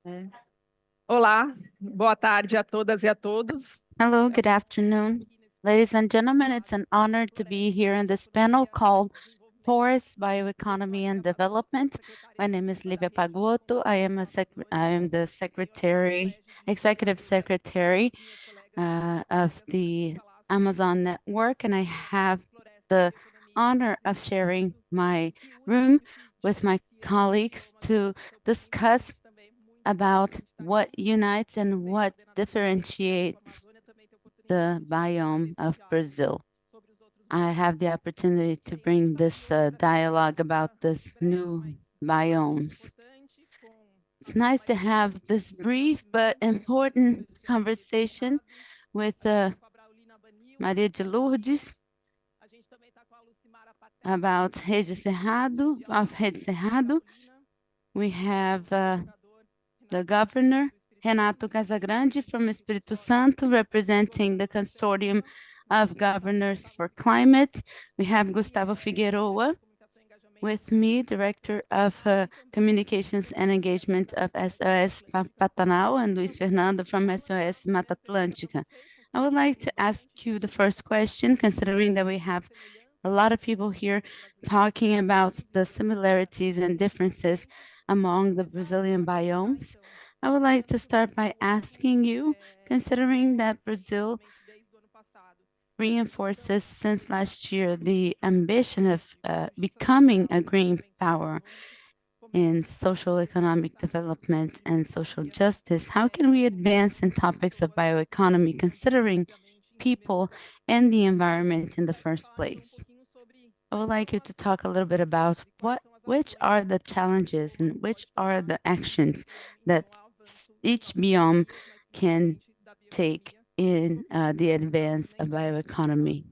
É. Olá, boa tarde a todas e a todos. Hello, good afternoon. Ladies and gentlemen, it's an honor to be here in this panel called Forest Bioeconomy and Development. My name is Livia Paguotto. I am the executive secretary of the Amazon Network, and I have the honor of sharing my room with my colleagues to discuss about what unites and what differentiates the biome of Brazil. I have the opportunity to bring this dialogue about this new biomes. It's nice to have this brief but important conversation with Maria de Lourdes about Rede Cerrado. We have the governor, Renato Casagrande from Espírito Santo, representing the Consortium of Governors for Climate. We have Gustavo Figueroa with me, Director of Communications and Engagement of SOS Pantanal, and Luis Fernando from SOS Mata Atlântica. I would like to ask you the first question, considering that we have a lot of people here talking about the similarities and differences among the Brazilian biomes. I would like to start by asking you, considering that Brazil reinforces since last year the ambition of becoming a green power in social economic development and social justice, how can we advance in topics of bioeconomy considering people and the environment in the first place? I would like you to talk a little bit about which are the challenges and which are the actions that each biome can take in the advance of bioeconomy.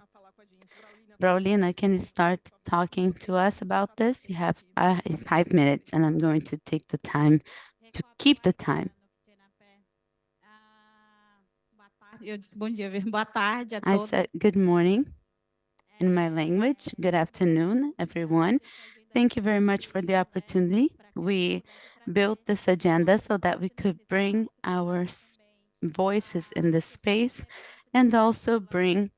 Braulina, can you start talking to us about this? You have 5 minutes, and I'm going to take the time to keep the time. I said good morning in my language. Good afternoon, everyone. Thank you very much for the opportunity. We built this agenda so that we could bring our voices in this space and also bring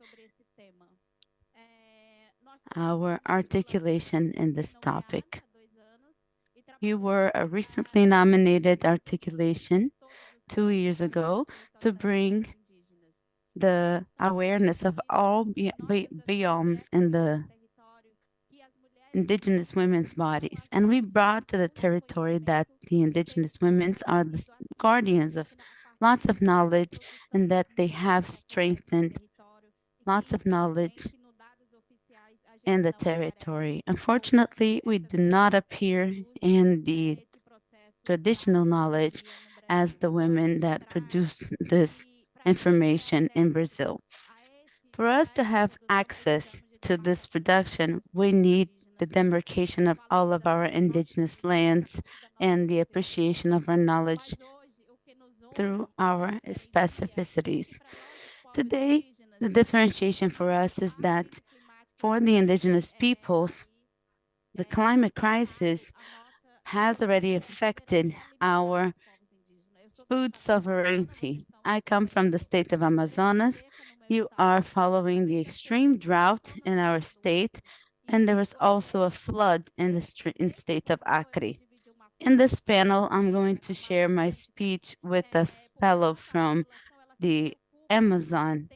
our articulation in this topic. You were a recently nominated articulation 2 years ago to bring the awareness of all biomes in the indigenous women's bodies. And we brought to the territory that the indigenous women are the guardians of lots of knowledge and that they have strengthened lots of knowledge in the territory. Unfortunately, we do not appear in the traditional knowledge as the women that produce this information in Brazil. For us to have access to this production, we need the demarcation of all of our indigenous lands and the appreciation of our knowledge through our specificities. Today, the differentiation for us is that for the indigenous peoples, the climate crisis has already affected our food sovereignty. I come from the state of Amazonas. You are following the extreme drought in our state, and there was also a flood in the state of Acre. In this panel, I'm going to share my speech with a fellow from the Amazon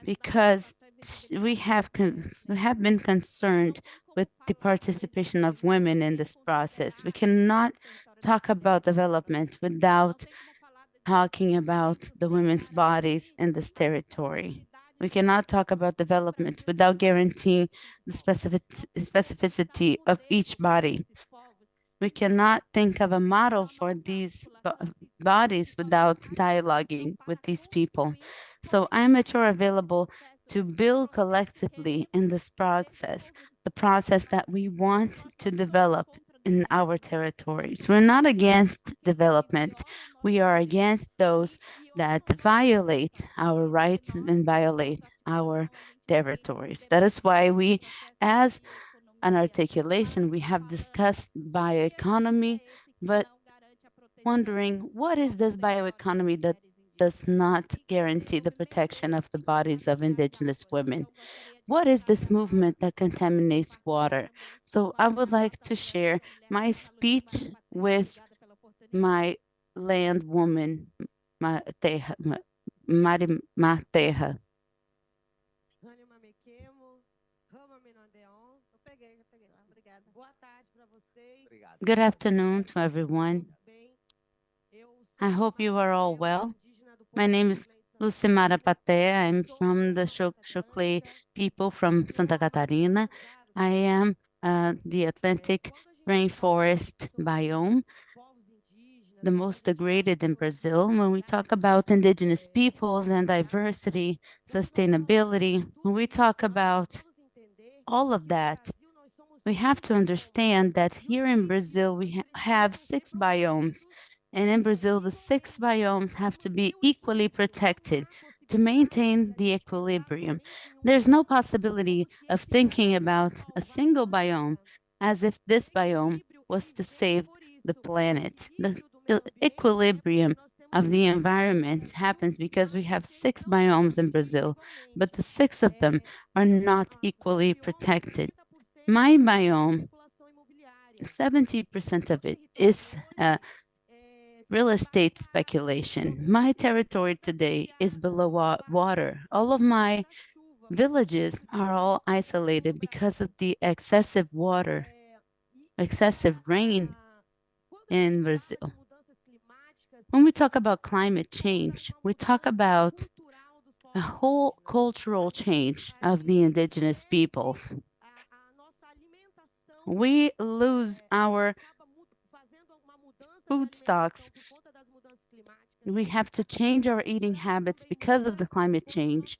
because we have been concerned with the participation of women in this process. We cannot talk about development without talking about the women's bodies in this territory. We cannot talk about development without guaranteeing the specificity of each body. We cannot think of a model for these bodies without dialoguing with these people. So I'm at your available to build collectively in this process, the process that we want to develop in our territories. We're not against development. We are against those that violate our rights and violate our territories. That is why we, as an articulation, we have discussed bioeconomy, but wondering what is this bioeconomy that does not guarantee the protection of the bodies of indigenous women? What is this movement that contaminates water? So I would like to share my speech with my land woman, Terra, Mari Terra. Good afternoon to everyone. I hope you are all well. My name is Lucimara Patea. I'm from the Xoclé people from Santa Catarina. I am the Atlantic rainforest biome, the most degraded in Brazil. When we talk about indigenous peoples and diversity, sustainability, when we talk about all of that, we have to understand that here in Brazil, we have six biomes. And in Brazil, the six biomes have to be equally protected to maintain the equilibrium. There's no possibility of thinking about a single biome as if this biome was to save the planet. The equilibrium of the environment happens because we have six biomes in Brazil, but the six of them are not equally protected. My biome, 70% of it is real estate speculation. My territory today is below water. All of my villages are all isolated because of the excessive water, excessive rain in Brazil. When we talk about climate change, we talk about a whole cultural change of the indigenous peoples. We lose our food stocks. We have to change our eating habits because of the climate change.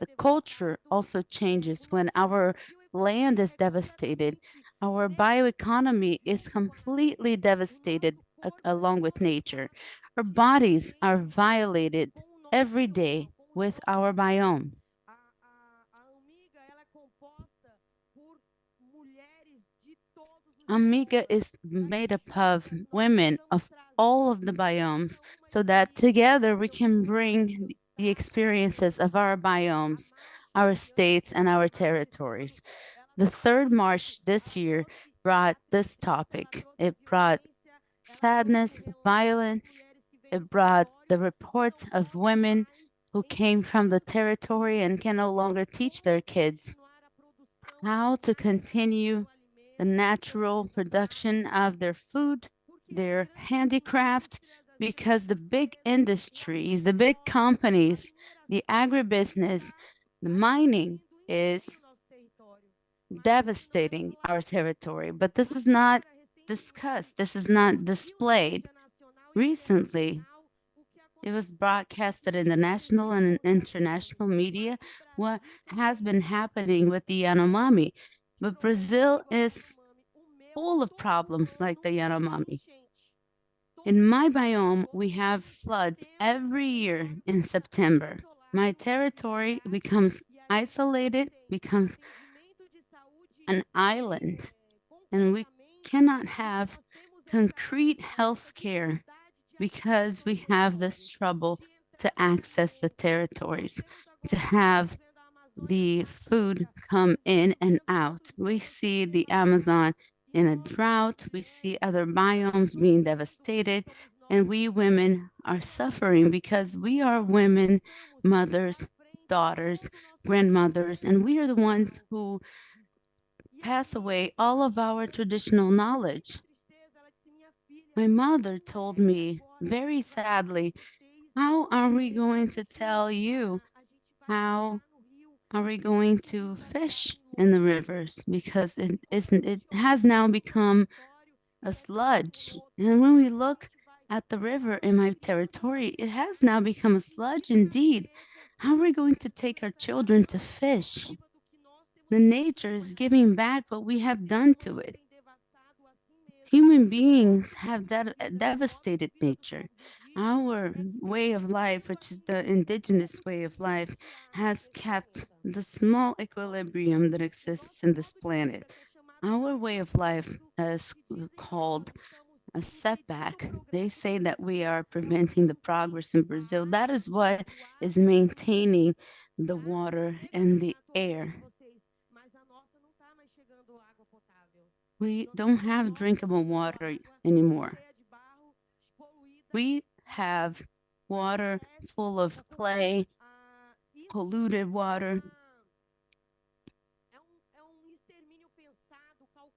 The culture also changes when our land is devastated. Our bioeconomy is completely devastated along with nature. Our bodies are violated every day with our biome. Amiga is made up of women of all of the biomes so that together we can bring the experiences of our biomes, our states, and our territories. The third March this year brought this topic. It brought sadness, violence. It brought the reports of women who came from the territory and can no longer teach their kids how to continue the natural production of their food, their handicraft, because the big industries, the big companies, the agribusiness, the mining is devastating our territory. But this is not discussed, this is not displayed. Recently, it was broadcasted in the national and international media what has been happening with the Yanomami. But Brazil is full of problems like the Yanomami. In my biome, we have floods every year in September. My territory becomes isolated, becomes an island, and we cannot have concrete health care because we have this trouble to access the territories, to have the food come in and out. We see the Amazon in a drought, we see other biomes being devastated, and we women are suffering because we are women, mothers, daughters, grandmothers, and we are the ones who pass away all of our traditional knowledge. My mother told me very sadly, how are we going to tell you? How are we going to fish in the rivers? Because it has now become a sludge. And when we look at the river in my territory, it has now become a sludge indeed. How are we going to take our children to fish? The nature is giving back what we have done to it. Human beings have devastated nature. Our way of life, which is the indigenous way of life, has kept the small equilibrium that exists in this planet. Our way of life is called a setback. They say that we are preventing the progress in Brazil. That is what is maintaining the water and the air. We don't have drinkable water anymore. We have water full of clay, polluted water.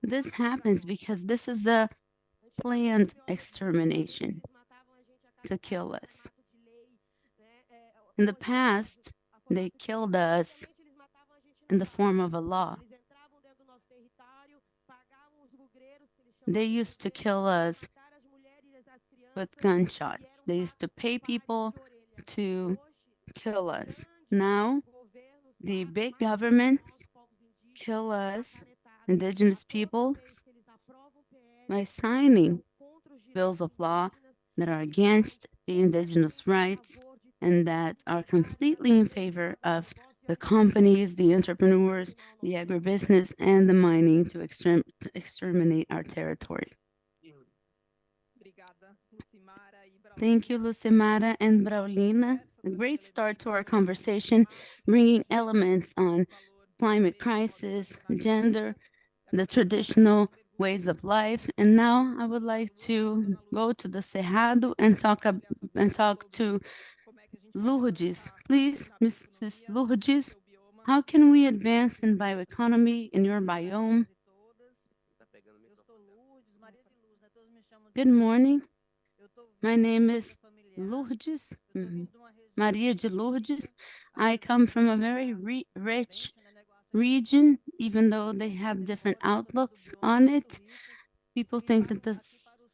This happens because this is a planned extermination to kill us. In the past, they killed us in the form of a law. They used to kill us with gunshots. They used to pay people to kill us. Now, the big governments kill us, indigenous peoples, by signing bills of law that are against the indigenous rights and that are completely in favor of the companies, the entrepreneurs, the agribusiness, and the mining to exterminate our territory. Thank you, Lucimara and Braulina. A great start to our conversation, bringing elements on climate crisis, gender, the traditional ways of life. And now I would like to go to the Cerrado and talk to Lourdes. Please, Mrs. Lourdes, how can we advance in bioeconomy in your biome? Good morning. My name is Lourdes, Maria de Lourdes. I come from a very rich region, even though they have different outlooks on it. People think that the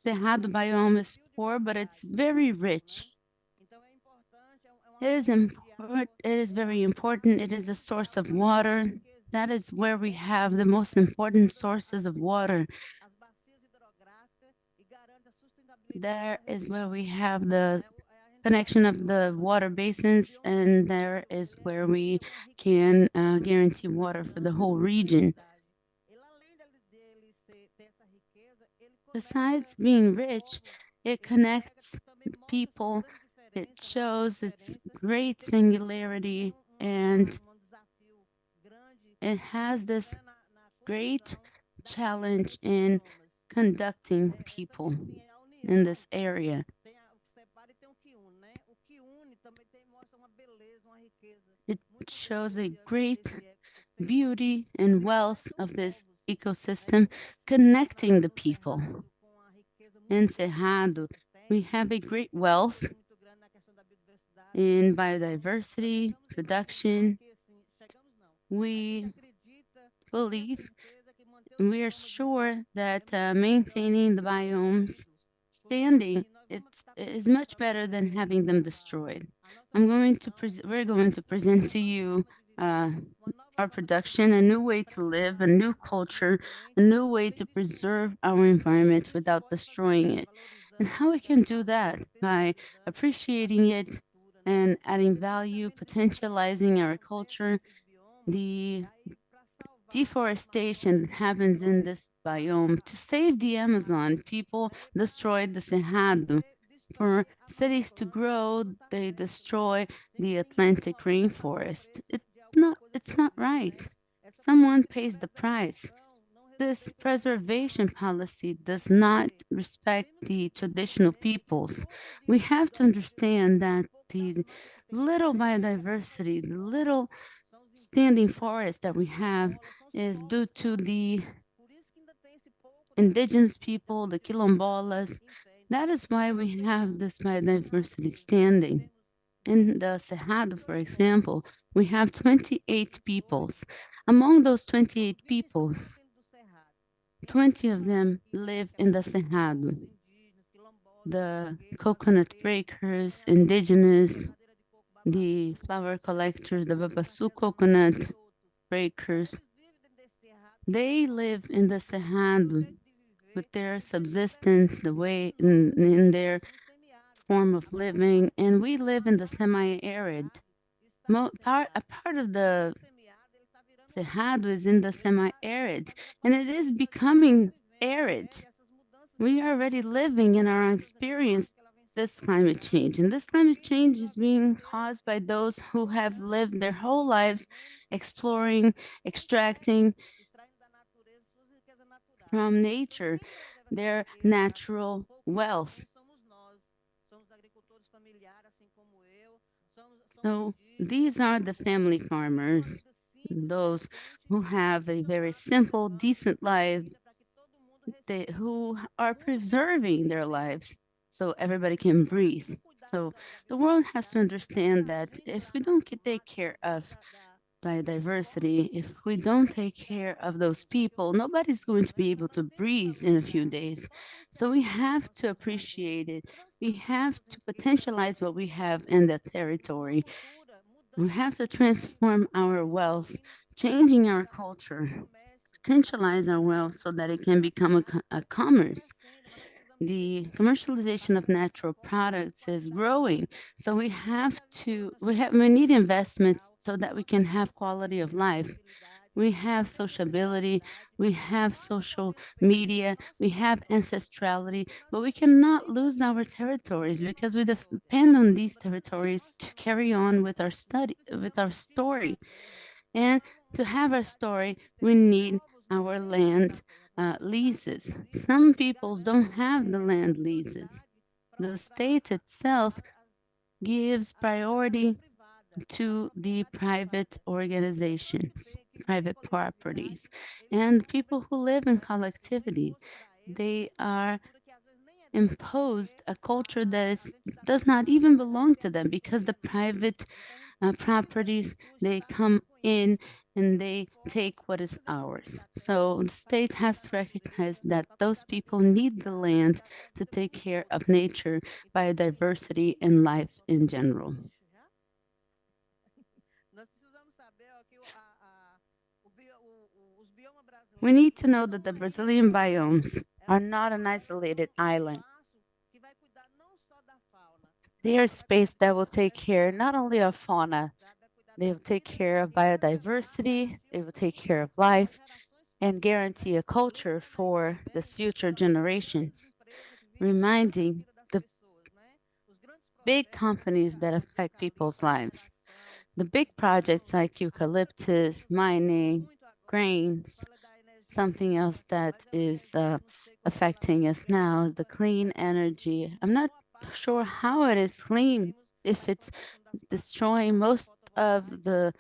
Cerrado biome is poor, but it's very rich. It is important. It is very important. It is a source of water. That is where we have the most important sources of water. There is where we have the connection of the water basins, and there is where we can guarantee water for the whole region. Besides being rich, it connects people, it shows its great singularity, and it has this great challenge in conducting people in this area. It shows a great beauty and wealth of this ecosystem connecting the people. In Cerrado, we have a great wealth in biodiversity, production. We believe, we are sure that maintaining the biomes standing is much better than having them destroyed. We're going to present to you our production, a new way to live, a new culture, a new way to preserve our environment without destroying it. And how we can do that by appreciating it and adding value, potentializing our culture, the deforestation that happens in this biome. To save the Amazon, people destroyed the Cerrado. For cities to grow, they destroy the Atlantic rainforest. It's not right. Someone pays the price. This preservation policy does not respect the traditional peoples. We have to understand that the little biodiversity, the little standing forest that we have is due to the indigenous people, the quilombolas. That is why we have this biodiversity standing. In the Cerrado, for example, we have 28 peoples. Among those 28 peoples, 20 of them live in the Cerrado. The coconut breakers, indigenous, the flower collectors, the Babaçu coconut breakers, they live in the Cerrado with their subsistence, the way in their form of living, and we live in the semi-arid. A part of the Cerrado is in the semi-arid, and it is becoming arid. We are already living in our own experience this climate change. And this climate change is being caused by those who have lived their whole lives exploring, extracting from nature their natural wealth. So these are the family farmers, those who have a very simple, decent life, who are preserving their lives so everybody can breathe. So the world has to understand that if we don't take care of biodiversity, if we don't take care of those people, nobody's going to be able to breathe in a few days. So we have to appreciate it. We have to potentialize what we have in that territory. We have to transform our wealth, changing our culture, potentialize our wealth so that it can become a commerce. The commercialization of natural products is growing, so we need investments so that we can have quality of life. We have sociability, we have social media, we have ancestrality, but we cannot lose our territories because we depend on these territories to carry on with our study, with our story. And to have our story, we need our land leases. Some peoples don't have the land leases. The state itself gives priority to the private organizations, private properties, and people who live in collectivity. They are imposed a culture that does not even belong to them because the private properties they come in and they take what is ours. So the state has to recognize that those people need the land to take care of nature, biodiversity, and life in general. We need to know that the Brazilian biomes are not an isolated island. They are space that will take care not only of fauna, they will take care of biodiversity, they will take care of life, and guarantee a culture for the future generations, reminding the big companies that affect people's lives. The big projects like eucalyptus, mining, grains, something else that is affecting us now is the clean energy. I'm not sure how it is clean if it's destroying most of the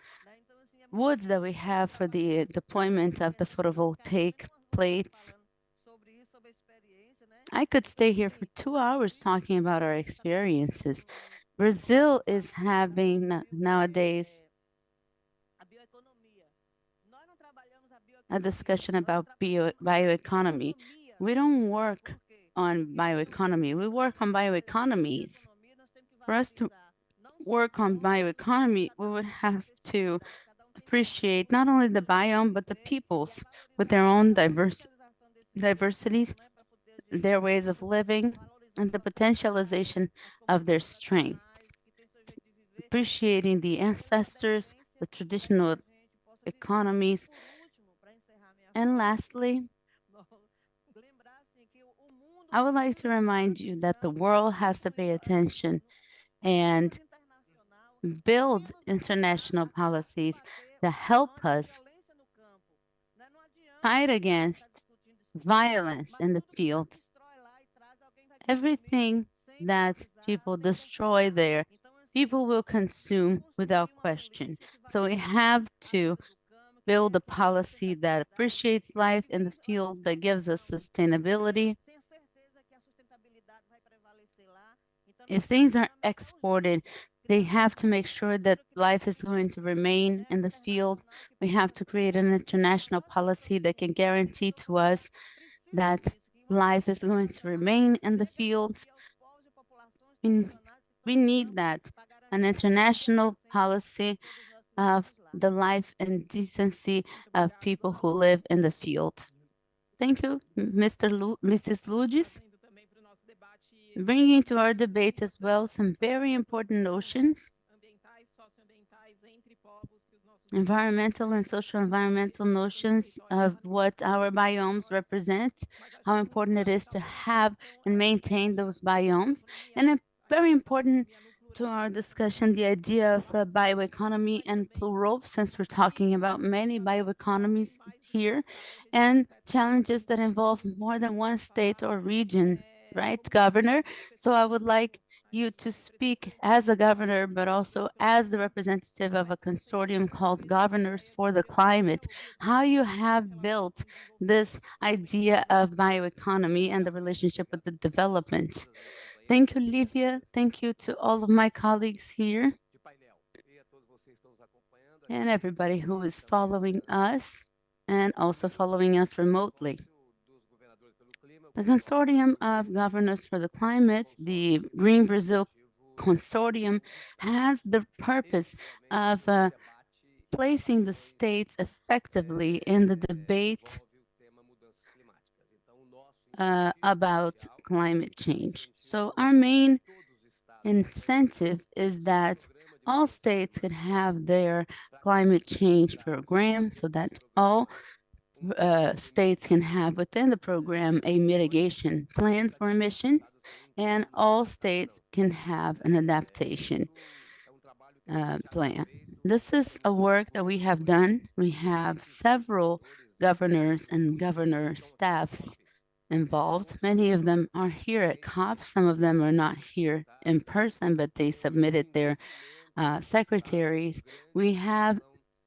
woods that we have for the deployment of the photovoltaic plates. I could stay here for 2 hours talking about our experiences. Brazil is having nowadays a discussion about bioeconomy. We don't work on bioeconomy, we work on bioeconomies. For us to work on bioeconomy, we would have to appreciate not only the biome, but the peoples with their own diversities, their ways of living, and the potentialization of their strengths. Appreciating the ancestors, the traditional economies. And lastly, I would like to remind you that the world has to pay attention and build international policies that help us fight against violence in the field. Everything that people destroy there, people will consume without question. So we have to build a policy that appreciates life in the field, that gives us sustainability. If things are exported, they have to make sure that life is going to remain in the field. We have to create an international policy that can guarantee to us that life is going to remain in the field. We, we need that, an international policy of the life and decency of people who live in the field. Thank you, Mrs. Lugis, bringing to our debate as well some very important notions environmental and social environmental notions of what our biomes represent, how important it is to have and maintain those biomes, and very important to our discussion, the idea of bioeconomy and plural, since we're talking about many bioeconomies here, and challenges that involve more than one state or region, right, Governor? So I would like you to speak as a governor, but also as the representative of a consortium called Governors for the Climate, how you have built this idea of bioeconomy and the relationship with the development. Thank you, Livia. Thank you to all of my colleagues here and everybody who is following us and also following us remotely. The Consortium of Governors for the Climate, the Green Brazil Consortium, has the purpose of placing the states effectively in the debate about climate change. So our main incentive is that all states could have their climate change program so that all states can have within the program a mitigation plan for emissions, and all states can have an adaptation plan. This is a work that we have done. We have several governors and governor staffs involved. Many of them are here at COP. Some of them are not here in person, but they submitted their secretaries. We have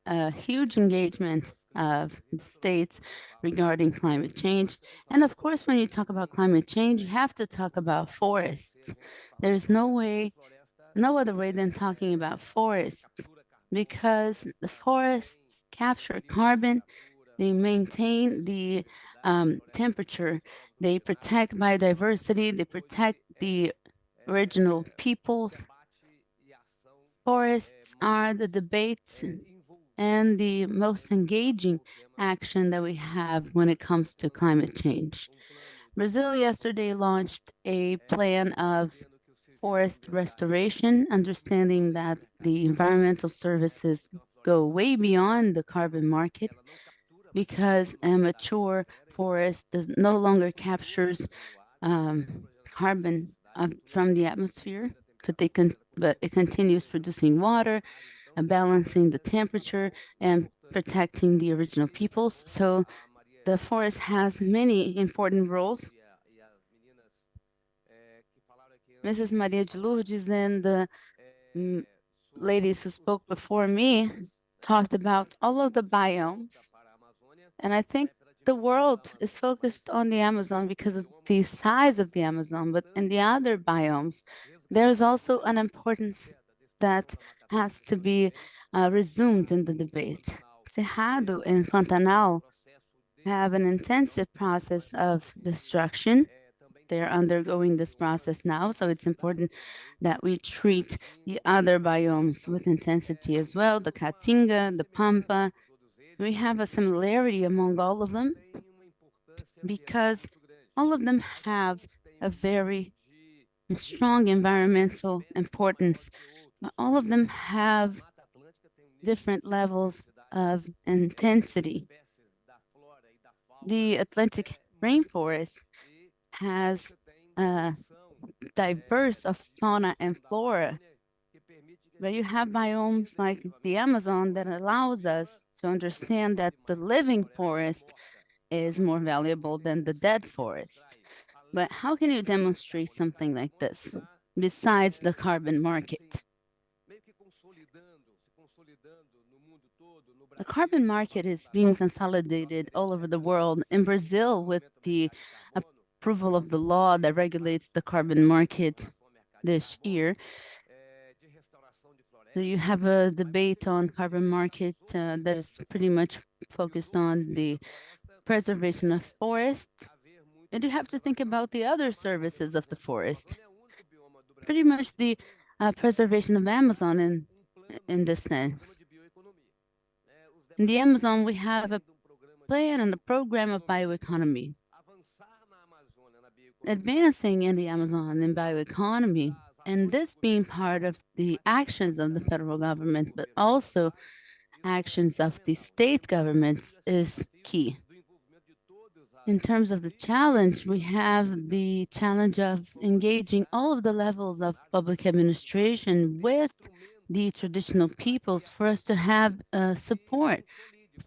a huge engagement of the states regarding climate change. And of course, when you talk about climate change, you have to talk about forests. There's no other way than talking about forests, because the forests capture carbon, they maintain the temperature, they protect biodiversity, they protect the original peoples. Forests are the debates and the most engaging action that we have when it comes to climate change. Brazil yesterday launched a plan of forest restoration, understanding that the environmental services go way beyond the carbon market because a mature forest no longer captures carbon from the atmosphere, but it continues producing water, balancing the temperature, and protecting the original peoples. So the forest has many important roles. Mrs. Maria de Lourdes and the ladies who spoke before me talked about all of the biomes. And I think the world is focused on the Amazon because of the size of the Amazon, but in the other biomes, there's also an importance that has to be resumed in the debate. Cerrado and Pantanal have an intensive process of destruction. They're undergoing this process now, so it's important that we treat the other biomes with intensity as well, the Caatinga, the Pampa. We have a similarity among all of them because all of them have a very strong environmental importance. But all of them have different levels of intensity. The Atlantic rainforest has a diverse of fauna and flora, but you have biomes like the Amazon that allows us to understand that the living forest is more valuable than the dead forest. But how can you demonstrate something like this besides the carbon market? The carbon market is being consolidated all over the world. In Brazil, with the approval of the law that regulates the carbon market this year. So you have a debate on carbon market that is pretty much focused on the preservation of forests. And you have to think about the other services of the forest. Pretty much the preservation of Amazon in this sense. In the Amazon, we have a plan and a program of bioeconomy. Advancing in the Amazon in bioeconomy, and this being part of the actions of the federal government, but also actions of the state governments is key. In terms of the challenge, we have the challenge of engaging all of the levels of public administration with the traditional peoples for us to have support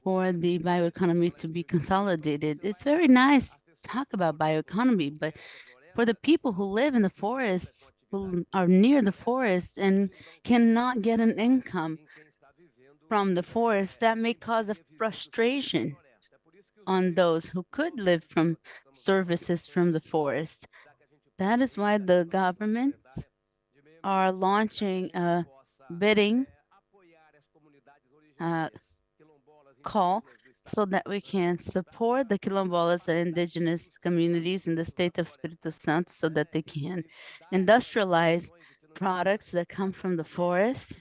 for the bioeconomy to be consolidated. It's very nice to talk about bioeconomy, but for the people who live in the forests, who are near the forest and cannot get an income from the forest, that may cause a frustration on those who could live from services from the forest. That is why the governments are launching a bidding uh, call so that we can support the quilombolas and indigenous communities in the state of Espírito Santo so that they can industrialize products that come from the forest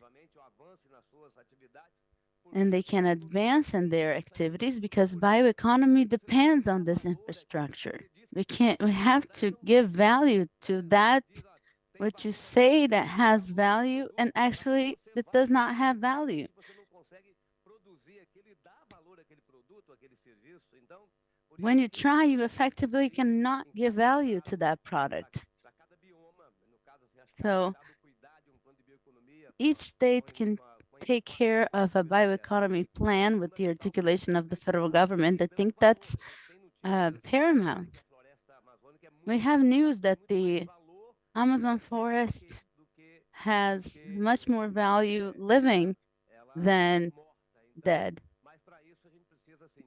and they can advance in their activities because bioeconomy depends on this infrastructure. We have to give value to that what you say that has value and actually it does not have value. When you try, you effectively cannot give value to that product. So each state can take care of a bioeconomy plan with the articulation of the federal government. I think that's paramount. We have news that the Amazon forest has much more value living than dead.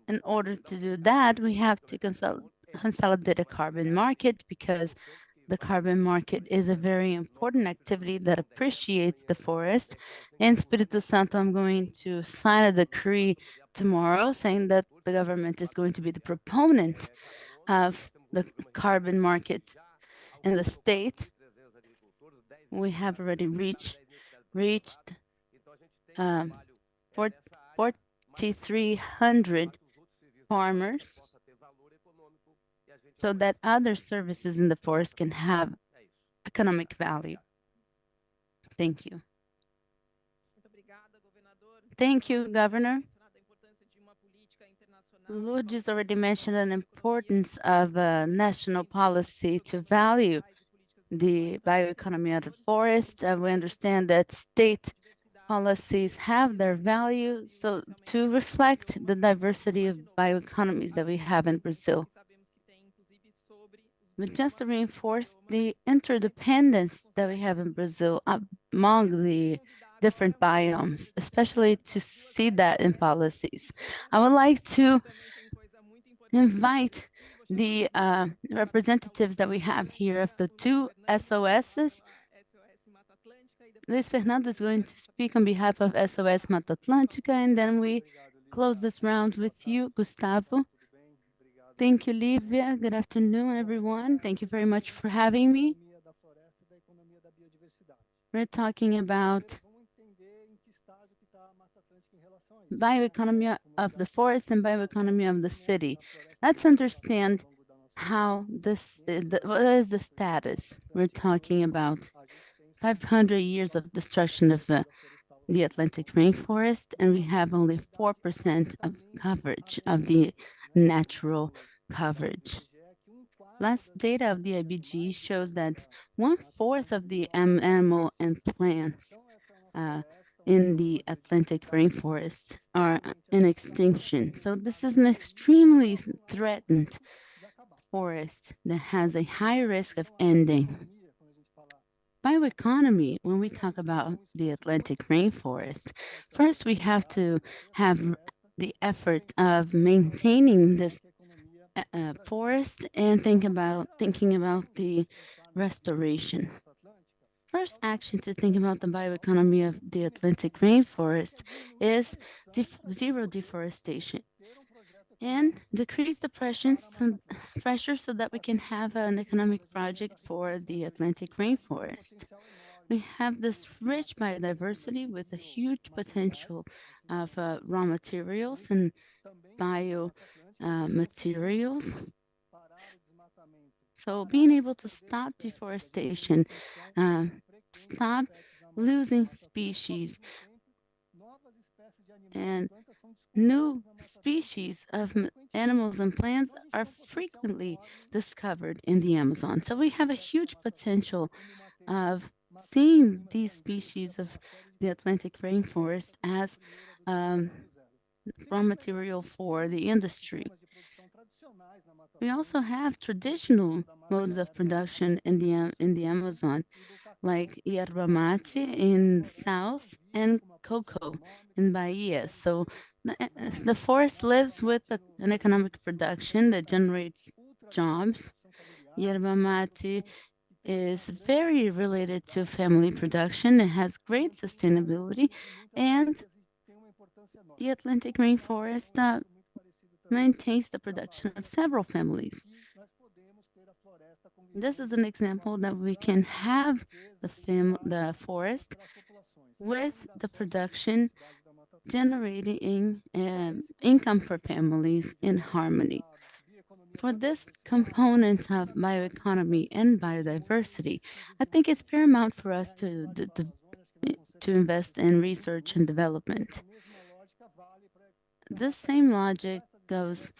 In order to do that, we have to consolidate a carbon market because the carbon market is a very important activity that appreciates the forest. In Espírito Santo, I'm going to sign a decree tomorrow saying that the government is going to be the proponent of the carbon market in the state. We have already reached 4,300 farmers so that other services in the forest can have economic value. Thank you. Thank you, Governor. Lourdes already mentioned an importance of a national policy to value the bioeconomy of the forest. We understand that state policies have their value, so to reflect the diversity of bioeconomies that we have in Brazil. But just to reinforce the interdependence that we have in Brazil among the different biomes, especially to see that in policies. I would like to invite the representatives that we have here of the two SOSs. Luis Fernando is going to speak on behalf of SOS Mata Atlântica, and then we close this round with you, Gustavo. Thank you, Livia. Good afternoon, everyone. Thank you very much for having me. We're talking about bioeconomy of the forest and bioeconomy of the city. Let's understand how what is the status. We're talking about 500 years of destruction of the Atlantic rainforest, and we have only 4% of coverage of the natural coverage. Last data of the IBGE shows that 1/4 of the animal and plants in the Atlantic rainforest are in extinction. So this is an extremely threatened forest that has a high risk of ending. Bioeconomy, when we talk about the Atlantic rainforest, first we have to have the effort of maintaining this forest and thinking about the restoration. First action to think about the bioeconomy of the Atlantic rainforest is zero deforestation and decrease the pressure so that we can have an economic project for the Atlantic rainforest. We have this rich biodiversity with a huge potential of raw materials and bio materials. So being able to stop deforestation, stop losing species, and new species of animals and plants are frequently discovered in the Amazon. So we have a huge potential of seeing these species of the Atlantic rainforest as um, raw material for the industry. We also have traditional modes of production in the Amazon, like yerba mate in south and cocoa in Bahia. So the forest lives with an economic production that generates jobs. Yerba mate is very related to family production. It has great sustainability, and the Atlantic rainforest maintains the production of several families. This is an example that we can have the forest with the production generating income for families in harmony. For this component of bioeconomy and biodiversity, I think it's paramount for us to invest in research and development. This same logic goes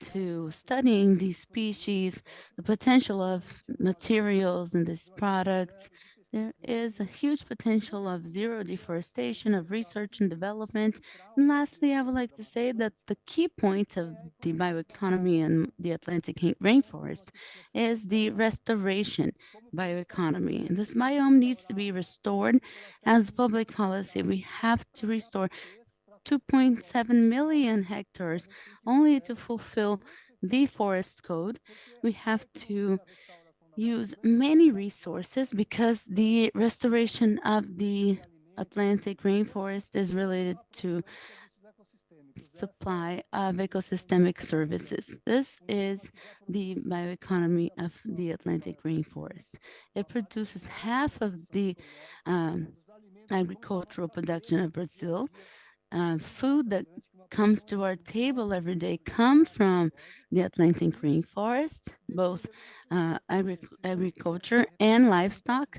to studying these species, the potential of materials in these products. There is a huge potential of zero deforestation, of research and development. And lastly, I would like to say that the key point of the bioeconomy in the Atlantic rainforest is the restoration bioeconomy. And this biome needs to be restored as public policy. We have to restore 2.7 million hectares only to fulfill the forest code. We have to use many resources because the restoration of the Atlantic rainforest is related to supply of ecosystemic services. This is the bioeconomy of the Atlantic rainforest. It produces half of the agricultural production of Brazil. Food that comes to our table every day come from the Atlantic rainforest, both agriculture and livestock.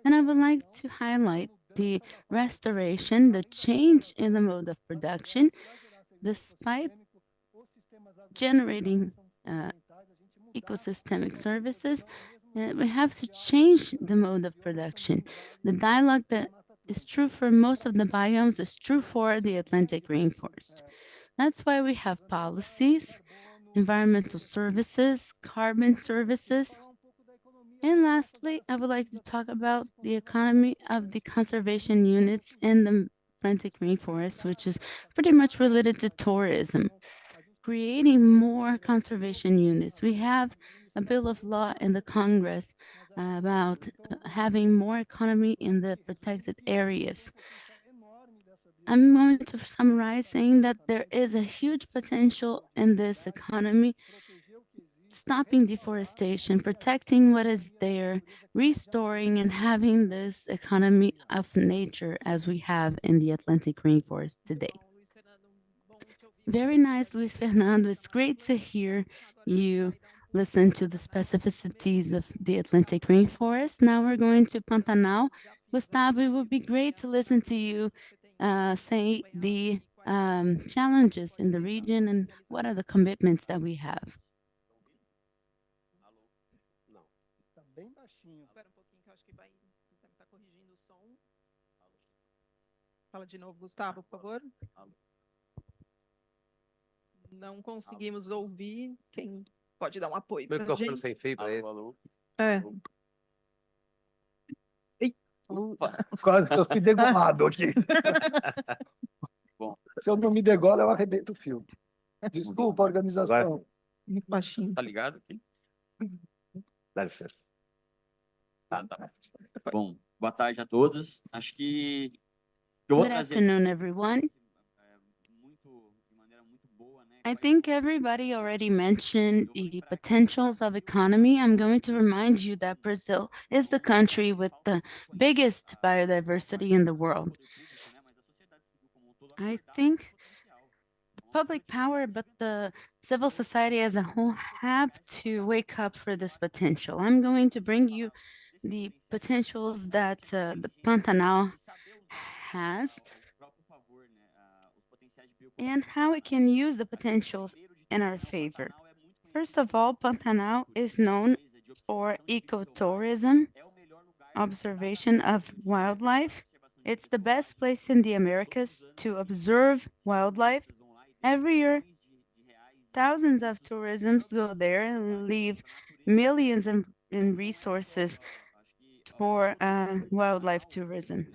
And I would like to highlight the restoration, the change in the mode of production, despite generating ecosystemic services, we have to change the mode of production. The dialogue that is true for most of the biomes is true for the Atlantic rainforest. That's why we have policies, environmental services, carbon services. And lastly, I would like to talk about the economy of the conservation units in the Atlantic rainforest, which is pretty much related to tourism. Creating more conservation units. We have a bill of law in the Congress about having more economy in the protected areas. I'm going to summarize saying that there is a huge potential in this economy, stopping deforestation, protecting what is there, restoring and having this economy of nature as we have in the Atlantic rainforest today. Very nice, Luis Fernando. It's great to hear you listen to the specificities of the Atlantic rainforest. Now we're going to Pantanal. Gustavo, it would be great to listen to you say the challenges in the region and what are the commitments that we have. Fala de novo, Gustavo, por favor. Não conseguimos ouvir. Quem pode dar um apoio pra Microfone gente? sem fio para ele. É. Quase que eu fui degolado aqui. Bom. Se eu não me degolo, eu arrebento o fio. Desculpa, organização. Muito baixinho. Tá ligado aqui? Dá licença. Tá. Bom, boa tarde a todos. Acho que eu vou Good trazer afternoon, everyone. de maneira muito boa, né? I think everybody already mentioned the potentials of economy. I'm going to remind you that Brazil is the country with the biggest biodiversity in the world. I think public power, but the civil society as a whole have to wake up for this potential. I'm going to bring you the potentials that the Pantanal has. and how we can use the potentials in our favor. First of all, Pantanal is known for ecotourism, observation of wildlife. It's the best place in the Americas to observe wildlife. Every year, thousands of tourisms go there and leave millions in resources for wildlife tourism.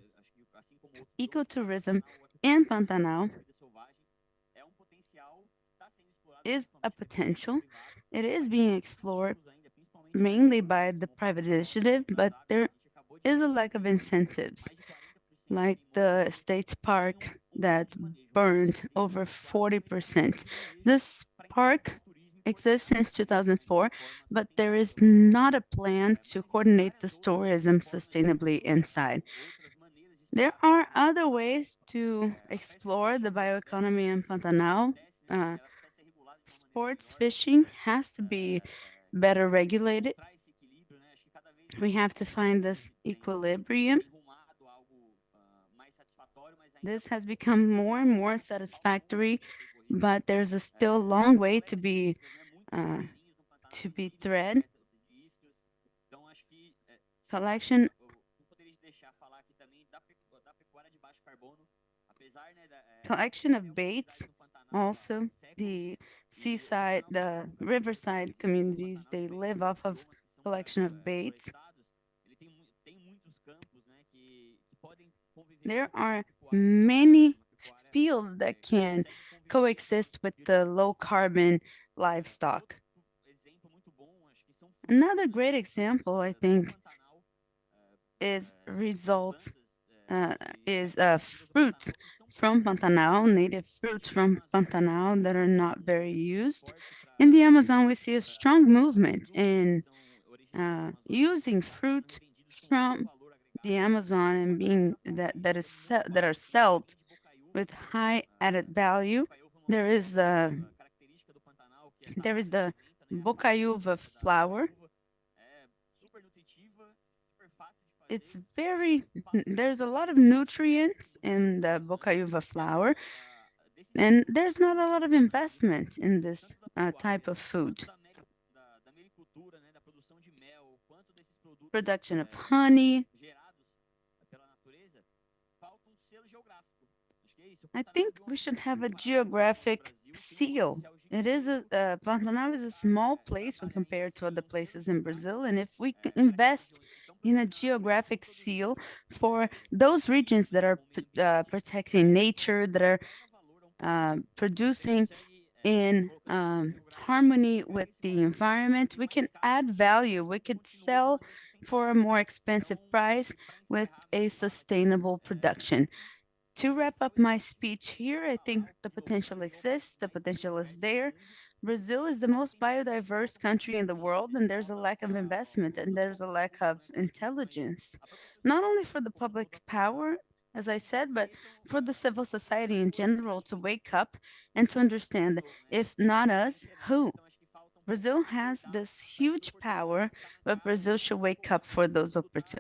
Ecotourism in Pantanal is a potential. It is being explored mainly by the private initiative, but there is a lack of incentives, like the state park that burned over 40%. This park exists since 2004, but there is not a plan to coordinate this tourism sustainably inside. There are other ways to explore the bioeconomy in Pantanal. Uh, Sports fishing has to be better regulated. We have to find this equilibrium. This has become more and more satisfactory, but there's a still long way uh, to be thread. Collection collection of baits, also the seaside, the riverside communities, they live off of collection of baits. There are many fields that can coexist with the low carbon livestock. Another great example, I think, is results is fruits from Pantanal, native fruits from Pantanal that are not very used. In the Amazon, we see a strong movement in using fruit from the Amazon and being that are sold with high added value. There is the bocaiúva flower. It's very there's a lot of nutrients in the bocaiúva flower, and there's not a lot of investment in this type of food. Production of honey. I think we should have a geographic seal. It is Pantanal is a small place when compared to other places in Brazil, and if we invest in a geographic seal for those regions that are protecting nature, that are producing in harmony with the environment, we can add value. We could sell for a more expensive price with a sustainable production. To wrap up my speech here, I think the potential exists, the potential is there. Brazil is the most biodiverse country in the world, and there's a lack of investment and there's a lack of intelligence, not only for the public power, as I said, but for the civil society in general to wake up and to understand if not us, who? Brazil has this huge power, but Brazil should wake up for those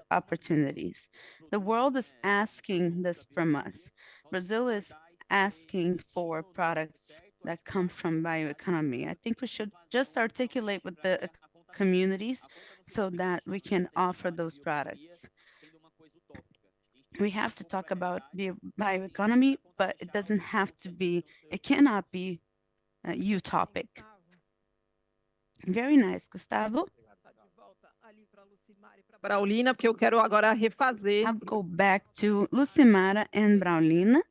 opportunities. The world is asking this from us. Brazil is asking for products that come from bioeconomy. I think we should just articulate with the communities so that we can offer those products. We have to talk about bioeconomy, but it doesn't have to be, it cannot be utopic. Very nice, Gustavo. Braulina, porque eu quero agora refazer. I'll go back to Lucimara and Braulina.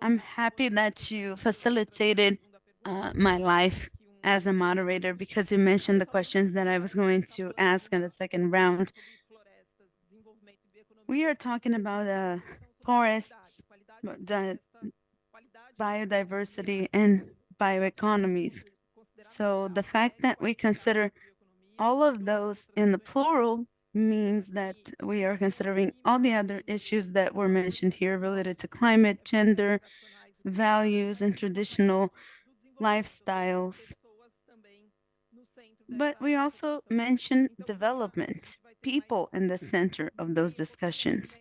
I'm happy that you facilitated my life as a moderator because you mentioned the questions that I was going to ask in the second round. We are talking about forests, the biodiversity and bioeconomies. So the fact that we consider all of those in the plural means that we are considering all the other issues that were mentioned here related to climate, gender, values, and traditional lifestyles. But we also mention development, people in the center of those discussions.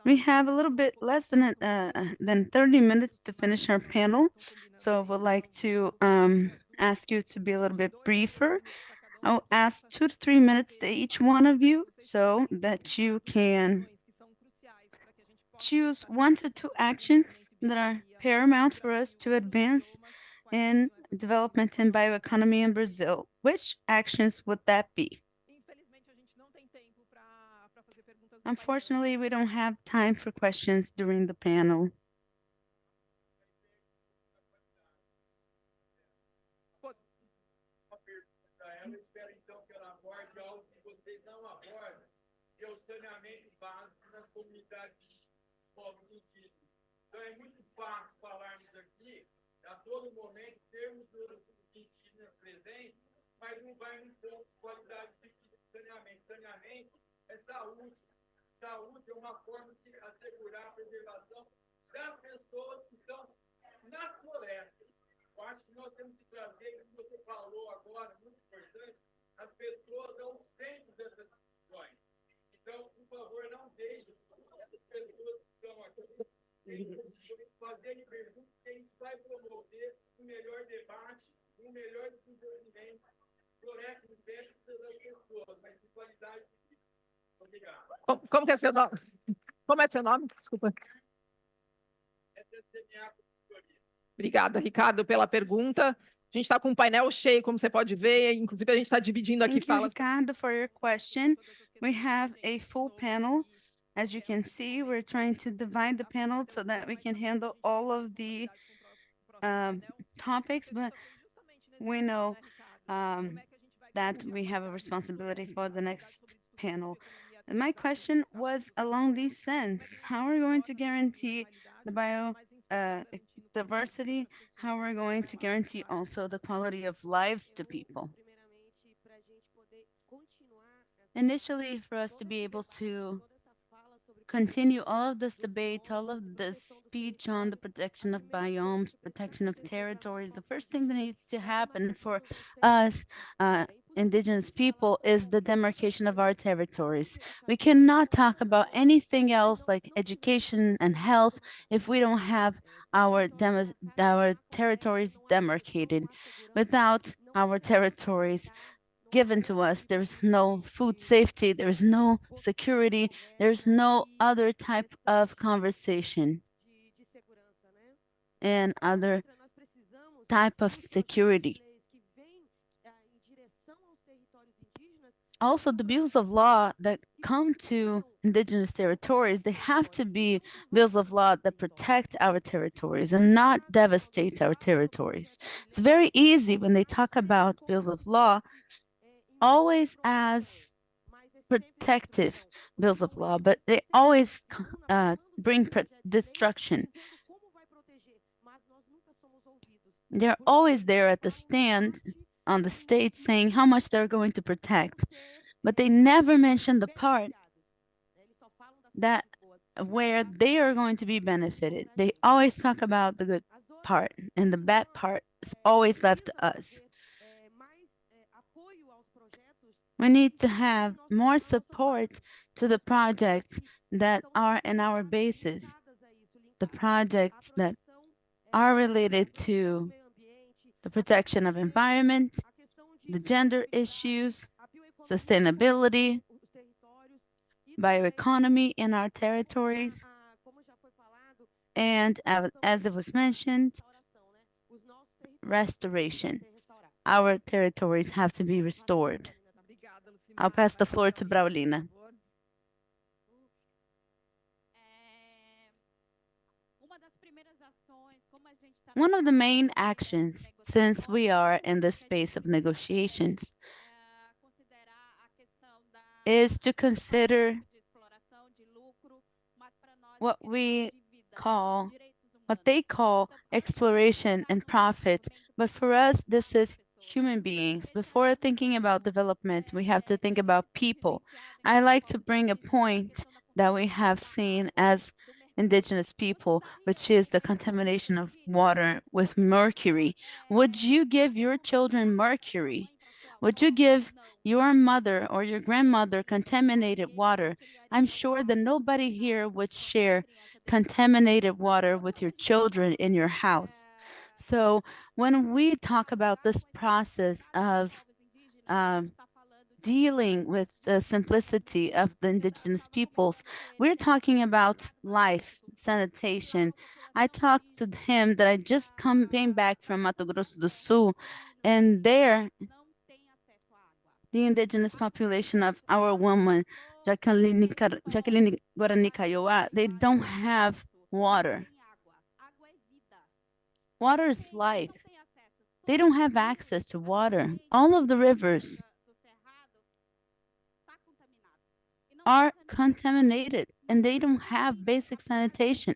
We have a little bit less than 30 minutes to finish our panel, so I would like to ask you to be a little bit briefer. I'll ask 2 to 3 minutes to each one of you so that you can choose 1 to 2 actions that are paramount for us to advance in development and bioeconomy in Brazil. Which actions would that be? Unfortunately, we don't have time for questions during the panel. Ela espera, então, que ela aborde algo que vocês não abordam, que é o saneamento básico nas comunidades povos indígenas. Então, é muito fácil falarmos aqui, a todo momento, termos os indígenas presentes, mas não vai no ponto de qualidade de saneamento. Saneamento é saúde. Saúde é uma forma de assegurar a preservação das pessoas que estão na floresta. Eu acho que nós temos que trazer, como você falou agora, muito importante, as pessoas ao centro dessas discussões. Então, por favor, não deixe as pessoas que estão aqui fazerem perguntas, que a gente vai promover um melhor debate, um melhor desenvolvimento. Floresta não deve ser das pessoas, mas de qualidade de vida. Obrigado. Como que é seu nome? Como é seu nome? Desculpa. Essa é a CNA Consultoria. Obrigada, Ricardo, pela pergunta. A gente está com um painel cheio, como você pode ver. Inclusive, a gente está dividindo aqui Thank you, falas. Ricardo, for your question. We have a full panel. As you can see, we're trying to divide the panel so that we can handle all of the topics, but we know that we have a responsibility for the next panel. And my question was along these sense. How are we going to guarantee the diversity? How are we going to guarantee also the quality of lives to people? Initially, for us to be able to continue all of this debate, all of this speech on the protection of biomes, protection of territories, the first thing that needs to happen for us, indigenous people, is the demarcation of our territories. We cannot talk about anything else like education and health if we don't have our territories demarcated. Without our territories given to us, there's no food safety, there's no security, there's no other type of conversation and other type of security. Also, the bills of law that come to indigenous territories, they have to be bills of law that protect our territories and not devastate our territories. It's very easy when they talk about bills of law always as protective bills of law, but they always bring destruction. They're always there at the stand on the state saying how much they're going to protect, but they never mention the part that where they are going to be benefited. They always talk about the good part, and the bad part is always left to us. We need to have more support to the projects that are in our bases, the projects that are related to the protection of environment, the gender issues, sustainability, bioeconomy in our territories, and as it was mentioned, restoration. Our territories have to be restored. I'll pass the floor to Braulina. One of the main actions, since we are in the space of negotiations, is to consider what they call exploration and profit. But for us, this is human beings. Before thinking about development, we have to think about people. I like to bring a point that we have seen as indigenous people, which is the contamination of water with mercury. Would you give your children mercury? Would you give your mother or your grandmother contaminated water? I'm sure that nobody here would share contaminated water with your children in your house. So when we talk about this process of dealing with the simplicity of the indigenous peoples, we're talking about life, sanitation. I talked to him that I just came back from Mato Grosso do Sul, and there the indigenous population of our woman, Jacqueline Guarani Kaiowá, they don't have water. Water is life. They don't have access to water. All of the rivers are contaminated and they don't have basic sanitation.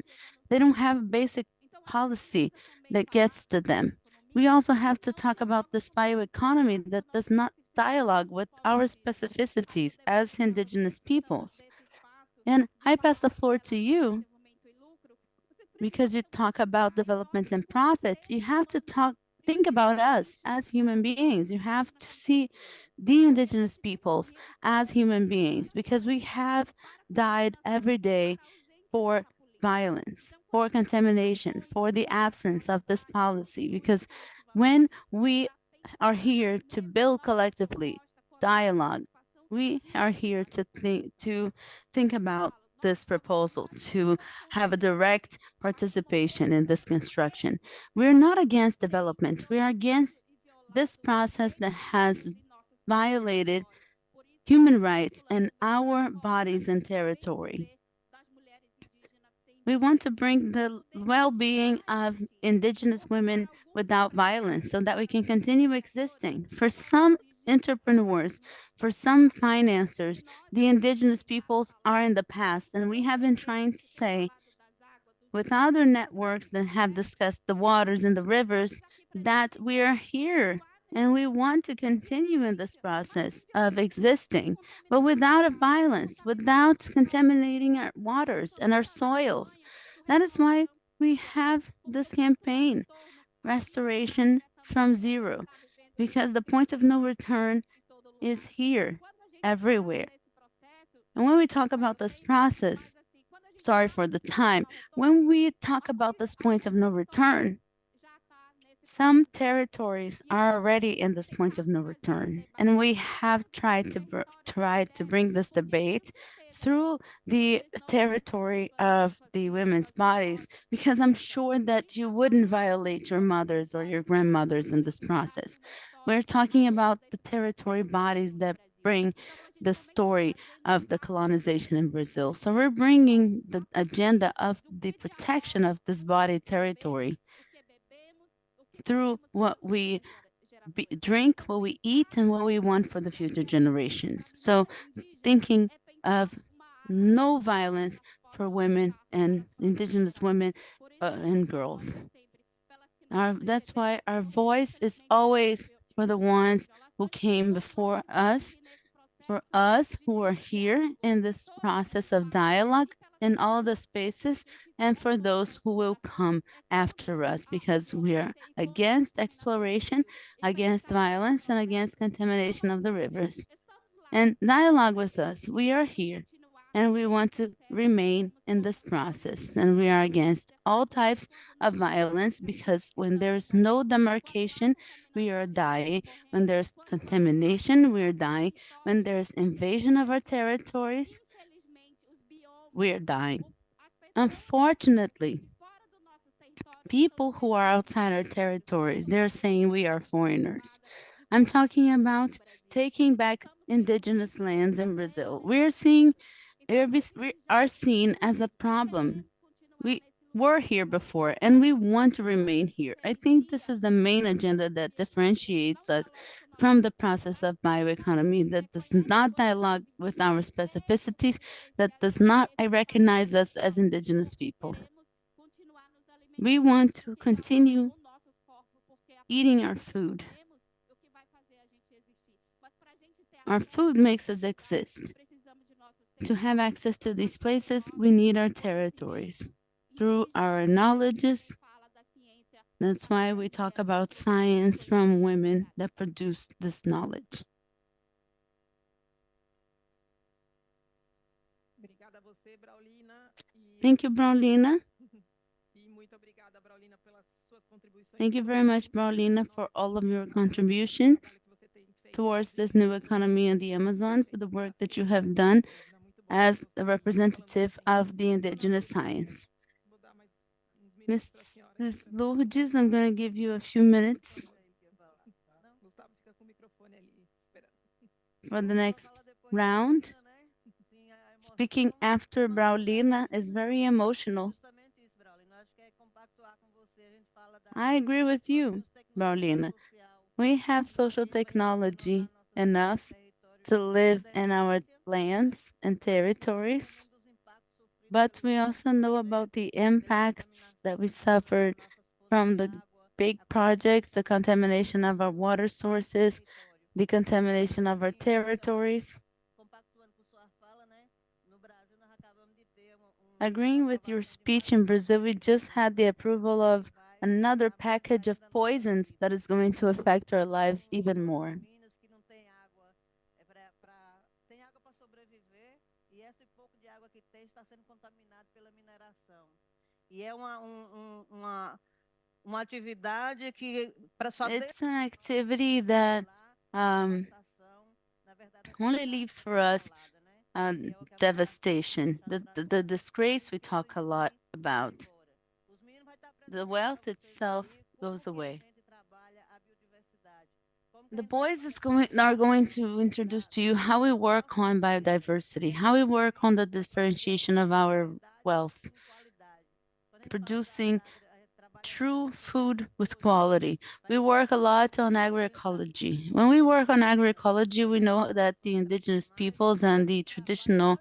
They don't have basic policy that gets to them. We also have to talk about this bioeconomy that does not dialogue with our specificities as indigenous peoples. And I pass the floor to you because you talk about development and profit. You have to think about us as human beings. You have to see the indigenous peoples as human beings because we have died every day for violence, for contamination, for the absence of this policy. Because when we are here to build collectively dialogue, we are here to think about this proposal, to have a direct participation in this construction. We're not against development. We are against this process that has violated human rights and our bodies and territory. We want to bring the well-being of indigenous women without violence so that we can continue existing. For some entrepreneurs, for some financiers, the indigenous peoples are in the past, and we have been trying to say with other networks that have discussed the waters and the rivers that we are here and we want to continue in this process of existing, but without a violence, without contaminating our waters and our soils. That is why we have this campaign, Restoration from Zero, because the point of no return is here, everywhere. And when we talk about this process, sorry for the time, when we talk about this point of no return, some territories are already in this point of no return, and we have tried to bring this debate through the territory of the women's bodies, because I'm sure that you wouldn't violate your mothers or your grandmothers in this process. We're talking about the territory bodies that bring the story of the colonization in Brazil. So we're bringing the agenda of the protection of this body territory through what we drink, what we eat, and what we want for the future generations. So thinking of no violence for women and indigenous women and girls. That's why our voice is always for the ones who came before us, for us who are here in this process of dialogue in all the spaces, and for those who will come after us, because we are against exploration, against violence, and against contamination of the rivers. And dialogue with us. We are here and we want to remain in this process. And we are against all types of violence because when there's no demarcation, we are dying. When there's contamination, we are dying. When there's invasion of our territories, we are dying. Unfortunately, people who are outside our territories, they're saying we are foreigners. I'm talking about taking back indigenous lands in Brazil. We are seen as a problem. We were here before and we want to remain here. I think this is the main agenda that differentiates us from the process of bioeconomy, that does not dialogue with our specificities, that does not recognize us as indigenous people. We want to continue eating our food. Our food makes us exist. To have access to these places, we need our territories. Through our knowledge That's why we talk about science from women that produce this knowledge. Obrigada a você, Braulina. Thank you, Braulina. E muito obrigada, Braulina, pelas suas contribuições. Thank you very much, Braulina, for all of your contributions towards this new economy in the Amazon, for the work that you have done as a representative of the indigenous science. Mrs. Lourdes, I'm going to give you a few minutes for the next round. Speaking after Braulina is very emotional. I agree with you, Braulina. We have social technology enough to live in our lands and territories, but we also know about the impacts that we suffered from the big projects, the contamination of our water sources, the contamination of our territories. Agreeing with your speech in Brazil, we just had the approval of another package of poisons that is going to affect our lives even more. It's an activity that only leaves for us devastation. The disgrace we talk a lot about. The wealth itself goes away. The boys are going to introduce to you how we work on biodiversity, how we work on the differentiation of our wealth, producing true food with quality. We work a lot on agroecology. When we work on agroecology, we know that the indigenous peoples and the traditional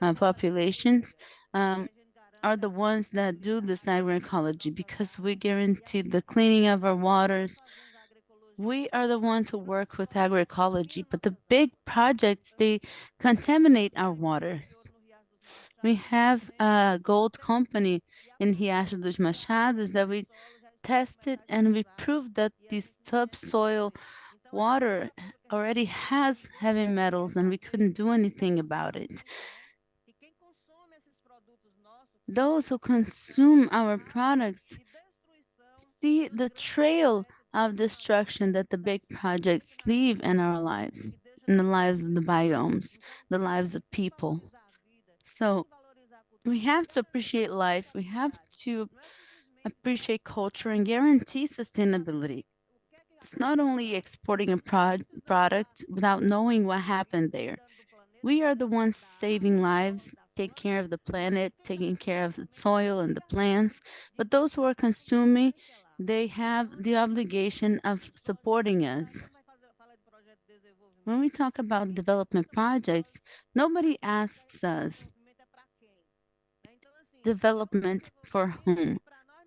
populations are the ones that do this agroecology because we guarantee the cleaning of our waters. We are the ones who work with agroecology, but the big projects, they contaminate our waters. We have a gold company in Riacho dos Machados that we tested and we proved that the subsoil water already has heavy metals and we couldn't do anything about it. Those who consume our products see the trail of destruction that the big projects leave in our lives, in the lives of the biomes, the lives of people. So we have to appreciate life. We have to appreciate culture and guarantee sustainability. It's not only exporting a product without knowing what happened there. We are the ones saving lives, taking care of the planet, taking care of the soil and the plants. But those who are consuming, they have the obligation of supporting us. When we talk about development projects, nobody asks us, development for whom?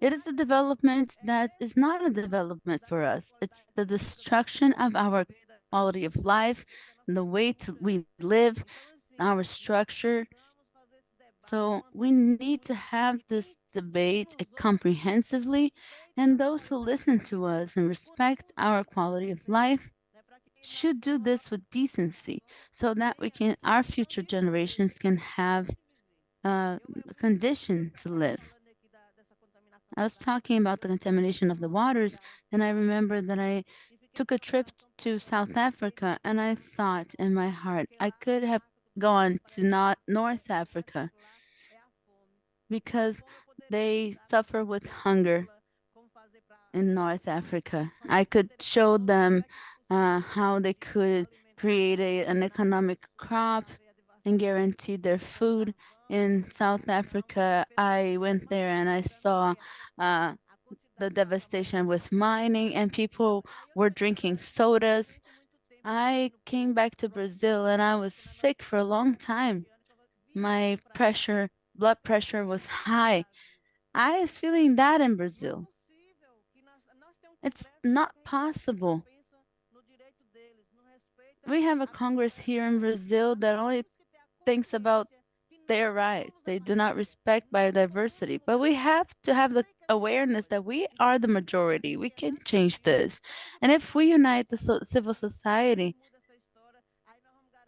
It is a development that is not a development for us. It's the destruction of our quality of life, the way we live, our structure. So we need to have this debate comprehensively, and those who listen to us and respect our quality of life should do this with decency so that our future generations can have a condition to live. I was talking about the contamination of the waters, and I remember that I took a trip to South Africa, and I thought in my heart, I could have gone to North Africa because they suffer with hunger in North Africa. I could show them how they could create an economic crop and guarantee their food. In South Africa, I went there and I saw the devastation with mining, and people were drinking sodas. I came back to Brazil and I was sick for a long time. My blood pressure was high. I was feeling that in Brazil. It's not possible. We have a Congress here in Brazil that only thinks about their rights. They do not respect biodiversity. But we have to have the awareness that we are the majority. We can change this. And if we unite the civil society,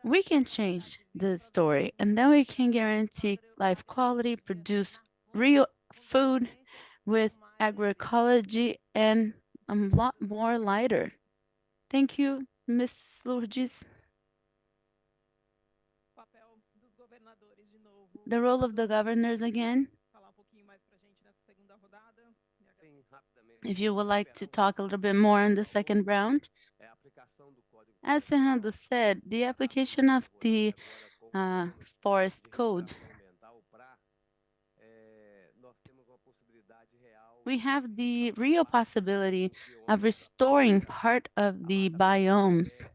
we can change the story. And then we can guarantee life quality, produce real food with agroecology and a lot more lighter. Thank you, Ms. Lourdes. Papel dos governadores de novo. The role of the governors again. Falar pouquinho mais pra gente nessa segunda rodada. If you would like to talk a little bit more in the second round. As Fernando said, the application of the forest code, we have the real possibility of restoring part of the biomes.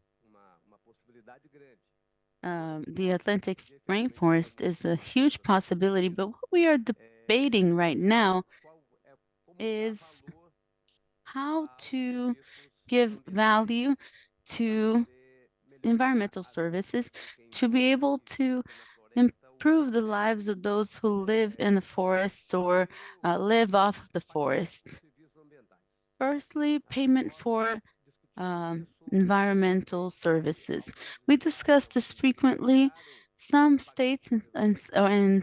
The Atlantic rainforest is a huge possibility, but what we are debating right now is how to give value to environmental services to be able to improve the lives of those who live in the forests or live off the forests. Firstly, payment for environmental services. We discuss this frequently. Some states and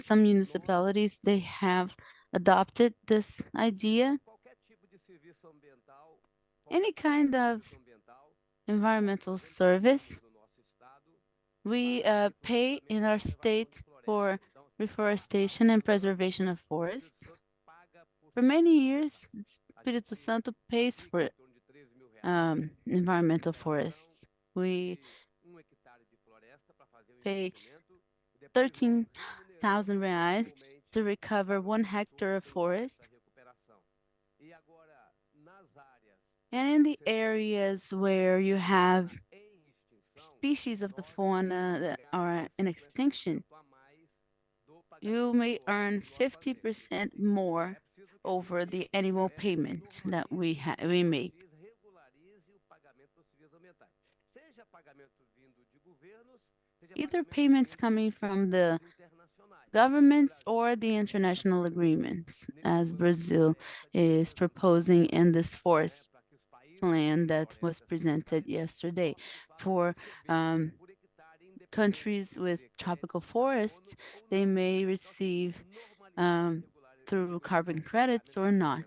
some municipalities, they have adopted this idea. Any kind of environmental service, we pay in our state for reforestation and preservation of forests. For many years, Espírito Santo pays for environmental forests. We pay 13,000 reais to recover 1 hectare of forest. And in the areas where you have species of the fauna that are in extinction, you may earn 50% more over the annual payment that we make. Either payments coming from the governments or the international agreements, as Brazil is proposing in this forest plan that was presented yesterday. For countries with tropical forests, they may receive through carbon credits or not.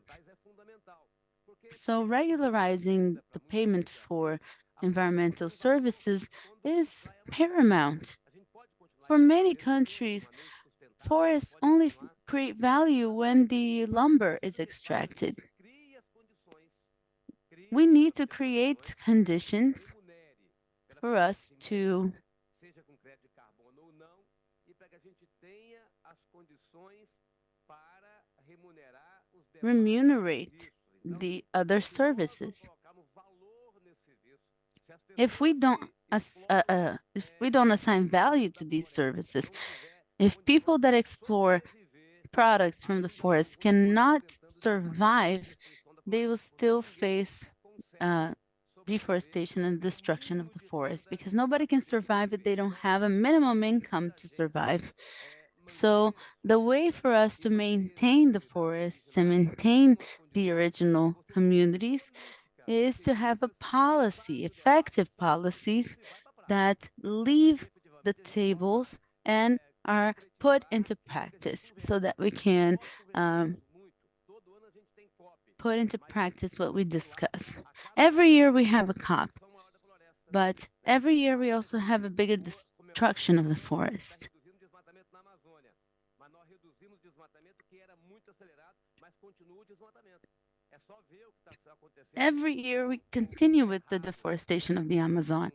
So regularizing the payment for environmental services is paramount. For many countries, forests only create value when the lumber is extracted. We need to create conditions for us to remunerate the other services. If we don't assign value to these services, if people that explore products from the forest cannot survive, they will still face deforestation and destruction of the forest, because nobody can survive if they don't have a minimum income to survive. So the way for us to maintain the forests and maintain the original communities is to have a policy, effective policies that leave the tables and are put into practice so that we can put into practice what we discuss. Every year we have a COP, but every year we also have a bigger destruction of the forest. Every year we continue with the deforestation of the Amazon.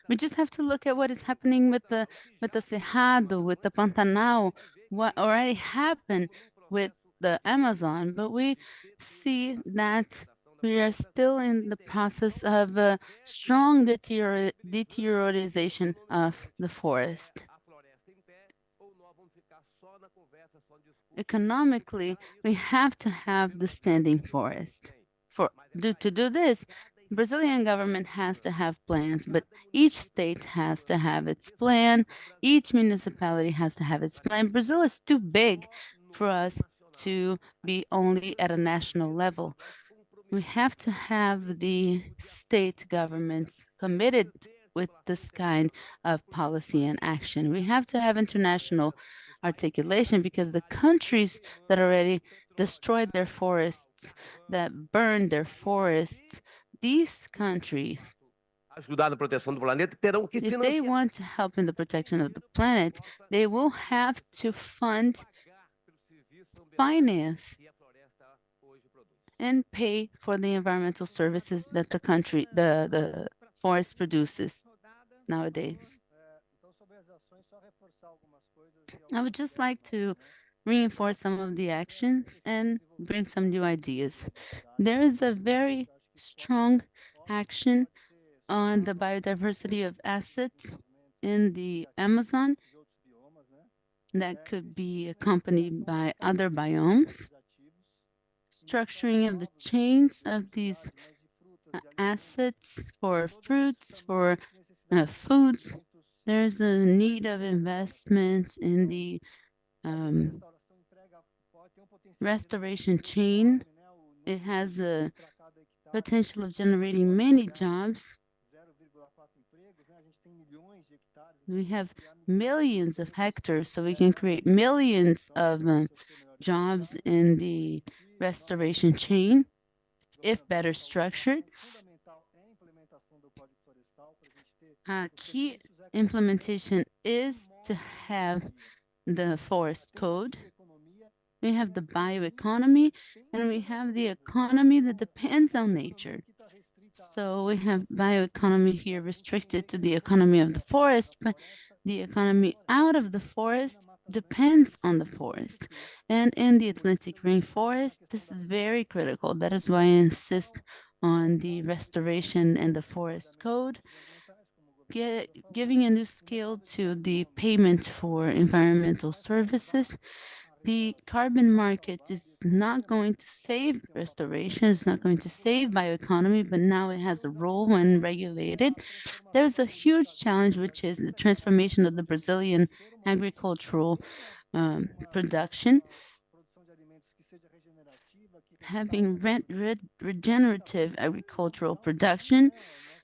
We just have to look at what is happening with the Cerrado, with the Pantanal, what already happened with the Amazon, but we see that we are still in the process of a strong deterioration of the forest. Economically, we have to have the standing forest. To do this, Brazilian government has to have plans, but each state has to have its plan. Each municipality has to have its plan. Brazil is too big for us to be only at a national level. We have to have the state governments committed with this kind of policy and action. We have to have international articulation because the countries that already destroyed their forests, that burned their forests, these countries, ajudar na proteção do planeta, terão que if they financiar. want to help in the protection of the planet, they will have to fund, finance, and pay for the environmental services that the country, the forest produces nowadays. I would just like to reinforce some of the actions and bring some new ideas. There is a very strong action on the biodiversity of assets in the Amazon that could be accompanied by other biomes. Structuring of the chains of these assets for fruits, for foods. There's a need of investment in the restoration chain. It has a potential of generating many jobs. We have millions of hectares, so we can create millions of jobs in the restoration chain if better structured. Key implementation is to have the forest code. We have the bioeconomy, and we have the economy that depends on nature. So we have bioeconomy here restricted to the economy of the forest, but the economy out of the forest depends on the forest. And in the Atlantic rainforest, this is very critical. That is why I insist on the restoration and the forest code, giving a new scale to the payment for environmental services. The carbon market is not going to save restoration, it's not going to save bioeconomy, but now it has a role when regulated. There's a huge challenge, which is the transformation of the Brazilian agricultural production. Having regenerative agricultural production,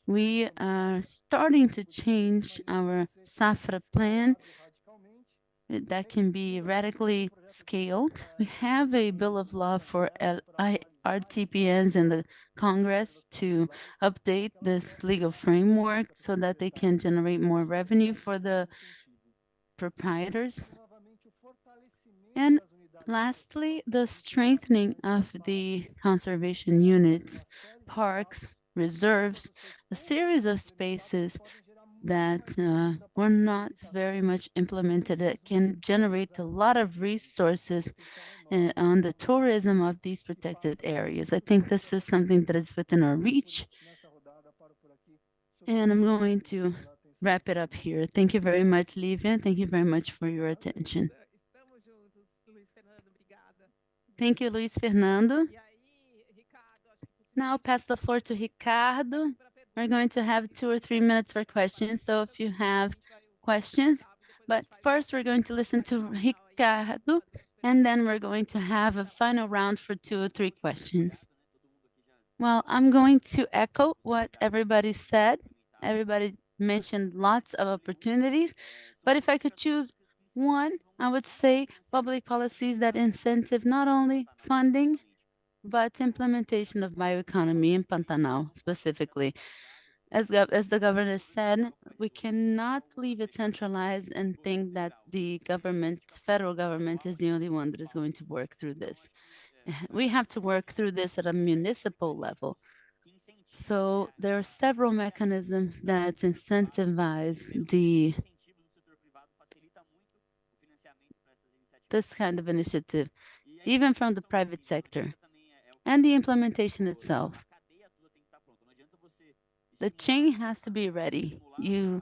we are starting to change our Safra plan that can be radically scaled. We have a bill of law for RTPNs in the Congress to update this legal framework so that they can generate more revenue for the proprietors. And lastly, the strengthening of the conservation units, parks, reserves, a series of spaces that were not very much implemented that can generate a lot of resources on the tourism of these protected areas. I think this is something that is within our reach. And I'm going to wrap it up here. Thank you very much, Lívia. Thank you very much for your attention. Thank you, Luiz Fernando. Now I'll pass the floor to Ricardo. We're going to have 2 or 3 minutes for questions. So if you have questions, but first we're going to listen to Ricardo, and then we're going to have a final round for 2 or 3 questions. Well, I'm going to echo what everybody said. Everybody mentioned lots of opportunities, but if I could choose one, I would say public policies that incentive not only funding, but implementation of bioeconomy in Pantanal specifically. As the governor said, we cannot leave it centralized and think that the government, federal government, is the only one that is going to work through this. We have to work through this at a municipal level. So there are several mechanisms that incentivize this kind of initiative, even from the private sector, and the implementation itself. The chain has to be ready. It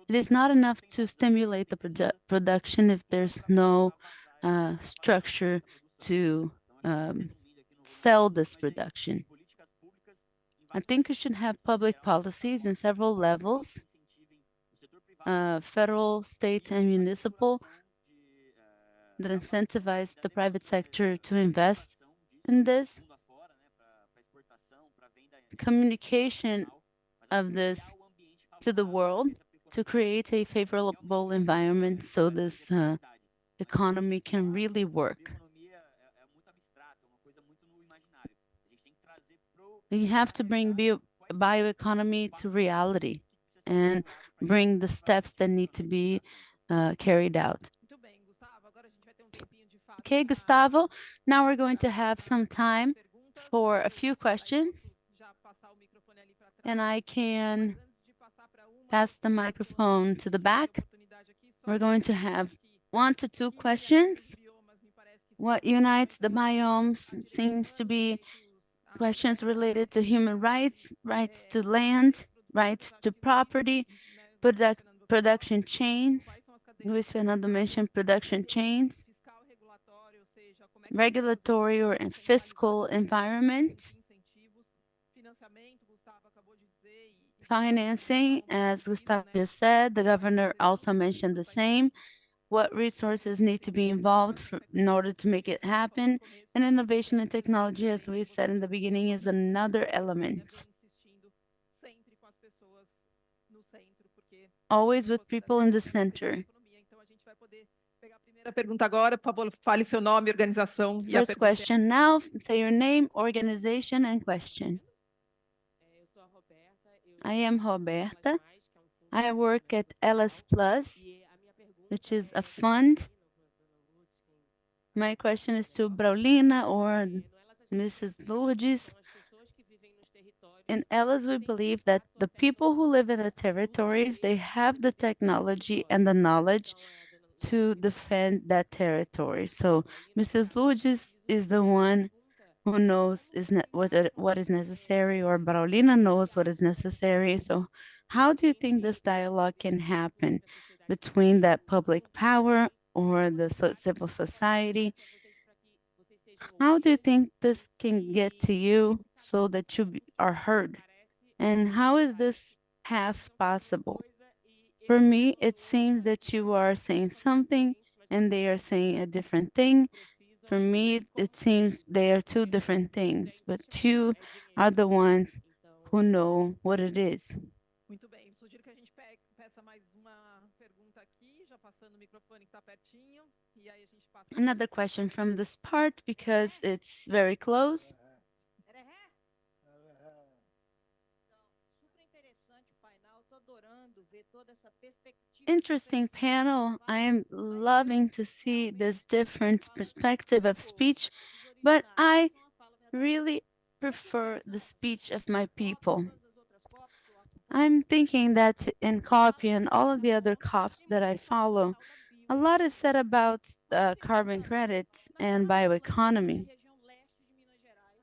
is not enough to stimulate the production if there's no structure to sell this production. I think we should have public policies in several levels, federal, state, and municipal, that incentivize the private sector to invest in this, communication of this to the world to create a favorable environment so this economy can really work. We have to bring bioeconomy to reality and bring the steps that need to be carried out. Muito bem, Gustavo. Agora a gente vai ter um tempinho de fato Okay, pra- Gustavo, now we're going to have some time perguntas. for a few questions, Já passar o microfone ali pra trás. and I can Mas antes de passar pra uma, pass the microphone to the back. oportunidade aqui, só We're going to have 1 to 2 questions. biomas, me parece que What unites the biomes seems to be questions related to human rights, rights to land, rights to property, production chains. Luis Fernando mentioned production chains, fiscal, regulatório, ou seja, como é que regulatory or fiscal environment, incentivos, financiamento, Gustavo acabou de dizer, financing, as Gustavo just said, the governor also mentioned the same. What resources need to be involved in order to make it happen. And innovation and technology, as Luis said in the beginning, is another element. insistindo sempre com as pessoas no centro, porque Always with people in the center. economia. Então a gente vai poder pegar a primeira pergunta agora. Por favor, fale seu nome, organização e a First pergunta. question now, say your name, organization, and question. I am Roberta. I work at LS Plus, which is a fund. My question is to Braulina or Mrs. Lourdes. In Ellis, we believe that the people who live in the territories, they have the technology and the knowledge to defend that territory. So Mrs. Lourdes is the one who knows what is necessary, or Braulina knows what is necessary. So how do you think this dialogue can happen between that public power or the civil society? How do you think this can get to you so that you are heard? And how is this half possible? For me, it seems that you are saying something and they are saying a different thing. For me, it seems they are two different things, but you are the ones who know what it is. Muito bem, sugiro que a gente peça mais uma pergunta aqui, já passando o microfone que está pertinho, e aí a gente passa. Another question from this part because it's very close. Interesting panel. I am loving to see this different perspective of speech, but I really prefer the speech of my people. I'm thinking that in COP and all of the other COPs that I follow, a lot is said about carbon credits and bioeconomy.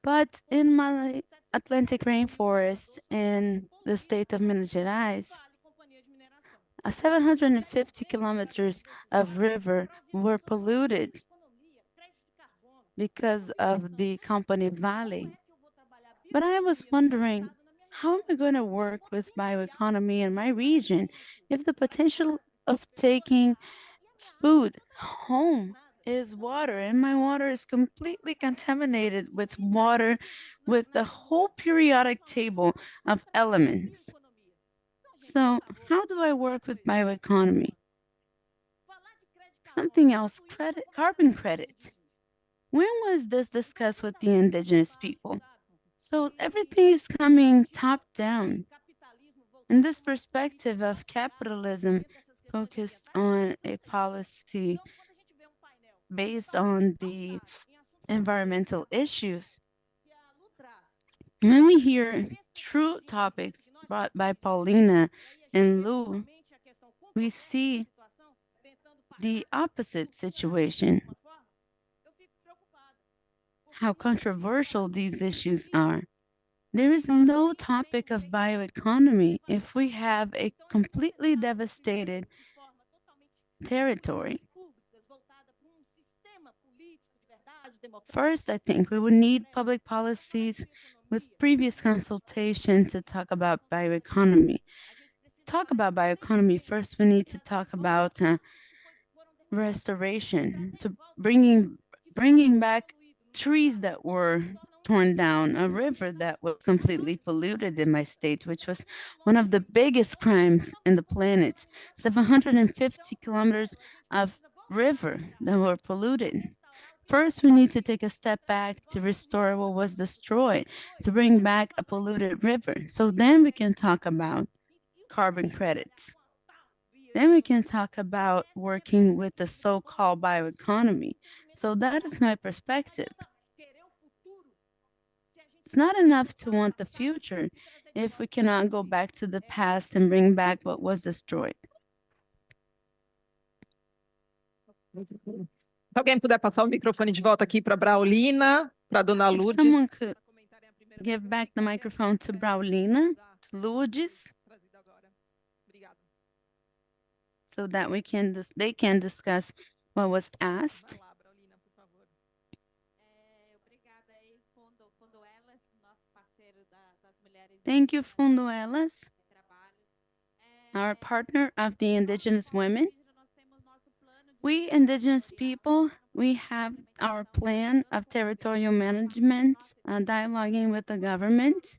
But in my Atlantic rainforest in the state of Minas Gerais, 750 kilometers of river were polluted because of the company Vale. But I was wondering, how am I going to work with bioeconomy in my region if the potential of taking food home is water, and my water is completely contaminated with water with the whole periodic table of elements? So how do I work with bioeconomy? Something else, carbon credit. When was this discussed with the indigenous people? So everything is coming top down. In this perspective of capitalism focused on a policy based on the environmental issues, when we hear true topics brought by Paulina and Lou, we see the opposite situation. How controversial these issues are. There is no topic of bioeconomy if we have a completely devastated territory. First, I think we would need public policies with previous consultation to talk about bioeconomy. To talk about bioeconomy, first we need to talk about restoration, to bringing back trees that were torn down, a river that was completely polluted in my state, which was one of the biggest crimes in the planet. 750 kilometers of river that were polluted. First, we need to take a step back to restore what was destroyed, to bring back a polluted river. So then we can talk about carbon credits. Then we can talk about working with the so-called bioeconomy. So that is my perspective. It's not enough to want the future if we cannot go back to the past and bring back what was destroyed. Se alguém puder passar o microfone de volta aqui para Braulina, para Dona If Lourdes. someone could give back the microphone to Braulina, to Lourdes, so that they can discuss what was asked. Thank you, Fundo Elas, our partner of the indigenous women. We indigenous people, we have our plan of territorial management, dialoguing with the government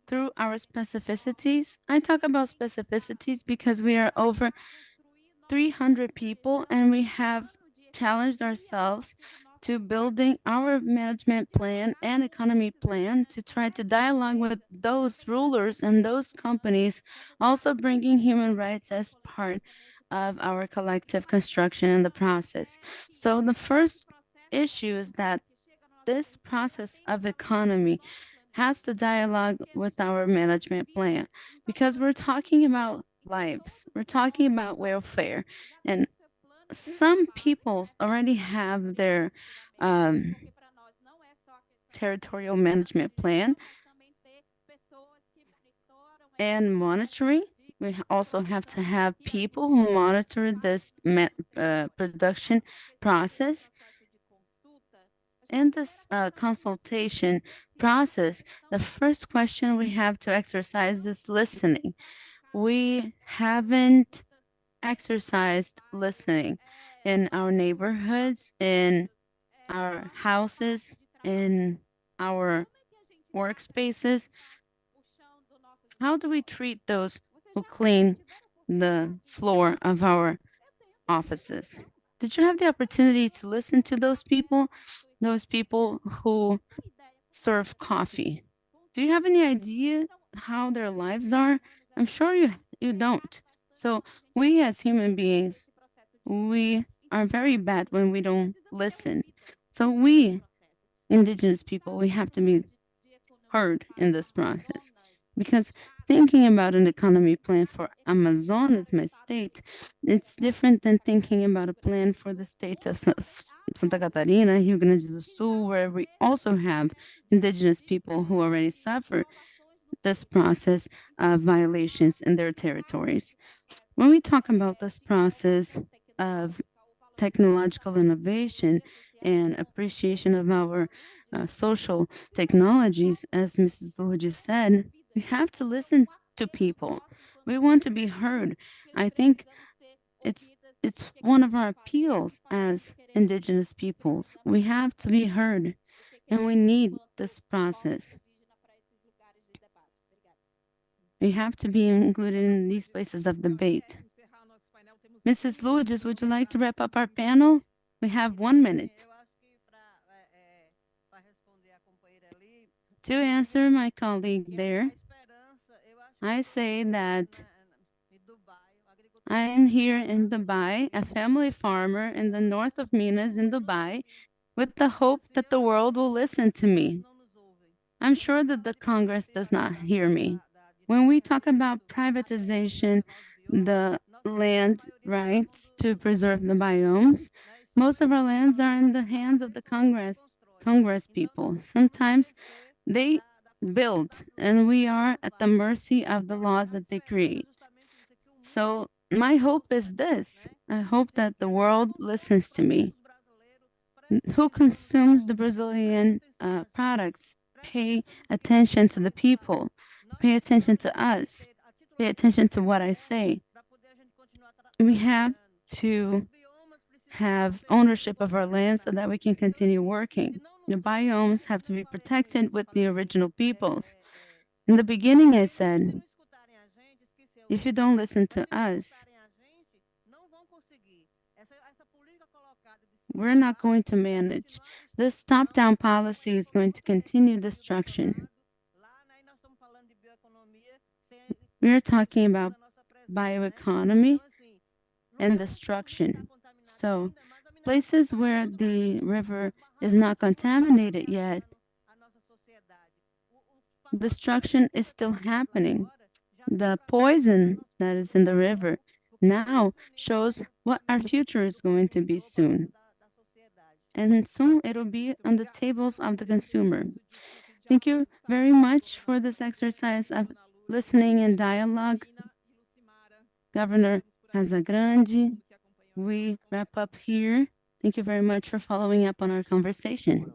through our specificities. I talk about specificities because we are over 300 people and we have challenged ourselves to building our management plan and economy plan to try to dialogue with those rulers and those companies, also bringing human rights as part of our collective construction in the process. So the first issue is that this process of economy has to dialogue with our management plan because we're talking about lives, we're talking about welfare, and some peoples already have their territorial management plan and monitoring. We also have to have people who monitor this production process. In this consultation process, the first question we have to exercise is listening. We haven't exercised listening in our neighborhoods, in our houses, in our workspaces. How do we treat those who clean the floor of our offices? Did you have the opportunity to listen to those people who serve coffee? Do you have any idea how their lives are? I'm sure you don't. So we as human beings, we are very bad when we don't listen. So we, indigenous people, we have to be heard in this process. Because thinking about an economy plan for Amazonas, my state, it's different than thinking about a plan for the state of Santa Catarina, Rio Grande do Sul, where we also have indigenous people who already suffer this process of violations in their territories. When we talk about this process of technological innovation and appreciation of our social technologies, as Mrs. Lourdes said, we have to listen to people. We want to be heard. I think it's one of our appeals as indigenous peoples. We have to be heard, and we need this process. We have to be included in these places of debate. Mrs. Lourdes, would you like to wrap up our panel? We have 1 minute. To answer my colleague there, I say that I am here in Dubai, a family farmer in the north of Minas in Dubai, with the hope that the world will listen to me. I'm sure that the Congress does not hear me. When we talk about privatization, the land rights to preserve the biomes, most of our lands are in the hands of the Congress people. Sometimes they build, and we are at the mercy of the laws that they create. So my hope is this. I hope that the world listens to me. Who consumes the Brazilian products? Pay attention to the people. Pay attention to us. Pay attention to what I say. We have to have ownership of our land so that we can continue working. The biomes have to be protected with the original peoples. In the beginning, I said, if you don't listen to us, we're not going to manage. This top-down policy is going to continue destruction. We're talking about bioeconomy and destruction. So, places where the river is not contaminated yet, destruction is still happening. The poison that is in the river now shows what our future is going to be soon. And soon it'll be on the tables of the consumer. Thank you very much for this exercise of listening and dialogue. Governor Casagrande, we wrap up here. Thank you very much for following up on our conversation.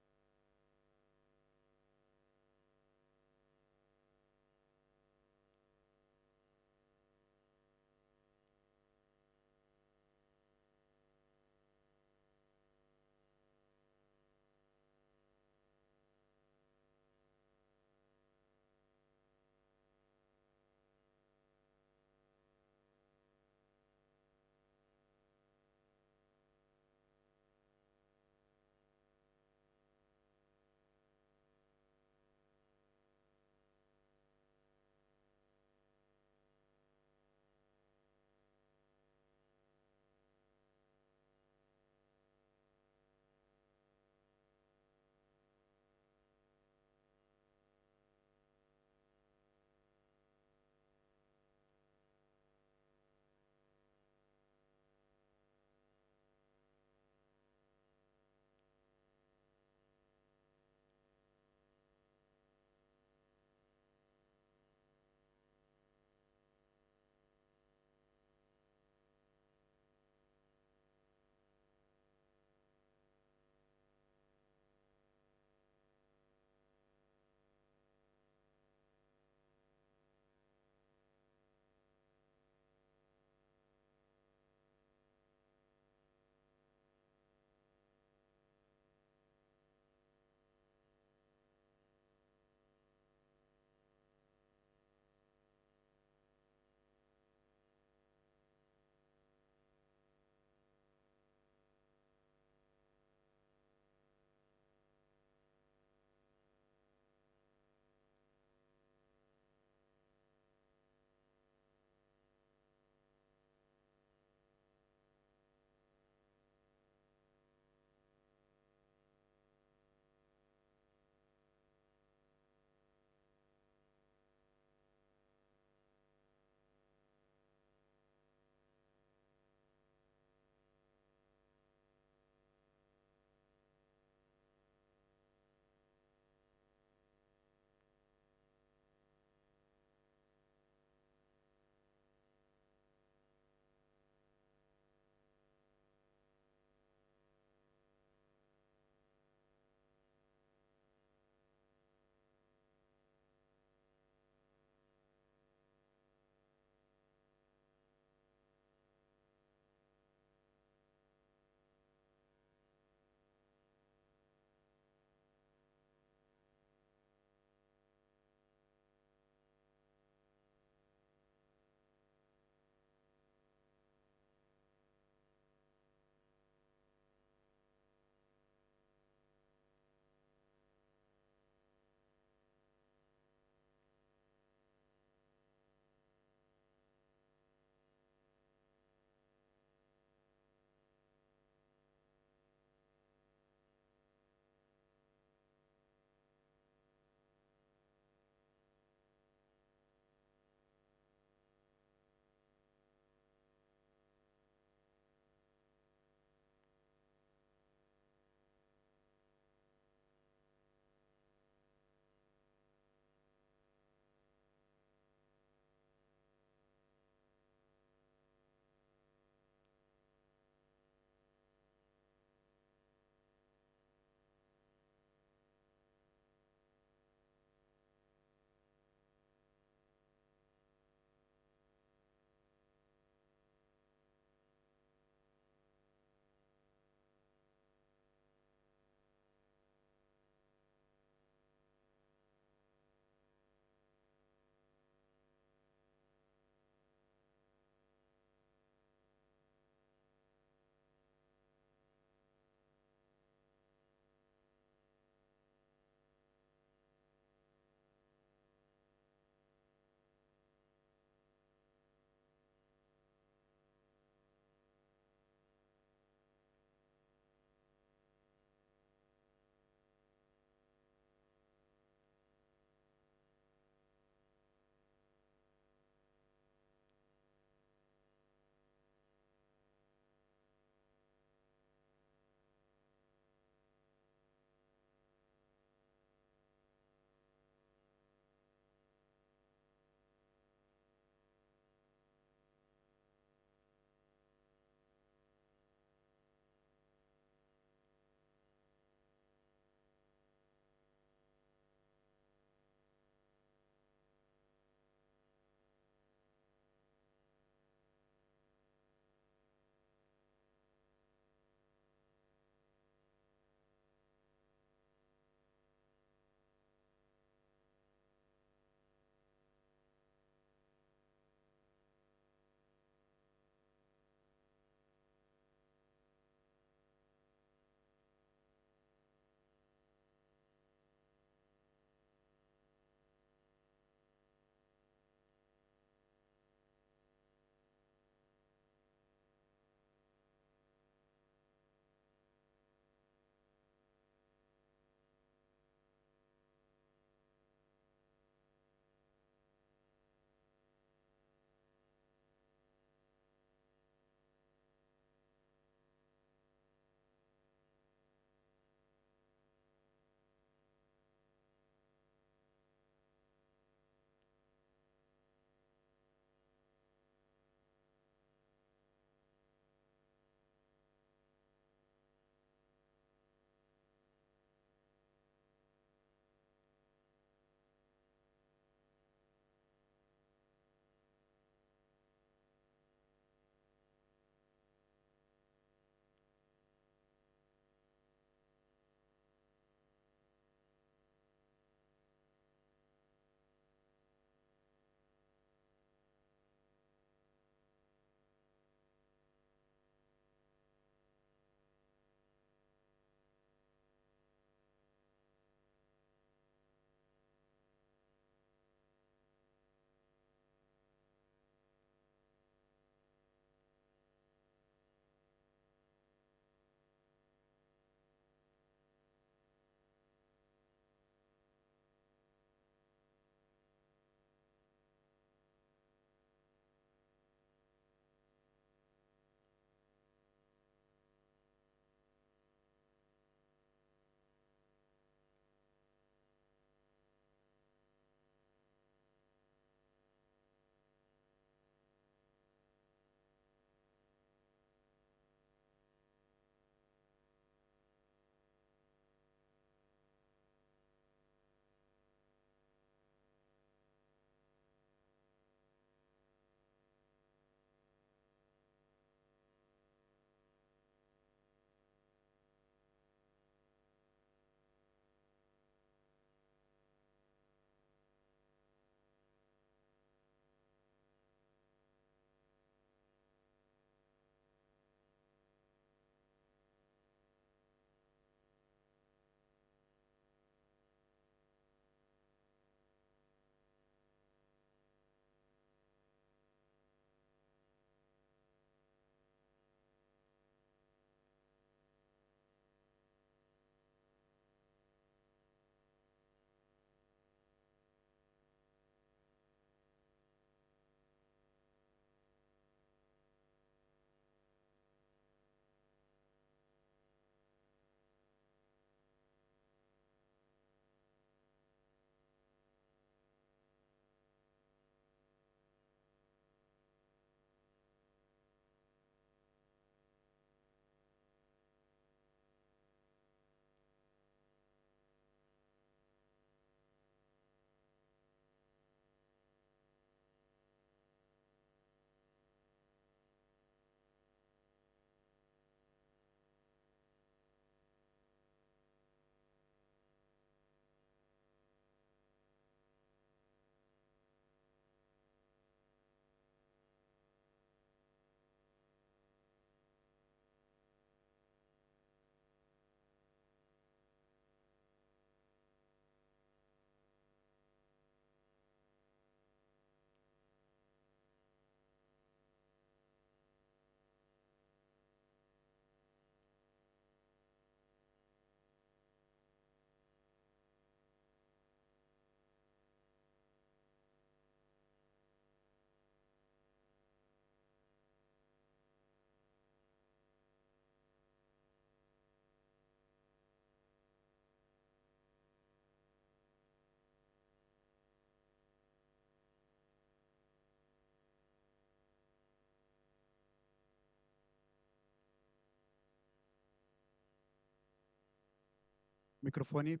microfone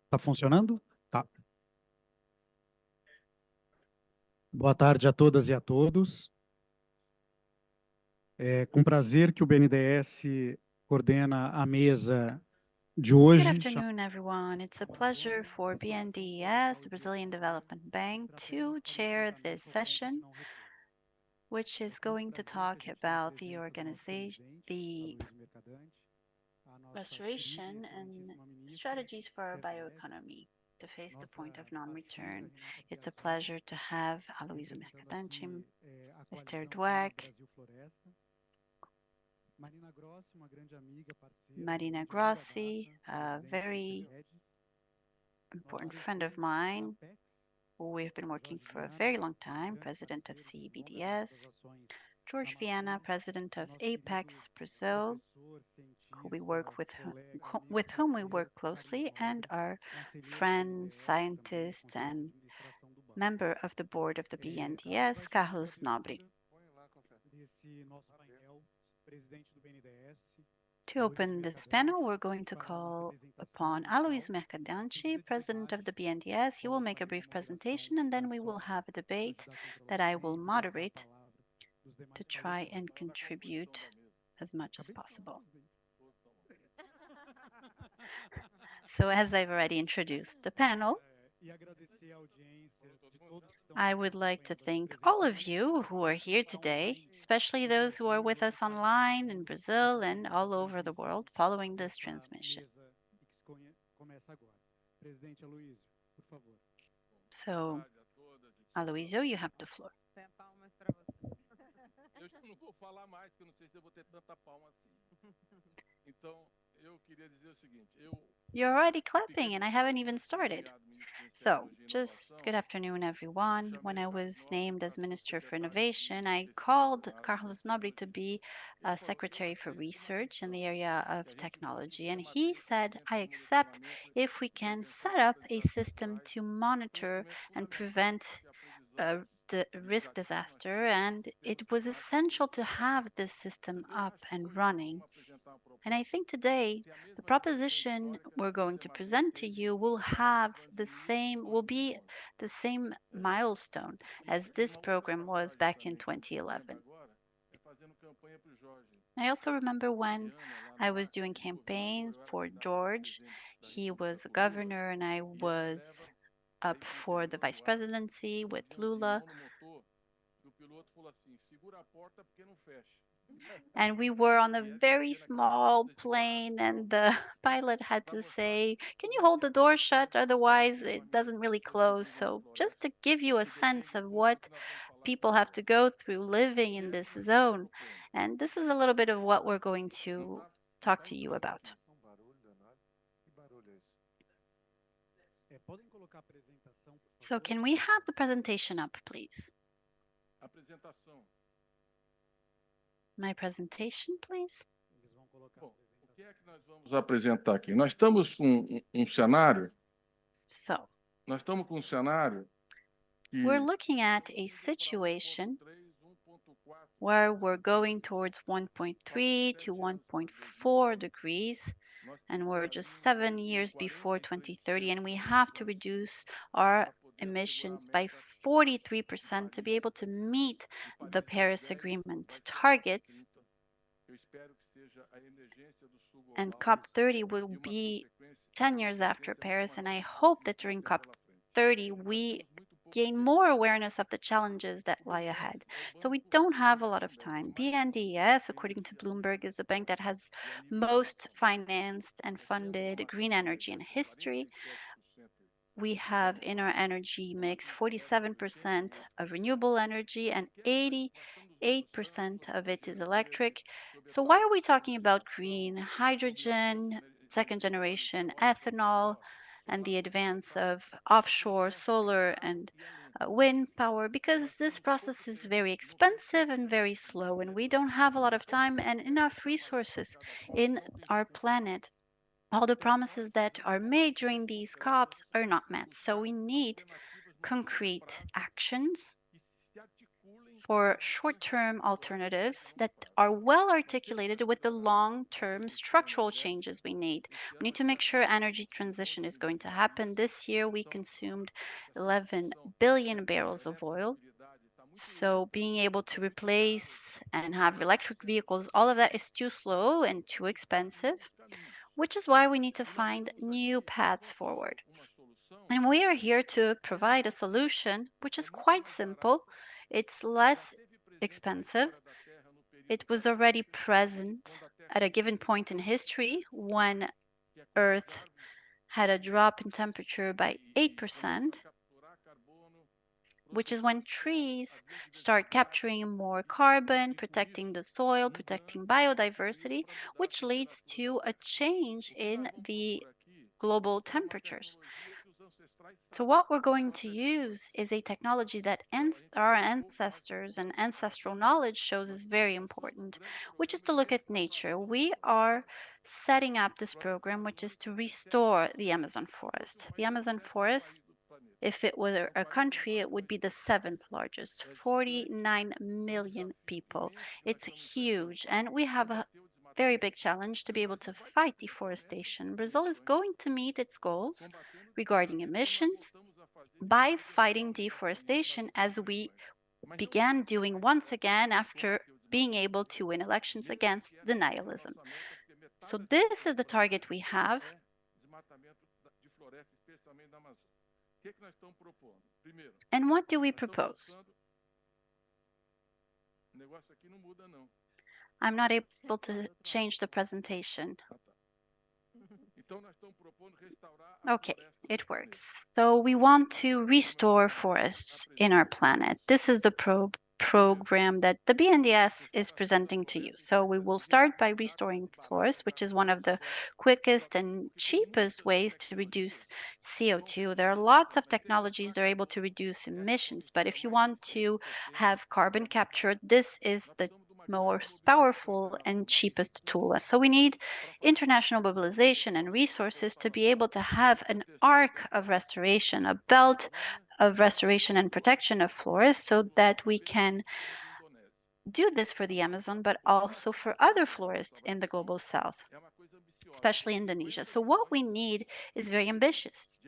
está funcionando? Tá. Boa tarde a todas e a todos. É com prazer que o BNDES coordena a mesa de Good hoje. afternoon, everyone. It's a pleasure for BNDES, the Brazilian Development Bank, to chair this session, which is going to talk about the organization, the restoration and strategies for our bioeconomy to face the point of non-return. It's a pleasure to have Aloysio Mercadante, Esther Dweck, Marina Grossi, a very important friend of mine who we've been working for a very long time, president of CBDS, George Viana, president of Apex Brazil, who we work with whom we work closely, and our friend, scientist, and member of the board of the BNDES, Carlos Nobre. To open this panel, we're going to call upon Aloysio Mercadante, president of the BNDES. He will make a brief presentation, and then we will have a debate that I will moderate to try and contribute as much as possible. So as I've already introduced the panel, I would like to thank all of you who are here today, especially those who are with us online in Brazil and all over the world following this transmission. So, Aloysio, you have the floor. Tem palmas para você. Eu já não vou falar mais, que eu não sei se eu vou ter tanta palma assim. Então, eu queria dizer o seguinte, You're already clapping, and I haven't even started. So, just good afternoon, everyone. When I was named as Minister for Innovation, I called Carlos Nobre to be a Secretary for Research in the area of technology, and he said, I accept if we can set up a system to monitor and prevent the risk disaster, and it was essential to have this system up and running. And I think today the proposition we're going to present to you will be the same milestone as this program was back in 2011. I also remember when I was doing campaigns for George. He was a governor and I was up for the vice presidency with Lula. And we were on a very small plane, and the pilot had to say, can you hold the door shut? Otherwise, it doesn't really close. So, just to give you a sense of what people have to go through living in this zone. And this is a little bit of what we're going to talk to you about. So, can we have the presentation up, please? My presentation, please. Bom, o que é que nós vamos apresentar aqui? Nós estamos com cenário. So, Nós estamos com cenário que we're looking at a situation where we're going towards 1.3 to 1.4 degrees, and we're just 7 years before 2030, and we have to reduce our emissions by 43% to be able to meet the Paris Agreement targets. And COP30 will be 10 years after Paris, and I hope that during COP30 we gain more awareness of the challenges that lie ahead. So we don't have a lot of time. BNDES, according to Bloomberg, is the bank that has most financed and funded green energy in history. We have in our energy mix 47% of renewable energy and 88% of it is electric. So why are we talking about green hydrogen, second generation ethanol, and the advance of offshore solar and wind power? Because this process is very expensive and very slow, and we don't have a lot of time and enough resources in our planet. All the promises that are made during these COPs are not met. So we need concrete actions for short-term alternatives that are well articulated with the long-term structural changes we need. We need to make sure energy transition is going to happen. This year, we consumed 11 billion barrels of oil. So being able to replace and have electric vehicles, all of that is too slow and too expensive, which is why we need to find new paths forward. And we are here to provide a solution which is quite simple. It's less expensive. It was already present at a given point in history when Earth had a drop in temperature by 8%, which is when trees start capturing more carbon, protecting the soil, protecting biodiversity, which leads to a change in the global temperatures. So what we're going to use is a technology that our ancestors and ancestral knowledge shows is very important, which is to look at nature. We are setting up this program, which is to restore the Amazon forest. The Amazon forest, if it were a country, it would be the seventh largest, 49 million people. It's huge, and we have a very big challenge to be able to fight deforestation. Brazil is going to meet its goals regarding emissions by fighting deforestation as we began doing once again after being able to win elections against denialism. So this is the target we have. And what do we propose? I'm not able to change the presentation. Okay, it works. So we want to restore forests in our planet. This is the program that the BNDES is presenting to you. So we will start by restoring forests, which is one of the quickest and cheapest ways to reduce CO2. There are lots of technologies that are able to reduce emissions, but if you want to have carbon capture, this is the most powerful and cheapest tool. So we need international mobilization and resources to be able to have an arc of restoration, a belt of restoration and protection of forests so that we can do this for the Amazon, but also for other forests in the global south, especially Indonesia. So what we need is very ambitious.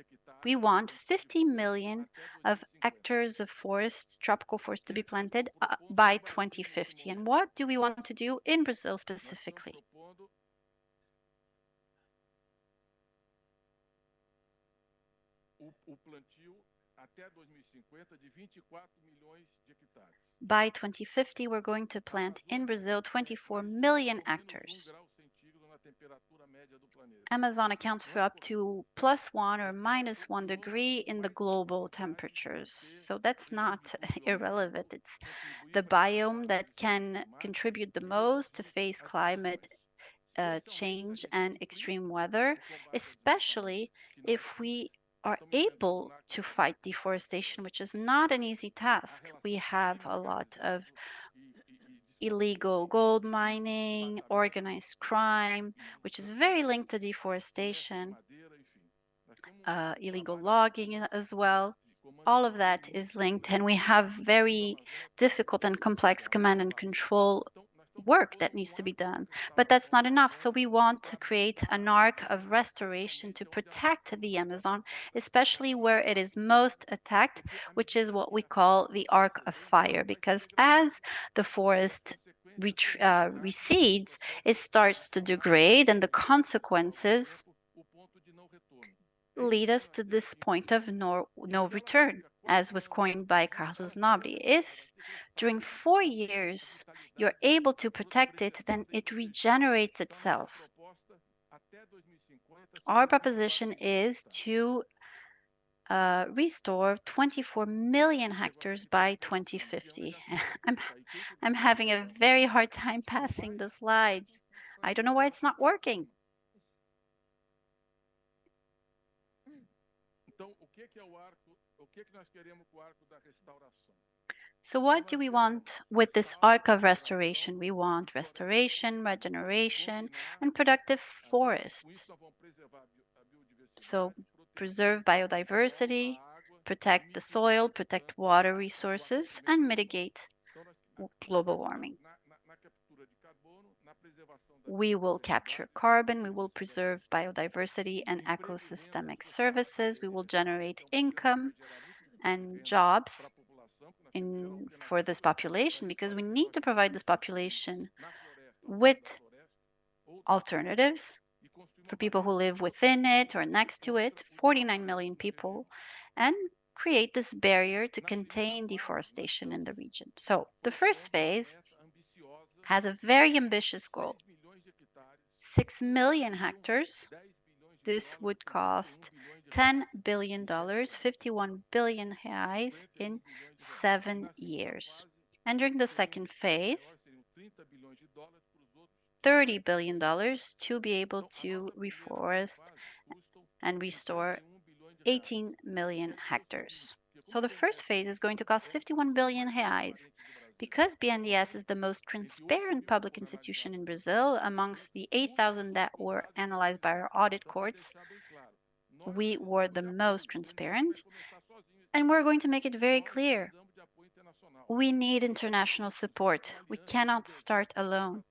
We want 50 million of hectares of forest, tropical forest to be planted by 2050. And what do we want to do in Brazil specifically? By 2050, we're going to plant in Brazil 24 million hectares. Amazon accounts for up to +1 or -1 degree in the global temperatures. So that's not irrelevant. It's the biome that can contribute the most to face climate change and extreme weather, especially if we are able to fight deforestation, which is not an easy task. We have a lot of illegal gold mining, organized crime, which is very linked to deforestation, illegal logging as well. All of that is linked, and we have very difficult and complex command and control work that needs to be done. But that's not enough. So we want to create an arc of restoration to protect the Amazon, especially where it is most attacked, which is what we call the arc of fire. Because as the forest recedes, it starts to degrade, and the consequences lead us to this point of no return, as was coined by Carlos Nobre. If during 4 years you're able to protect it, then it regenerates itself. Our proposition is to restore 24 million hectares by 2050. I'm having a very hard time passing the slides. I don't know why it's not working. So what do we want with this arc of restoration? We want restoration, regeneration, and productive forests. So preserve biodiversity, protect the soil, protect water resources, and mitigate global warming. We will capture carbon, we will preserve biodiversity and ecosystemic services, we will generate income and jobs for this population because we need to provide this population with alternatives for people who live within it or next to it, 49 million people, and create this barrier to contain deforestation in the region. So the first phase has a very ambitious goal, 6 million hectares. This would cost $10 billion, 51 billion reais in 7 years. And during the second phase, $30 billion to be able to reforest and restore 18 million hectares. So the first phase is going to cost 51 billion reais. Because BNDES is the most transparent public institution in Brazil, amongst the 8,000 that were analyzed by our audit courts, we were the most transparent, and we're going to make it very clear. We need international support. We cannot start alone.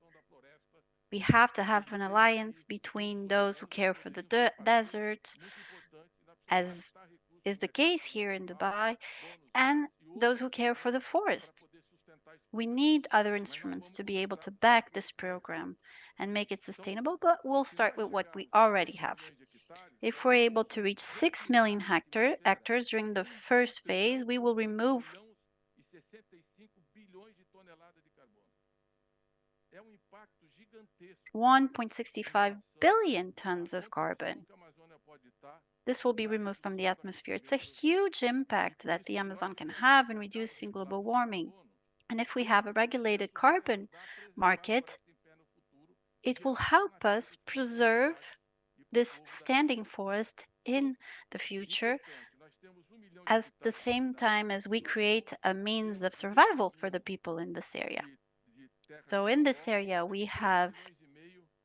We have to have an alliance between those who care for the desert, as is the case here in Dubai, and those who care for the forest. We need other instruments to be able to back this program and make it sustainable, but we'll start with what we already have. If we're able to reach 6 million hectares during the first phase, we will remove 1.65 billion tons of carbon. This will be removed from the atmosphere. It's a huge impact that the Amazon can have in reducing global warming. And if we have a regulated carbon market, it will help us preserve this standing forest in the future at the same time as we create a means of survival for the people in this area. So in this area, we have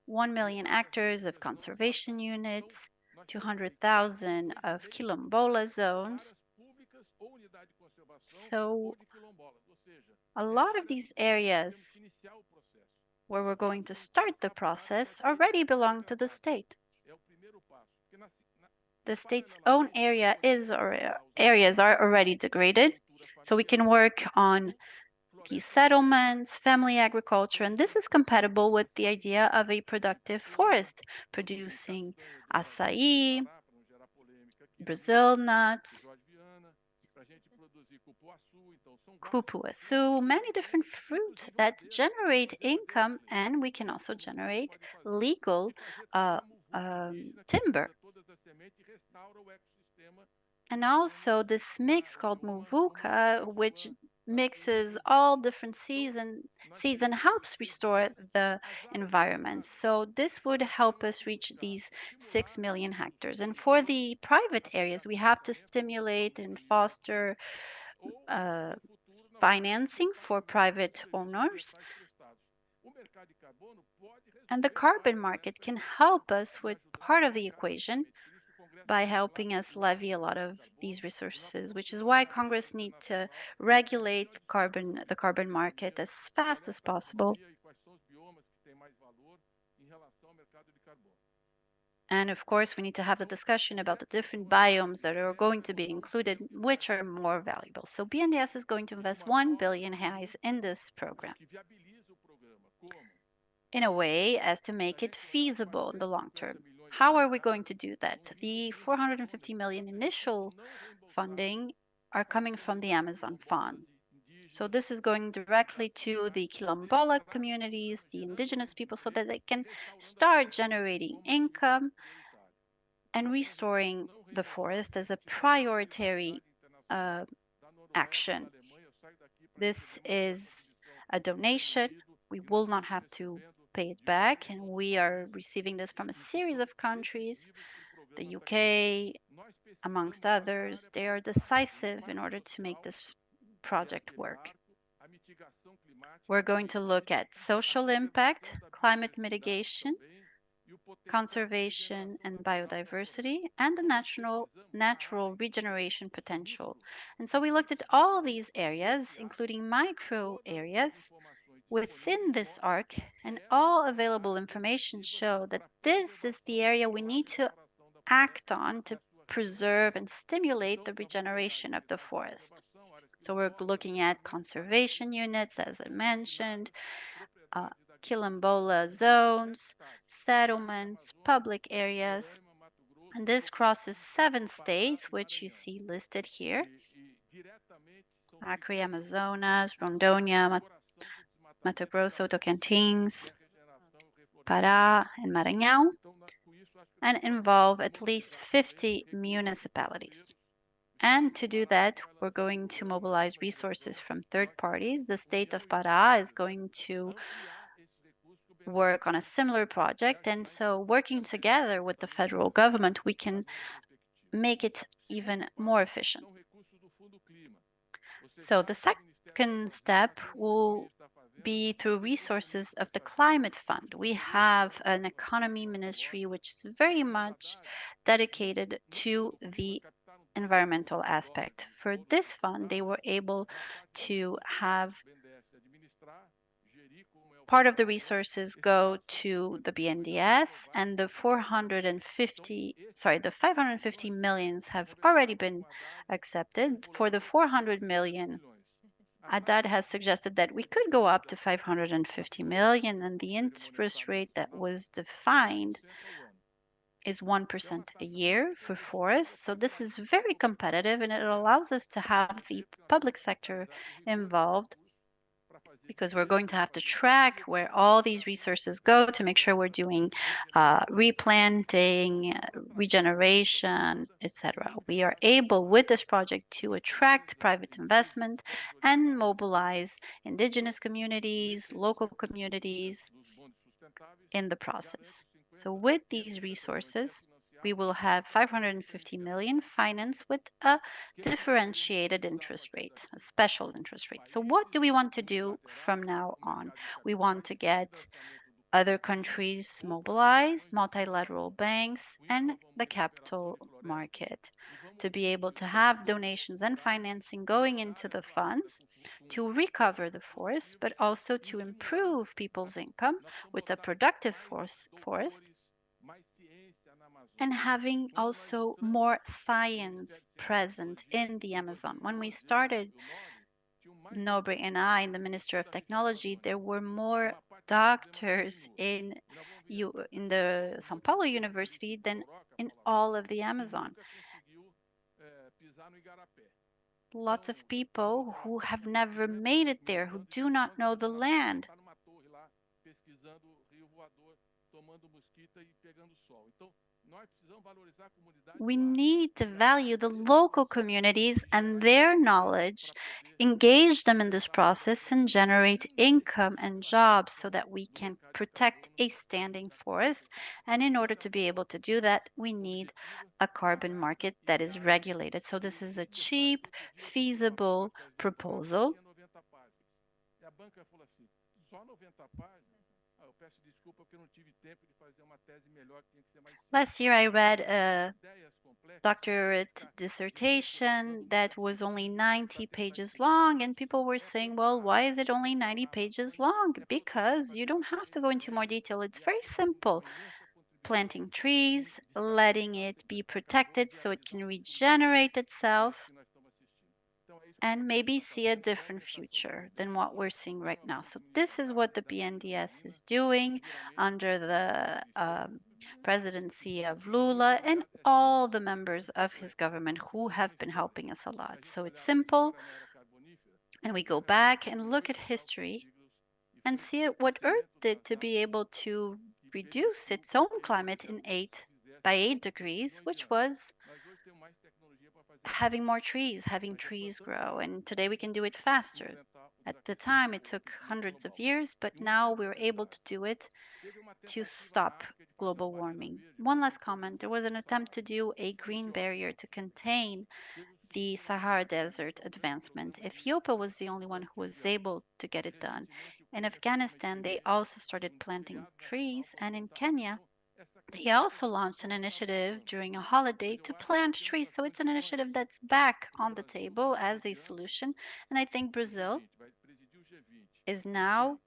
1 million hectares of conservation units, 200,000 of quilombola zones. So a lot of these areas where we're going to start the process already belong to the state. The state's own areas are already degraded, so we can work on these settlements, family agriculture, and this is compatible with the idea of a productive forest, producing açaí, Brazil nuts, cupuaçu, many different fruits that generate income, and we can also generate legal timber. And also this mix called muvuca, which mixes all different seeds and helps restore the environment. So this would help us reach these 6 million hectares. And for the private areas, we have to stimulate and foster financing for private owners. And the carbon market can help us with part of the equation by helping us levy a lot of these resources, which is why Congress needs to regulate the carbon market as fast as possible. And of course, we need to have the discussion about the different biomes that are going to be included, which are more valuable. So BNDES is going to invest 1 billion reais in this program in a way as to make it feasible in the long term. How are we going to do that? The 450 million initial funding are coming from the Amazon Fund. So this is going directly to the Quilombola communities, the indigenous people, so that they can start generating income and restoring the forest as a priority action. This is a donation. We will not have to pay it back, and we are receiving this from a series of countries, the UK, amongst others. They are decisive in order to make this project work. We're going to look at social impact, climate mitigation, conservation and biodiversity, and the natural regeneration potential. And so we looked at all these areas, including micro areas within this arc, and all available information show that this is the area we need to act on to preserve and stimulate the regeneration of the forest. So we're looking at conservation units, as I mentioned, uh, quilombola zones, settlements, public areas. And this crosses 7 states, which you see listed here: Acre, Amazonas, Rondônia, Mato Grosso, Tocantins, Pará, and Maranhão, and involve at least 50 municipalities. And to do that, we're going to mobilize resources from third parties. The state of Pará is going to work on a similar project. And so, working together with the federal government, we can make it even more efficient. So, the second step will be through resources of the Climate Fund. We have an economy ministry which is very much dedicated to the environmental aspect. For this fund, they were able to have part of the resources go to the BNDES, and the 550 millions have already been accepted. For the 400 million, Haddad has suggested that we could go up to 550 million, and the interest rate that was defined is 1% a year for forests. So this is very competitive, and it allows us to have the public sector involved, because we're going to have to track where all these resources go to make sure we're doing replanting, regeneration, etc. We are able with this project to attract private investment and mobilize indigenous communities, local communities in the process. So with these resources, we will have 550 million financed with a differentiated interest rate, a special interest rate. So what do we want to do from now on? We want to get other countries mobilize, multilateral banks, and the capital market to be able to have donations and financing going into the funds to recover the forest, but also to improve people's income with a productive forest, and having also more science present in the Amazon. When we started, Nobre and I, and the Minister of Technology, there were more doctors in the São Paulo University than in all of the Amazon. Lots of people who have never made it there, who do not know the land. We need to value the local communities and their knowledge, engage them in this process, and generate income and jobs so that we can protect a standing forest. And in order to be able to do that, we need a carbon market that is regulated. So, this is a cheap, feasible proposal. Last year, I read a doctorate dissertation that was only 90 pages long, and people were saying, well, why is it only 90 pages long? Because you don't have to go into more detail. It's very simple. Planting trees, letting it be protected so it can regenerate itself, and maybe see a different future than what we're seeing right now. So, this is what the BNDES is doing under the presidency of Lula and all the members of his government who have been helping us a lot. So, it's simple, and we go back and look at history and see what Earth did to be able to reduce its own climate by 8 degrees, which was having trees grow. And today we can do it faster. At the time, it took hundreds of years, but now we're able to do it to stop global warming. One last comment: there was an attempt to do a green barrier to contain the Sahara Desert advancement. Ethiopia was the only one who was able to get it done. In Afghanistan, they also started planting trees, and in Kenya, They also launched an initiative during a holiday to plant trees. So it's an initiative that's back on the table as a solution. And I think Brazil is now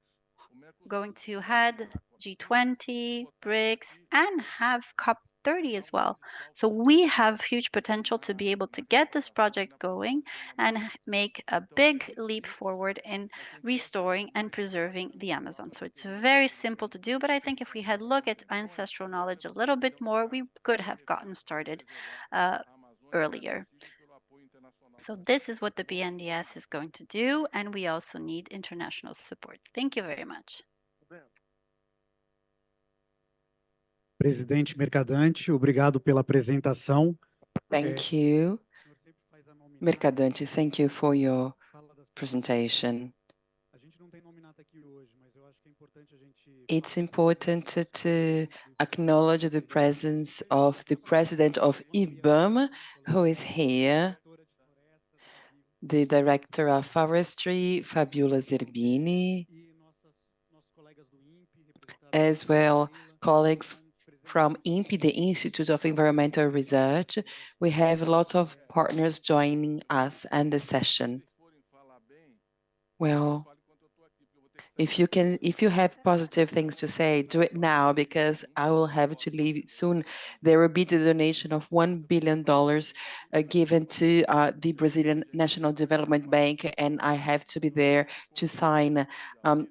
going to head G20, BRICS, and have COP30 as well. So we have huge potential to be able to get this project going and make a big leap forward in restoring and preserving the Amazon. So it's very simple to do, but I think if we had looked at ancestral knowledge a little bit more, we could have gotten started earlier. So this is what the BNDES is going to do, and we also need international support. Thank you very much. Presidente Mercadante, obrigado pela apresentação. Thank you, Mercadante. Thank you for your presentation. It's important to acknowledge the presence of the president of IBAMA, who is here, the director of forestry, Fabiola Zerbini, as well colleagues from INPE, the Institute of Environmental Research. We have lots of partners joining us and the session. Well, if you have positive things to say, do it now, because I will have to leave soon. There will be the donation of $1 billion given to the Brazilian National Development Bank, and I have to be there to sign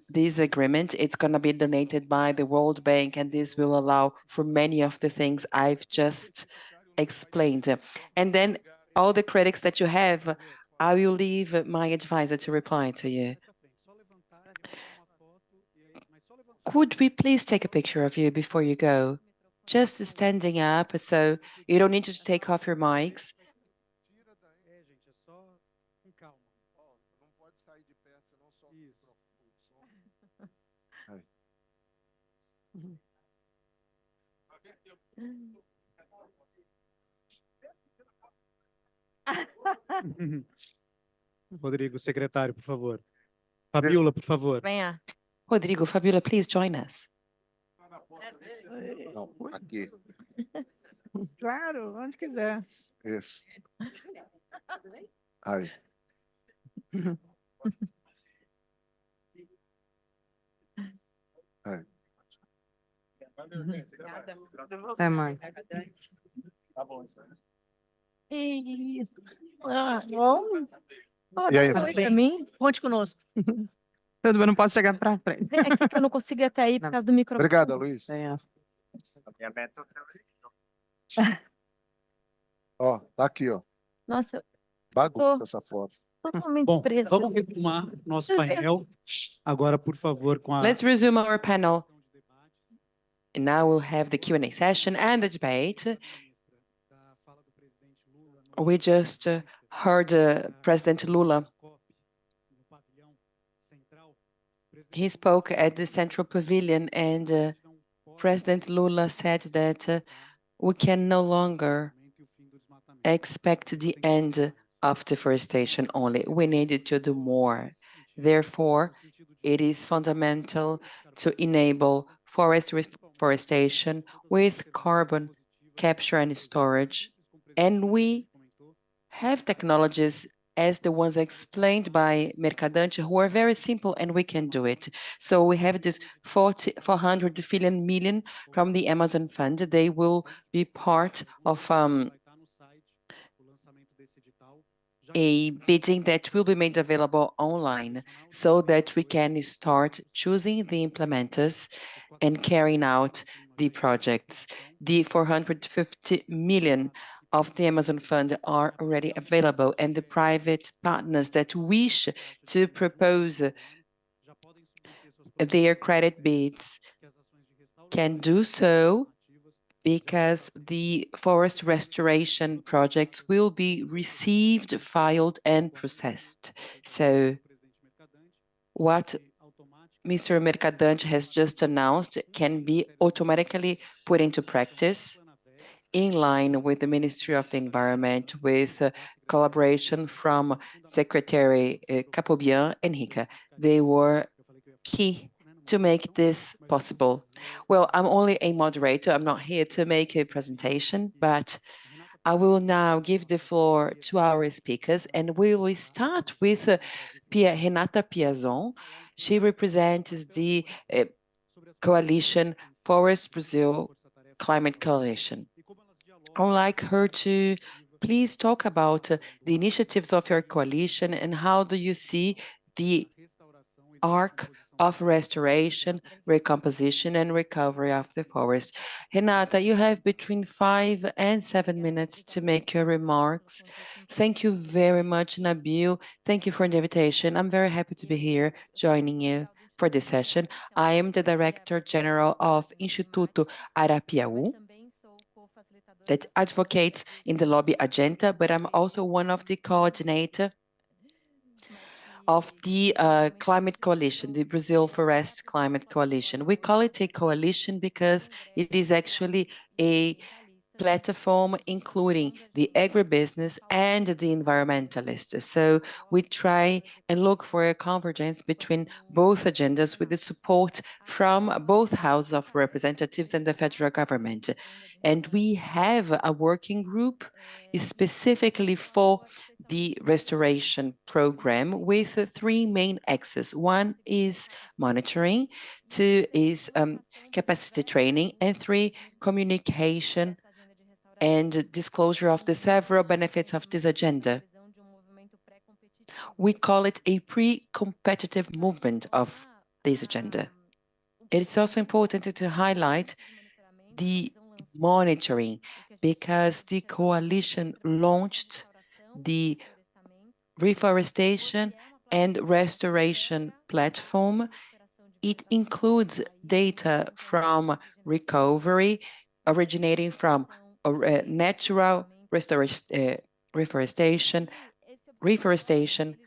this agreement. It's going to be donated by the World Bank, and this will allow for many of the things I've just explained. And then all the critics that you have, I will leave my advisor to reply to you. Could we please take a picture of you before you go? Just standing up, so you don't need to take off your mics. Rodrigo, secretário, por favor. Fabiola, por favor. Venha. Rodrigo, Fabiola, please join us. Não, aqui. Claro, onde quiser. Isso. Aí. Aí. Até mais. Tá bom. Bom. E aí? Para mim, Conte conosco. tudo bem, não posso chegar para frente. É que eu não consigo ir até aí por causa do microfone. Obrigado, Luiz. Ó, tá aqui, ó. Nossa, Bagunça essa foto. totalmente Bom, presa. vamos retomar nosso painel. Agora, por favor, com a... Let's resume our panel. And now we'll have the Q&A session and the debate. We just heard President Lula. He spoke at the Central Pavilion, and President Lula said that we can no longer expect the end of deforestation only. We needed to do more. Therefore, it is fundamental to enable forest reforestation with carbon capture and storage. And we have technologies as the ones explained by Mercadante, who are very simple, and we can do it. So we have this 400 million from the Amazon Fund. They will be part of a bidding that will be made available online so that we can start choosing the implementers and carrying out the projects. The 450 million of the Amazon Fund are already available, and the private partners that wish to propose their credit bids can do so, because the forest restoration projects will be received, filed, and processed. So what Mr. Mercadante has just announced can be automatically put into practice in line with the Ministry of the Environment, with collaboration from Secretary Capobian and Rica. They were key to make this possible? Well, I'm only a moderator. I'm not here to make a presentation, but I will now give the floor to our speakers, and we will start with Renata Piazon. She represents the coalition Forest Brazil Climate Coalition. I would like her to please talk about the initiatives of your coalition and how do you see the arc of restoration, recomposition, and recovery of the forest. Renata, you have between 5 and 7 minutes to make your remarks. Thank you very much, Nabil. Thank you for the invitation. I'm very happy to be here joining you for this session. I am the Director General of Instituto Arapiaú, that advocates in the lobby agenda, but I'm also one of the coordinators of the climate coalition, the Brazil Forest Climate Coalition. We call it a coalition because it is actually a platform including the agribusiness and the environmentalists. So we try and look for a convergence between both agendas with the support from both houses of representatives and the federal government. And we have a working group specifically for the restoration program with three main axes. One is monitoring, two is capacity training, and three, communication and disclosure of the several benefits of this agenda. We call it a pre-competitive movement of this agenda. It's also important to highlight the monitoring because the coalition launched the reforestation and restoration platform. It includes data from recovery originating from natural reforestation,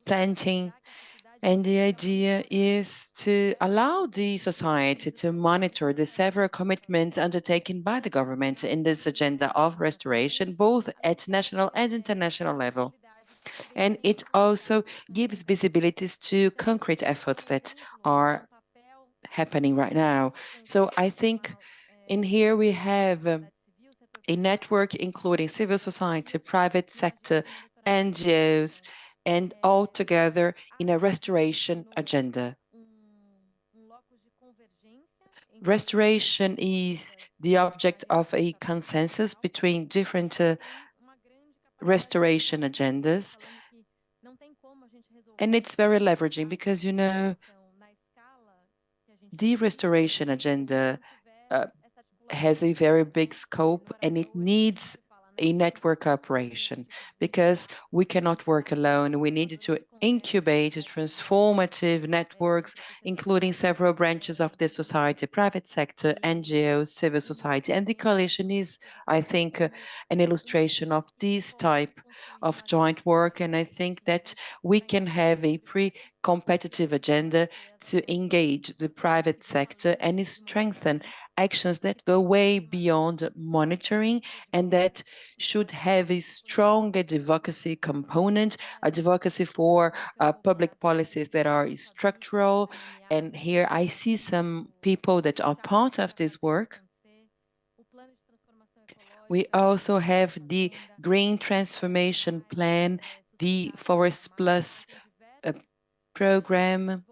planting, and the idea is to allow the society to monitor the several commitments undertaken by the government in this agenda of restoration, both at national and international level. And it also gives visibilities to concrete efforts that are happening right now. So I think in here we have a network including civil society, private sector, NGOs, and all together in a restoration agenda. Restoration is the object of a consensus between different restoration agendas, and it's very leveraging because, you know, the restoration agenda has a very big scope and it needs a network operation because we cannot work alone. We need to incubate transformative networks, including several branches of the society, private sector, NGOs, civil society. And the coalition is, I think, an illustration of this type of joint work. And I think that we can have a pre-competitive agenda to engage the private sector and strengthen actions that go way beyond monitoring and that should have a strong advocacy component, advocacy for public policies that are structural. And here I see some people that are part of this work. We also have the Green Transformation Plan, the Forest Plus program,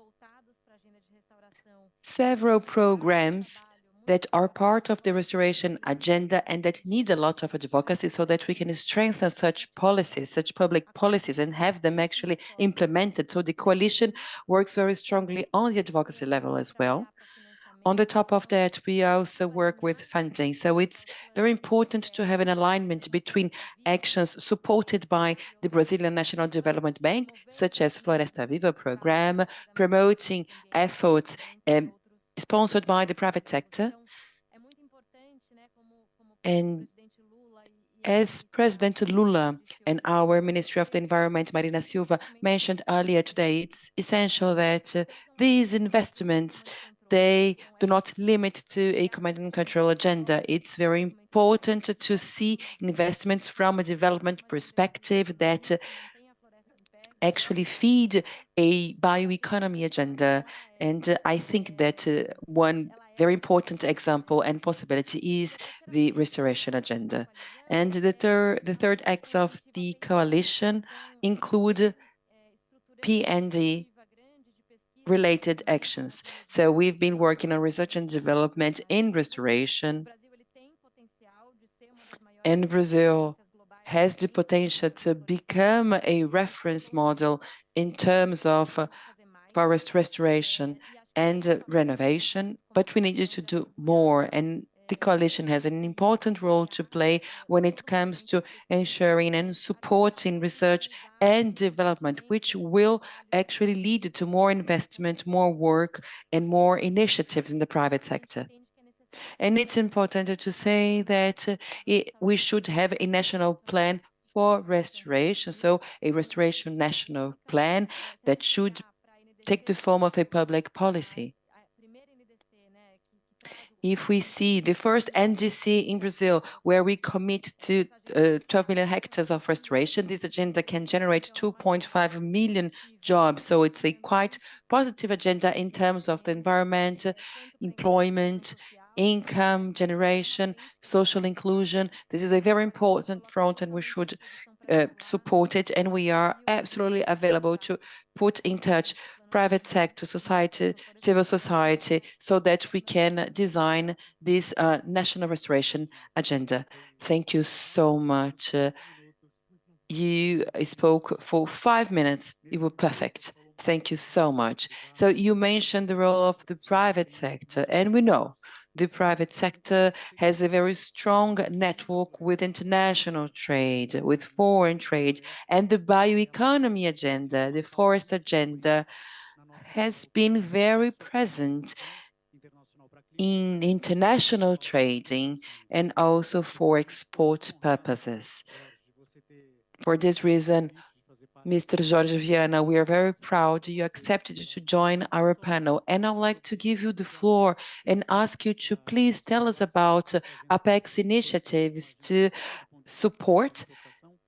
several programs that are part of the restoration agenda and that need a lot of advocacy so that we can strengthen such policies, such public policies, and have them actually implemented. So the coalition works very strongly on the advocacy level as well. On the top of that, we also work with funding. So it's very important to have an alignment between actions supported by the Brazilian National Development Bank, such as Floresta Viva program, promoting efforts sponsored by the private sector. And as President Lula and our Ministry of the Environment, Marina Silva, mentioned earlier today, it's essential that these investments, they do not limit to a command and control agenda. It's very important to see investments from a development perspective that actually feed a bioeconomy agenda. And I think that one very important example and possibility is the restoration agenda. And the third acts of the coalition include P&D related actions. So we've been working on research and development in restoration, and Brazil has the potential to become a reference model in terms of forest restoration and renovation, but we needed to do more. And the coalition has an important role to play when it comes to ensuring and supporting research and development, which will actually lead to more investment, more work, and more initiatives in the private sector. And it's important to say that we should have a national plan for restoration, so a restoration national plan that should take the form of a public policy. If we see the first NDC in Brazil, where we commit to 12 million hectares of restoration, this agenda can generate 2.5 million jobs. So it's a quite positive agenda in terms of the environment, employment, income generation, social inclusion. This is a very important front, and we should support it. And we are absolutely available to put in touch private sector, society, civil society, so that we can design this national restoration agenda. Thank you so much. You spoke for 5 minutes. You were perfect. Thank you so much. So you mentioned the role of the private sector, and we know the private sector has a very strong network with international trade, with foreign trade, and the bioeconomy agenda, the forest agenda, has been very present in international trading and also for export purposes. For this reason, Mr. Jorge Viana, we are very proud you accepted to join our panel, and I'd like to give you the floor and ask you to please tell us about APEC's initiatives to support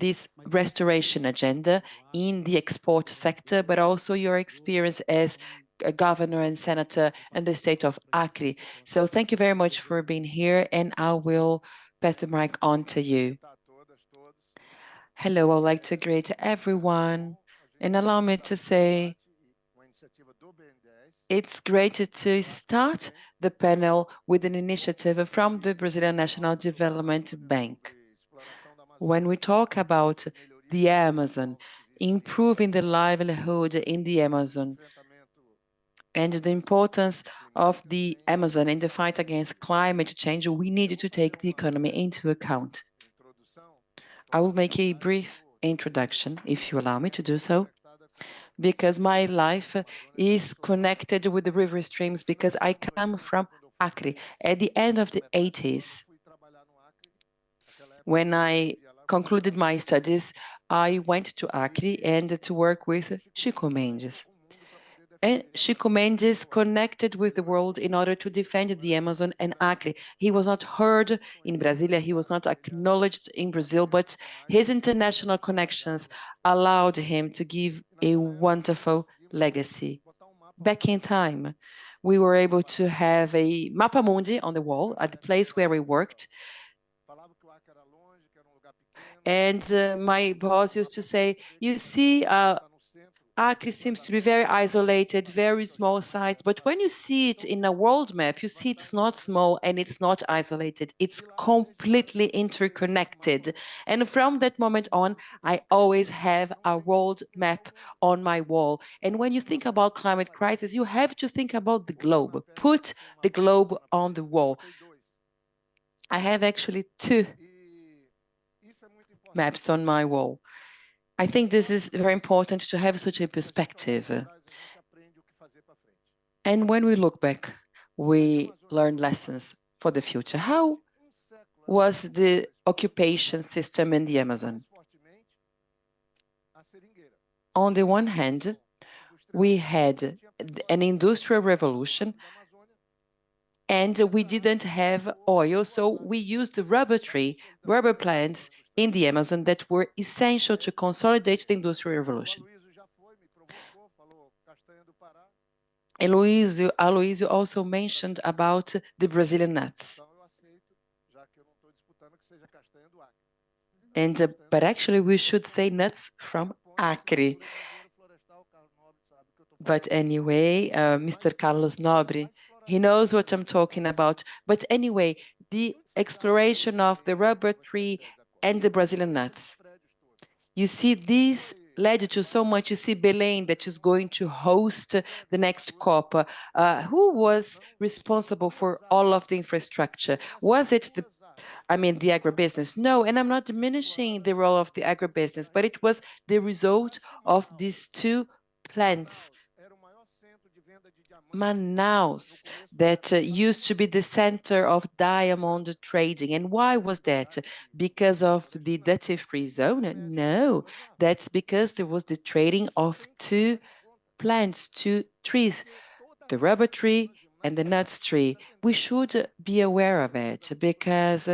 this restoration agenda in the export sector, but also your experience as a governor and senator in the state of Acre. So thank you very much for being here, and I will pass the mic on to you. Hello, I'd like to greet everyone, and allow me to say it's great to start the panel with an initiative from the Brazilian National Development Bank. When we talk about the Amazon, improving the livelihood in the Amazon, and the importance of the Amazon in the fight against climate change, we need to take the economy into account. I will make a brief introduction, if you allow me to do so, because my life is connected with the river streams, because I come from Acre. At the end of the 80s, when I concluded my studies, I went to Acre and to work with Chico Mendes. And Chico Mendes connected with the world in order to defend the Amazon and Acre. He was not heard in Brasilia, he was not acknowledged in Brazil, but his international connections allowed him to give a wonderful legacy. Back in time, we were able to have a mapa mundi on the wall at the place where we worked. And my boss used to say, you see, Acre seems to be very isolated, very small size, but when you see it in a world map, you see it's not small and it's not isolated. It's completely interconnected. And from that moment on, I always have a world map on my wall. And when you think about climate crisis, you have to think about the globe. Put the globe on the wall. I have actually 2 maps on my wall. I think this is very important to have such a perspective. And when we look back, we learn lessons for the future. How was the occupation system in the Amazon? On the one hand, we had an industrial revolution, and we didn't have oil, so we used the rubber plants in the Amazon that were essential to consolidate the industrial revolution. Aloysio also mentioned about the Brazilian nuts. But actually, we should say nuts from Acre. But anyway, Mr. Carlos Nobre, he knows what I'm talking about. But anyway, the exploration of the rubber tree and the Brazilian nuts. You see, this led to so much. You see, Belém that is going to host the next COP. Who was responsible for all of the infrastructure? Was it the agribusiness? No, and I'm not diminishing the role of the agribusiness, but it was the result of these two plants. Manaus, that used to be the center of diamond trading. And why was that? Because of the duty-free zone? No, that's because there was the trading of two plants, two trees, the rubber tree and the nuts tree. We should be aware of it because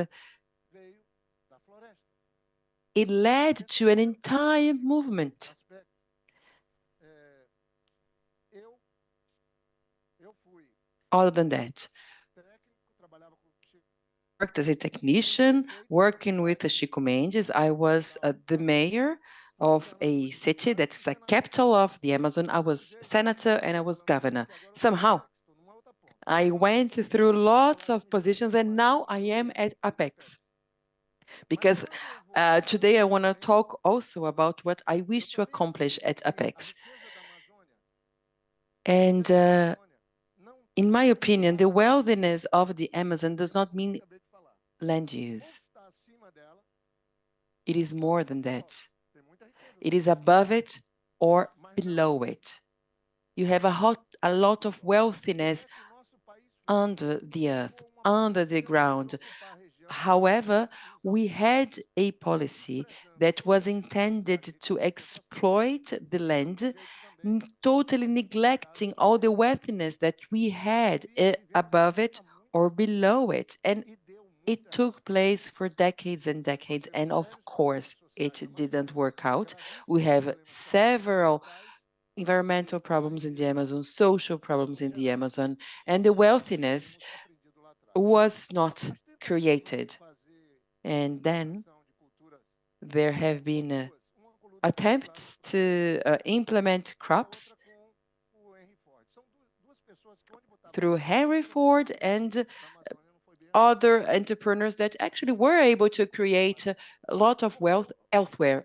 it led to an entire movement. Other than that, worked as a technician, working with Chico Mendes. I was the mayor of a city that's the capital of the Amazon. I was senator and I was governor. Somehow, I went through lots of positions and now I am at Apex. Because today I want to talk also about what I wish to accomplish at Apex. And in my opinion, the wealthiness of the Amazon does not mean land use. It is more than that. It is above it or below it. You have a lot of wealthiness under the earth, under the ground. However, we had a policy that was intended to exploit the land, totally neglecting all the wealthiness that we had above it or below it. And it took place for decades and decades. And of course, it didn't work out. We have several environmental problems in the Amazon, social problems in the Amazon, and the wealthiness was not created. And then there have been attempts to implement crops through Henry Ford and other entrepreneurs that actually were able to create a lot of wealth elsewhere.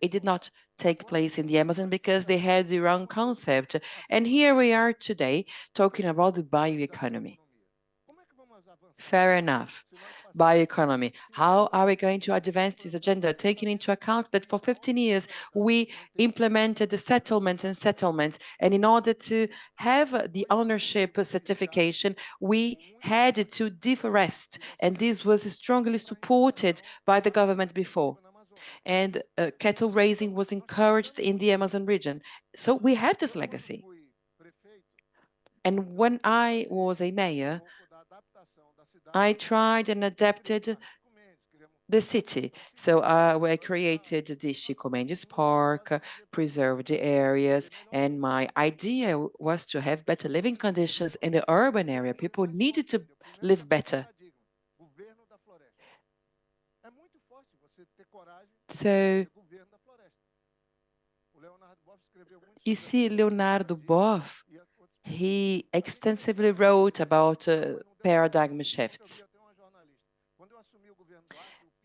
It did not take place in the Amazon because they had the wrong concept. And here we are today talking about the bioeconomy. Fair enough. Bioeconomy. How are we going to advance this agenda, taking into account that for 15 years we implemented the settlements, and in order to have the ownership certification, we had to deforest, and this was strongly supported by the government before. And cattle raising was encouraged in the Amazon region. So we have this legacy. And when I was a mayor, I tried and adapted the city. So I created the Chico Mendes Park, preserved the areas, and my idea was to have better living conditions in the urban area. People needed to live better. So you see, Leonardo Boff, he extensively wrote about paradigm shifts.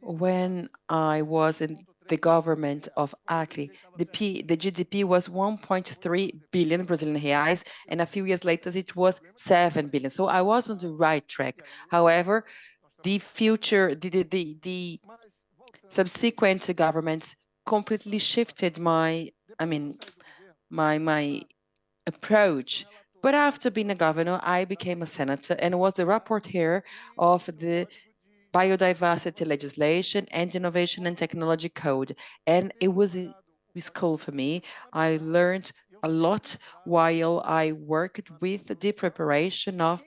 When I was in the government of Acre, the GDP was 1.3 billion Brazilian reais, and a few years later it was 7 billion. So I was on the right track. However, the subsequent governments completely shifted my approach. But after being a governor, I became a senator and was the rapporteur of the biodiversity legislation and innovation and technology code. And it was a school for me. I learned a lot while I worked with the preparation of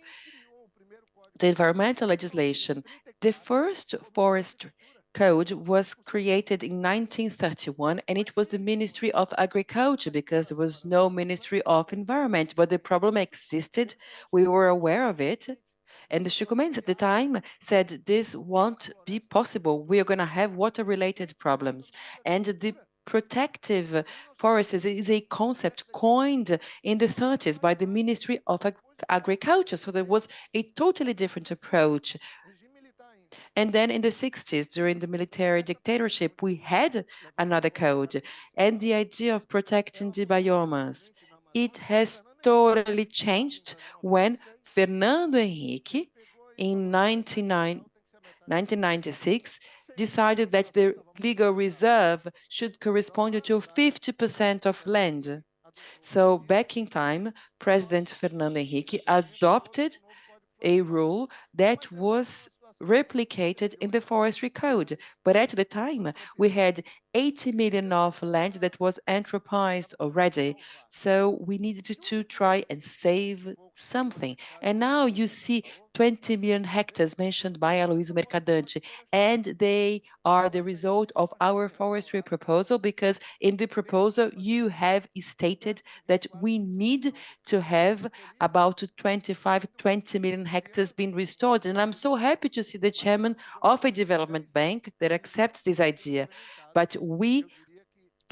the environmental legislation. The first forest Code was created in 1931, and it was the Ministry of Agriculture because there was no Ministry of Environment. But the problem existed. We were aware of it. And the Chico Mendes at the time said, this won't be possible. We are going to have water-related problems. And the protective forests is a concept coined in the 30s by the Ministry of Agriculture. So there was a totally different approach. And then in the 60s, during the military dictatorship, we had another code. And the idea of protecting the biomas, it has totally changed when Fernando Henrique, in 1996, decided that the legal reserve should correspond to 50% of land. So back in time, President Fernando Henrique adopted a rule that was replicated in the forestry code. But at the time, we had 80 million of land that was anthropized already. So we needed to try and save something. And now you see 20 million hectares mentioned by Aloysio Mercadante, and they are the result of our forestry proposal, because in the proposal you have stated that we need to have about 25, 20 million hectares being restored. And I'm so happy to see the chairman of a development bank that accepts this idea. But we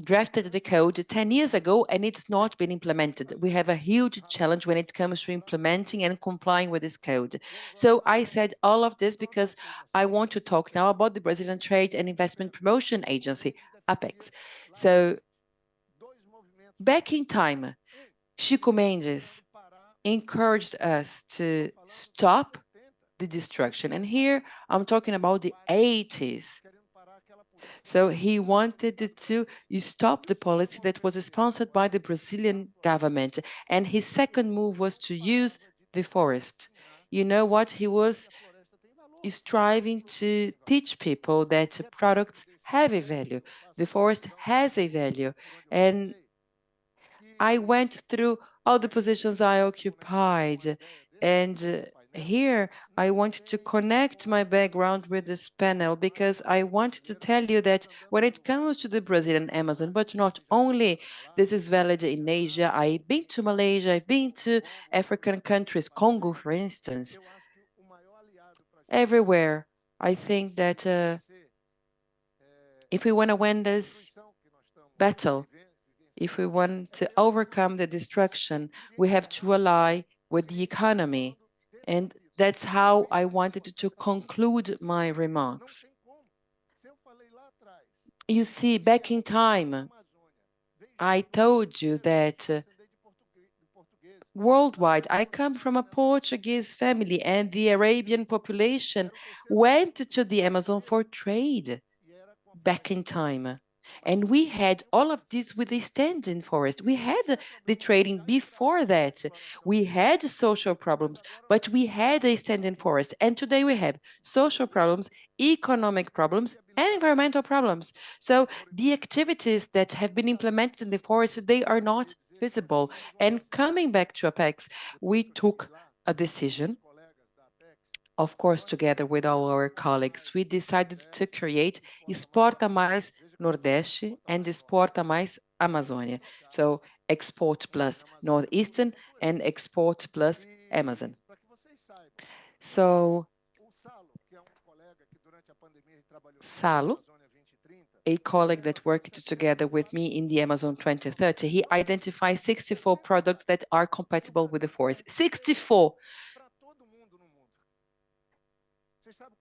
drafted the code 10 years ago and it's not been implemented. We have a huge challenge when it comes to implementing and complying with this code. So I said all of this because I want to talk now about the Brazilian Trade and Investment Promotion Agency, APEX. So back in time, Chico Mendes encouraged us to stop the destruction. And here I'm talking about the 80s. So he wanted to stop the policy that was sponsored by the Brazilian government. And his second move was to use the forest. You know what? He was striving to teach people that products have a value. The forest has a value. And I went through all the positions I occupied. And here I want to connect my background with this panel because I want to tell you that when it comes to the Brazilian Amazon, but not only, this is valid in Asia. I've been to Malaysia, I've been to African countries, Congo, for instance. Everywhere, I think that if we want to win this battle, if we want to overcome the destruction, we have to ally with the economy. And that's how I wanted to conclude my remarks. You see, back in time, I told you that worldwide, I come from a Portuguese family, and the Arabian population went to the Amazon for trade back in time. And we had all of this with the standing forest. We had the trading before that. We had social problems, but we had a standing forest. And today we have social problems, economic problems, and environmental problems. So the activities that have been implemented in the forest, they are not visible. And coming back to Apex, we took a decision, of course, together with all our colleagues. We decided to create Exporta Mais Nordeste and Exporta Mais Amazônia. So Export Plus Northeastern and Export Plus Amazon. So Salo, a colleague that worked together with me in the Amazon 2030, he identified 64 products that are compatible with the forest. 64!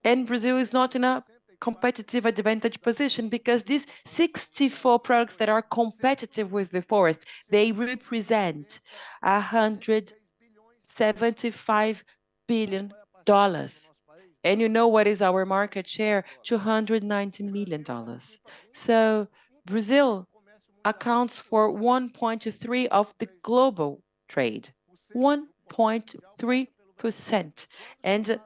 And Brazil is not in a competitive advantage position because these 64 products that are competitive with the forest, they represent $175 billion. And you know what is our market share? $290 million. So Brazil accounts for 1.3 of the global trade, 1.3%. And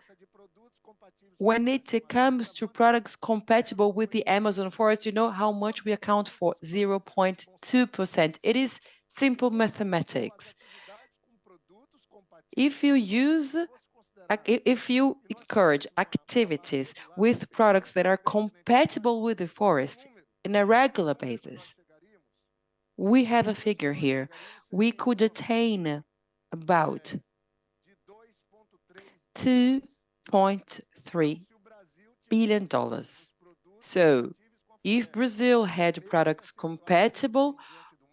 when it comes to products compatible with the Amazon forest, you know how much we account for? 0.2%. It is simple mathematics. If you use if you encourage activities with products that are compatible with the forest in a regular basis, we have a figure here. We could attain about $2.3 billion. So if Brazil had products compatible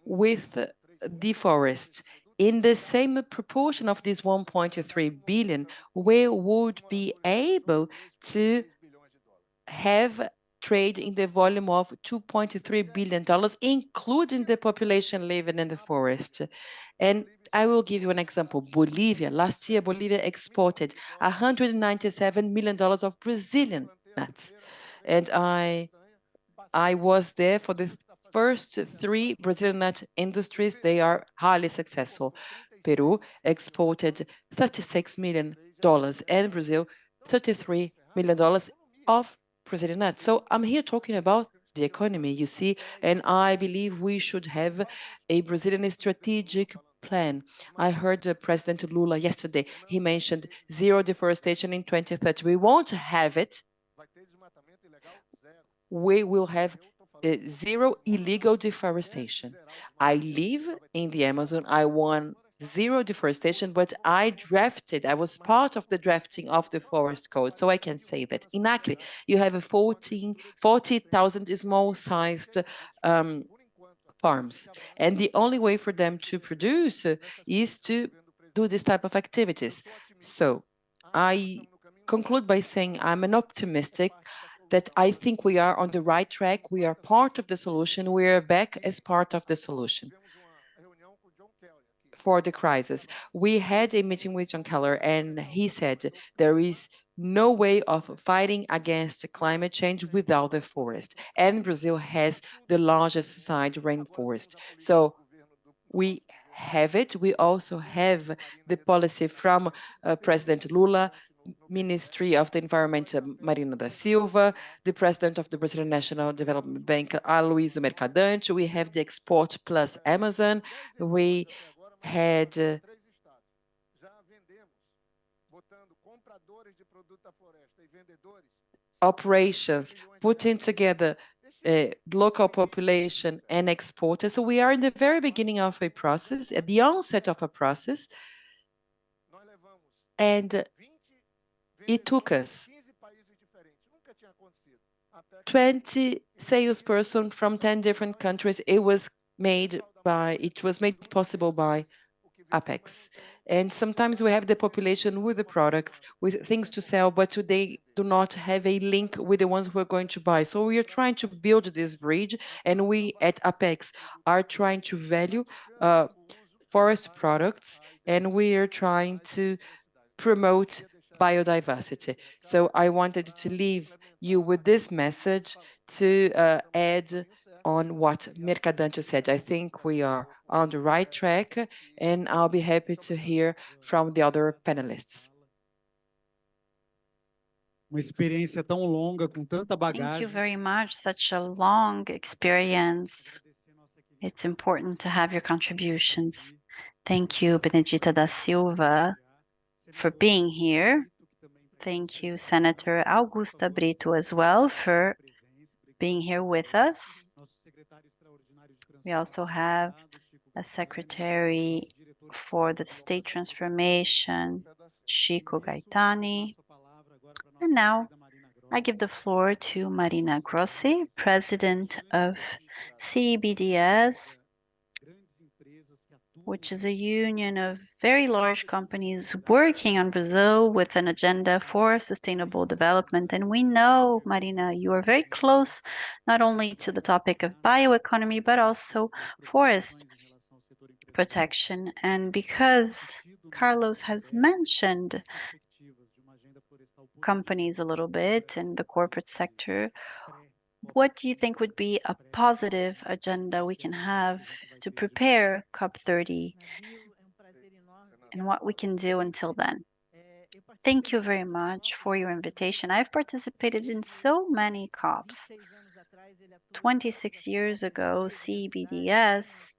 with the forest in the same proportion of this 1.3 billion, we would be able to have trade in the volume of $2.3 billion, including the population living in the forest. And I will give you an example. Bolivia, last year, Bolivia exported $197 million of Brazilian nuts. And I was there for the first 3 Brazilian nut industries. They are highly successful. Peru exported $36 million and Brazil $33 million of Brazilian nuts. So I'm here talking about the economy, you see, and I believe we should have a Brazilian strategic plan. I heard President Lula yesterday. He mentioned zero deforestation in 2030. We won't have it. We will have zero illegal deforestation. I live in the Amazon. I want zero deforestation, but I was part of the drafting of the forest code. So I can say that in Acre, you have 40,000 small-sized farms. And the only way for them to produce is to do this type of activities. So I conclude by saying I'm an optimistic that I think we are on the right track. We are part of the solution. We are back as part of the solution for the crisis. We had a meeting with John Keller, and he said there is no way of fighting against climate change without the forest. And Brazil has the largest side rainforest. So we have it. We also have the policy from President Lula, Ministry of the Environment, Marina da Silva, the President of the Brazilian National Development Bank, Aloysio Mercadante. We have the Export Plus Amazon. We had operations putting together local population and exporters. So we are in the very beginning of a process, at the onset of a process, and it took us 20 salesperson from 10 different countries. It was made possible by Apex. And sometimes we have the population with the products, with things to sell, but they do not have a link with the ones who are going to buy. So we are trying to build this bridge, and we at Apex are trying to value forest products, and we are trying to promote biodiversity. So I wanted to leave you with this message to add on what Mercadante said. I think we are on the right track, and I'll be happy to hear from the other panelists. Uma experiência tão longa, com tanta Thank you bagagem. very much. Such a long experience. It's important to have your contributions. Thank you, Benedita da Silva, for being here. Thank you, Senator Augusta Brito, as well, for being here with us. We also have a secretary for the state transformation, Chico Gaetani. And now I give the floor to Marina Grossi, president of CBDS, which is a union of very large companies working on Brazil with an agenda for sustainable development. And we know, Marina, you are very close not only to the topic of bioeconomy, but also forest protection. And because Carlos has mentioned companies a little bit in the corporate sector, what do you think would be a positive agenda we can have to prepare COP30 and what we can do until then? Thank you very much for your invitation. I've participated in so many COPs. 26 years ago, CBDS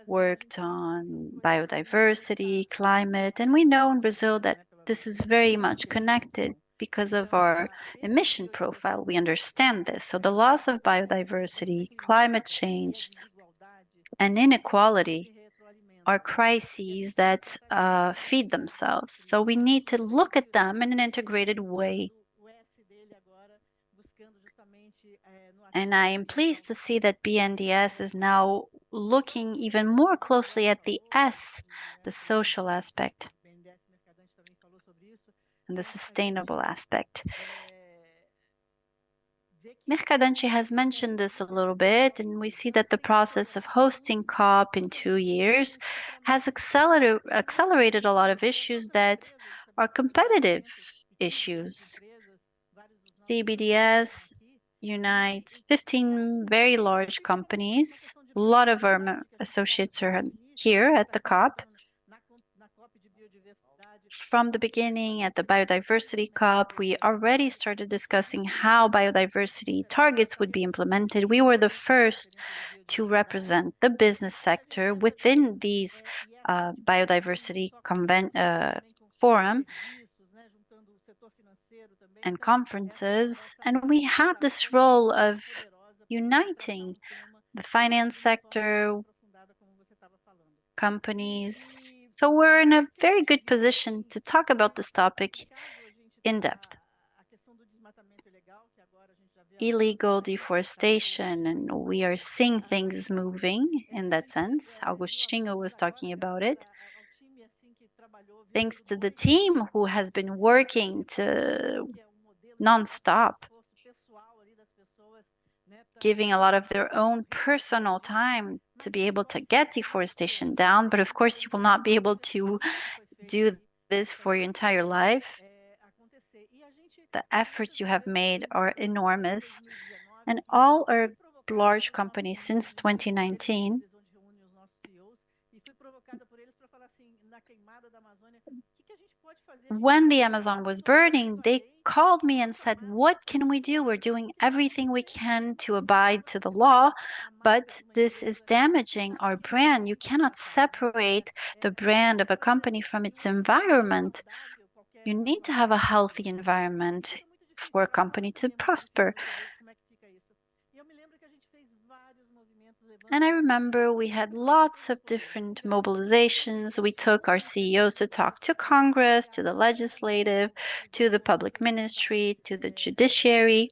worked on biodiversity, climate, and we know in Brazil that this is very much connected because of our emission profile. We understand this. So the loss of biodiversity, climate change, and inequality are crises that feed themselves. So we need to look at them in an integrated way. And I am pleased to see that BNDES is now looking even more closely at the S, the social aspect, and the sustainable aspect. Mercadante has mentioned this a little bit, and we see that the process of hosting COP in 2 years has accelerated a lot of issues that are competitive issues. CBDS unites 15 very large companies. A lot of our associates are here at the COP. From the beginning at the Biodiversity COP, we already started discussing how biodiversity targets would be implemented. We were the first to represent the business sector within these biodiversity forum and conferences, and we have this role of uniting the finance sector, companies. So we're in a very good position to talk about this topic in depth. Illegal deforestation, and we are seeing things moving in that sense. Agostinho was talking about it. Thanks to the team who has been working to non-stop, giving a lot of their own personal time to be able to get deforestation down. But of course, you will not be able to do this for your entire life. The efforts you have made are enormous. And all our large companies since 2019 when the Amazon was burning, they called me and said, what can we do? We're doing everything we can to abide to the law, but this is damaging our brand. You cannot separate the brand of a company from its environment. You need to have a healthy environment for a company to prosper. And I remember we had lots of different mobilizations. We took our CEOs to talk to Congress, to the legislative, to the public ministry, to the judiciary,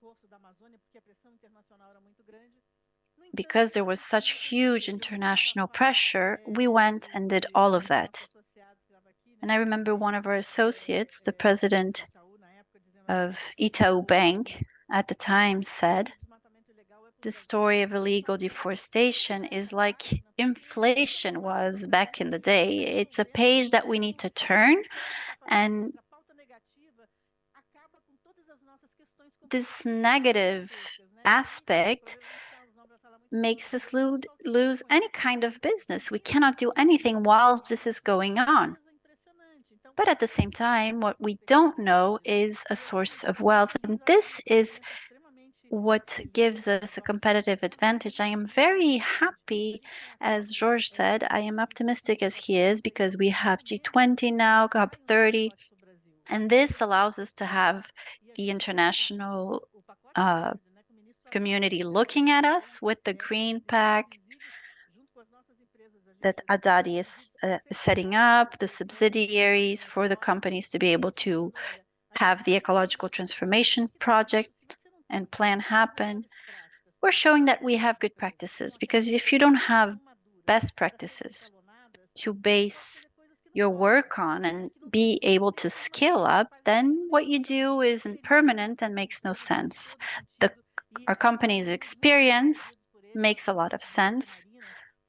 because there was such huge international pressure. We went and did all of that. And I remember one of our associates, the president of Itaú Bank at the time, said, the story of illegal deforestation is like inflation was back in the day. It's a page that we need to turn, and this negative aspect makes us lose any kind of business. We cannot do anything while this is going on. But at the same time, what we don't know is a source of wealth, and this is what gives us a competitive advantage. I am very happy, as George said, I am optimistic as he is, because we have G20 now, COP30, and this allows us to have the international community looking at us with the Green Pact that Haddad is setting up, the subsidiaries for the companies to be able to have the ecological transformation project and plan happen. We're showing that we have good practices, because if you don't have best practices to base your work on and be able to scale up, then what you do isn't permanent and makes no sense. Our company's experience makes a lot of sense.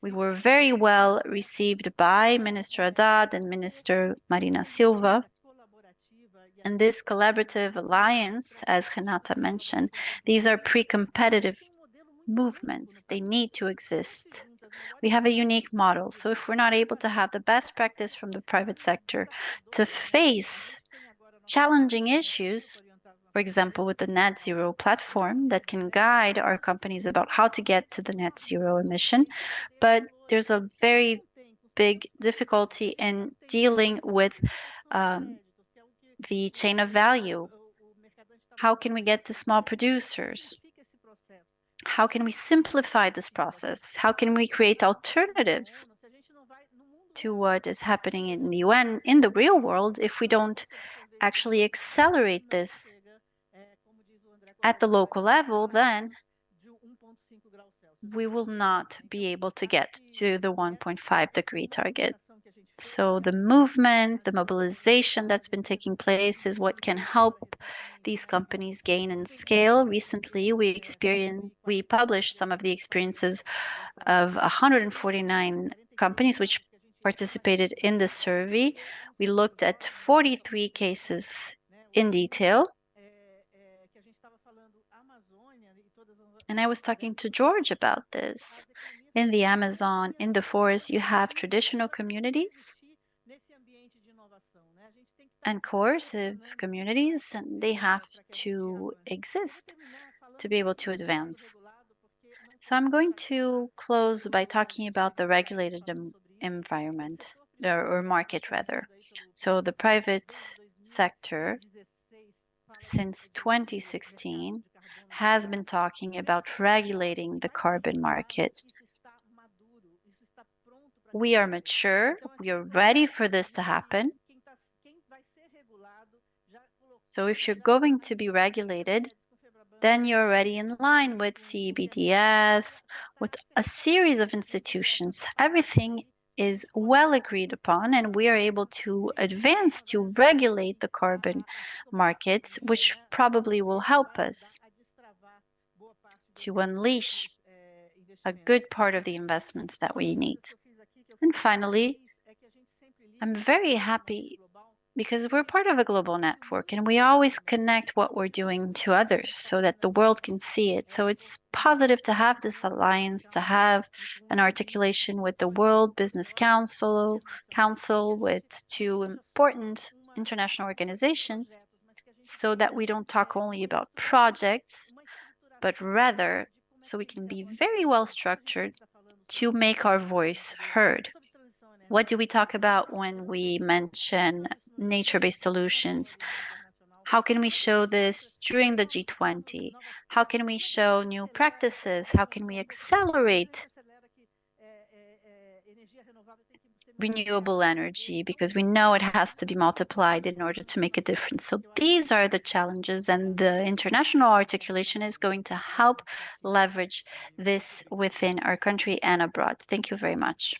We were very well received by Minister Haddad and Minister Marina Silva. And this collaborative alliance, as Renata mentioned, these are pre-competitive movements. They need to exist. We have a unique model. So if we're not able to have the best practice from the private sector to face challenging issues, for example, with the net zero platform that can guide our companies about how to get to the net zero emission, but there's a very big difficulty in dealing with the chain of value. How can we get to small producers? How can we simplify this process? How can we create alternatives to what is happening in the UN, in the real world, if we don't actually accelerate this at the local level, then we will not be able to get to the 1.5-degree target. So the movement, the mobilization that's been taking place is what can help these companies gain in scale. Recently, we published some of the experiences of 149 companies which participated in the survey. We looked at 43 cases in detail. And I was talking to George about this. In the Amazon, in the forest, you have traditional communities and coercive communities, and they have to exist to be able to advance. So I'm going to close by talking about the regulated environment, or market rather. So the private sector, since 2016, has been talking about regulating the carbon markets. We are mature, we are ready for this to happen. So if you're going to be regulated, then you're already in line with CBDS, with a series of institutions. Everything is well agreed upon, and we are able to advance to regulate the carbon markets, which probably will help us to unleash a good part of the investments that we need. And finally, I'm very happy because we're part of a global network and we always connect what we're doing to others so that the world can see it. So it's positive to have this alliance, to have an articulation with the World Business Council, with two important international organizations, so that we don't talk only about projects, but rather so we can be very well structured to make our voice heard. What do we talk about when we mention nature-based solutions? How can we show this during the G20? How can we show new practices? How can we accelerate renewable energy? Because we know it has to be multiplied in order to make a difference. So these are the challenges, and the international articulation is going to help leverage this within our country and abroad. Thank you very much.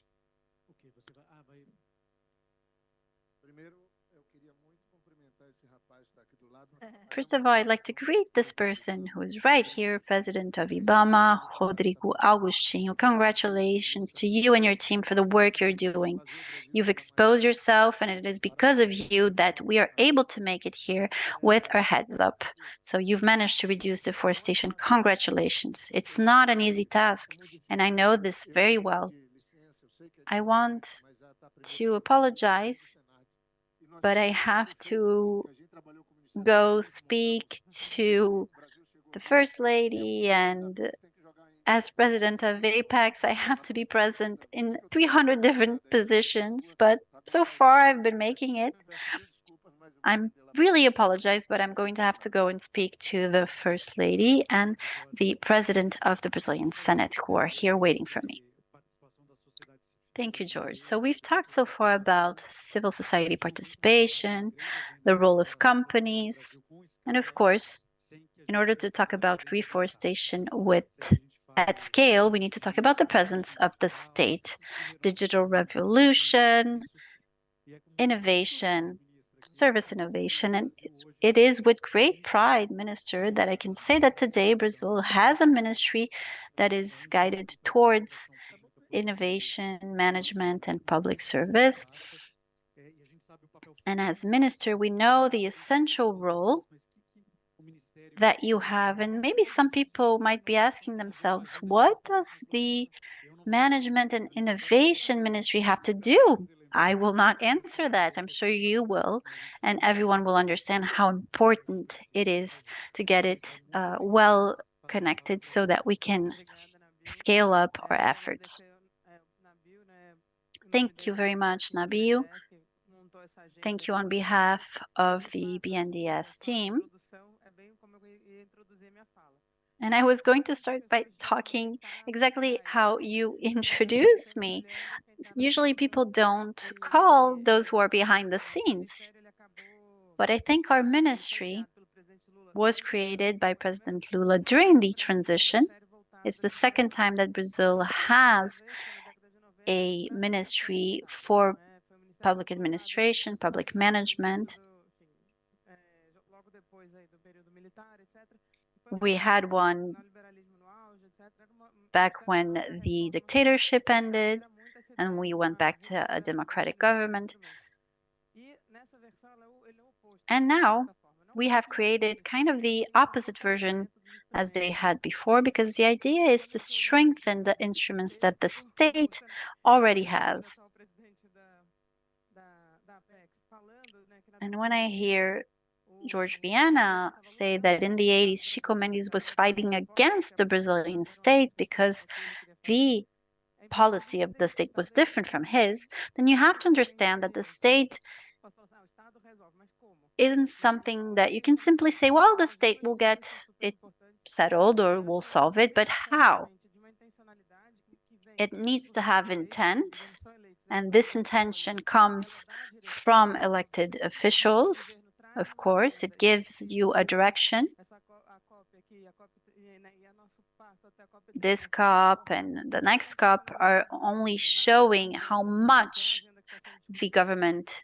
First of all, I'd like to greet this person who is right here, President of IBAMA, Rodrigo Augustinho. Congratulations to you and your team for the work you're doing. You've exposed yourself, and it is because of you that we are able to make it here with our heads up. So you've managed to reduce deforestation. Congratulations. It's not an easy task, and I know this very well. I want to apologize, but I have to go speak to the First Lady, and as president of Apex, I have to be present in 300 different positions, but so far I've been making it. I'm really apologize, but I'm going to have to go and speak to the First Lady and the President of the Brazilian Senate, who are here waiting for me. Thank you, George. So we've talked so far about civil society participation, the role of companies, and of course, in order to talk about reforestation at scale, we need to talk about the presence of the state, digital revolution, innovation, service innovation. And it is with great pride, Minister, that I can say that today Brazil has a ministry that is guided towards innovation, management, and public service. And as minister, we know the essential role that you have. And maybe some people might be asking themselves, what does the management and innovation ministry have to do? I will not answer that. I'm sure you will, and everyone will understand how important it is to get it well connected so that we can scale up our efforts. Thank you very much, Nabil. Thank you on behalf of the BNDES team. And I was going to start by talking exactly how you introduced me. Usually people don't call those who are behind the scenes. But I think our ministry was created by President Lula during the transition. It's the second time that Brazil has a ministry for public administration, public management. We had one back when the dictatorship ended, and we went back to a democratic government. And now we have created kind of the opposite version as they had before, because the idea is to strengthen the instruments that the state already has. And when I hear George Viana say that in the 80s, Chico Mendes was fighting against the Brazilian state because the policy of the state was different from his, then you have to understand that the state isn't something that you can simply say, well, the state will get it settled or will solve it, but how? It needs to have intent, and this intention comes from elected officials. Of course, it gives you a direction. This COP and the next COP are only showing how much the government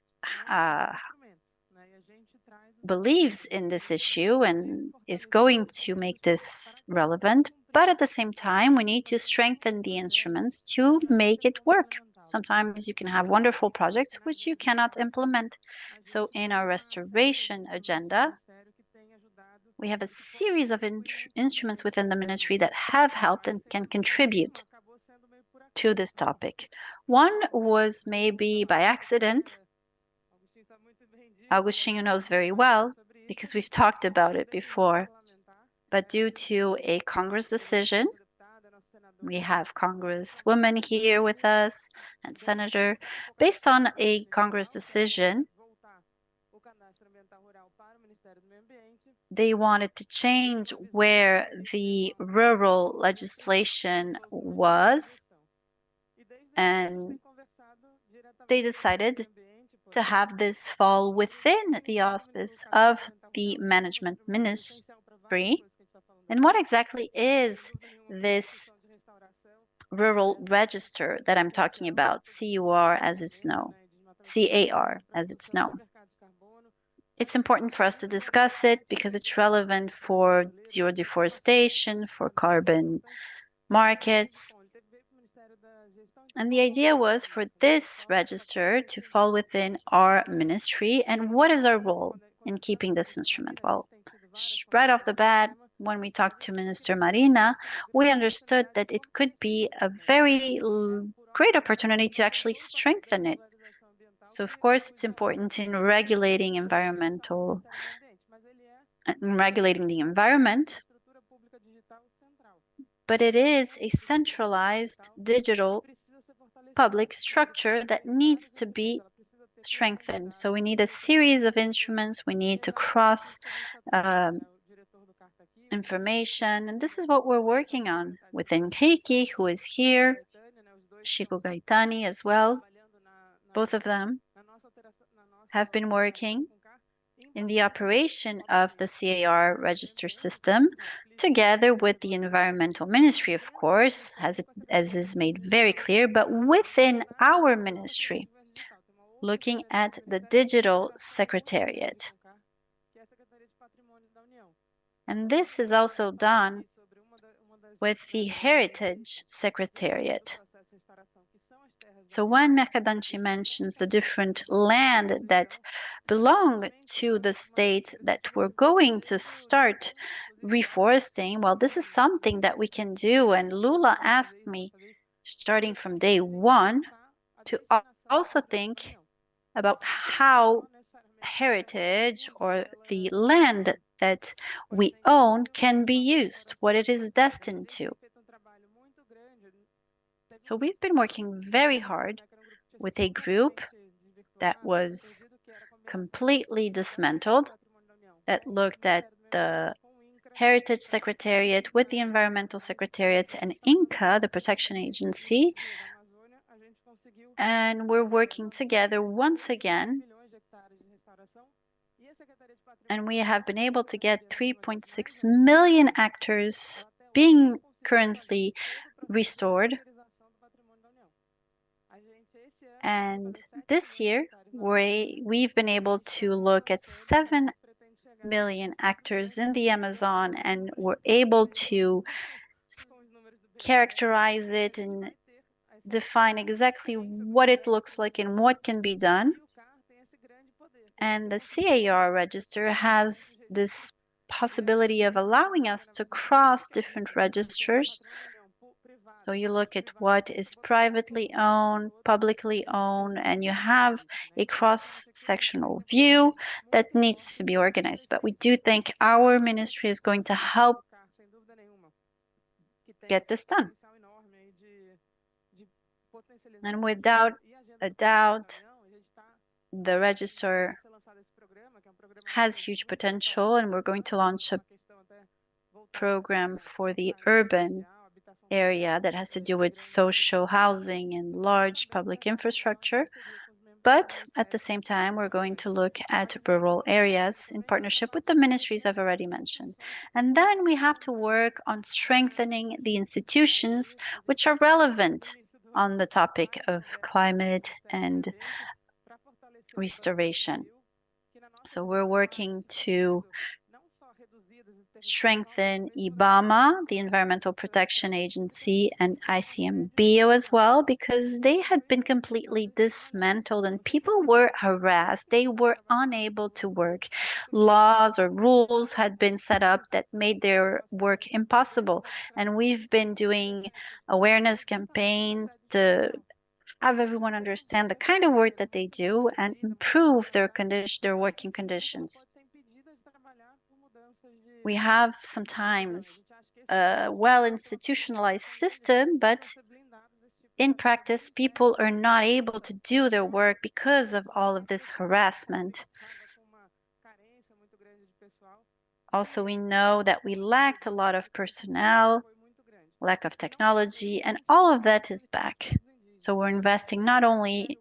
believes in this issue and is going to make this relevant. But at the same time, we need to strengthen the instruments to make it work. Sometimes you can have wonderful projects which you cannot implement. So in our restoration agenda, we have a series of instruments within the ministry that have helped and can contribute to this topic. One was maybe by accident. Agostinho knows very well because we've talked about it before. But due to a Congress decision, we have Congresswoman here with us and Senator. Based on a Congress decision, they wanted to change where the rural legislation was, and they decided to have this fall within the auspice of the management ministry. And what exactly is this rural register that I'm talking about, CUR as it's known, CAR as it's known? It's important for us to discuss it because it's relevant for zero deforestation, for carbon markets. And the idea was for this register to fall within our ministry. And what is our role in keeping this instrument? Well, right off the bat, when we talked to Minister Marina, we understood that it could be a very great opportunity to actually strengthen it. So, of course, it's important in regulating the environment, but it is a centralized digital public structure that needs to be strengthened. So we need a series of instruments. We need to cross information. And this is what we're working on with Henrique, who is here, Chico Gaetani as well. Both of them have been working in the operation of the CAR register system, together with the environmental ministry, of course, as is made very clear, but within our ministry, looking at the digital secretariat. And this is also done with the heritage secretariat. So when Mercadante mentions the different land that belong to the state that we're going to start reforesting, well, this is something that we can do. And Lula asked me, starting from day one, to also think about how heritage or the land that we own can be used, what it is destined to. So we've been working very hard with a group that was completely dismantled, that looked at the Heritage Secretariat with the Environmental Secretariat and INCA, the Protection Agency. And we're working together once again. And we have been able to get 3.6 million hectares being currently restored. And this year, we've been able to look at 7 million hectares in the Amazon, and we're able to characterize it and define exactly what it looks like and what can be done. And the CAR register has this possibility of allowing us to cross different registers. So you look at what is privately owned, publicly owned, and you have a cross-sectional view that needs to be organized. But we do think our ministry is going to help get this done. And without a doubt, the register has huge potential, and we're going to launch a program for the urban area that has to do with social housing and large public infrastructure. But at the same time, we're going to look at rural areas in partnership with the ministries I've already mentioned. And then we have to work on strengthening the institutions which are relevant on the topic of climate and restoration. So we're working to strengthen IBAMA, the Environmental Protection Agency, and ICMBio as well, because they had been completely dismantled and people were harassed. They were unable to work. Laws or rules had been set up that made their work impossible. And we've been doing awareness campaigns to have everyone understand the kind of work that they do and improve their working conditions. We have sometimes a well-institutionalized system, but in practice, people are not able to do their work because of all of this harassment. Also, we know that we lacked a lot of personnel, lack of technology, and all of that is back. So we're investing not only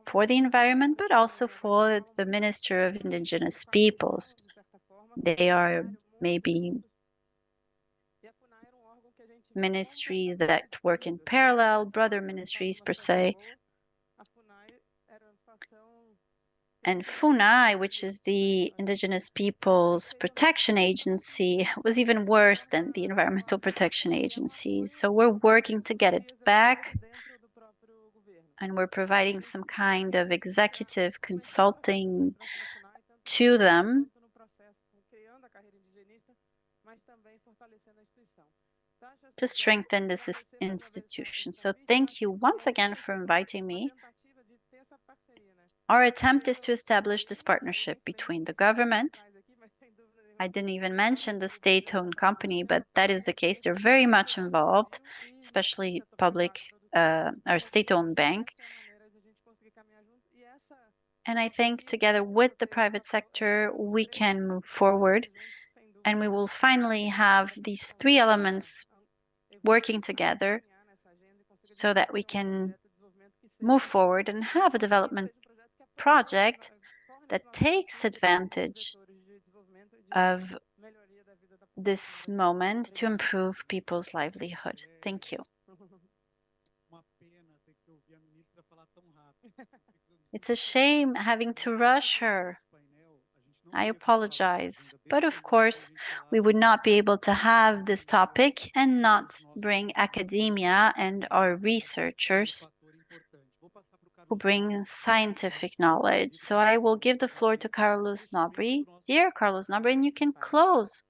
for the environment, but also for the Minister of Indigenous Peoples. They are maybe ministries that work in parallel, brother ministries per se. And FUNAI, which is the Indigenous Peoples Protection Agency, was even worse than the Environmental Protection Agencies. So we're working to get it back. And we're providing some kind of executive consulting to them to strengthen this institution. So thank you once again for inviting me. Our attempt is to establish this partnership between the government. I didn't even mention the state-owned company, but that is the case. They're very much involved, especially public or state-owned bank. And I think together with the private sector, we can move forward and we will finally have these three elements working together so that we can move forward and have a development project that takes advantage of this moment to improve people's livelihood. Thank you. It's a shame having to rush her. I apologize. But of course, we would not be able to have this topic and not bring academia and our researchers who bring scientific knowledge. So I will give the floor to Carlos Nobre. Dear Carlos Nobre, and you can close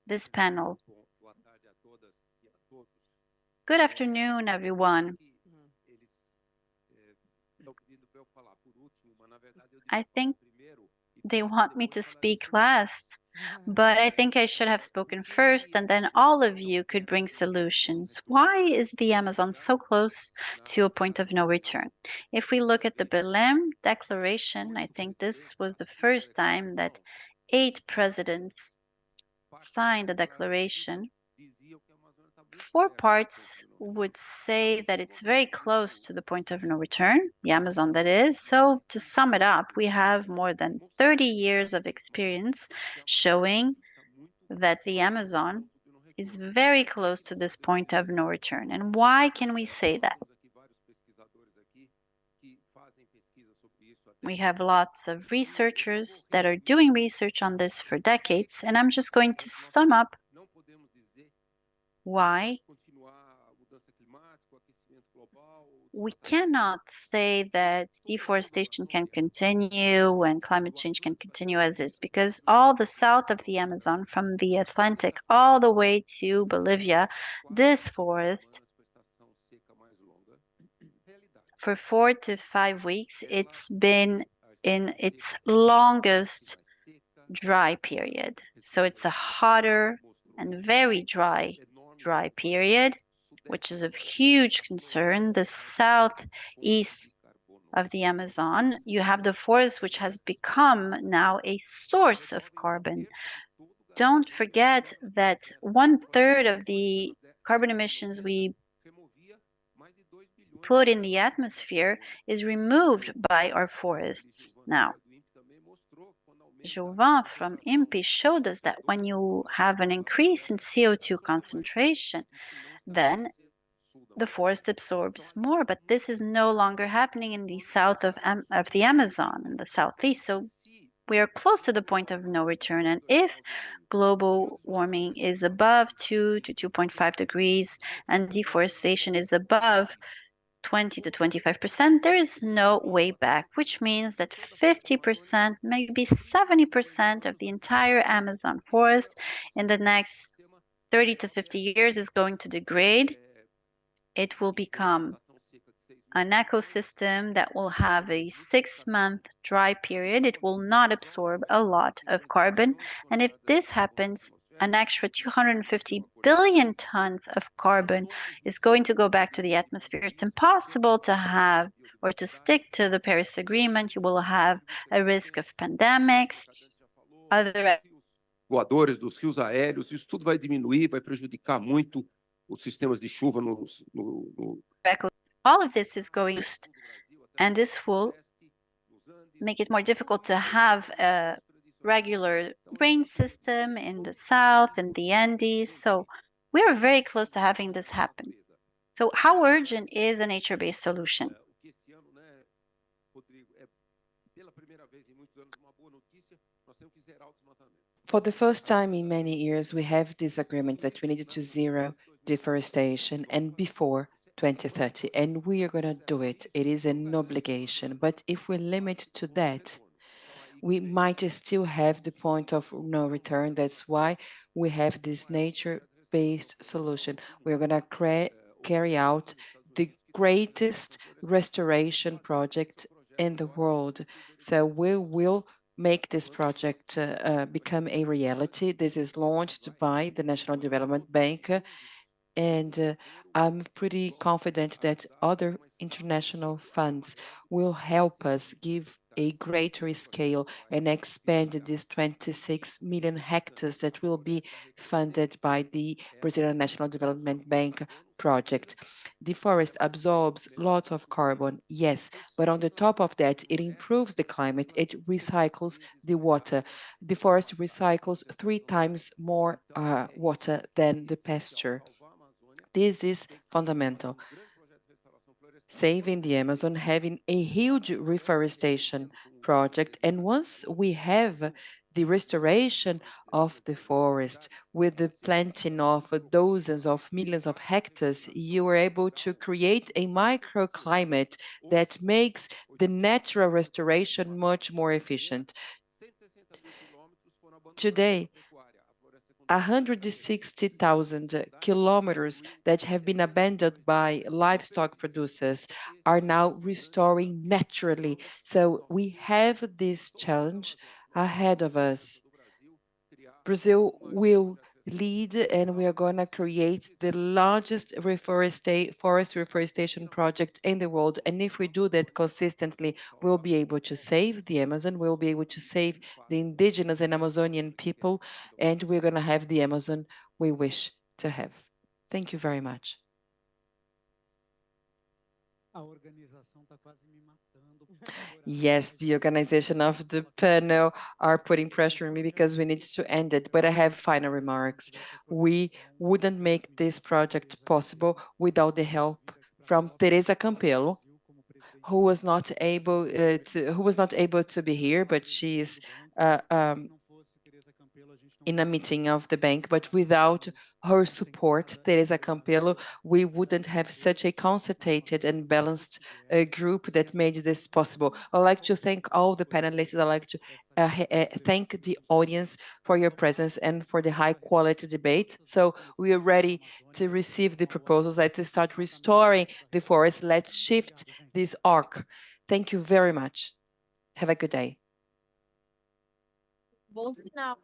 this panel. Good afternoon, everyone. I think they want me to speak last. but I think I should have spoken first, and then all of you could bring solutions. Why is the Amazon so close to a point of no return? If we look at the Belém Declaration, I think this was the first time that 8 presidents signed a declaration. 4 parts would say that it's very close to the point of no return, the Amazon that is. So to sum it up, we have more than 30 years of experience showing that the Amazon is very close to this point of no return. And why can we say that? We have lots of researchers that are doing research on this for decades, and I'm just going to sum up why we cannot say that deforestation can continue and climate change can continue as is, because all the south of the Amazon, from the Atlantic all the way to Bolivia, this forest, for 4 to 5 weeks, it's been in its longest dry period. So it's a hotter and very dry period, which is of huge concern. The southeast of the Amazon, you have the forest, which has become now a source of carbon. Don't forget that 1/3 of the carbon emissions we put in the atmosphere is removed by our forests now. Jovan from INPE showed us that when you have an increase in CO2 concentration, then the forest absorbs more, but this is no longer happening in the south of the Amazon, in the southeast. So we are close to the point of no return. And if global warming is above 2 to 2.5 degrees and deforestation is above 20 to 25%, there is no way back, which means that 50%, maybe 70% of the entire Amazon forest in the next 30 to 50 years is going to degrade. It will become an ecosystem that will have a 6-month dry period. It will not absorb a lot of carbon. And if this happens, an extra 250 billion tons of carbon is going to go back to the atmosphere. It's impossible to have or to stick to the Paris Agreement. You will have a risk of pandemics, other voadores, dos rios aéreos, isso tudo vai diminuir, vai prejudicar muito os sistemas de chuva all of this is going to, and this will make it more difficult to have a regular rain system in the south and the Andes. So we are very close to having this happen. So how urgent is a nature-based solution? For the first time in many years, we have this agreement that we needed to zero deforestation and before 2030, and we are going to do it. It is an obligation. But if we limit to that, we might still have the point of no return. That's why we have this nature-based solution. We're going to carry out the greatest restoration project in the world. So we will make this project become a reality. This is launched by the National Development Bank, and I'm pretty confident that other international funds will help us give a greater scale and expand these 26 million hectares that will be funded by the Brazilian National Development Bank project. The forest absorbs lots of carbon, yes, but on the top of that, it improves the climate, it recycles the water. The forest recycles 3 times more water than the pasture. This is fundamental. Saving the Amazon, having a huge reforestation project, and once we have the restoration of the forest with the planting of dozens of millions of hectares, you are able to create a microclimate that makes the natural restoration much more efficient. Today, 160,000 kilometers that have been abandoned by livestock producers are now restoring naturally. So we have this challenge ahead of us. Brazil will lead, and we are going to create the largest forest reforestation project in the world. And if we do that consistently, we'll be able to save the Amazon, we'll be able to save the indigenous and Amazonian people, and we're going to have the Amazon we wish to have. Thank you very much. Yes, the organization of the panel are putting pressure on me because we need to end it, but I have final remarks. We wouldn't make this project possible without the help from Teresa Campelo, who was not able to be here, but she is in a meeting of the bank. But without her support, Teresa Campelo, we wouldn't have such a concentrated and balanced group that made this possible. I'd like to thank all the panelists. I'd like to thank the audience for your presence and for the high quality debate. So we are ready to receive the proposals. Let's start restoring the forest. Let's shift this arc. Thank you very much. Have a good day. Bom final.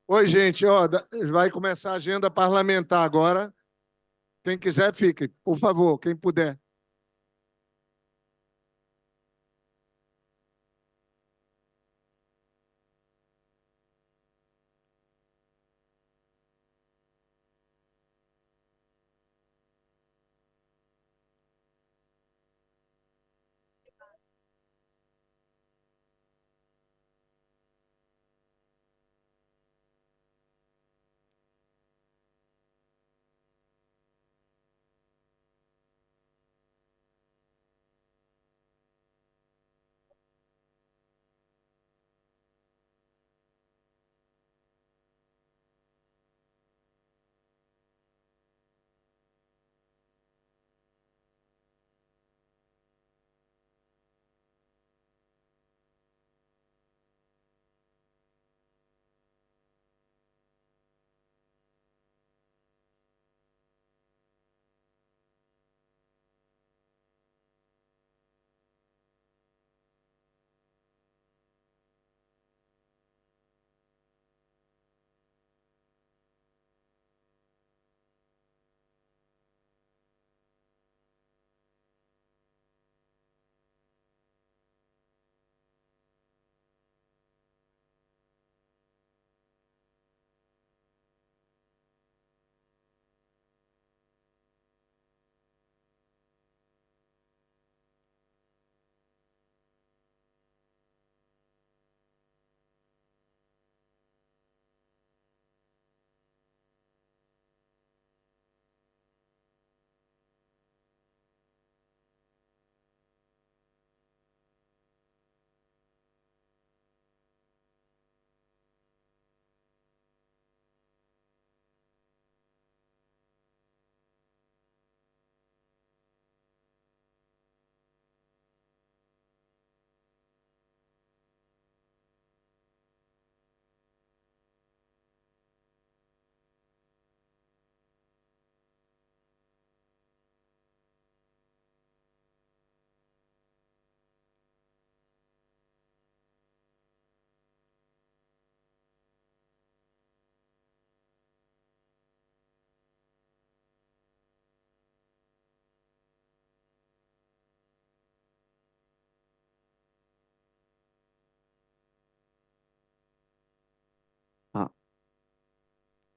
Oi, gente, ó, vai começar a agenda parlamentar agora. Quem quiser, fique, por favor, quem puder.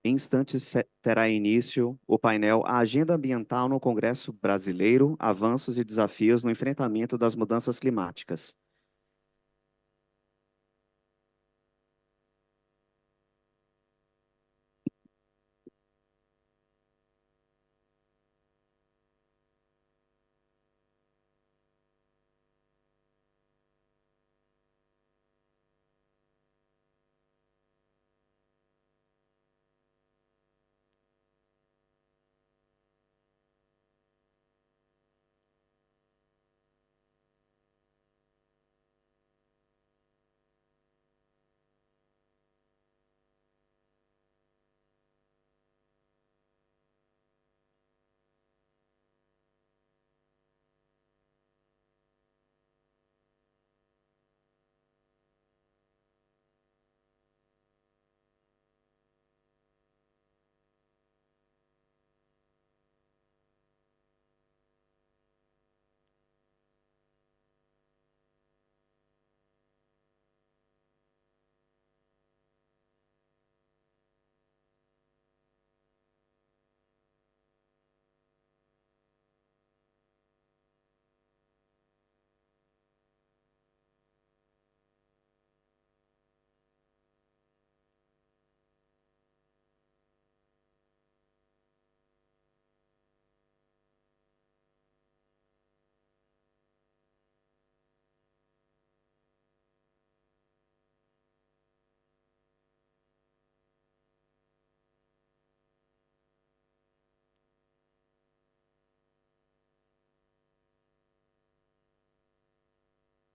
Em instantes terá início o painel A Agenda Ambiental no Congresso Brasileiro, Avanços e Desafios no Enfrentamento das Mudanças Climáticas.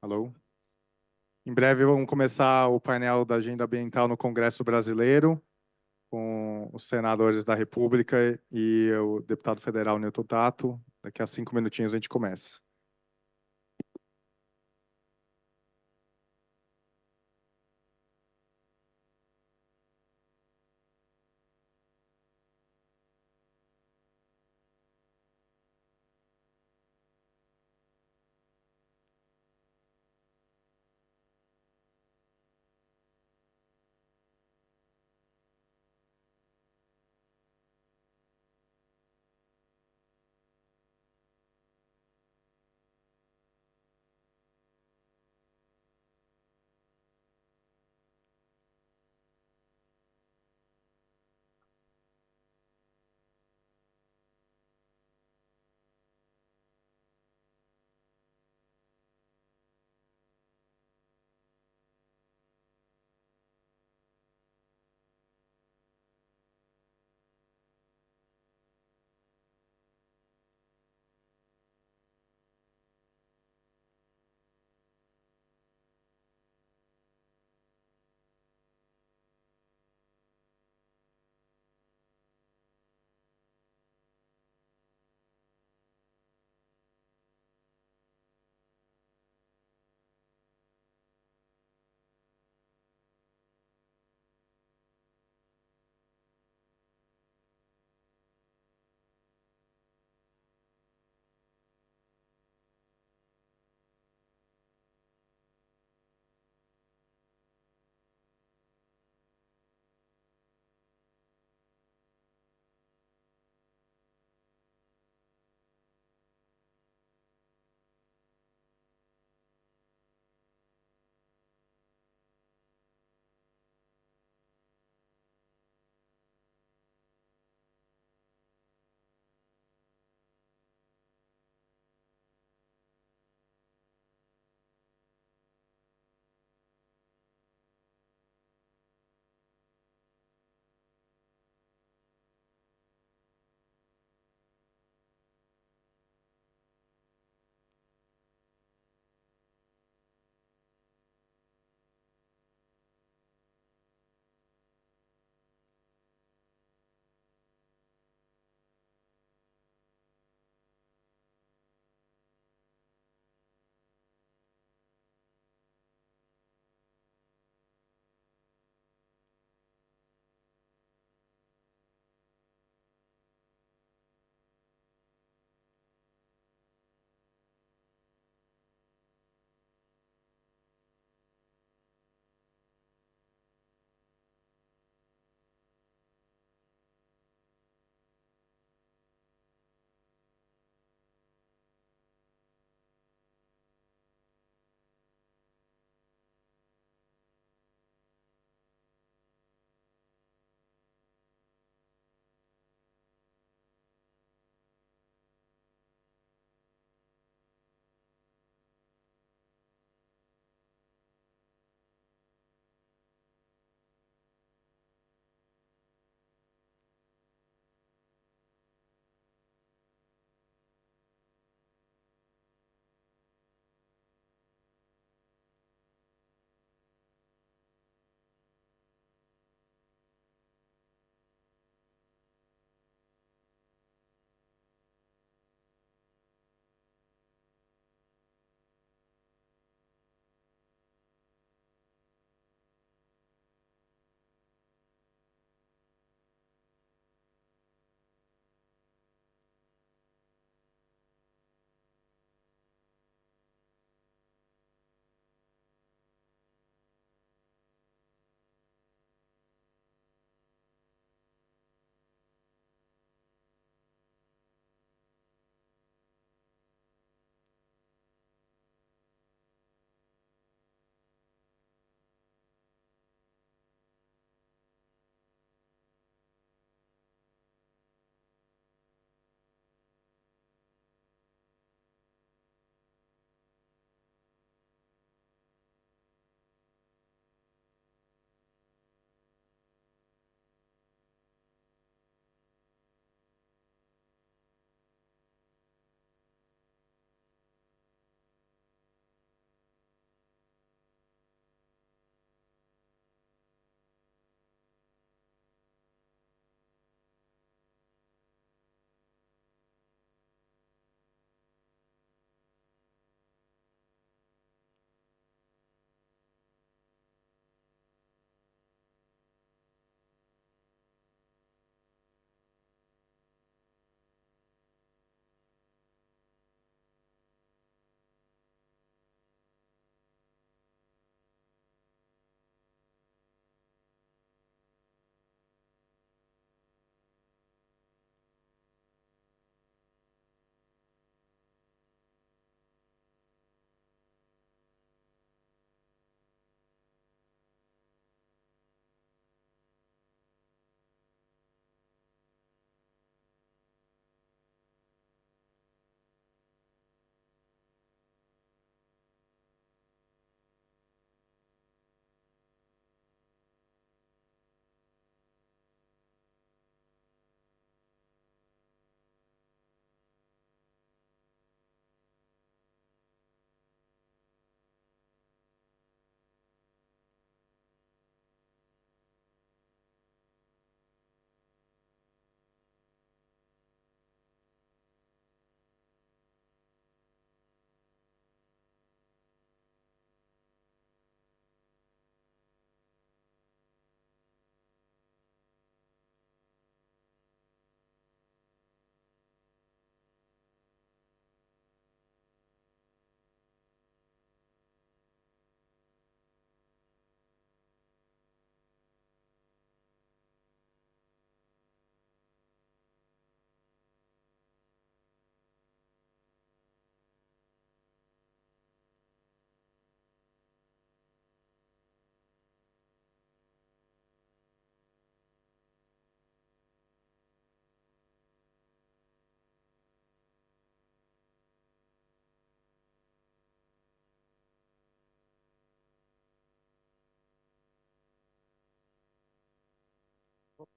Alô? Em breve vamos começar o painel da Agenda Ambiental no Congresso Brasileiro, com os senadores da República e o deputado federal Newton Tato. Daqui a 5 minutinhos a gente começa.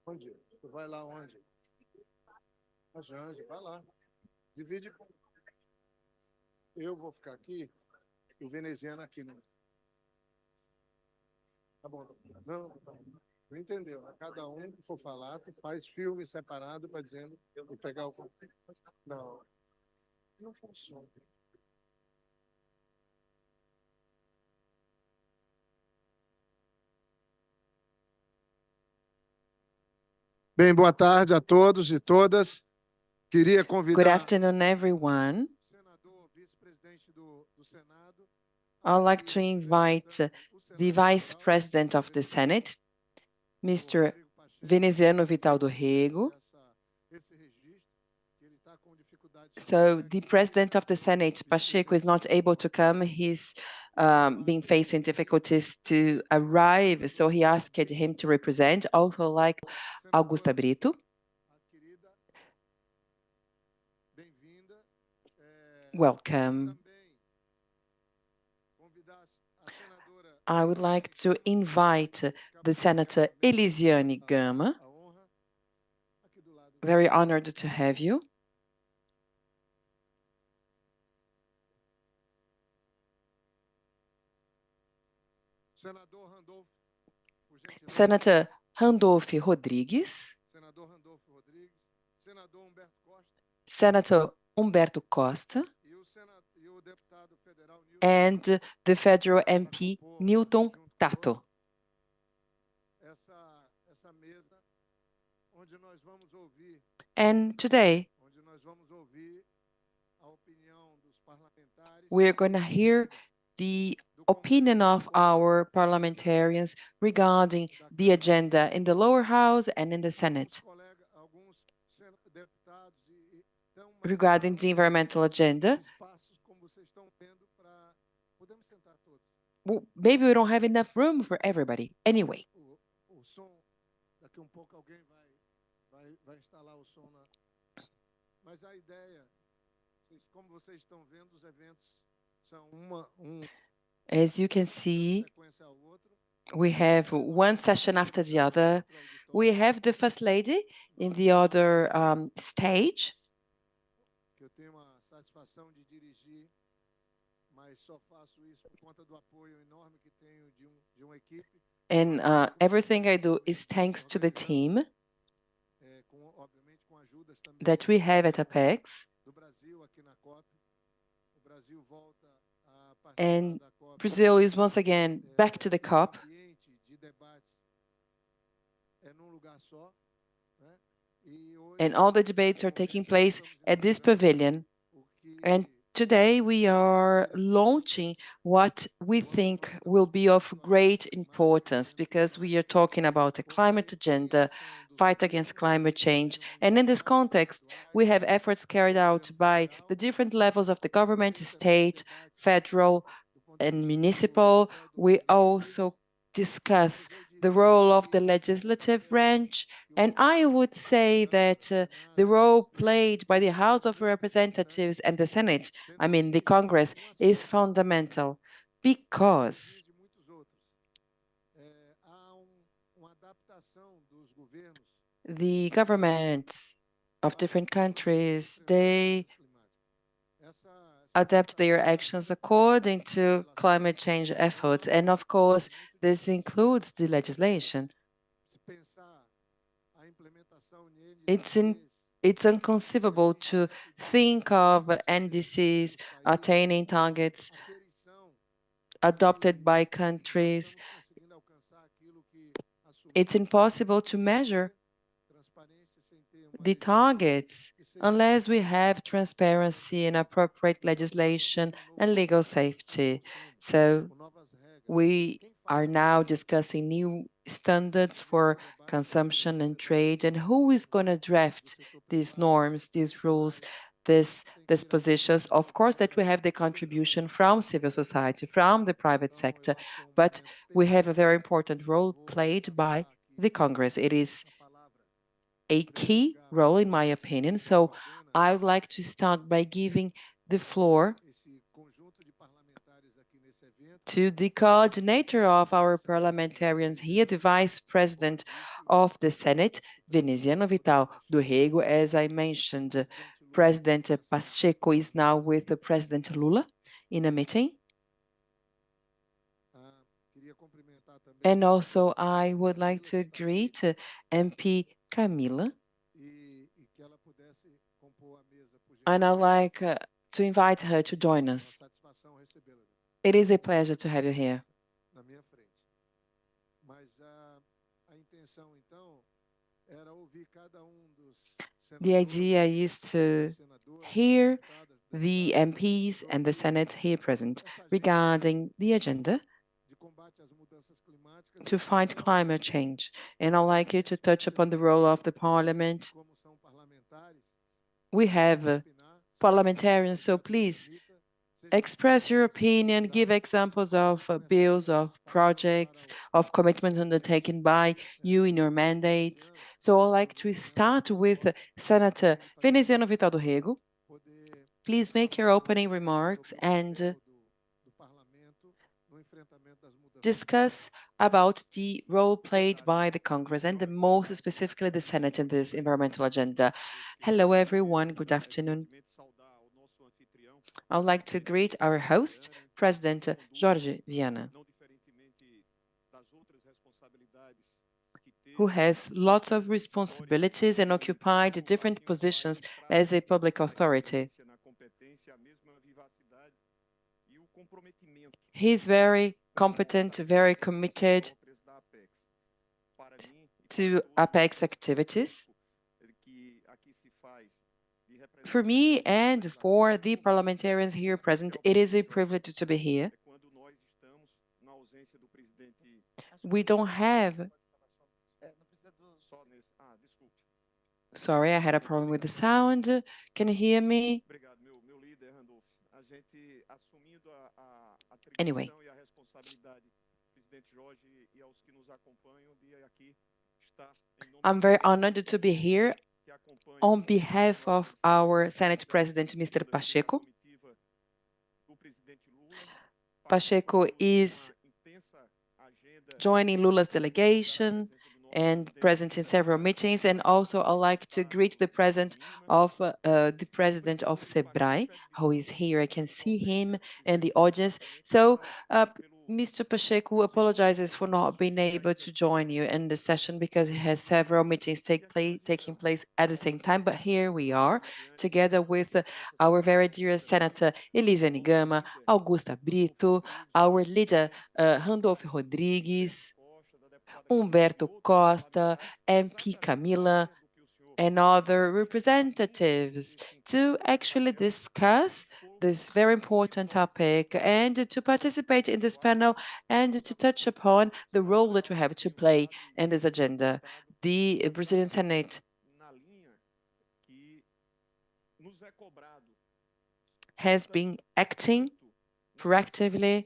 Onde? Tu vai lá onde? A Janja, vai lá. Divide. Eu vou ficar aqui e o veneziano aqui, né? Tá bom. Não, tá bom. Não entendeu, né? Cada um que for falar, tu faz filme separado para dizendo e pegar o. Não, não funciona. Bem, boa tarde a todos e todas. Queria Good convidar afternoon, everyone. o senador, vice-presidente do Senado, I'd like to invite the Vice President of the Senate, Mr. Veneziano Vital do Rego. esse registro, que ele está com dificuldade de So the President of the Senate, Pacheco, is not able to come. He's been facing difficulties to arrive, so he asked him to represent, also like Augusta Brito. querida, bem-vinda. Welcome. Também convidar a senadora I would like to invite the Senator Elisiane Gama. a honra aqui do lado. Very honored to have you. Senador Randolfo, por gentileza. Senator Randolph Rodrigues, Senador Randolfo Rodrigues, senador Humberto Costa Senator Humberto Costa, e o deputado federal Newton and the federal MP Newton Tato. essa mesa onde nós vamos ouvir And today, a opinião dos parlamentares we're going to hear the opinion of our parliamentarians regarding the agenda in the lower house and in the Senate, alguns deputados regarding the environmental agenda. espaços como vocês estão vendo para podemos sentar todos. Well, maybe we don't have enough room for everybody. Anyway, O som daqui pouco alguém vai instalar o som mas a ideia como vocês estão vendo os eventos são as you can see, we have one session after the other. We have the First Lady in the other stage. Eu tenho a satisfação de dirigir, mas só faço isso por conta do apoio enorme que tenho de uma equipe. And everything I do is thanks to the team Obviamente com ajudas também that we have at Apex. do Brasil aqui na COP. O Brasil volta a participar And da COP. Brazil is once again back to the COP. Ambiente de debates num lugar só, né? E hoje And all the debates are taking place at this pavilion. And today we are launching what we think will be of great importance, because we are talking about a climate agenda, fight against climate change. And in this context, we have efforts carried out by the different levels of the government, state, federal, and municipal. We also discuss the role of the legislative branch. And I would say that the role played by the House of Representatives and the Senate, I mean the Congress, is fundamental, because the governments of different countries, they adapt their actions according to climate change efforts. And of course, this includes the legislation. It's inconceivable to think of NDCs attaining targets adopted by countries. It's impossible to measure the targets unless we have transparency and appropriate legislation and legal safety. So we are now discussing new standards for consumption and trade, and who is going to draft these norms, these rules, these dispositions. Of course, that we have the contribution from civil society, from the private sector, but we have a very important role played by the Congress. It is a key role, in my opinion. So I would like to start by giving the floor to the coordinator of our parliamentarians here, the Vice President of the Senate, Veneziano Vital do Rego. As I mentioned, President Pacheco is now with President Lula in a meeting. And also, I would like to greet MP Camila. And I'd like to invite her to join us. It is a pleasure to have you here. The idea is to hear the MPs and the Senate here present regarding the agenda to fight climate change. And I'd like you to touch upon the role of the Parliament. We have parliamentarians, so please express your opinion, give examples of bills, of projects, of commitments undertaken by you in your mandates. So I'd like to start with Senator Veneziano Vital do Rego. Please make your opening remarks and discuss about the role played by the Congress and most specifically the Senate in this environmental agenda. Hello, everyone. Good afternoon. I would like to greet our host, President Jorge Viana, who has lots of responsibilities and occupied different positions as a public authority. He's very competent, very committed to Apex activities. For me and for the parliamentarians here present, it is a privilege to be here. We don't have... Sorry, I had a problem with the sound. Can you hear me? Anyway. I'm very honored to be here on behalf of our Senate President, Mr. Pacheco. Pacheco is joining Lula's delegation and present in several meetings. And also, I'd like to greet the president of SEBRAE, who is here. I can see him in the audience. So, Mr. Pacheco apologizes for not being able to join you in the session because he has several meetings taking place at the same time. But here we are, together with our very dear Senator Elisiane Gama, Augusta Brito, our leader Randolfo Rodrigues, Humberto Costa, MP Camila, and other representatives to actually discuss this very important topic and to participate in this panel and to touch upon the role that we have to play in this agenda. The Brazilian Senate has been acting proactively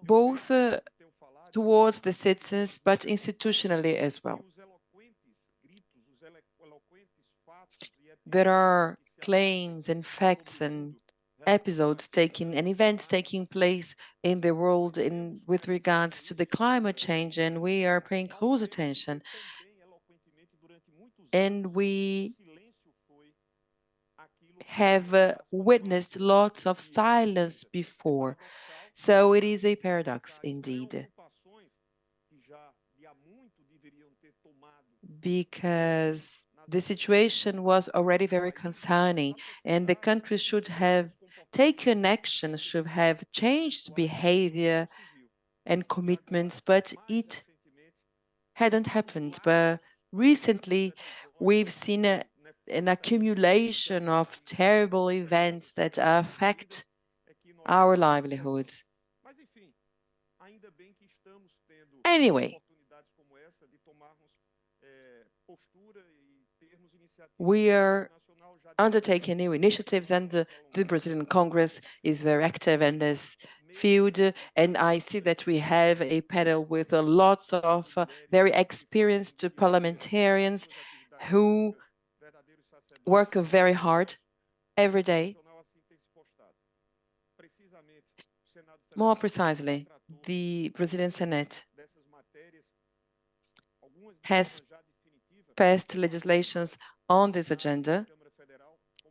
both towards the citizens, but institutionally as well. There are claims and facts and episodes and events taking place in the world with regards to the climate change, and we are paying close attention. And we have witnessed lots of silence before. So it is a paradox indeed. Because the situation was already very concerning and the country should have taken action, should have changed behavior and commitments, but it hadn't happened. But recently, we've seen an accumulation of terrible events that affect our livelihoods. Anyway, we are undertaking new initiatives, and the Brazilian Congress is very active in this field. And I see that we have a panel with lots of very experienced parliamentarians who work very hard every day More precisely, the Brazilian Senate has passed legislations on this agenda,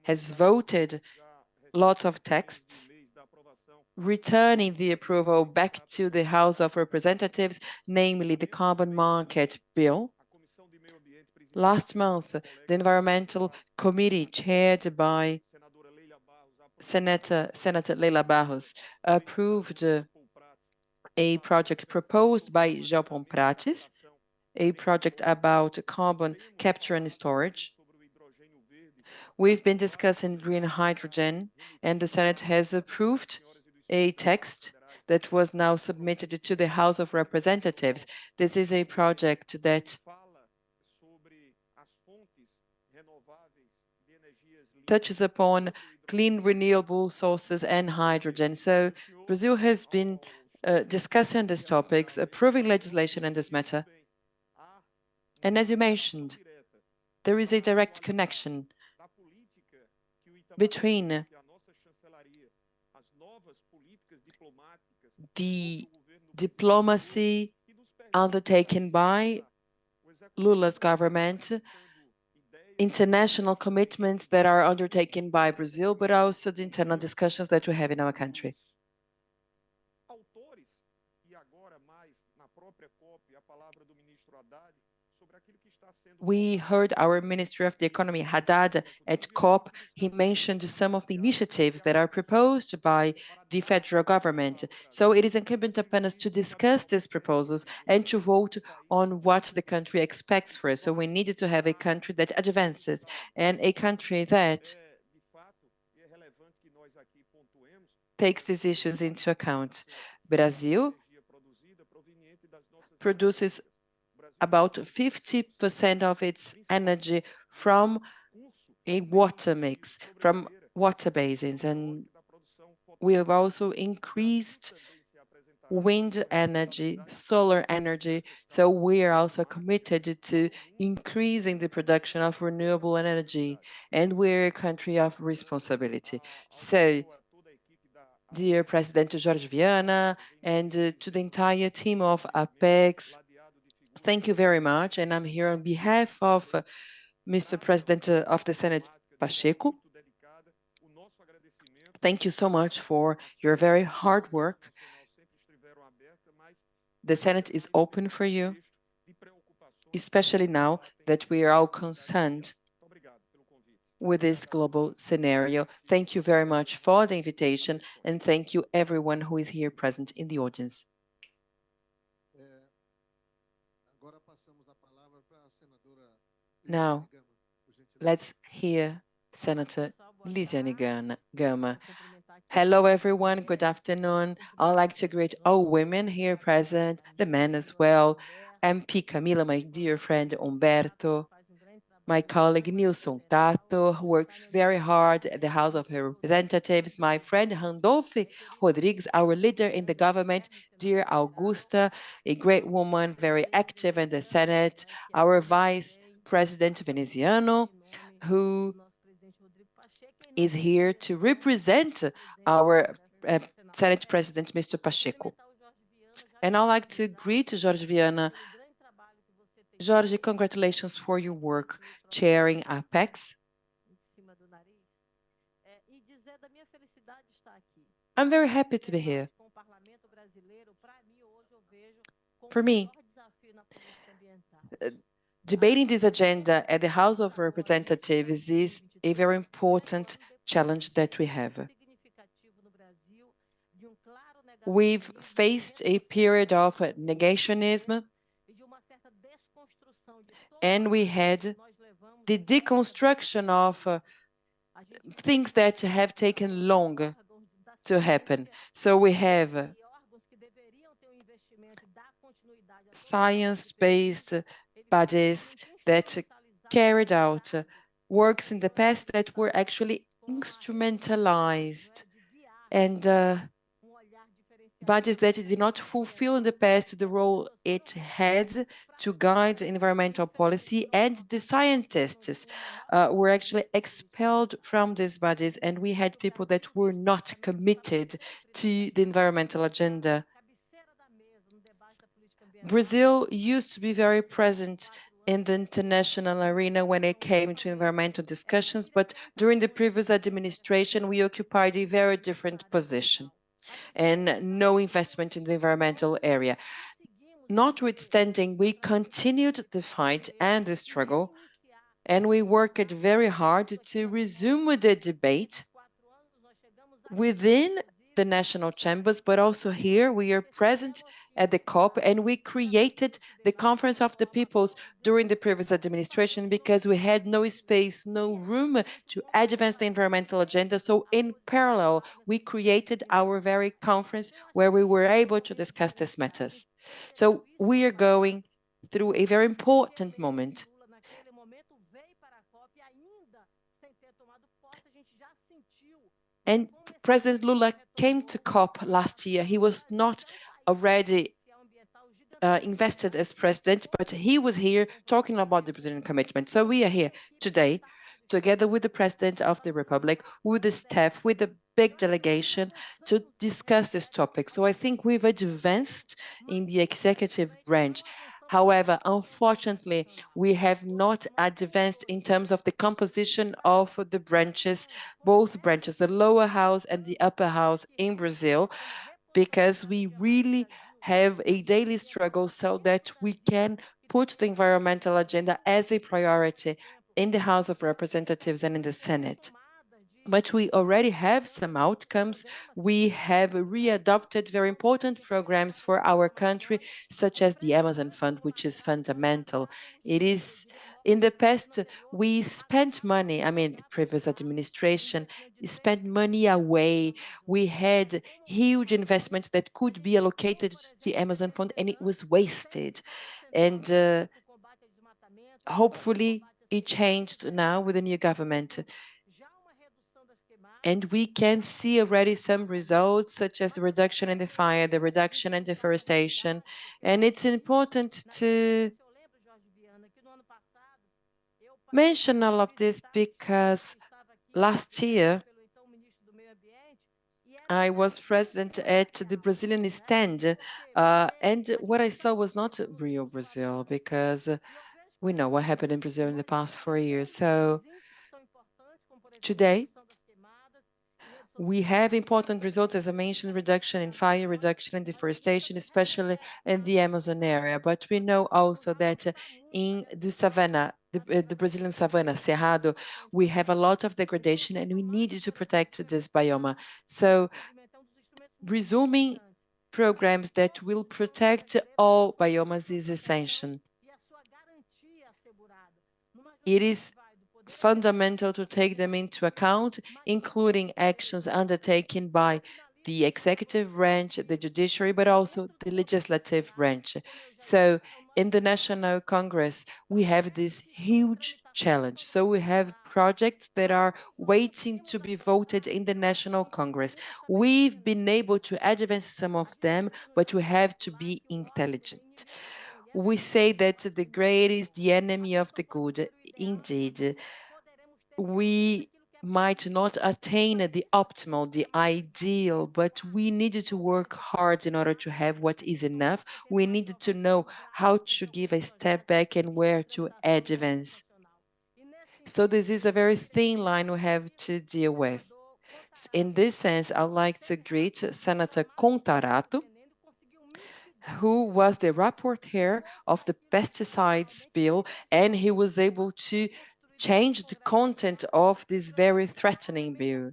has voted lots of texts, returning the approval back to the House of Representatives, namely the Carbon Market Bill. Last month, the Environmental Committee, chaired by Senator Leila Barros, approved a project proposed by Japon Prates, a project about carbon capture and storage. We've been discussing green hydrogen, and the Senate has approved a text that was now submitted to the House of Representatives. This is a project that touches upon clean renewable sources and hydrogen. So Brazil has been discussing these topics, approving legislation in this matter. And as you mentioned, there is a direct connection between the diplomacy undertaken by Lula's government, international commitments that are undertaken by Brazil, but also the internal discussions that we have in our country. We heard our Minister of the Economy, Haddad, at COP. He mentioned some of the initiatives that are proposed by the federal government. So it is incumbent upon us to discuss these proposals and to vote on what the country expects for us. So we needed to have a country that advances and a country that takes these issues into account. Brazil produces about 50% of its energy from a water mix, from water basins. And we have also increased wind energy, solar energy. So we are also committed to increasing the production of renewable energy. And we're a country of responsibility. So, dear President Jorge Viana, and to the entire team of Apex, thank you very much. And I'm here on behalf of Mr. President of the Senate, Pacheco. Thank you so much for your very hard work. The Senate is open for you, especially now that we are all concerned with this global scenario. Thank you very much for the invitation, and thank you everyone who is here present in the audience. Now, let's hear Senator Lisiane Gama. Hello, everyone. Good afternoon. I'd like to greet all women here present, the men as well, MP Camila, my dear friend Umberto, my colleague Nilson Tato, who works very hard at the House of Representatives, my friend Randolph Rodrigues, our leader in the government, dear Augusta, a great woman, very active in the Senate, our Vice President Veneziano, who is here to represent our Senate President, Mr. Pacheco. And I'd like to greet Jorge Viana. Jorge, congratulations for your work chairing Apex. I'm very happy to be here. For me, debating this agenda at the House of Representatives is a very important challenge that we have. We've faced a period of negationism, and we had the deconstruction of things that have taken long to happen. So we have science-based bodies that carried out works in the past that were actually instrumentalized and bodies that did not fulfill in the past the role it had to guide environmental policy, and the scientists were actually expelled from these bodies, and we had people that were not committed to the environmental agenda. Brazil used to be very present in the international arena when it came to environmental discussions, but during the previous administration, we occupied a very different position and no investment in the environmental area. Notwithstanding, we continued the fight and the struggle, and we worked very hard to resume the debate within the national chambers, but also here we are present at the COP, and we created the Conference of the Peoples during the previous administration because we had no space, no room to advance the environmental agenda. So in parallel, we created our very conference where we were able to discuss these matters. So we are going through a very important moment. And President Lula came to COP last year. He was not already invested as president, but he was here talking about the Brazilian commitment. So we are here today, together with the President of the Republic, with the staff, with the big delegation, to discuss this topic. So I think we've advanced in the executive branch. However, unfortunately, we have not advanced in terms of the composition of the branches, both branches, the lower house and the upper house in Brazil, because we really have a daily struggle so that we can put the environmental agenda as a priority in the House of Representatives and in the Senate. But we already have some outcomes. We have readopted very important programs for our country, such as the Amazon Fund, which is fundamental. It is, in the past, we spent money, I mean, the previous administration spent money away. We had huge investments that could be allocated to the Amazon Fund, and it was wasted. And hopefully, it changed now with the new government. And we can see already some results, such as the reduction in the fire, the reduction in deforestation. And it's important to mention all of this because last year, I was present at the Brazilian stand, and what I saw was not real Brazil, because we know what happened in Brazil in the past 4 years. So today, we have important results, as I mentioned, reduction in fire, reduction in deforestation, especially in the Amazon area. But we know also that in the savanna, the Brazilian savanna, Cerrado, we have a lot of degradation and we need to protect this biome. So resuming programs that will protect all biomes is essential. It is fundamental to take them into account, including actions undertaken by the executive branch, the judiciary, but also the legislative branch. So in the National Congress, we have this huge challenge. So we have projects that are waiting to be voted in the National Congress. We've been able to advance some of them, but we have to be intelligent. We say that the great is the enemy of the good. Indeed, we might not attain the optimal, the ideal, but we needed to work hard in order to have what is enough. We needed to know how to give a step back and where to advance. So this is a very thin line we have to deal with. In this sense, I'd like to greet Senator Contarato, who was the rapporteur of the pesticides bill, and he was able to change the content of this very threatening bill.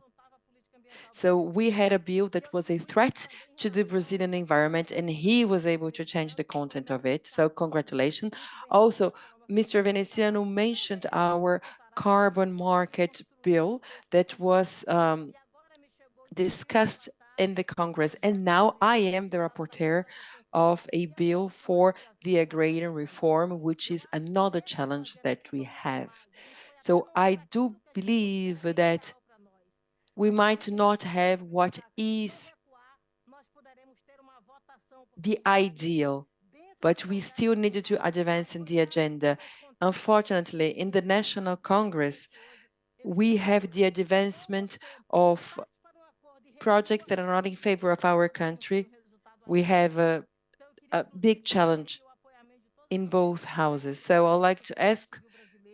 So we had a bill that was a threat to the Brazilian environment, and he was able to change the content of it. So congratulations. Also, Mr. Veneciano mentioned our carbon market bill that was discussed in the Congress. And now I am the rapporteur of a bill for the agrarian reform, which is another challenge that we have. So I do believe that we might not have what is the ideal, but we still need to advance in the agenda. Unfortunately, in the National Congress, we have the advancement of projects that are not in favor of our country. We have a big challenge in both houses. So I'd like to ask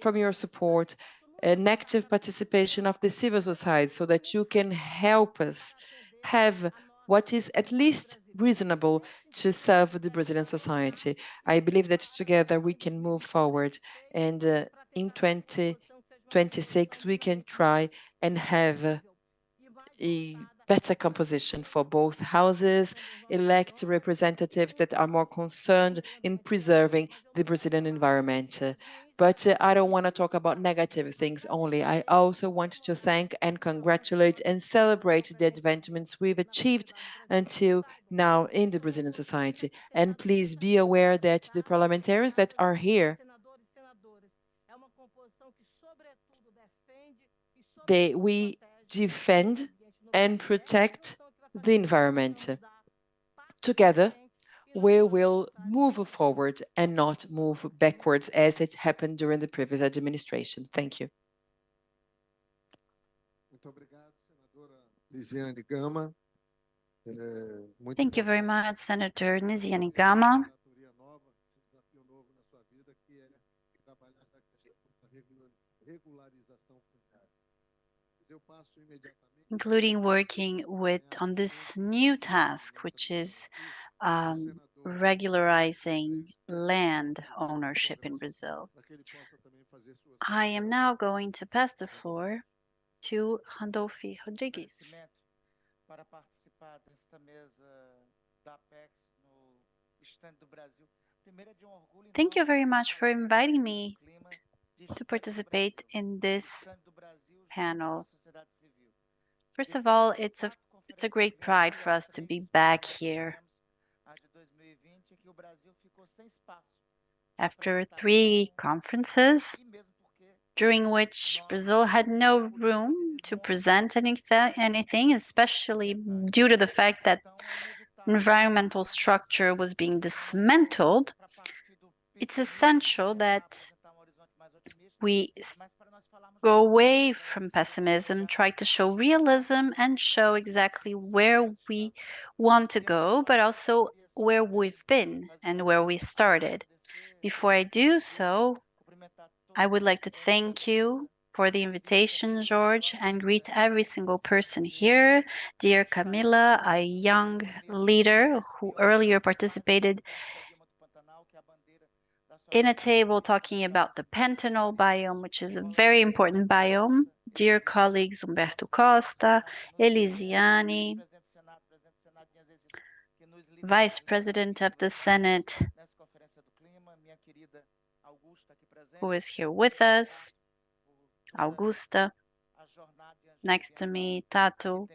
from your support an active participation of the civil society so that you can help us have what is at least reasonable to serve the Brazilian society. I believe that together we can move forward, and in 2026 we can try and have a better composition for both houses, elect representatives that are more concerned in preserving the Brazilian environment. But I don't want to talk about negative things only. I also want to thank and congratulate and celebrate the advancements we've achieved until now in the Brazilian society. And please be aware that the parliamentarians that are here, we defend and protect the environment. Together, we will move forward and not move backwards as it happened during the previous administration. Thank you. Thank you very much, Senator Nisiane Gama. Including working on this new task, which is regularizing land ownership in Brazil. I am now going to pass the floor to Randolph Rodrigues. Thank you very much for inviting me to participate in this panel. First of all, it's a great pride for us to be back here. After 3 conferences, during which Brazil had no room to present anything, especially due to the fact that environmental structure was being dismantled, it's essential that we go away from pessimism, try to show realism, and show exactly where we want to go, but also where we've been and where we started. Before I do so, I would like to thank you for the invitation, George, and greet every single person here. Dear Camila, a young leader who earlier participated in a table talking about the Pantanal biome, which is a very important biome. Dear colleagues Humberto Costa, Elisiane, Vice President of the Senate, who is here with us, Augusta, next to me, Tato,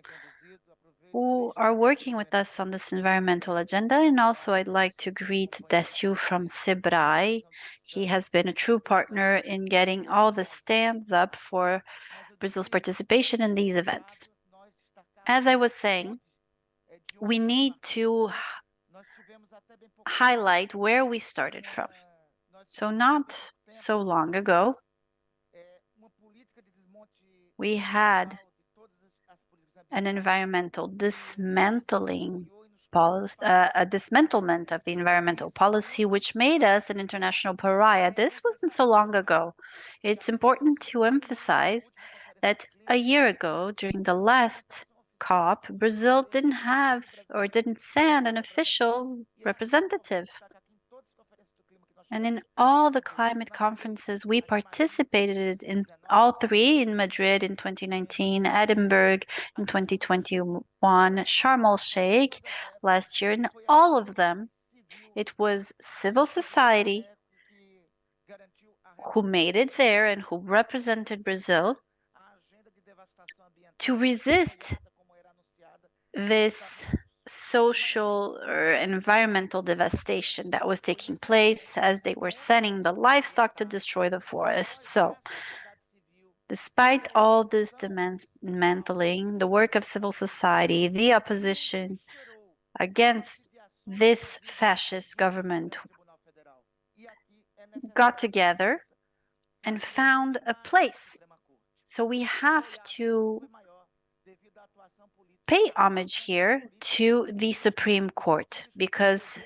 who are working with us on this environmental agenda. And also I'd like to greet Décio from Sebrae. He has been a true partner in getting all the stands up for Brazil's participation in these events. As I was saying, we need to highlight where we started from. So not so long ago, we had an environmental dismantling policy, a dismantlement of the environmental policy, which made us an international pariah. This wasn't so long ago. It's important to emphasize that a year ago, during the last COP, Brazil didn't have or didn't send an official representative. And in all the climate conferences, we participated in all 3, in Madrid in 2019, Edinburgh in 2021, Sharm el-Sheikh last year. In all of them, it was civil society who made it there and who represented Brazil to resist this social or environmental devastation that was taking place as they were sending the livestock to destroy the forest. So, despite all this dismantling, the work of civil society, the opposition against this fascist government got together and found a place. So we have to pay homage here to the Supreme Court, because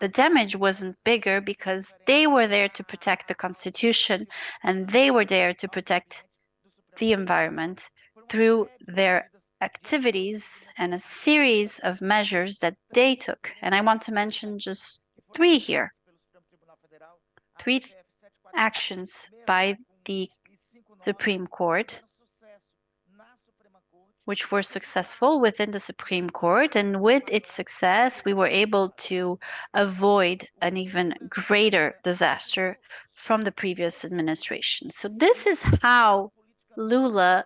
the damage wasn't bigger, because they were there to protect the Constitution and they were there to protect the environment through their activities and a series of measures that they took. And I want to mention just three here. Three actions by the Supreme Court, which were successful within the Supreme Court. And with its success, we were able to avoid an even greater disaster from the previous administration. So this is how Lula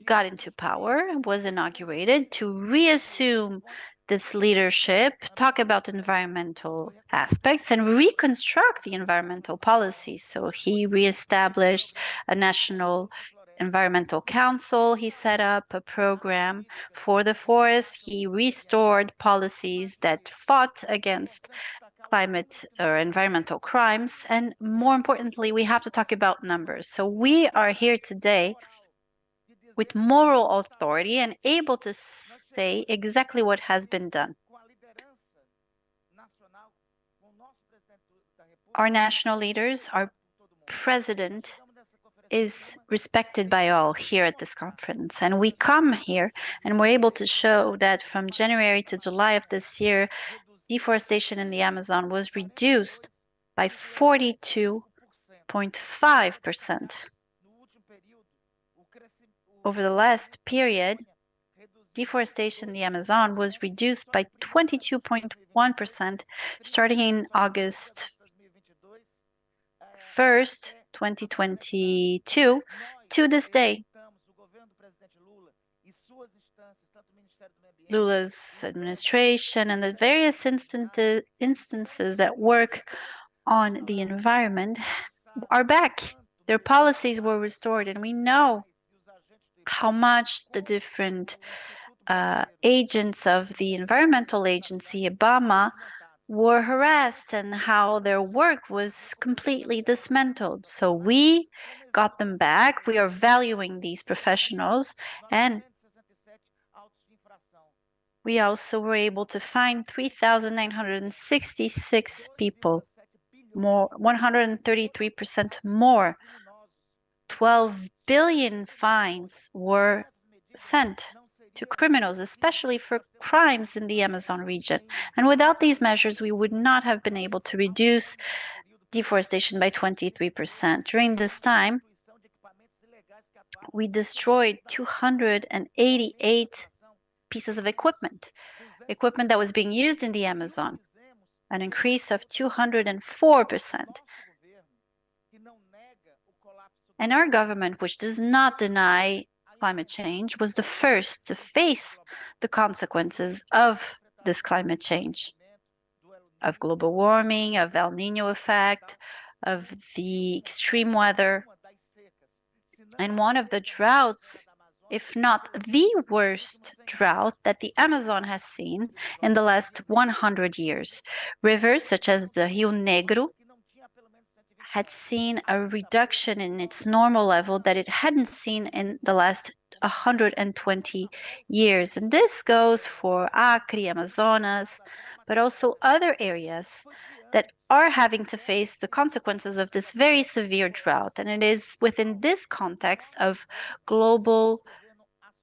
got into power, was inaugurated to reassume this leadership, talk about environmental aspects, and reconstruct the environmental policy. So he reestablished a national environmental council. He set up a program for the forest. He restored policies that fought against climate or environmental crimes. And more importantly, we have to talk about numbers. So we are here today with moral authority and able to say exactly what has been done. Our national leaders, our president is respected by all here at this conference. And we come here and we're able to show that from January to July of this year, deforestation in the Amazon was reduced by 42.5%. Over the last period, deforestation in the Amazon was reduced by 22.1%, starting in August 1st, 2022, to this day. Lula's administration and the various instances that work on the environment are back. Their policies were restored, and we know how much the different agents of the environmental agency, Obama, were harassed and how their work was completely dismantled. So we got them back. We are valuing these professionals, and we also were able to find 3,966 people, more 133% more. 12 billion fines were sent to criminals, especially for crimes in the Amazon region. And without these measures, we would not have been able to reduce deforestation by 23%. During this time, we destroyed 288 pieces of equipment that was being used in the Amazon, an increase of 204%. And our government, which does not deny climate change, was the first to face the consequences of this climate change, of global warming, of El Nino effect, of the extreme weather. And one of the droughts, if not the worst drought that the Amazon has seen in the last 100 years. Rivers such as the Rio Negro had seen a reduction in its normal level that it hadn't seen in the last 120 years. And this goes for Acre, Amazonas, but also other areas that are having to face the consequences of this very severe drought. And it is within this context of global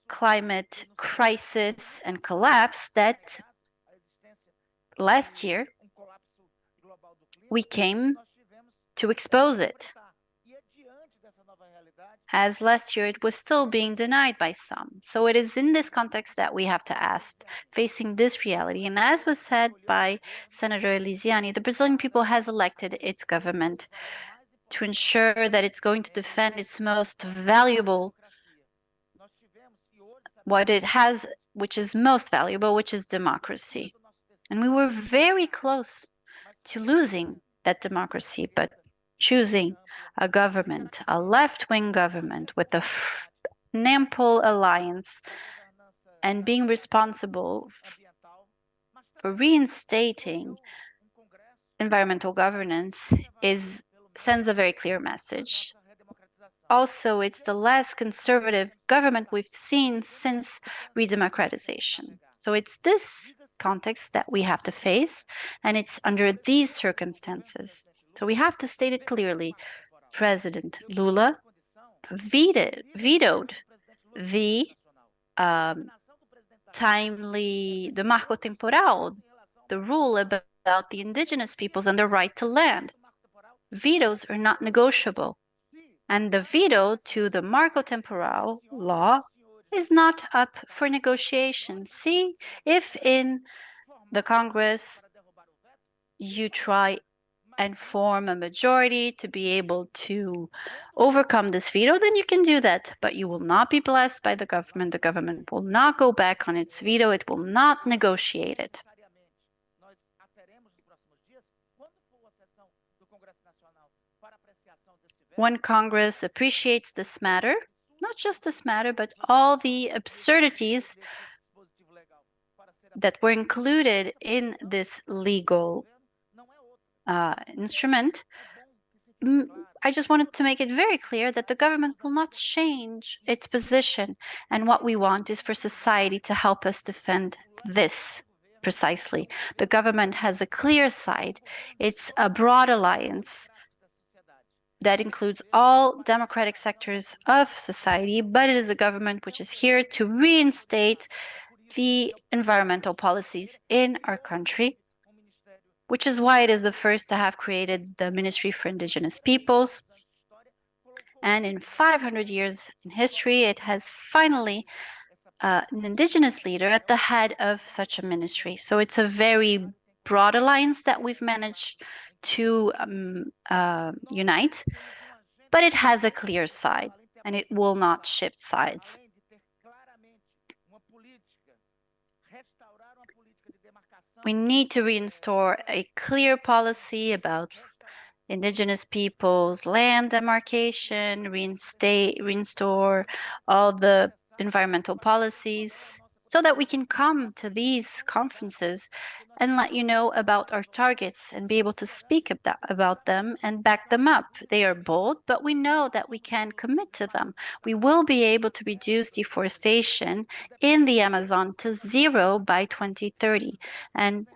climate crisis and collapse that last year we came to expose it. As last year it was still being denied by some. So it is in this context that we have to ask, facing this reality. And as was said by Senator Elisiani, the Brazilian people has elected its government to ensure that it's going to defend its most valuable, what it has, which is most valuable, which is democracy. And we were very close to losing that democracy, but choosing a government, a left-wing government with a NAMPOL alliance, and being responsible for reinstating environmental governance sends a very clear message. Also, it's the less conservative government we've seen since redemocratization. So it's this context that we have to face, and it's under these circumstances. So we have to state it clearly. President Lula vetoed the the marco temporal, the rule about the indigenous peoples and their right to land. Vetoes are not negotiable. And the veto to the marco temporal law is not up for negotiation. See, if in the Congress you try and form a majority to be able to overcome this veto, then you can do that. But you will not be blessed by the government. The government will not go back on its veto. It will not negotiate it. When Congress appreciates this matter, not just this matter, but all the absurdities that were included in this legal instrument, I just wanted to make it very clear that the government will not change its position. And what we want is for society to help us defend this precisely. The government has a clear side. It's a broad alliance that includes all democratic sectors of society, but it is a government which is here to reinstate the environmental policies in our country, which is why it is the first to have created the Ministry for Indigenous Peoples. And in 500 years in history, it has finally an indigenous leader at the head of such a ministry. So it's a very broad alliance that we've managed to unite, but it has a clear side and it will not shift sides. We need to reinstore a clear policy about indigenous peoples, land demarcation, reinstore all the environmental policies so that we can come to these conferences and let you know about our targets and be able to speak about them and back them up. They are bold, but we know that we can commit to them. We will be able to reduce deforestation in the Amazon to 0 by 2030. And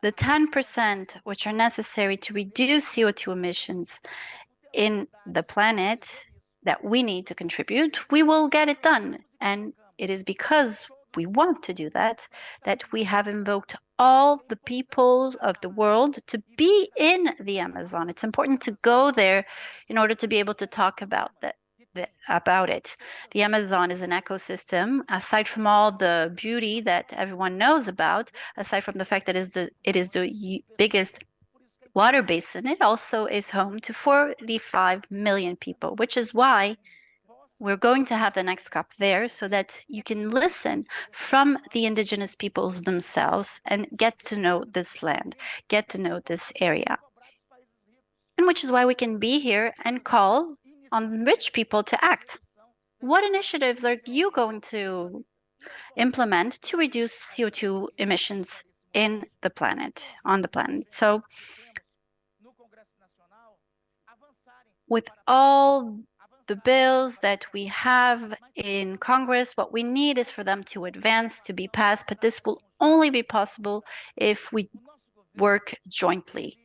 the 10% which are necessary to reduce CO2 emissions in the planet that we need to contribute, we will get it done. And it is because we want to do that that we have invoked all the peoples of the world to be in the Amazon. It's important to go there in order to be able to talk about that. About it. The Amazon is an ecosystem, aside from all the beauty that everyone knows about, aside from the fact that it is the biggest water basin, it also is home to 45 million people, which is why we're going to have the next COP there so that you can listen from the indigenous peoples themselves and get to know this land, get to know this area. And which is why we can be here and call on rich people to act. What initiatives are you going to implement to reduce CO2 emissions on the planet? So with all the bills that we have in Congress, what we need is for them to advance, to be passed, but this will only be possible if we work jointly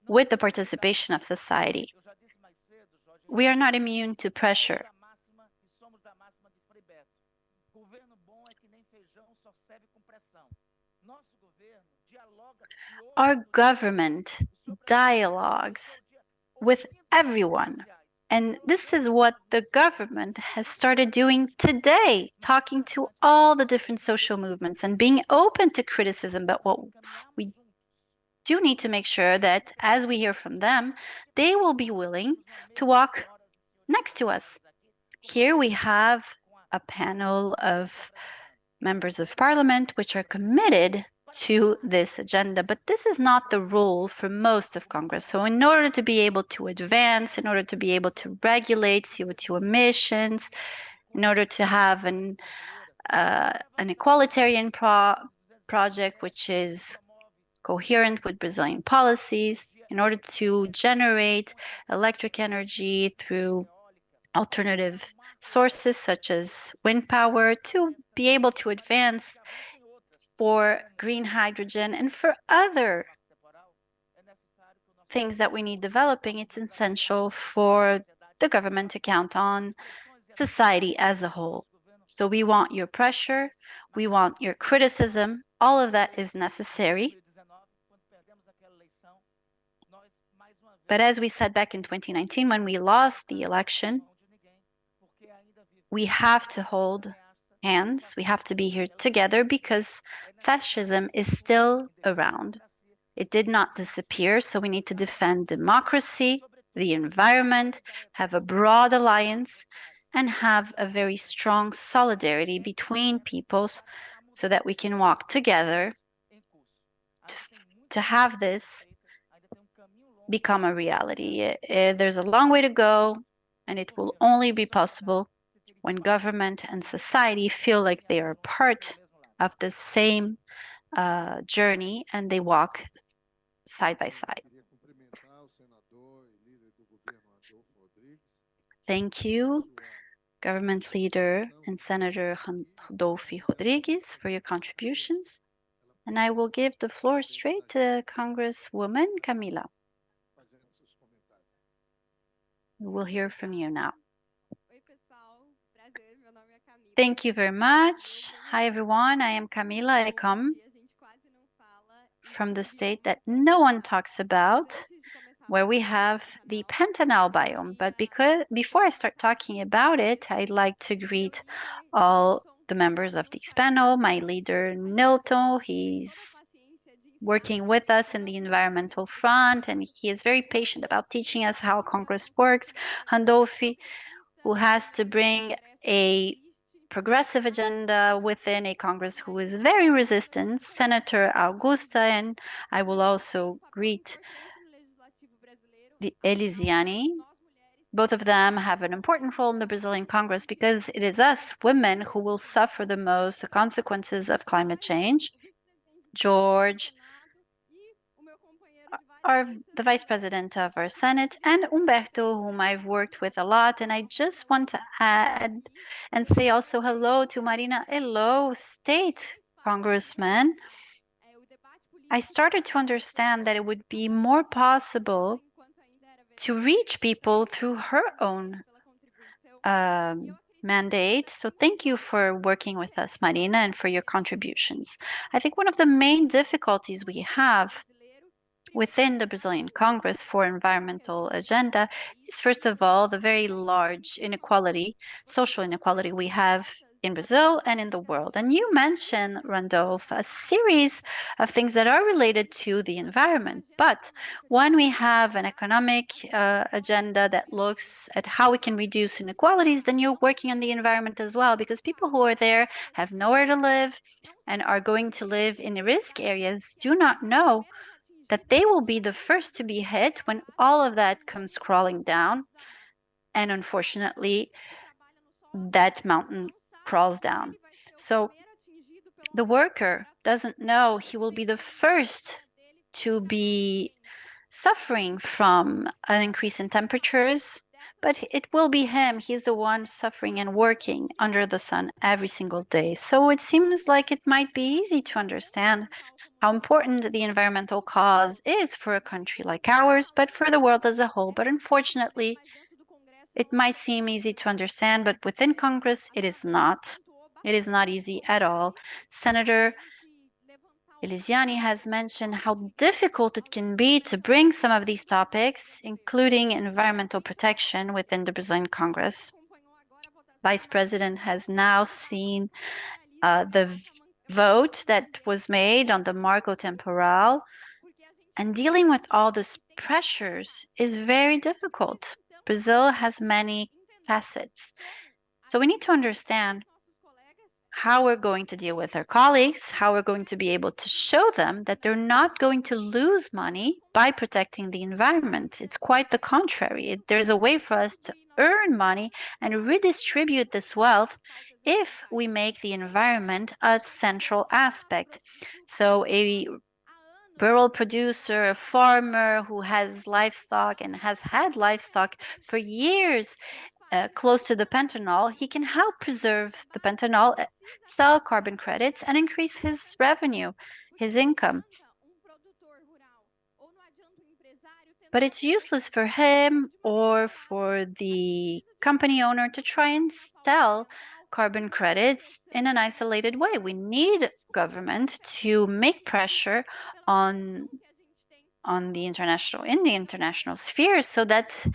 with the participation of society. We are not immune to pressure. Our government dialogues with everyone. And this is what the government has started doing today, talking to all the different social movements and being open to criticism. But what we do need to make sure that as we hear from them, they will be willing to walk next to us. Here we have a panel of members of parliament which are committed to this agenda, but this is not the rule for most of Congress. So in order to be able to advance, in order to be able to regulate CO2 emissions, in order to have an equalitarian project which is coherent with Brazilian policies in order to generate electric energy through alternative sources such as wind power, to be able to advance for green hydrogen and for other things that we need developing. It's essential for the government to count on society as a whole. So we want your pressure, we want your criticism, all of that is necessary. But as we said back in 2019, when we lost the election, we have to hold hands, we have to be here together because fascism is still around. It did not disappear, so we need to defend democracy, the environment, have a broad alliance, and have a very strong solidarity between peoples so that we can walk together to have this become a reality. There's a long way to go, and it will only be possible when government and society feel like they are part of the same journey and they walk side by side. Thank you, Government Leader and Senator Rodolfo Rodrigues, for your contributions. And I will give the floor straight to Congresswoman Camila. We will hear from you now. Thank you very much. Hi, everyone. I am Camila. I come from the state that no one talks about, where we have the Pantanal biome. But before I start talking about it, I'd like to greet all the members of this panel, my leader, Nilton. He's working with us in the environmental front, and he is very patient about teaching us how Congress works. Randolph, who has to bring a progressive agenda within a Congress who is very resistant, Senator Augusta, and I will also greet the Elisiane. Both of them have an important role in the Brazilian Congress because it is us, women, who will suffer the most the consequences of climate change. George, the Vice President of our Senate, and Humberto, whom I've worked with a lot. And I just want to add and say also hello to Marina Elo, State Congressman. I started to understand that it would be more possible to reach people through her own mandate. So thank you for working with us, Marina, and for your contributions. I think one of the main difficulties we have within the Brazilian Congress for environmental agenda is, first of all, the very large inequality, social inequality we have in Brazil and in the world. And you mentioned, Randolph, a series of things that are related to the environment. But when we have an economic agenda that looks at how we can reduce inequalities, then you're working on the environment as well, because people who are there have nowhere to live and are going to live in risk areas do not know that they will be the first to be hit when all of that comes crawling down. And unfortunately, that mountain crawls down. So the worker doesn't know he will be the first to be suffering from an increase in temperatures, but it will be him. He's the one suffering and working under the sun every single day. So it seems like it might be easy to understand how important the environmental cause is for a country like ours, but for the world as a whole. But unfortunately, it might seem easy to understand, but within Congress, it is not. It is not easy at all. Senator Elisiane has mentioned how difficult it can be to bring some of these topics, including environmental protection, within the Brazilian Congress. Vice President has now seen the vote that was made on the Marco Temporal, and dealing with all these pressures is very difficult. Brazil has many facets. So we need to understand how we're going to deal with our colleagues, how we're going to be able to show them that they're not going to lose money by protecting the environment. It's quite the contrary. There's a way for us to earn money and redistribute this wealth if we make the environment a central aspect. So a rural producer, a farmer who has livestock and has had livestock for years close to the pentanol, he can help preserve the pentanol, sell carbon credits, and increase his revenue, his income. But it's useless for him or for the company owner to try and sell carbon credits in an isolated way. We need government to make pressure on the international sphere so that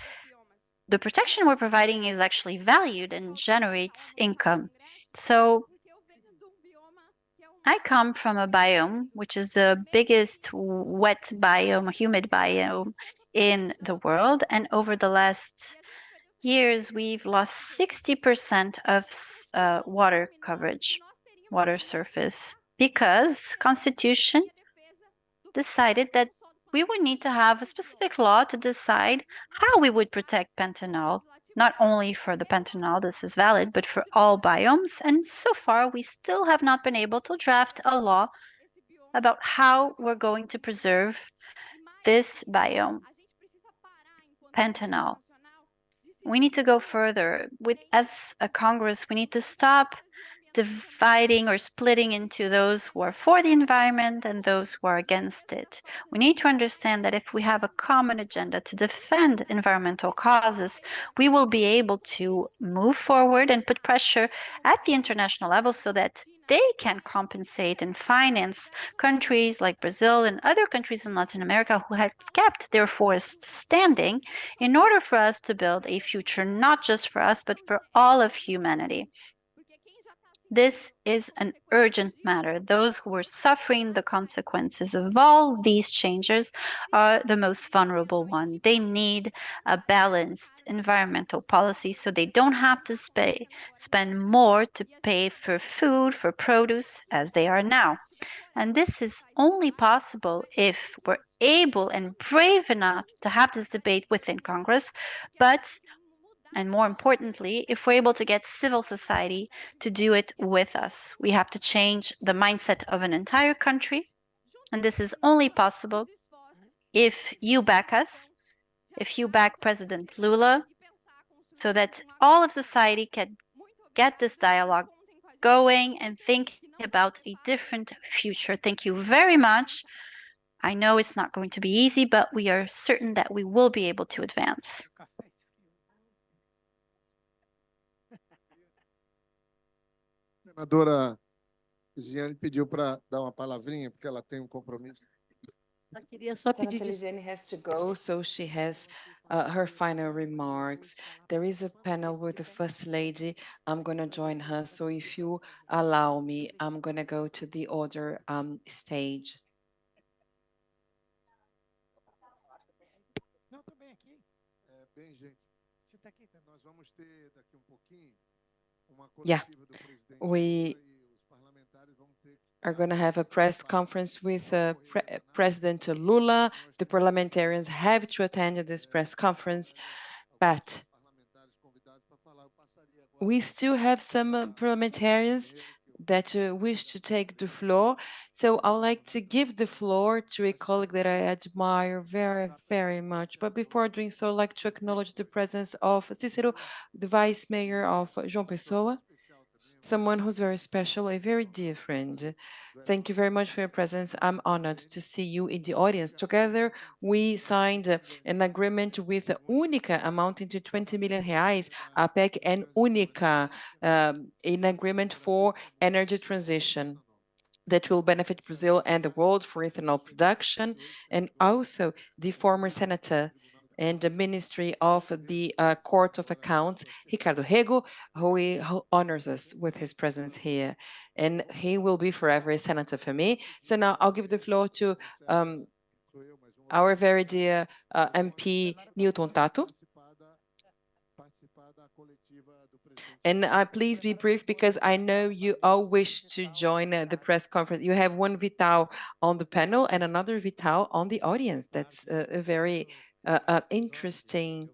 the protection we're providing is actually valued and generates income. So I come from a biome which is the biggest wet biome, humid biome in the world, and over the last years we've lost 60% of water coverage, water surface, because Constitution decided that we would need to have a specific law to decide how we would protect pentanol, not only for the pentanol, this is valid, but for all biomes. And so far, we still have not been able to draft a law about how we're going to preserve this biome, pentanol. We need to go further. As a Congress, we need to stop dividing or splitting into those who are for the environment and those who are against it. We need to understand that if we have a common agenda to defend environmental causes, we will be able to move forward and put pressure at the international level so that they can compensate and finance countries like Brazil and other countries in Latin America who have kept their forests standing in order for us to build a future not just for us, but for all of humanity. This is an urgent matter. Those who are suffering the consequences of all these changes are the most vulnerable ones. They need a balanced environmental policy so they don't have to spend more to pay for food, for produce, as they are now. And this is only possible if we're able and brave enough to have this debate within Congress, and more importantly, if we're able to get civil society to do it with us. We have to change the mindset of an entire country, and this is only possible if you back us, if you back President Lula, so that all of society can get this dialogue going and think about a different future. Thank you very much. I know it's not going to be easy, but we are certain that we will be able to advance. Senadora Lisiane pediu para dar uma palavrinha, porque ela tem compromisso. Senator Lisiane has to go, so she has her final remarks. There is a panel with the First Lady. I'm going to join her, so if you allow me, I'm going to go to the other stage. Bem, gente, nós vamos ter daqui pouquinho uma Yeah, coletiva do presidente we e os parlamentares vão ter are going to have a press conference with President Lula. The parliamentarians have to attend this press conference, but we still have some parliamentarians that wish to take the floor. So I'd like to give the floor to a colleague that I admire very, very much. But before doing so, I'd like to acknowledge the presence of Cícero, the Vice Mayor of João Pessoa, someone who's very special, a very dear friend. Thank you very much for your presence. I'm honored to see you in the audience. Together, we signed an agreement with Única amounting to 20 million reais, APEC and Única, an agreement for energy transition that will benefit Brazil and the world for ethanol production, and also the former senator and the Ministry of the Court of Accounts, Ricardo Rego, who honors us with his presence here. And he will be forever a senator for me. So now I'll give the floor to our very dear MP, Newton Tato. And please be brief because I know you all wish to join the press conference. You have one Vital on the panel and another Vital on the audience. That's a very interesting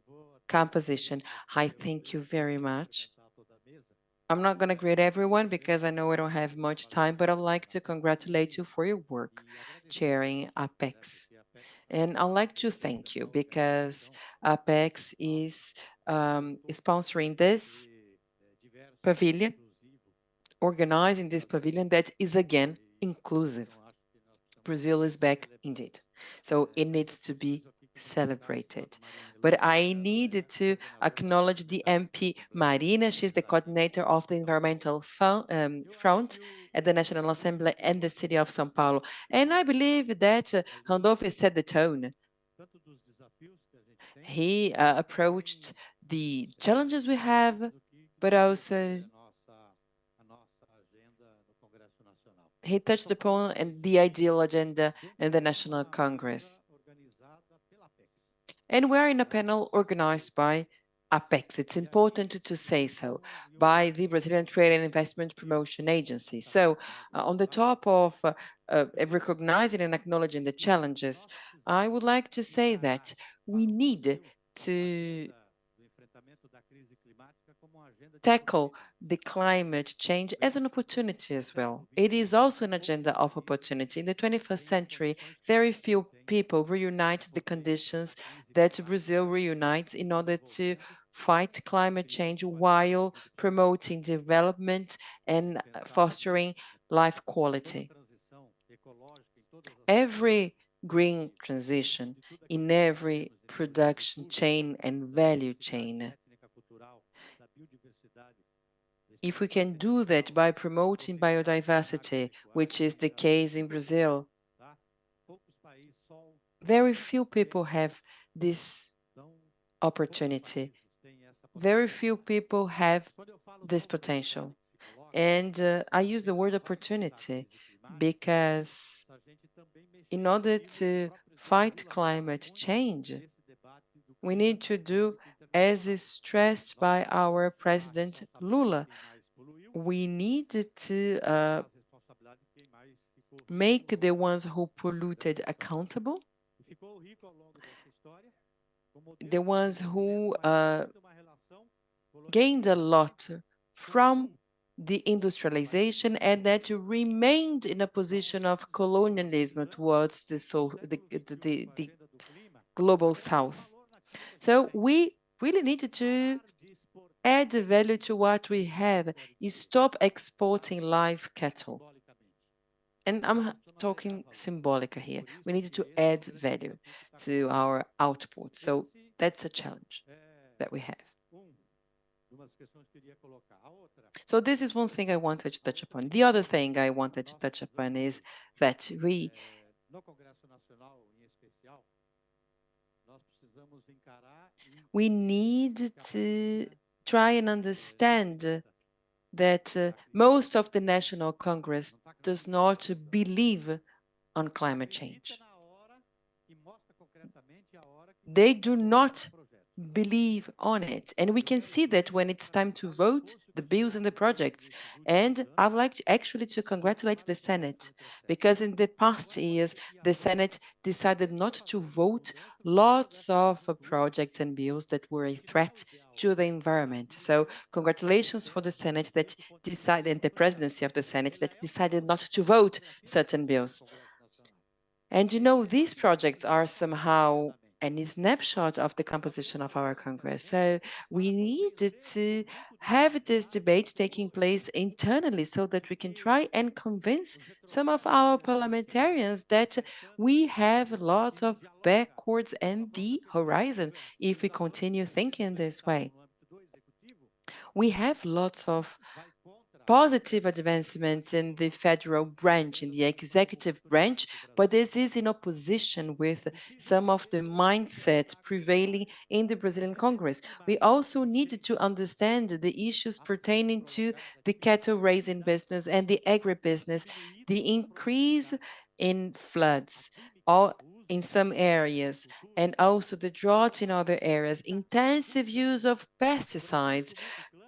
composition. I thank you very much. I'm not going to greet everyone because I know I don't have much time, but I'd like to congratulate you for your work chairing Apex. And I'd like to thank you because Apex is sponsoring this pavilion, organizing this pavilion that is again inclusive. Brazil is back indeed. So it needs to be celebrated. But I needed to acknowledge the MP Marina. She's the coordinator of the Environmental Front at the National Assembly and the city of São Paulo. And I believe that Randolph set the tone. He approached the challenges we have, but also he touched upon the ideal agenda in the National Congress. And we're in a panel organized by Apex. It's important to say so, by the Brazilian Trade and Investment Promotion Agency. So, on the top of recognizing and acknowledging the challenges, I would like to say that we need to tackle the climate change as an opportunity as well. It is also an agenda of opportunity. In the 21st century, very few people reunite the conditions that Brazil reunites in order to fight climate change while promoting development and fostering life quality. Every green transition in every production chain and value chain, if we can do that by promoting biodiversity, which is the case in Brazil, very few people have this opportunity. Very few people have this potential. And I use the word opportunity because in order to fight climate change, we need to do as is stressed by our President Lula. We need to make the ones who polluted accountable, the ones who gained a lot from the industrialization and that remained in a position of colonialism towards the global south. So we really needed to add value to what we have, is stop exporting live cattle. And I'm talking symbolic here. We needed to add value to our output. So that's a challenge that we have. So this is one thing I wanted to touch upon. The other thing I wanted to touch upon is that we need to try and understand that most of the National Congress does not believe on climate change. They do not believe on it. And we can see that when it's time to vote the bills and the projects. And I'd like actually to congratulate the Senate, because in the past years, the Senate decided not to vote lots of projects and bills that were a threat to the environment. So congratulations for the Senate that decided, and the presidency of the Senate that decided not to vote certain bills. And these projects are somehow a snapshot of the composition of our Congress. So we needed to have this debate taking place internally so that we can try and convince some of our parliamentarians that we have lots of backwards and the horizon if we continue thinking this way. We have lots of positive advancements in the federal branch, in the executive branch, but this is in opposition with some of the mindset prevailing in the Brazilian Congress. We also need to understand the issues pertaining to the cattle raising business and the agribusiness, the increase in floods in some areas, and also the drought in other areas. Intensive use of pesticides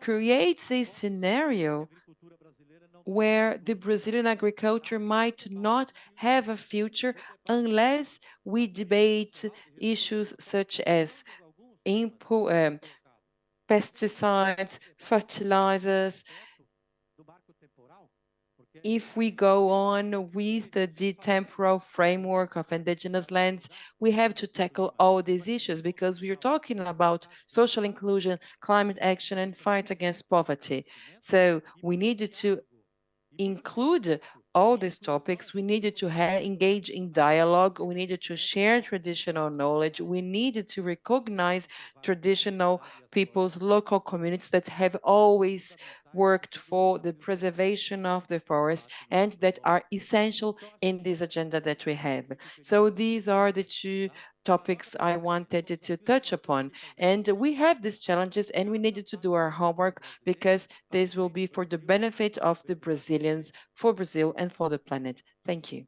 creates a scenario where the Brazilian agriculture might not have a future unless we debate issues such as pesticides, fertilizers, if we go on with the temporal framework of indigenous lands, we have to tackle all these issues because we are talking about social inclusion, climate action, and fight against poverty. So we needed to include all these topics. We needed to engage in dialogue. We needed to share traditional knowledge. We needed to recognize traditional peoples, local communities that have always worked for the preservation of the forest and that are essential in this agenda that we have. So these are the two topics I wanted to touch upon. And we have these challenges and we needed to do our homework because this will be for the benefit of the Brazilians, for Brazil, and for the planet. Thank you.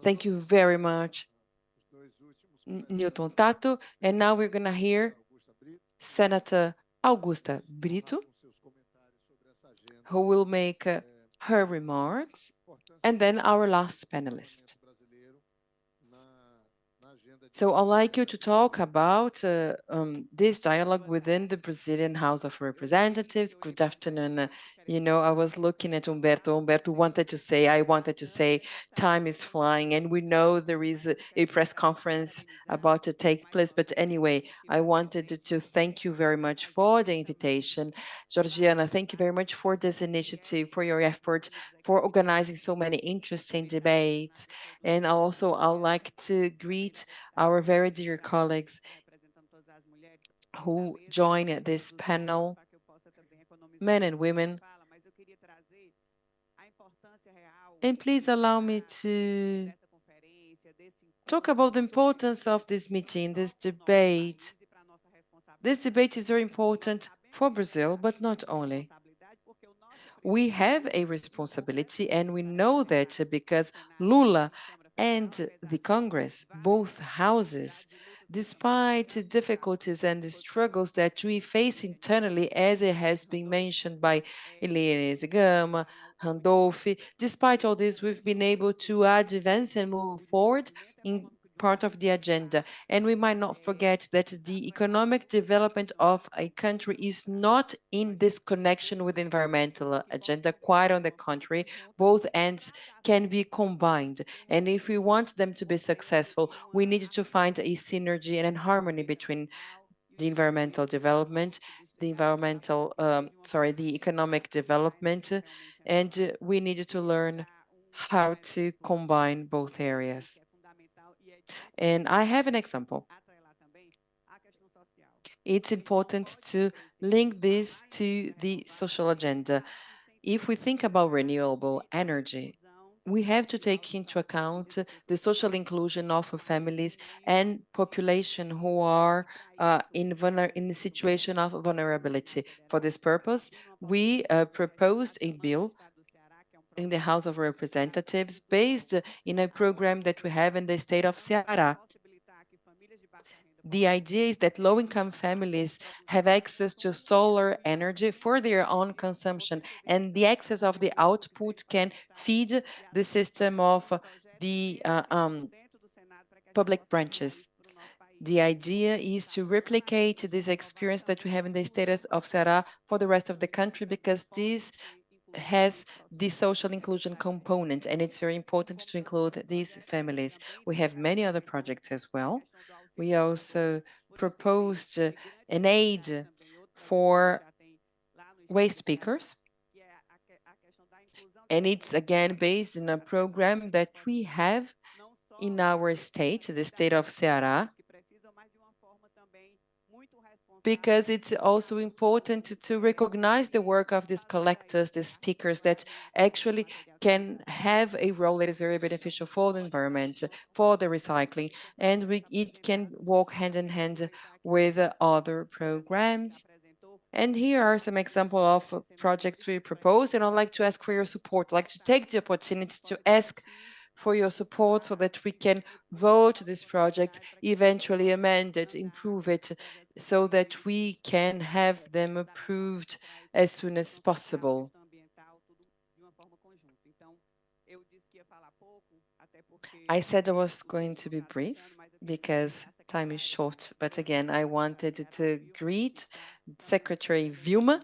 Thank you very much, Newton Tato. And now we're going to hear Senator Augusta Brito, who will make her remarks, and then our last panelist. So I'd like you to talk about this dialogue within the Brazilian House of Representatives. Good afternoon. I was looking at Humberto. Humberto wanted to say, I wanted to say, time is flying, and we know there is a press conference about to take place. But anyway, I wanted to thank you very much for the invitation. Georgiana, thank you very much for this initiative, for your effort, for organizing so many interesting debates. And also, I'd like to greet our very dear colleagues who join this panel, men and women. And please allow me to talk about the importance of this meeting, this debate. This debate is very important for Brazil, but not only. We have a responsibility, and we know that because Lula and the Congress, both houses, despite difficulties and the struggles that we face internally, as it has been mentioned by Eliane Gama, Randolph, despite all this, we've been able to advance and move forward in part of the agenda. And we might not forget that the economic development of a country is not in disconnection with the environmental agenda. Quite on the contrary, both ends can be combined. And if we want them to be successful, we need to find a synergy and a harmony between the environmental development, the economic development, and we need to learn how to combine both areas. And I have an example. It's important to link this to the social agenda. If we think about renewable energy, we have to take into account the social inclusion of families and population who are in the situation of vulnerability. For this purpose, we proposed a bill in the House of Representatives based in a program that we have in the state of Ceará. The idea is that low-income families have access to solar energy for their own consumption, and the excess of the output can feed the system of the public branches. The idea is to replicate this experience that we have in the state of Ceará for the rest of the country, because this has the social inclusion component, and it's very important to include these families. We have many other projects as well. We also proposed an aid for waste pickers, and it's again based in a program that we have in our state, the state of Ceará, because it's also important to recognize the work of these collectors, these speakers that actually can have a role that is very beneficial for the environment, for the recycling, and it can walk hand in hand with other programs. And here are some examples of projects we proposed, and I'd like to ask for your support. I'd like to take the opportunity to ask for your support so that we can vote this project, eventually amend it, improve it, so that we can have them approved as soon as possible. I said I was going to be brief because time is short, but again, I wanted to greet Secretary Vilma,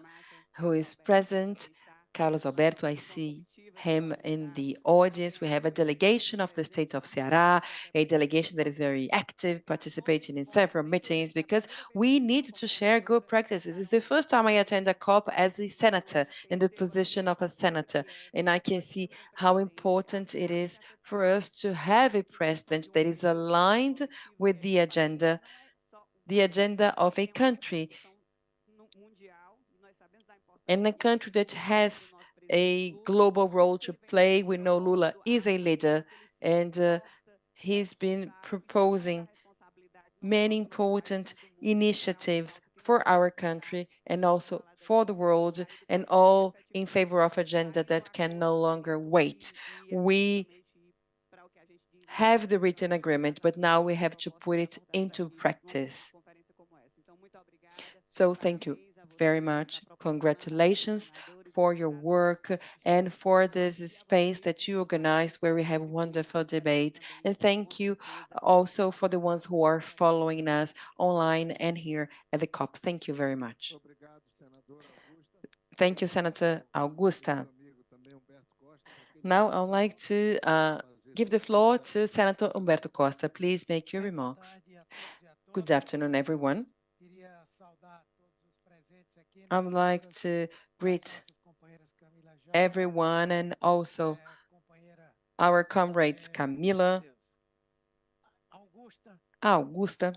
who is present, Carlos Alberto, I see him in the audience. We have a delegation of the state of Ceará, a delegation that is very active, participating in several meetings, because we need to share good practices. It's the first time I attend a COP as a senator, in the position of a senator, and I can see how important it is for us to have a president that is aligned with the agenda of a country, and a country that has a global role to play. We know Lula is a leader, and he's been proposing many important initiatives for our country and also for the world, and all in favor of agenda that can no longer wait. We have the written agreement, but now we have to put it into practice. So thank you very much. Congratulations for your work and for this space that you organize where we have wonderful debate. And thank you also for the ones who are following us online and here at the COP. Thank you very much. Thank you, Senator Augusta. Now I'd like to give the floor to Senator Humberto Costa. Please make your remarks. Good afternoon, everyone. I would like to greet everyone and also our comrades Camila, Augusta,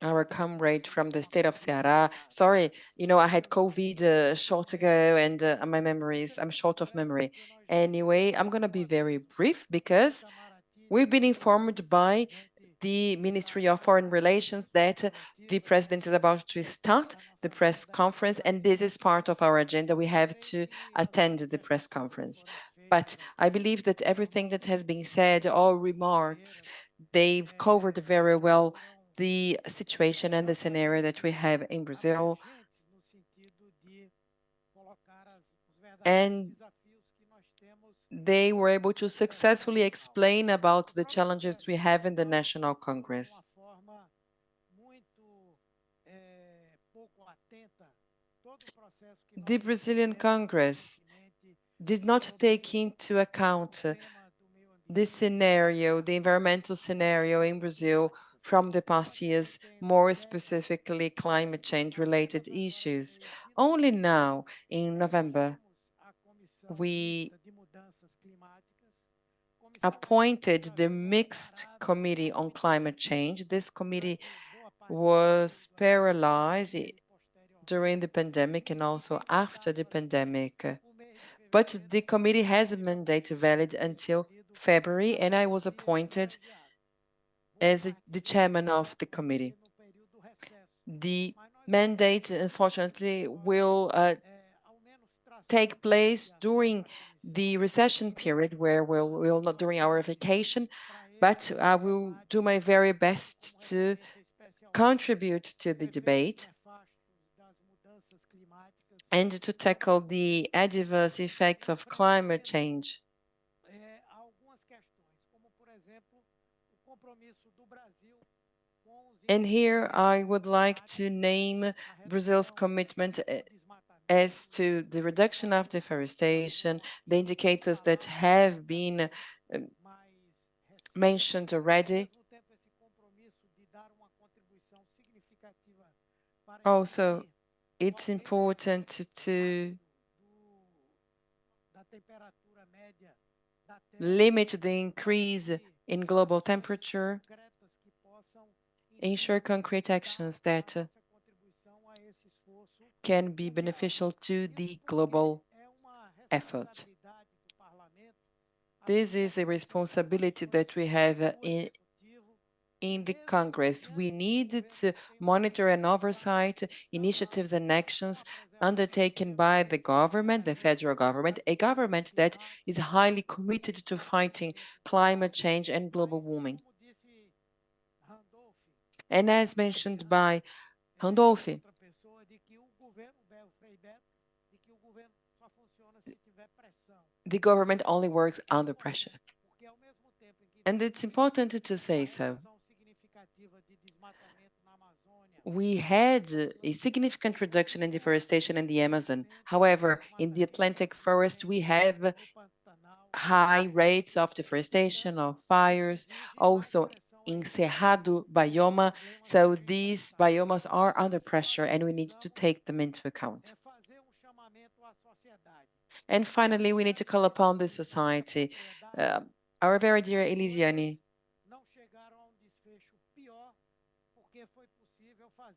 our comrade from the state of Ceará. Sorry, I had COVID short ago, and my memories, I'm short of memory. Anyway, I'm going to be very brief because we've been informed by the Ministry of Foreign Relations that the president is about to start the press conference, and this is part of our agenda. We have to attend the press conference. But I believe that everything that has been said, all remarks, they've covered very well the situation and the scenario that we have in Brazil. And they were able to successfully explain about the challenges we have in the National Congress. The Brazilian Congress did not take into account the scenario, the environmental scenario in Brazil from the past years, more specifically climate change related issues. Only now, in November, we appointed the mixed committee on climate change. This committee was paralyzed during the pandemic and also after the pandemic. But the committee has a mandate valid until February, and I was appointed as the chairman of the committee. The mandate, unfortunately, will take place during the recession period, where we'll not during our vacation, but I will do my very best to contribute to the debate and to tackle the adverse effects of climate change. And here I would like to name Brazil's commitment as to the reduction of deforestation, the indicators that have been mentioned already. Also, it's important to limit the increase in global temperature, ensure concrete actions that can be beneficial to the global effort. This is a responsibility that we have in the Congress. We need to monitor and oversight initiatives and actions undertaken by the government, the federal government, a government that is highly committed to fighting climate change and global warming. And as mentioned by Randolph, the government only works under pressure. And it's important to say so. we had a significant reduction in deforestation in the Amazon. However, in the Atlantic forest, we have high rates of deforestation, of fires, also in Cerrado bioma. So these biomas are under pressure and we need to take them into account. And finally, we need to call upon the society. Our very dear Elisiane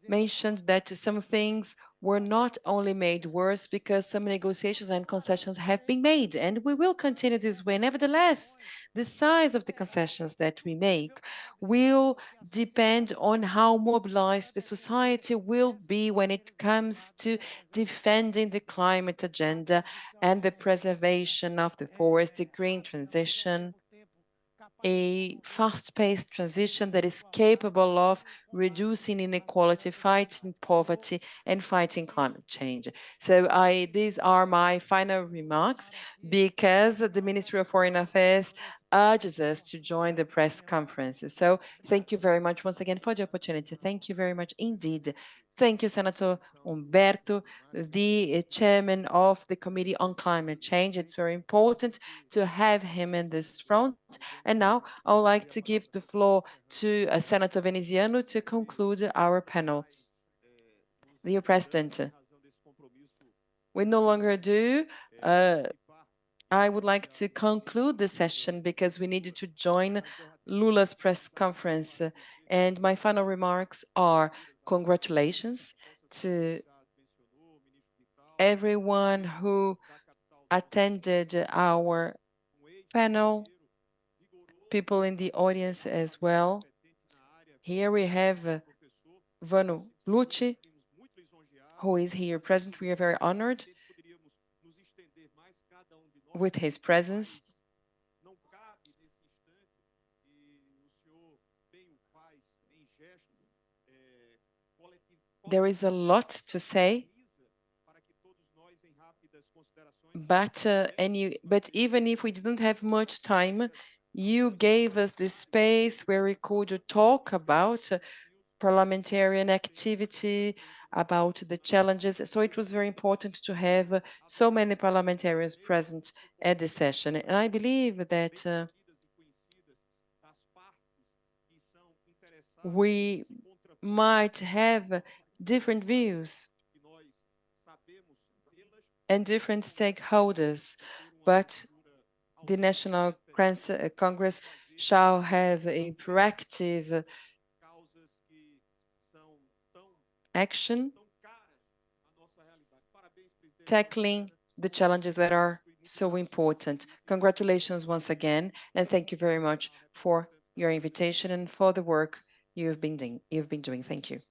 mentioned that some things were not only made worse because some negotiations and concessions have been made, and we will continue this way. Nevertheless, the size of the concessions that we make will depend on how mobilized the society will be when it comes to defending the climate agenda and the preservation of the forest, the green transition, a fast-paced transition that is capable of reducing inequality, fighting poverty, and fighting climate change. So these are my final remarks because the Ministry of Foreign Affairs urges us to join the press conferences. So thank you very much once again for the opportunity. Thank you very much indeed. Thank you, Senator Humberto, the chairman of the Committee on Climate Change. It's very important to have him in this front. And now I would like to give the floor to Senator Veneziano to conclude our panel. Dear President, we no longer do. I would like to conclude the session because we needed to join Lula's press conference. And my final remarks are congratulations to everyone who attended our panel, people in the audience as well. Here we have Vano Lucci, who is here present. We are very honored with his presence. There is a lot to say, but even if we didn't have much time, you gave us the space where we could talk about parliamentarian activity, about the challenges. So it was very important to have so many parliamentarians present at the session. And I believe that we might have different views and different stakeholders, but the National Congress shall have a proactive action tackling the challenges that are so important. Congratulations once again, and thank you very much for your invitation and for the work you've been doing. Thank you.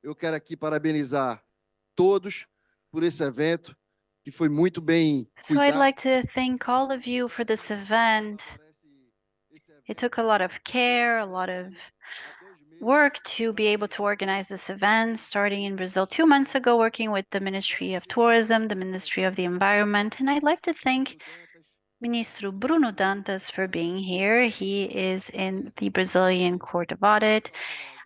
Eu quero aqui parabenizar todos por esse evento, que foi muito bem So I'd cuidado. like to thank all of you for this event. It took a lot of care, a lot of work to be able to organize this event, starting in Brazil 2 months ago, working with the Ministry of Tourism, the Ministry of the Environment. And I'd like to thank Ministro Bruno Dantas for being here. He is in the Brazilian Court of Audit.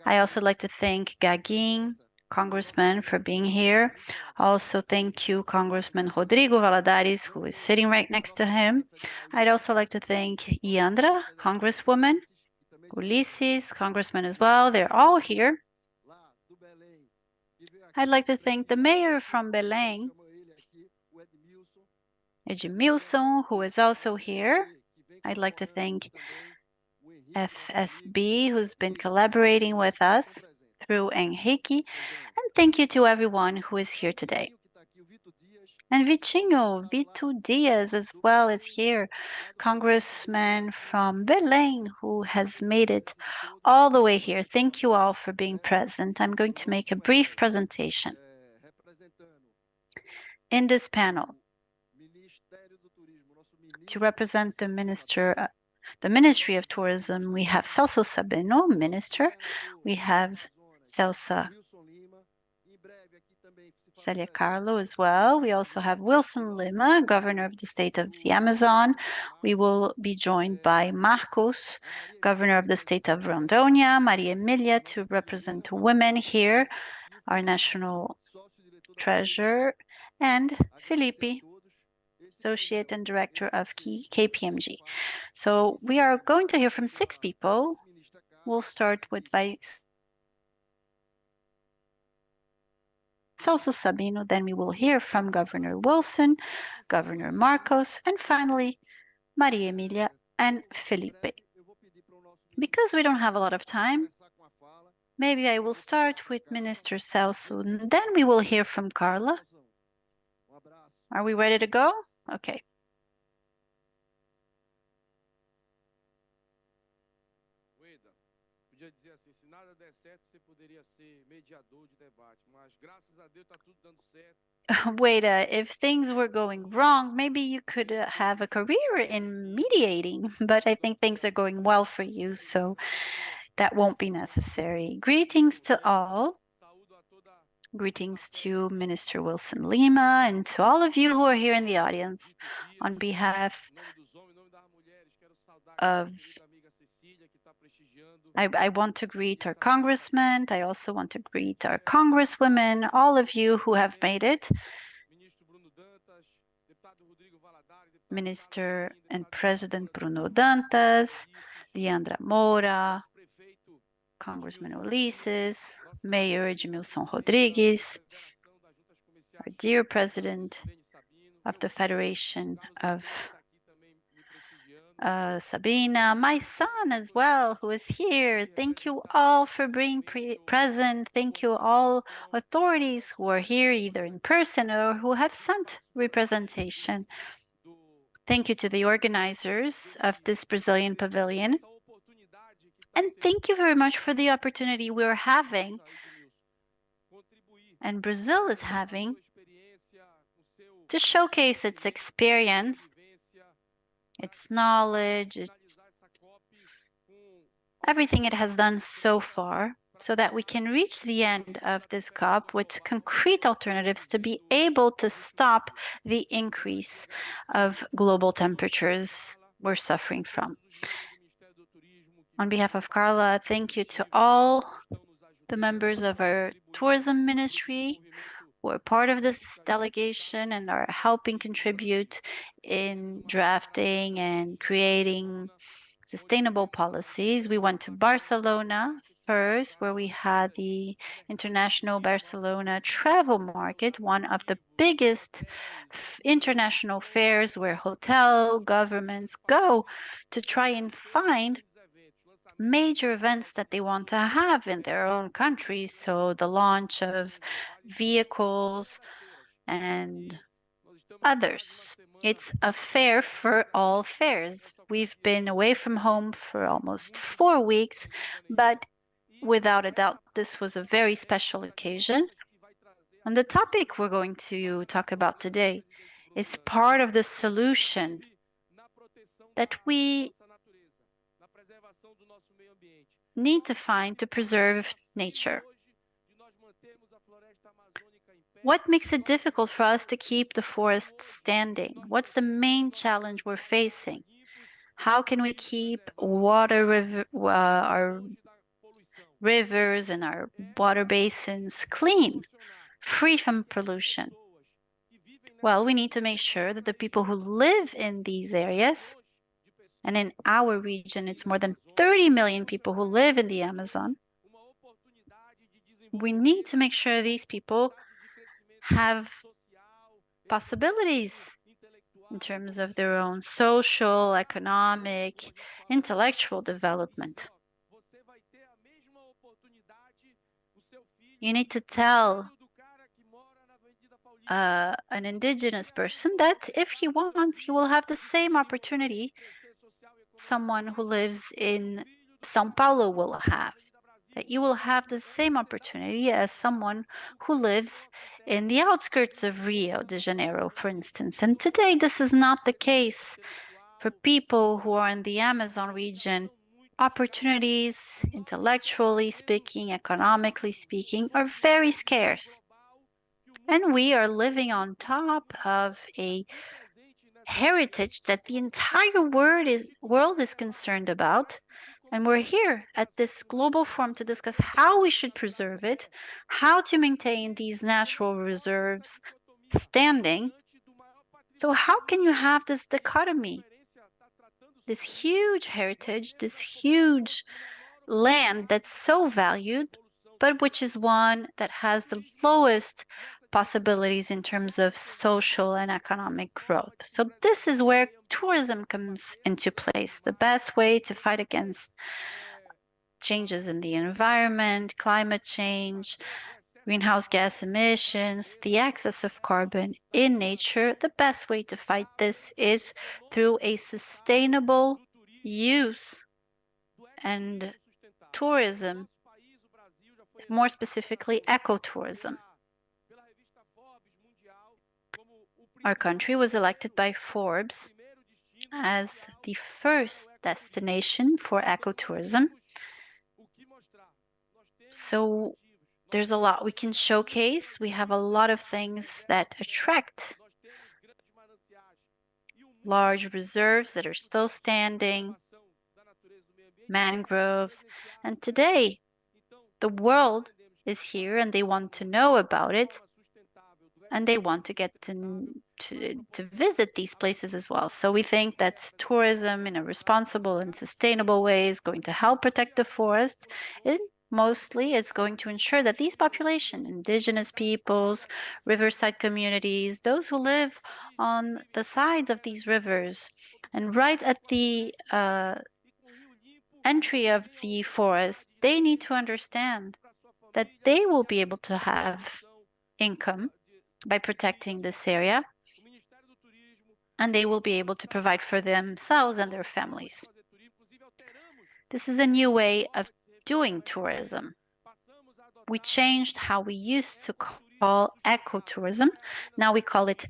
I also like to thank Gaguin, Congressman, for being here. Also, thank you, Congressman Rodrigo Valadares, who is sitting right next to him. I'd also like to thank Yandra, Congresswoman, Ulysses, Congressman as well. They're all here. I'd like to thank the mayor from Belém, Edmilson, who is also here. I'd like to thank FSB, who's been collaborating with us through Henrique. And thank you to everyone who is here today. And Vitinho, Vito Diaz as well is here, Congressman from Belém, who has made it all the way here. Thank you all for being present. I'm going to make a brief presentation. In this panel, to represent the Ministry of Tourism, we have Celso Sabino, Minister. We have Celsa Celia Carlo as well. We also have Wilson Lima, Governor of the State of the Amazon. We will be joined by Marcos, Governor of the State of Rondônia, Maria Emilia to represent women here, our national treasurer, and Felipe, Associate and Director of KPMG. So we are going to hear from 6 people. We'll start with Vice Celso Sabino, then we will hear from Governor Wilson, Governor Marcos, and finally Maria Emilia and Felipe. Because we don't have a lot of time, maybe I will start with Minister Celso, and then we will hear from Carla. Are we ready to go? Okay. Podia dizer assim, se nada der certo, você poderia ser mediador de debate, mas graças a Deus tá tudo dando certo. Wait, if things were going wrong, maybe you could have a career in mediating, but I think things are going well for you, so that won't be necessary. Greetings to all. Greetings to Minister Wilson Lima and to all of you who are here in the audience. On behalf of I want to greet our congressmen. I also want to greet our congresswomen, all of you who have made it. Minister and President Bruno Dantas, Leandra Moura, Congressman Ulysses, Mayor Edmilson Rodrigues, our dear President of the Federation of Sabina, my son as well, who is here. Thank you all for being present. Thank you all authorities who are here either in person or who have sent representation. Thank you to the organizers of this Brazilian pavilion. And thank you very much for the opportunity we're having and Brazil is having to showcase its experience, its knowledge, its everything it has done so far, so that we can reach the end of this COP with concrete alternatives to be able to stop the increase of global temperatures we're suffering from. On behalf of Carla, thank you to all the members of our tourism ministry who are part of this delegation and are helping contribute in drafting and creating sustainable policies. We went to Barcelona first, where we had the International Barcelona Travel Market, one of the biggest international fairs where hotel governments go to try and find major events that they want to have in their own countries. So the launch of vehicles and others. It's a fair for all fairs. We've been away from home for almost 4 weeks, but Without a doubt, this was a very special occasion. And the topic we're going to talk about today is part of the solution that we need to find to preserve nature. What makes it difficult for us to keep the forests standing? What's the main challenge we're facing? How can we keep our rivers and our water basins clean, free from pollution? Well, we need to make sure that the people who live in these areas, and in our region, it's more than 30 million people who live in the Amazon, we need to make sure these people have possibilities in terms of their own social, economic, intellectual development. You need to tell an indigenous person that if he wants, he will have the same opportunity someone who lives in São Paulo will have. That you will have the same opportunity as someone who lives in the outskirts of Rio de Janeiro, for instance. And today, this is not the case for people who are in the Amazon region. Opportunities, intellectually speaking, economically speaking, are very scarce. And we are living on top of a heritage that the entire world is concerned about. And we're here at this global forum to discuss how we should preserve it, how to maintain these natural reserves standing. So how can you have this dichotomy? This huge heritage, this huge land that's so valued, but which is one that has the lowest possibilities in terms of social and economic growth. So this is where tourism comes into place, the best way to fight against changes in the environment, climate change, greenhouse gas emissions, the excess of carbon in nature. The best way to fight this is through a sustainable use and tourism, more specifically ecotourism. Our country was elected by Forbes as the first destination for ecotourism. So there's a lot we can showcase. We have a lot of things that attract large reserves that are still standing, mangroves. And today, the world is here and they want to know about it. And they want to get to visit these places as well. So we think that tourism in a responsible and sustainable way is going to help protect the forest. Mostly, it's going to ensure that these populations, indigenous peoples, riverside communities, those who live on the sides of these rivers, and right at the entry of the forest, they need to understand that they will be able to have income by protecting this area, and they will be able to provide for themselves and their families. This is a new way of doing tourism. We changed how we used to call ecotourism. Now we call it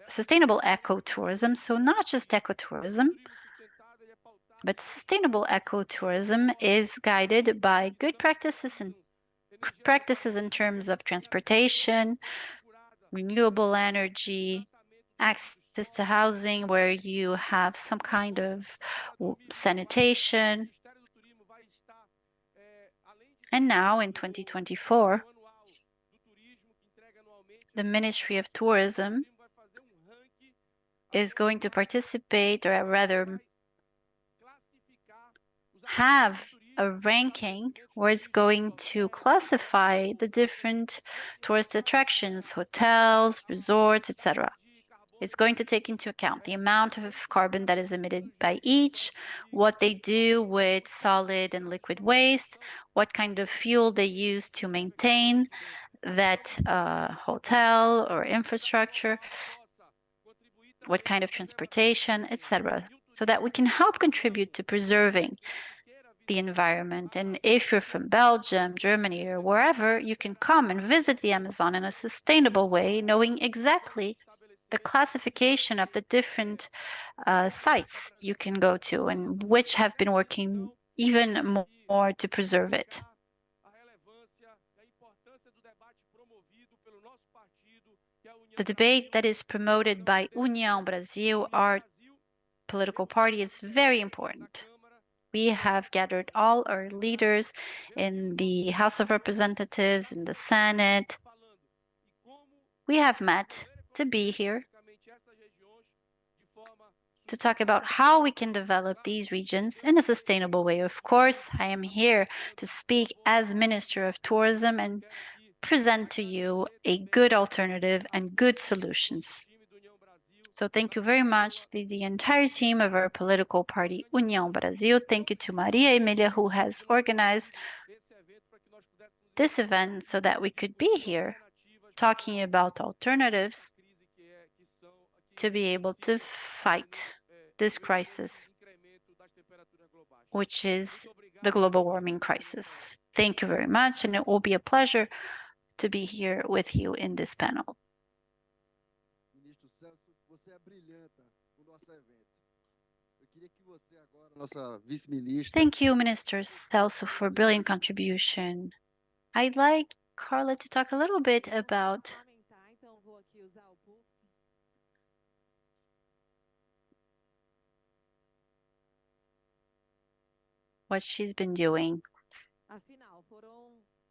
sustainable ecotourism. So not just ecotourism, but sustainable ecotourism is guided by good practices in terms of transportation, renewable energy, access to housing where you have some kind of sanitation. And now in 2024, the Ministry of Tourism is going to participate, or rather have a ranking where it's going to classify the different tourist attractions, hotels, resorts, etc. It's going to take into account the amount of carbon that is emitted by each, what they do with solid and liquid waste, what kind of fuel they use to maintain that hotel or infrastructure, what kind of transportation, etc., so that we can help contribute to preserving the environment. And if you're from Belgium, Germany, or wherever, you can come and visit the Amazon in a sustainable way, knowing exactly the classification of the different sites you can go to and which have been working even more to preserve it. The debate that is promoted by União Brasil, our political party, is very important. We have gathered all our leaders in the House of Representatives, in the Senate. We have met to be here to talk about how we can develop these regions in a sustainable way. Of course, I am here to speak as Minister of Tourism and present to you a good alternative and good solutions. So thank you very much to the entire team of our political party, União Brasil. Thank you to Maria Emilia, who has organized this event so that we could be here talking about alternatives to be able to fight this crisis, which is the global warming crisis. Thank you very much, and it will be a pleasure to be here with you in this panel. Thank you, Minister Celso, for a brilliant contribution. I'd like Carla to talk a little bit about what she's been doing.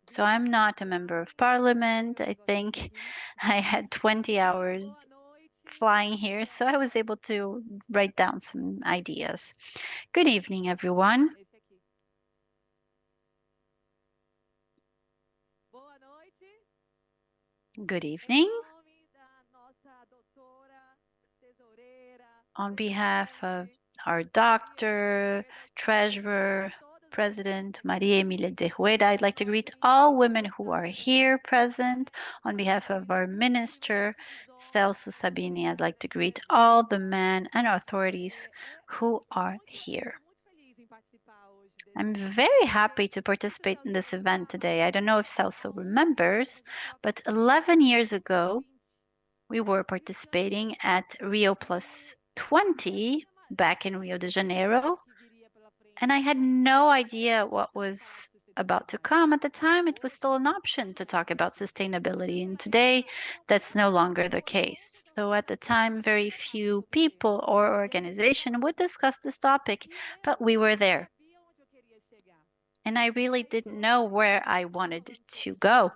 So I'm not a member of parliament. I think I had 20 hours flying here, so I was able to write down some ideas. Good evening, everyone. Good evening. On behalf of our doctor, treasurer, President Maria Emilia de Rueda, I'd like to greet all women who are here present. On behalf of our minister, Celso Sabini, I'd like to greet all the men and authorities who are here. I'm very happy to participate in this event today. I don't know if Celso remembers, but 11 years ago, we were participating at Rio Plus 20 back in Rio de Janeiro, and I had no idea what was about to come. At the time, it was still an option to talk about sustainability, and today that's no longer the case. So at the time, very few people or organization would discuss this topic, but we were there. And I really didn't know where I wanted to go.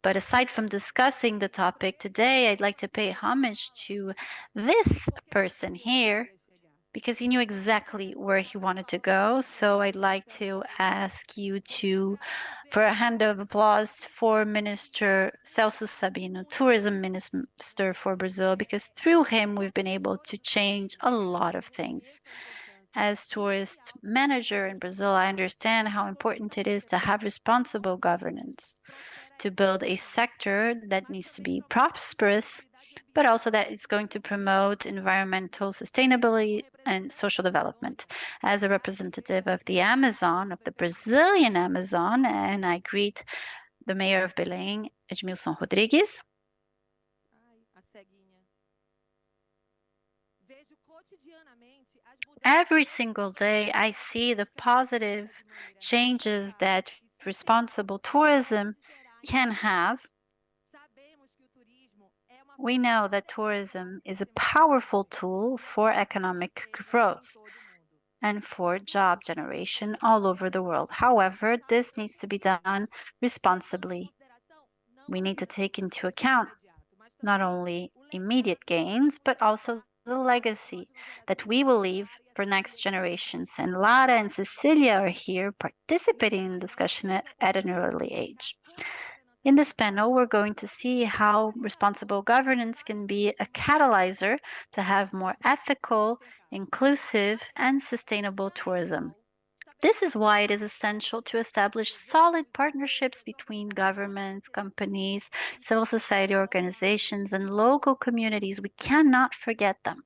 But aside from discussing the topic today, I'd like to pay homage to this person here because he knew exactly where he wanted to go. So I'd like to ask you for a hand of applause for Minister Celso Sabino, Tourism Minister for Brazil, because through him we've been able to change a lot of things. As tourist manager in Brazil, I understand how important it is to have responsible governance, to build a sector that needs to be prosperous, but also that it's going to promote environmental sustainability and social development. As a representative of the Amazon, of the Brazilian Amazon, and I greet the mayor of Belém, Edmilson Rodrigues. Every single day, I see the positive changes that responsible tourism can have. We know that tourism is a powerful tool for economic growth and for job generation all over the world. However, this needs to be done responsibly. We need to take into account not only immediate gains, but also the legacy that we will leave for next generations. And Lara and Cecilia are here participating in the discussion at an early age. In this panel, we're going to see how responsible governance can be a catalyzer to have more ethical, inclusive, and sustainable tourism. This is why it is essential to establish solid partnerships between governments, companies, civil society organizations, and local communities. We cannot forget them.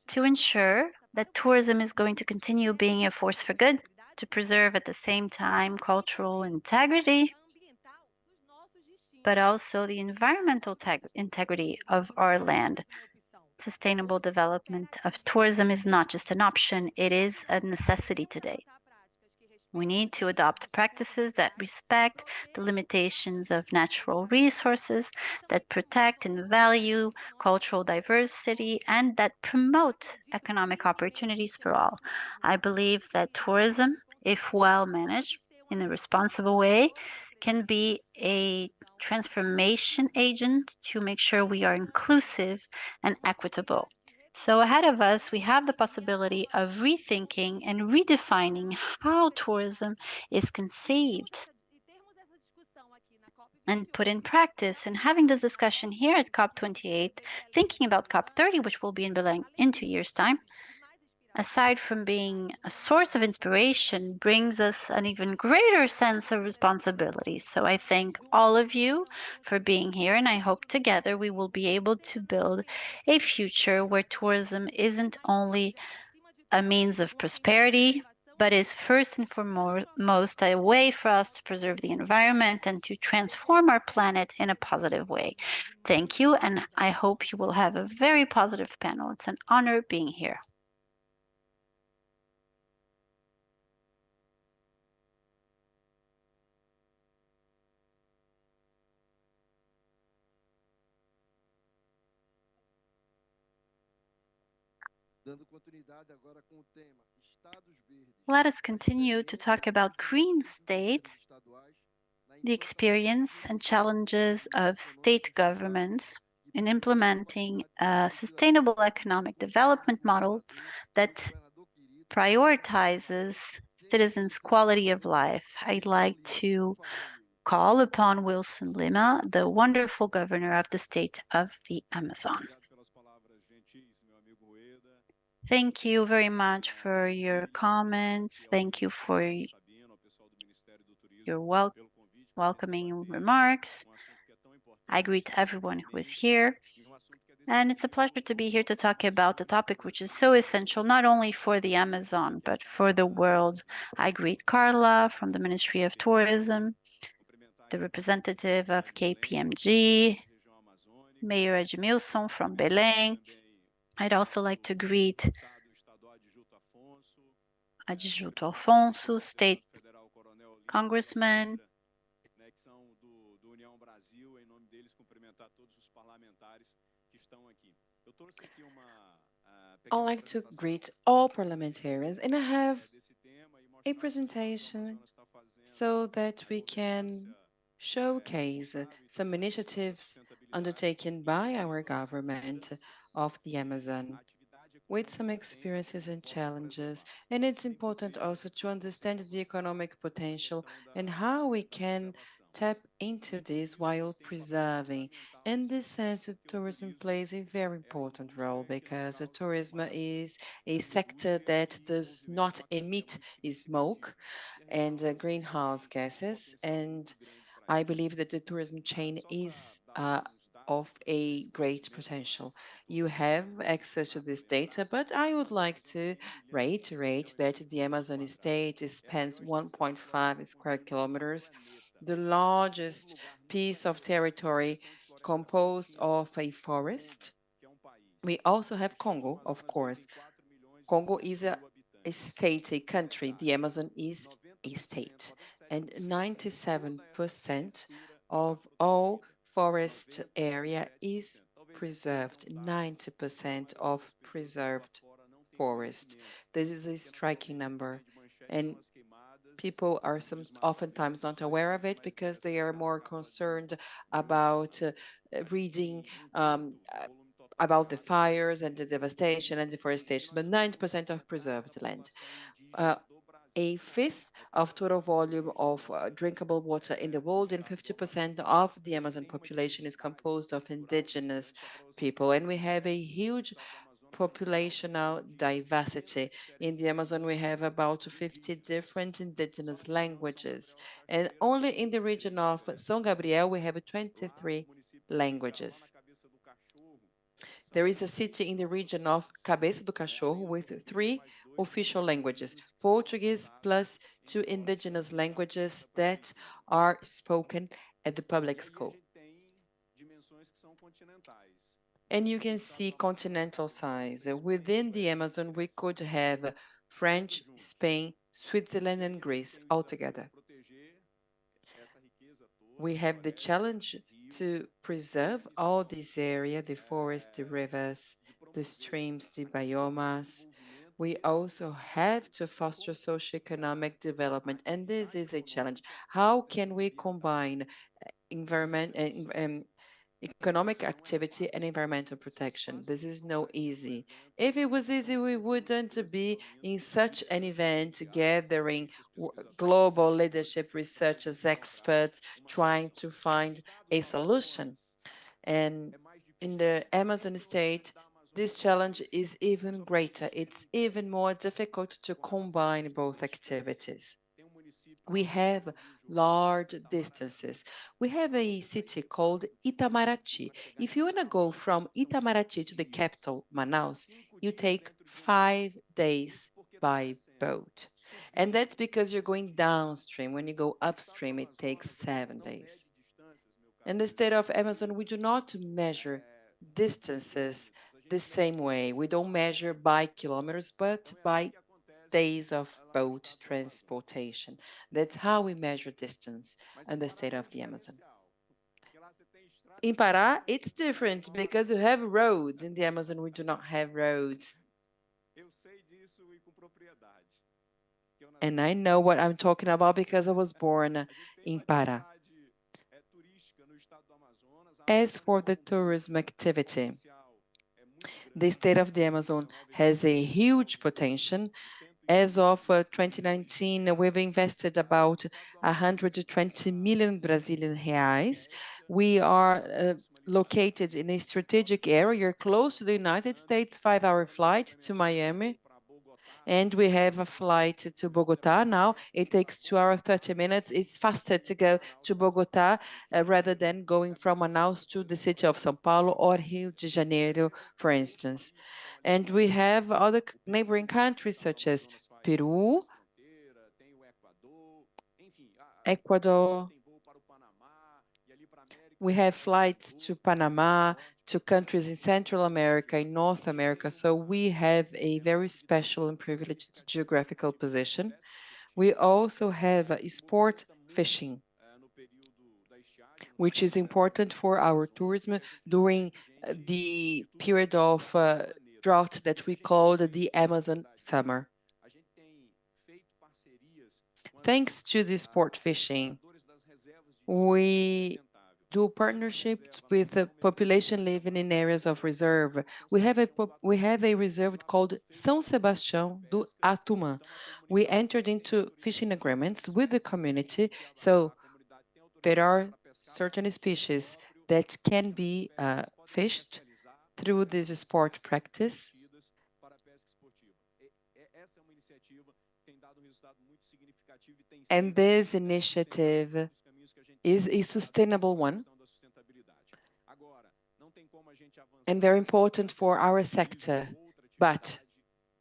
to ensure that tourism is going to continue being a force for good, to preserve at the same time cultural integrity, but also the environmental integrity of our land. Sustainable development of tourism is not just an option, it is a necessity today. We need to adopt practices that respect the limitations of natural resources, that protect and value cultural diversity, and that promote economic opportunities for all. I believe that tourism, if well managed in a responsible way, can be a transformation agent to make sure we are inclusive and equitable. So, ahead of us, we have the possibility of rethinking and redefining how tourism is conceived and put in practice. And having this discussion here at COP28, thinking about COP30, which will be in Belém in 2 years' time, aside from being a source of inspiration, brings us an even greater sense of responsibility. So I thank all of you for being here, and I hope together we will be able to build a future where tourism isn't only a means of prosperity, but is first and foremost a way for us to preserve the environment and to transform our planet in a positive way. Thank you, and I hope you will have a very positive panel. It's an honor being here. Let us continue to talk about green states, the experience and challenges of state governments in implementing a sustainable economic development model that prioritizes citizens' quality of life. I'd like to call upon Wilson Lima, the wonderful governor of the state of the Amazon. Thank you very much for your comments. Thank you for your welcoming remarks. I greet everyone who is here. And it's a pleasure to be here to talk about a topic which is so essential, not only for the Amazon, but for the world. I greet Carla from the Ministry of Tourism, the representative of KPMG, Mayor Edmilson from Belém. I'd also like to greet Adjuto Afonso, State Congressman. I'd like to greet all parliamentarians, and I have a presentation so that we can showcase some initiatives undertaken by our government of the Amazon with some experiences and challenges. And it's important also to understand the economic potential and how we can tap into this while preserving. In this sense, tourism plays a very important role because tourism is a sector that does not emit smoke and greenhouse gases. And I believe that the tourism chain is of a great potential. You have access to this data, but I would like to reiterate that the Amazon state spans 1.5 square kilometers, the largest piece of territory composed of a forest. We also have Congo, of course. Congo is a state, a country. The Amazon is a state. And 97% of all forest area is preserved. 90% of preserved forest. This is a striking number. And people are oftentimes not aware of it because they are more concerned about reading about the fires and the devastation and deforestation, but 90% of preserved land. Uh, a fifth of total volume of drinkable water in the world, and 50% of the Amazon population is composed of indigenous people. And we have a huge populational diversity. In the Amazon, we have about 50 different indigenous languages. And only in the region of São Gabriel, we have 23 languages. There is a city in the region of Cabeça do Cachorro with 3 official languages, Portuguese plus 2 indigenous languages that are spoken at the public school. And you can see continental size. Within the Amazon, we could have French, Spain, Switzerland, and Greece all together. We have the challenge to preserve all this area, the forests, the rivers, the streams, the biomas. We also have to foster socioeconomic development, and this is a challenge. How can we combine environment and economic activity and environmental protection? This is no easy. If it was easy, we wouldn't be in such an event gathering global leadership researchers, experts, trying to find a solution. And in the Amazon state, this challenge is even greater. It's even more difficult to combine both activities. We have large distances. We have a city called Itamaraty. If you want to go from Itamaraty to the capital, Manaus, you take 5 days by boat. And that's because you're going downstream. When you go upstream, it takes 7 days. In the state of Amazon, we do not measure distances the same way. We don't measure by kilometers, but by days of boat transportation. That's how we measure distance in the state of the Amazon. In Pará, it's different because you have roads. In the Amazon, we do not have roads. And I know what I'm talking about because I was born in Pará. As for the tourism activity, the state of the Amazon has a huge potential. As of 2019, we've invested about 120 million Brazilian reais. We are located in a strategic area close to the United States, 5-hour flight to Miami. And we have a flight to Bogota now. It takes 2 hours, 30 minutes. It's faster to go to Bogota rather than going from Manaus to the city of São Paulo or Rio de Janeiro, for instance. And we have other neighboring countries such as Peru, Ecuador. We have flights to Panama, to countries in Central America, in North America. So we have a very special and privileged geographical position. We also have sport fishing, which is important for our tourism during the period of drought that we call the Amazon summer. Thanks to the sport fishing, we do partnerships with the population living in areas of reserve. We have a reserve called São Sebastião do Atumã. We entered into fishing agreements with the community, so there are certain species that can be fished through this sport practice. And this initiative is a sustainable one and very important for our sector. But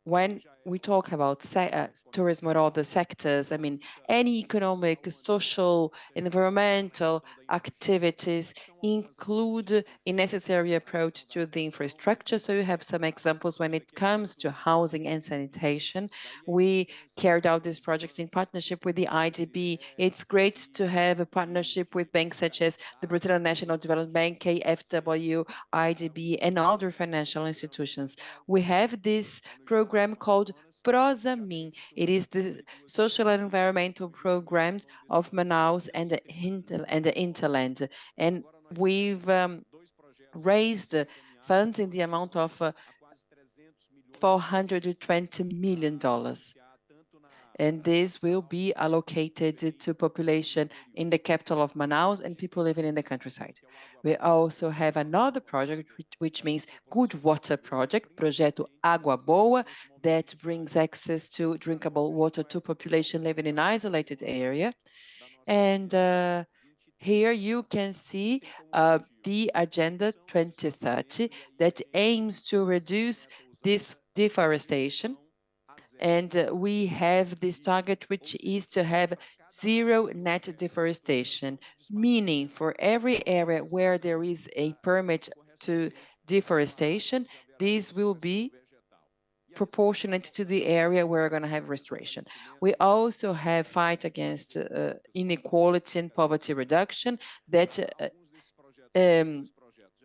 when we talk about tourism or other sectors, I mean, any economic, social, environmental activities include a necessary approach to the infrastructure. So you have some examples when it comes to housing and sanitation. We carried out this project in partnership with the IDB. It's great to have a partnership with banks such as the Brazilian National Development Bank, KfW, IDB, and other financial institutions. We have this program called ProSaMin. It is the social and environmental programs of Manaus and the hinterland. And we've raised funds in the amount of $420 million. And this will be allocated to population in the capital of Manaus and people living in the countryside. We also have another project, which means Good Water Project, Projeto Água Boa, that brings access to drinkable water to population living in isolated area. And Here you can see the Agenda 2030 that aims to reduce this deforestation. And we have this target, which is to have zero net deforestation, meaning for every area where there is a permit to deforestation, this will be proportionate to the area where we're going to have restoration. We also have fight against inequality and poverty reduction that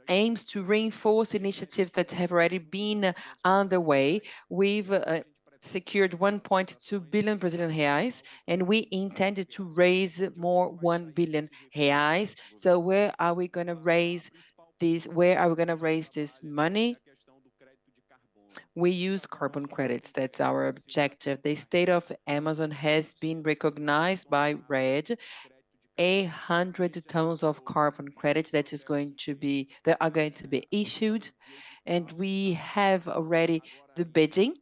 aims to reinforce initiatives that have already been underway. We've secured 1.2 billion Brazilian reais, and we intended to raise more 1 billion reais. So where are we going to raise this? Where are we going to raise this money? We use carbon credits. That's our objective. The state of Amazon has been recognized by RED. 100 tons of carbon credits that are going to be issued, and we have already the bidding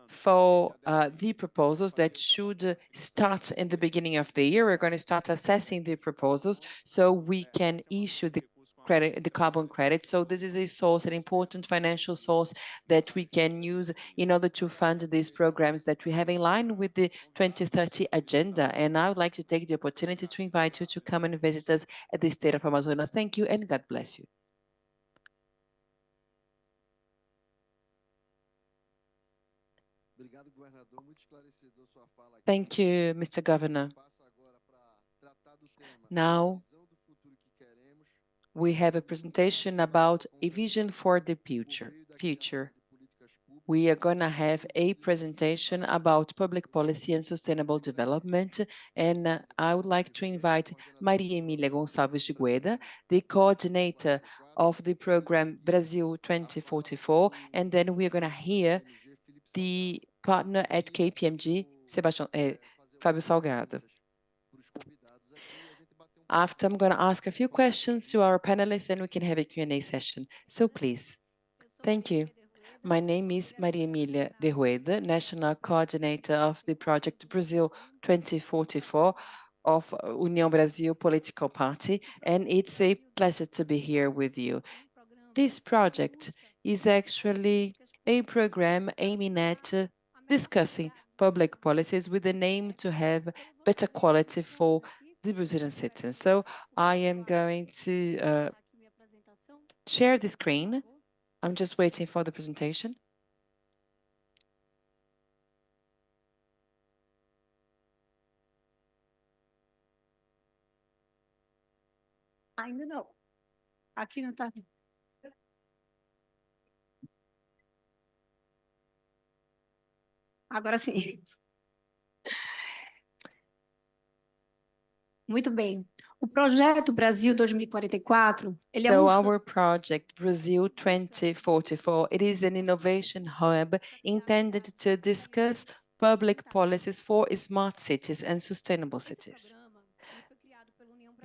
for the proposals that should start in the beginning of the year. We're going to start assessing the proposals so we can issue the carbon credit. So this is a source, an important financial source that we can use in order to fund these programs that we have in line with the 2030 agenda. And I would like to take the opportunity to invite you to come and visit us at the state of Amazonas. Thank you and God bless you. Thank you, Mr. Governor. Now, we have a presentation about a vision for the future. We are going to have a presentation about public policy and sustainable development. And I would like to invite Maria Emília Gonçalves de Gueda, the coordinator of the program Brazil 2044. And then we're going to hear the partner at KPMG, Fábio Salgado. After, I'm going to ask a few questions to our panelists, and we can have a Q&A session. So please. Thank you. My name is Maria Emília de Rueda, National Coordinator of the project Brazil 2044 of União Brasil Political Party, and it's a pleasure to be here with you. This project is actually a program aiming at discussing public policies with an aim to have better quality for the Brazilian citizens. So I am going to share the screen. I'm just waiting for the presentation. Ainda não. Aqui não está. Agora sim. Muito bem. O projeto Brasil 2044, ele So our project Brazil 2044, it is an innovation hub intended to discuss public policies for smart cities and sustainable cities.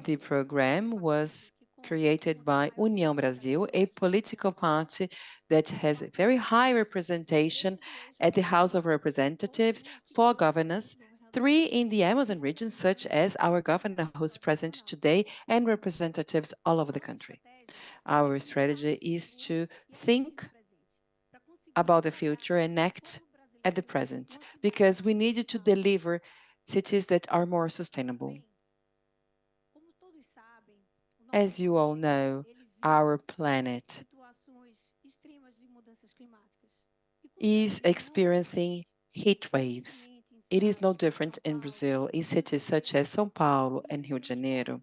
The program was created by União Brasil, a political party that has a very high representation at the House of Representatives for governors, 3 in the Amazon region, such as our governor who's present today, and representatives all over the country. Our strategy is to think about the future and act at the present, because we need to deliver cities that are more sustainable. As you all know, our planet is experiencing heat waves. It is no different in Brazil. In cities such as São Paulo and Rio de Janeiro,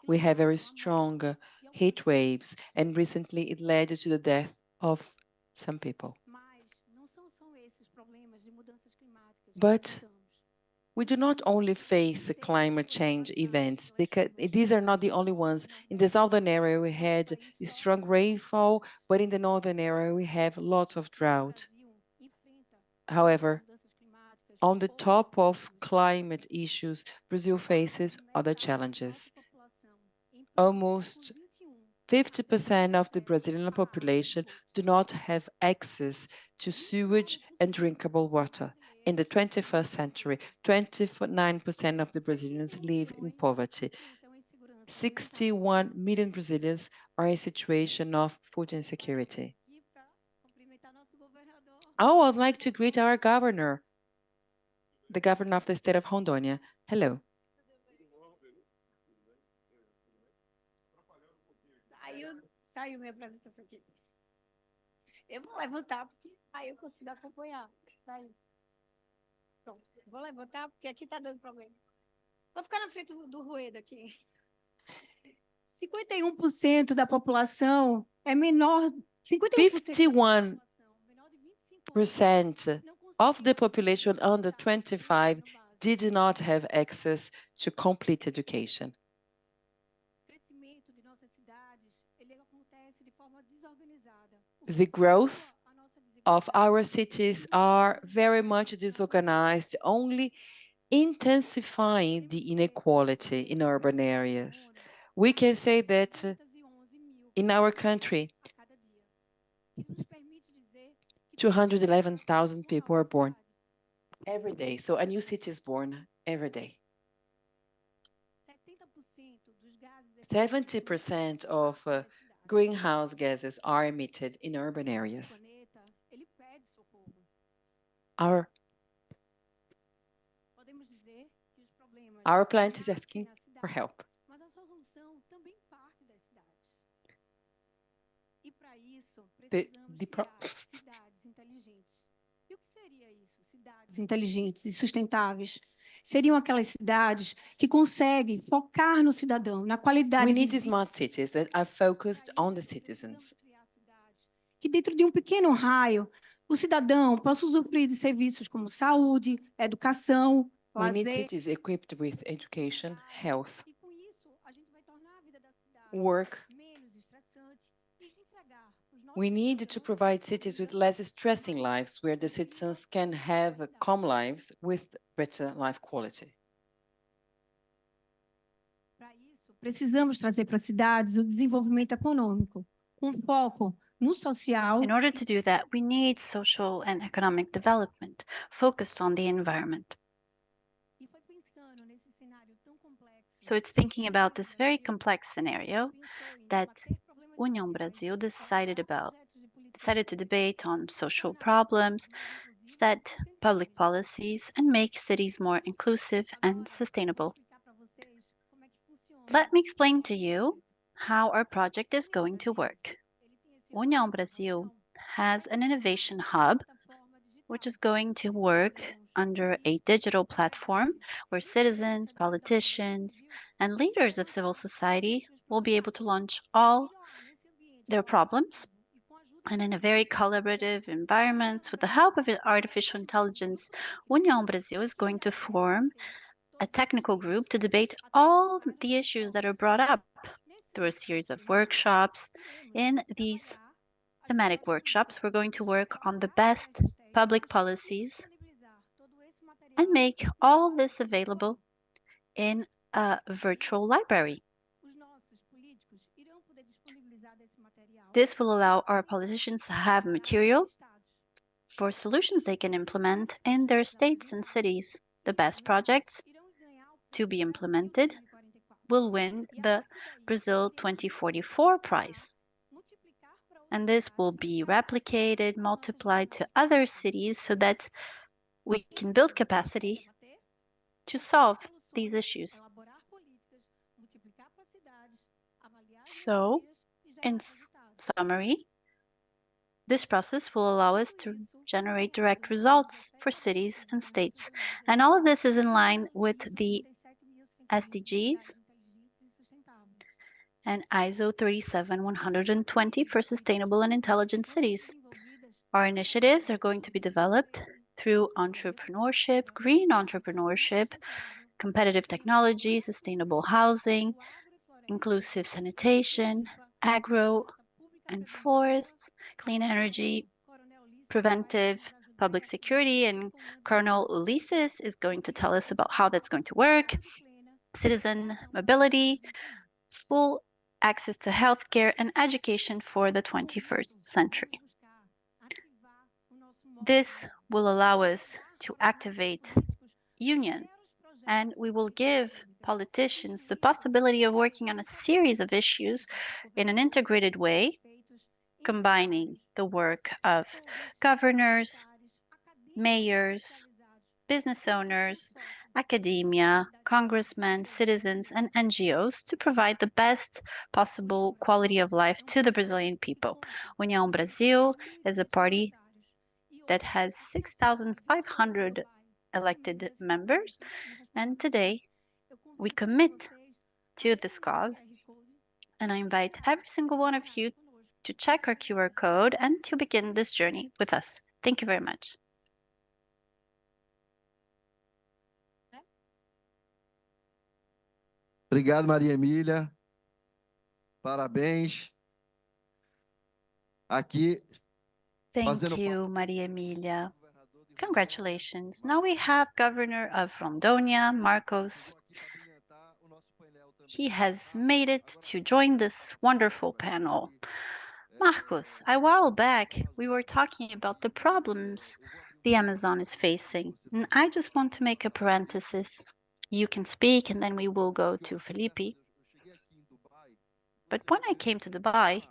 we have very strong heat waves, and recently it led to the death of some people. But we do not only face climate change events, because these are not the only ones. In the southern area, we had strong rainfall, but in the northern area, we have lots of drought. However, on the top of climate issues, Brazil faces other challenges. Almost 50% of the Brazilian population do not have access to sewage and drinkable water. In the 21st century, 29% of the Brazilians live in poverty. 61 million Brazilians are in a situation of food insecurity. Oh, I'd like to greet our governor, the governor of the state of Rondônia. Hello. Saiu minha apresentação aqui. Eu vou levantar, porque aí eu consigo acompanhar. Saiu. Pronto, vou levantar, porque aqui está dando problema. Vou ficar na frente do Rueda aqui. 51% da população é menor. 51% of the population under 25 did not have access to complete education. The growth of our cities are very much disorganized, only intensifying the inequality in urban areas. We can say that in our country, 211,000 people are born every day. So a new city is born every day. 70% of greenhouse gases are emitted in urban areas. Our planet is asking for help. Inteligentes e sustentáveis seriam aquelas cidades que conseguem focar no cidadão, na qualidade We de need vida, smart cities that are focused on the citizens. que dentro de um pequeno raio o cidadão possa usufruir de serviços como saúde, educação, We need lazer. cities equipped with education, health, work. We need to provide cities with less stressing lives, where the citizens can have calm lives with better life quality. Precisamos trazer para as cidades o desenvolvimento econômico, com foco no social. In order to do that, we need social and economic development focused on the environment. So it's thinking about this very complex scenario that União Brasil decided to debate on social problems, set public policies, and make cities more inclusive and sustainable. Let me explain to you how our project is going to work. União Brasil has an innovation hub, which is going to work under a digital platform where citizens, politicians, and leaders of civil society will be able to launch all their problems. And in a very collaborative environment, with the help of artificial intelligence, União Brasil is going to form a technical group to debate all the issues that are brought up through a series of workshops. In these thematic workshops, we're going to work on the best public policies and make all this available in a virtual library. This will allow our politicians to have material for solutions they can implement in their states and cities. The best projects to be implemented will win the Brazil 2044 prize. And this will be replicated, multiplied to other cities so that we can build capacity to solve these issues. So, in summary, this process will allow us to generate direct results for cities and states. And all of this is in line with the SDGs and ISO 37120 for sustainable and intelligent cities. Our initiatives are going to be developed through entrepreneurship, green entrepreneurship, competitive technology, sustainable housing, inclusive sanitation, agro and forests, clean energy, preventive public security, and Colonel Ulises is going to tell us about how that's going to work, citizen mobility, full access to healthcare and education for the 21st century. This will allow us to activate union, and we will give politicians the possibility of working on a series of issues in an integrated way, combining the work of governors, mayors, business owners, academia, congressmen, citizens, and NGOs to provide the best possible quality of life to the Brazilian people. União Brasil is a party that has 6,500 elected members, and today we commit to this cause, and I invite every single one of you to check our QR code and to begin this journey with us. Thank you very much. Obrigado, Maria Emília. Parabéns. Aqui, Thank you, Maria Emilia. Congratulations. Now we have Governor of Rondônia, Marcos. He has made it to join this wonderful panel. Marcos, a while back, we were talking about the problems the Amazon is facing. And I just want to make a parenthesis. You can speak and then we will go to Felipe. But when I came to Dubai,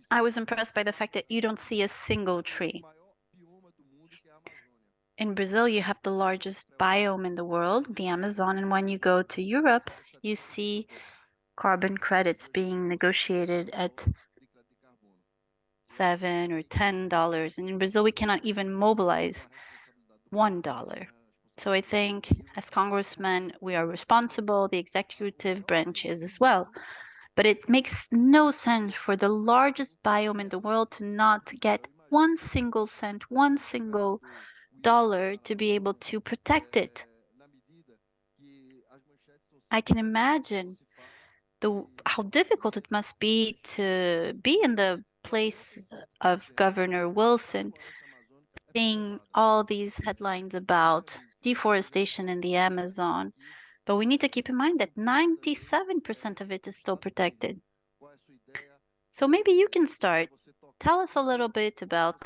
I was impressed by the fact that you don't see a single tree. In Brazil, you have the largest biome in the world, the Amazon, and when you go to Europe, you see carbon credits being negotiated at $7 or $10, and in Brazil, we cannot even mobilize $1. So I think as congressmen, we are responsible, the executive branch is as well. But it makes no sense for the largest biome in the world to not get one single cent, one single dollar to be able to protect it. I can imagine how difficult it must be to be in the place of Governor Wilson, seeing all these headlines about deforestation in the Amazon. But we need to keep in mind that 97% of it is still protected. So maybe you can start. Tell us a little bit about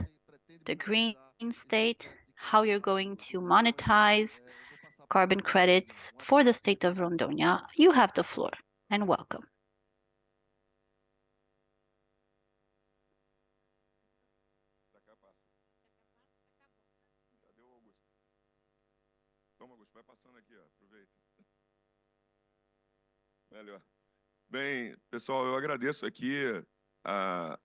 the green state, how you're going to monetize carbon credits for the state of Rondônia. You have the floor, and welcome. Melhor. Bem, pessoal, eu agradeço aqui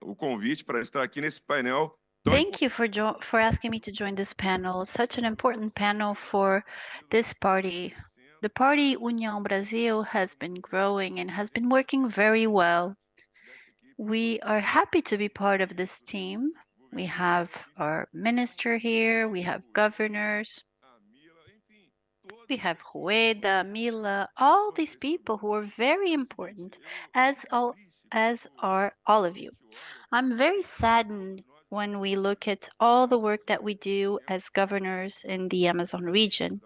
o convite para estar aqui nesse painel. Thank you for asking me to join this panel. Such an important panel for this party. The party União Brasil has been growing and has been working very well. We are happy to be part of this team. We have our minister here, we have governors, we have Rueda, Mila, all these people who are very important, as are all of you. I'm very saddened when we look at all the work that we do as governors in the Amazon region.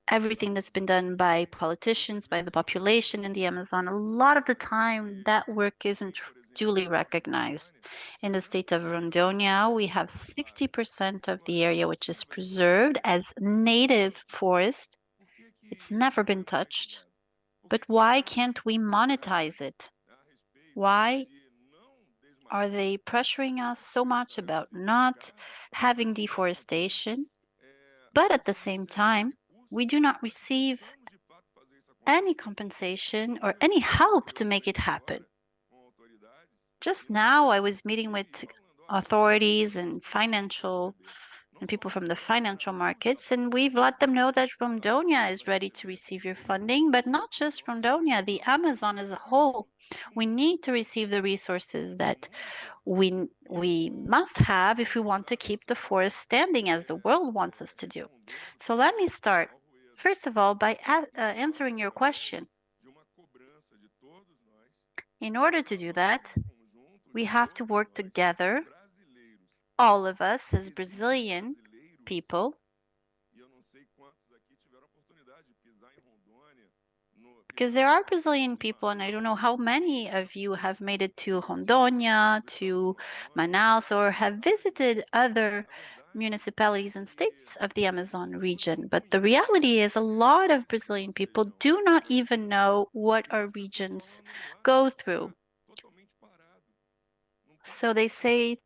Everything that's been done by politicians, by the population in the Amazon, a lot of the time that work isn't duly recognized. In the state of Rondônia, we have 60% of the area which is preserved as native forest. It's never been touched. But why can't we monetize it? Why are they pressuring us so much about not having deforestation? But at the same time, we do not receive any compensation or any help to make it happen. Just now, I was meeting with authorities and people from the financial markets, and we've let them know that Rondônia is ready to receive your funding, but not just Rondônia, the Amazon as a whole. We need to receive the resources that we must have if we want to keep the forest standing as the world wants us to do. So let me start, first of all, by answering your question. In order to do that, we have to work together, all of us as Brazilian people, because there are Brazilian people, and I don't know how many of you have made it to Rondônia, to Manaus, or have visited other municipalities and states of the Amazon region. But the reality is a lot of Brazilian people do not even know what our regions go through. So they say,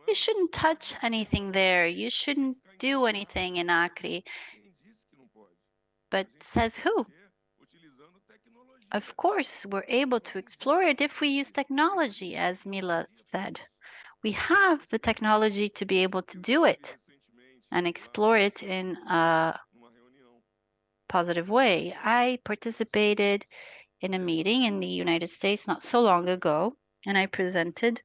you shouldn't touch anything there. You shouldn't do anything in Acre. But says who? Of course, we're able to explore it if we use technology, as Mila said. We have the technology to be able to do it and explore it in a positive way. I participated in a meeting in the United States not so long ago, and I presented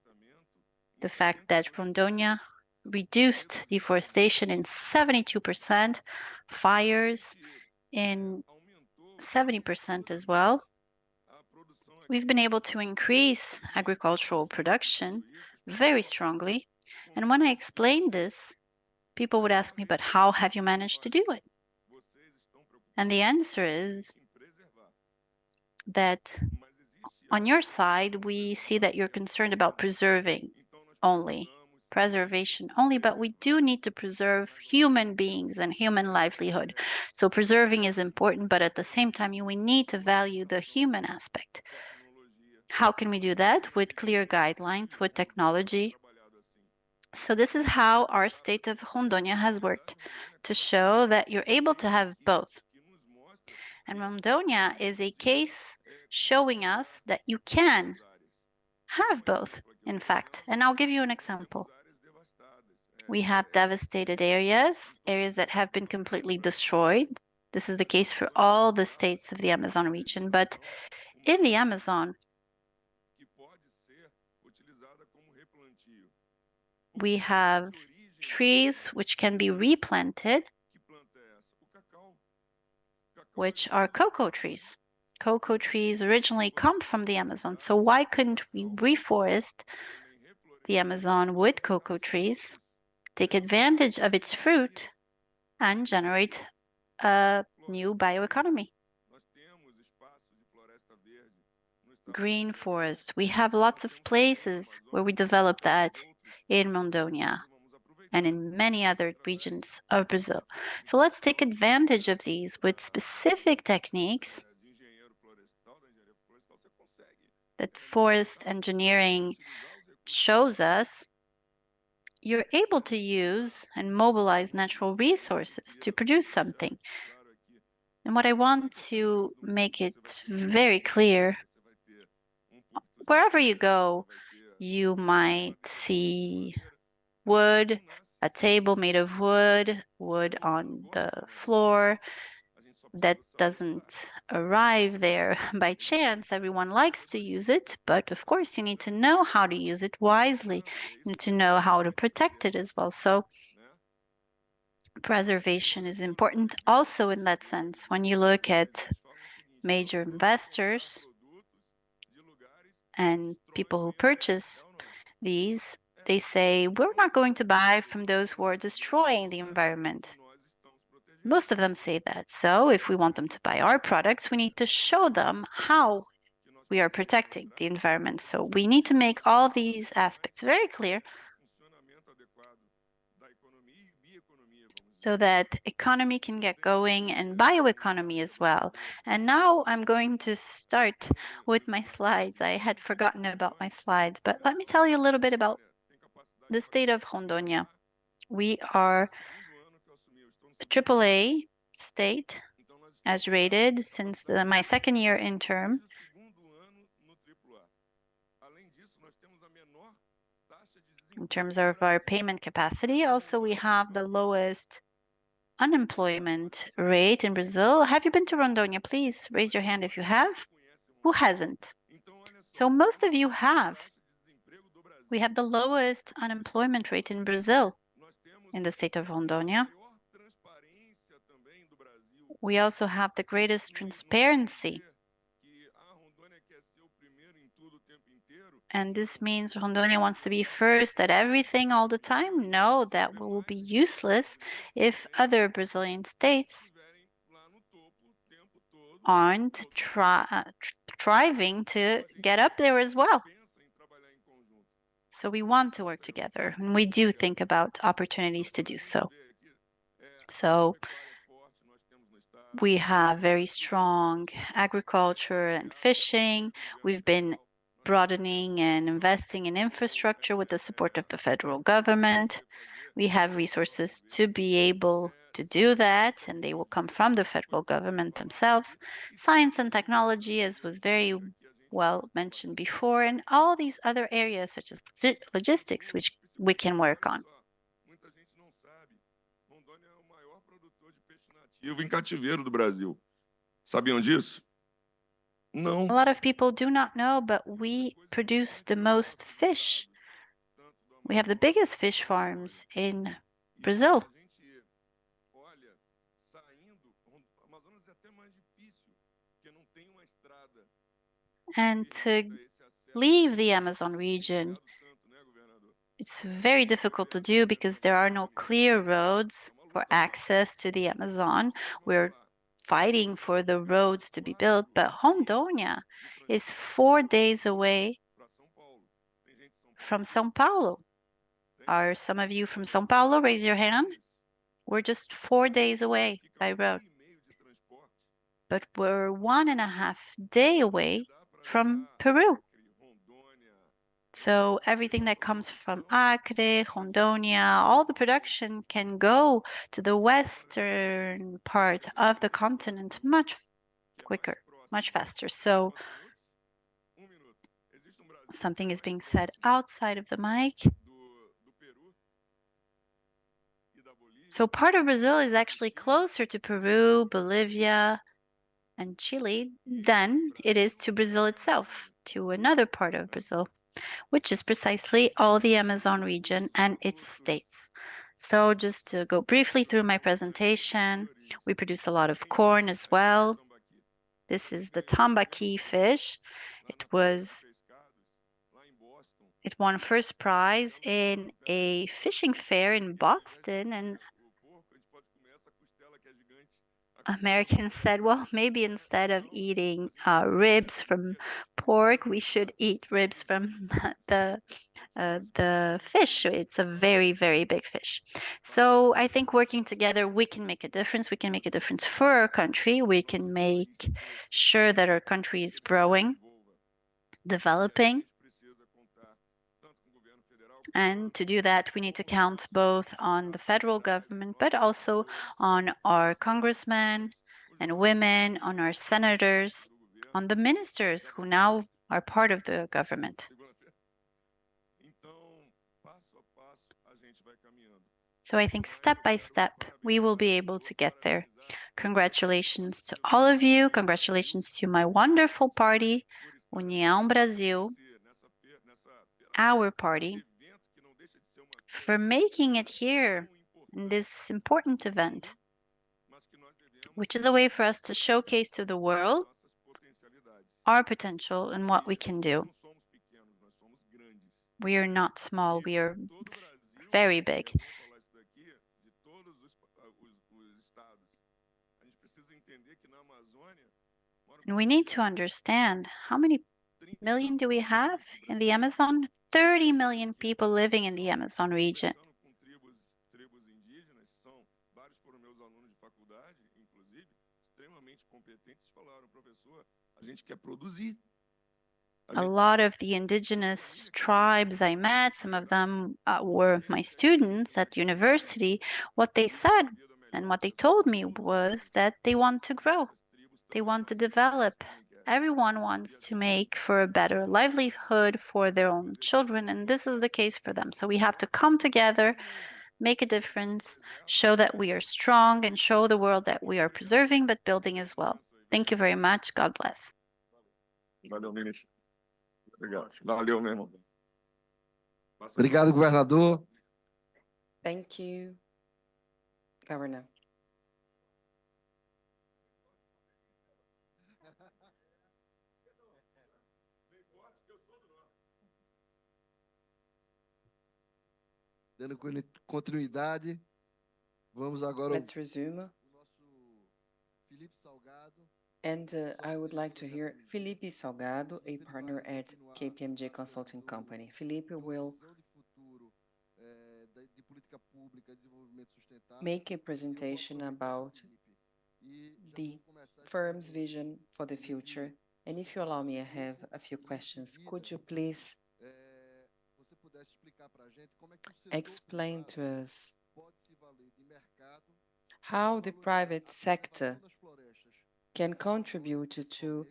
the fact that Rondônia reduced deforestation in 72%, fires in 70% as well. We've been able to increase agricultural production very strongly. And when I explained this, people would ask me, but how have you managed to do it? And the answer is that on your side, we see that you're concerned about preserving only, preservation only, but we do need to preserve human beings and human livelihood. So preserving is important, but at the same time, we need to value the human aspect. How can we do that? With clear guidelines, with technology. So this is how our state of Rondônia has worked to show that you're able to have both. And Rondônia is a case showing us that you can have both, in fact. And I'll give you an example. We have devastated areas, areas that have been completely destroyed. This is the case for all the states of the Amazon region. But in the Amazon, we have trees which can be replanted, which are cocoa trees. Cocoa trees originally come from the Amazon. So why couldn't we reforest the Amazon with cocoa trees, take advantage of its fruit, and generate a new bioeconomy? Green forest. We have lots of places where we develop that in Rondônia and in many other regions of Brazil. So let's take advantage of these with specific techniques that forest engineering shows us. You're able to use and mobilize natural resources to produce something. And what I want to make it very clear, wherever you go, you might see wood, a table made of wood, wood on the floor. That doesn't arrive there by chance. Everyone likes to use it, but of course you need to know how to use it wisely. You need to know how to protect it as well. So preservation is important also in that sense. When you look at major investors and people who purchase these, they say, we're not going to buy from those who are destroying the environment. Most of them say that. So if we want them to buy our products, we need to show them how we are protecting the environment. So we need to make all these aspects very clear so that economy can get going and bioeconomy as well. And now I'm going to start with my slides. I had forgotten about my slides, but let me tell you a little bit about the state of Rondônia. We are a AAA state as rated since my second year in term. In terms of our payment capacity, also we have the lowest unemployment rate in Brazil. Have you been to Rondônia? Please raise your hand if you have. Who hasn't? So most of you have. We have the lowest unemployment rate in Brazil, in the state of Rondônia. We also have the greatest transparency. And this means Rondônia wants to be first at everything all the time? No, that will be useless if other Brazilian states aren't striving to get up there as well. So we want to work together, and we do think about opportunities to do so. So we have very strong agriculture and fishing. We've been broadening and investing in infrastructure with the support of the federal government. We have resources to be able to do that, and they will come from the federal government themselves. Science and technology, as was very well mentioned before, and all these other areas such as logistics, which we can work on. Em cativeiro do Brasil. Sabiam disso? Não. A lot of people do not know, but we produce the most fish. We have the biggest fish farms in Brazil. And to leave the Amazon region, it's very difficult to do because there are no clear roads for access to the Amazon. We're fighting for the roads to be built, but Rondônia is 4 days away from São Paulo. Are some of you from São Paulo? Raise your hand. We're just 4 days away by road. But we're 1.5 days away from Peru. So everything that comes from Acre, Rondônia, all the production can go to the western part of the continent much quicker, much faster. So something is being said outside of the mic. So part of Brazil is actually closer to Peru, Bolivia, and Chile than it is to Brazil itself, to another part of Brazil, which is precisely all the Amazon region and its states. So just to go briefly through my presentation, we produce a lot of corn as well. This is the tambaqui fish. It won first prize in a fishing fair in Boston, and Americans said, well, maybe instead of eating ribs from pork, we should eat ribs from the fish. It's a very, very big fish. So I think working together, we can make a difference. We can make a difference for our country. We can make sure that our country is growing, developing. And to do that, we need to count both on the federal government, but also on our congressmen and women, on our senators, on the ministers who now are part of the government. So I think step by step, we will be able to get there. Congratulations to all of you. Congratulations to my wonderful party, União Brasil, our party, for making it here in this important event, which is a way for us to showcase to the world our potential and what we can do. We are not small, we are very big. And we need to understand how many million do we have in the Amazon? 30 million people living in the Amazon region. A lot of the indigenous tribes I met, some of them were my students at university. What they said and what they told me was that they want to grow. They want to develop. Everyone wants to make for a better livelihood for their own children, and this is the case for them. So we have to come together, make a difference, show that we are strong, and show the world that we are preserving but building as well. Thank you very much. God bless. Valeu, ministro. Obrigado. Valeu mesmo. Obrigado, governador. Thank you, Governor. Dando continuidade, vamos agora ao Let's resume. nosso Felipe Salgado. And I would like to hear Felipe Salgado, a partner at KPMG Consulting Company. Felipe will make a presentation about the firm's vision for the future. And if you allow me, I have a few questions. Could you please explain to us how the private sector can contribute to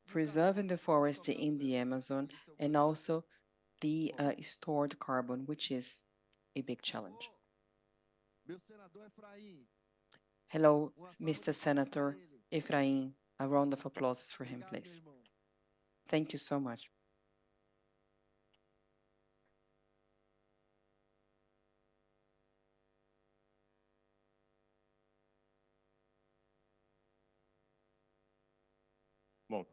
preserving the forest in the Amazon and also the stored carbon, which is a big challenge? Hello, Mr. Senator Efraim. A round of applause for him, please. Thank you so much. Bom,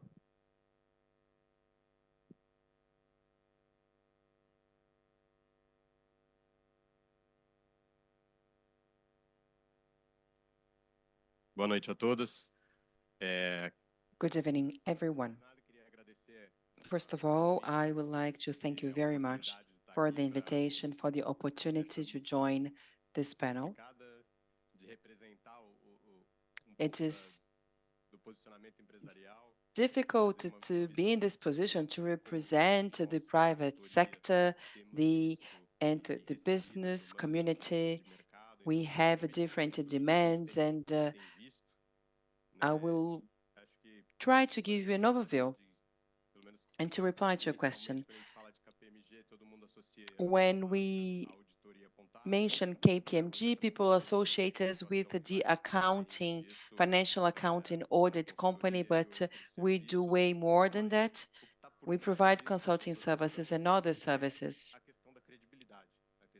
boa noite a todos. Good evening, everyone. First of all, I would like to thank you very much for the invitation, for the opportunity to join this panel. It is difficult to be in this position to represent the private sector, and the business community. We have different demands, and I will try to give you an overview and to reply to your question. When we mention KPMG, people associate us with the accounting, financial accounting audit company, but we do way more than that. We provide consulting services and other services.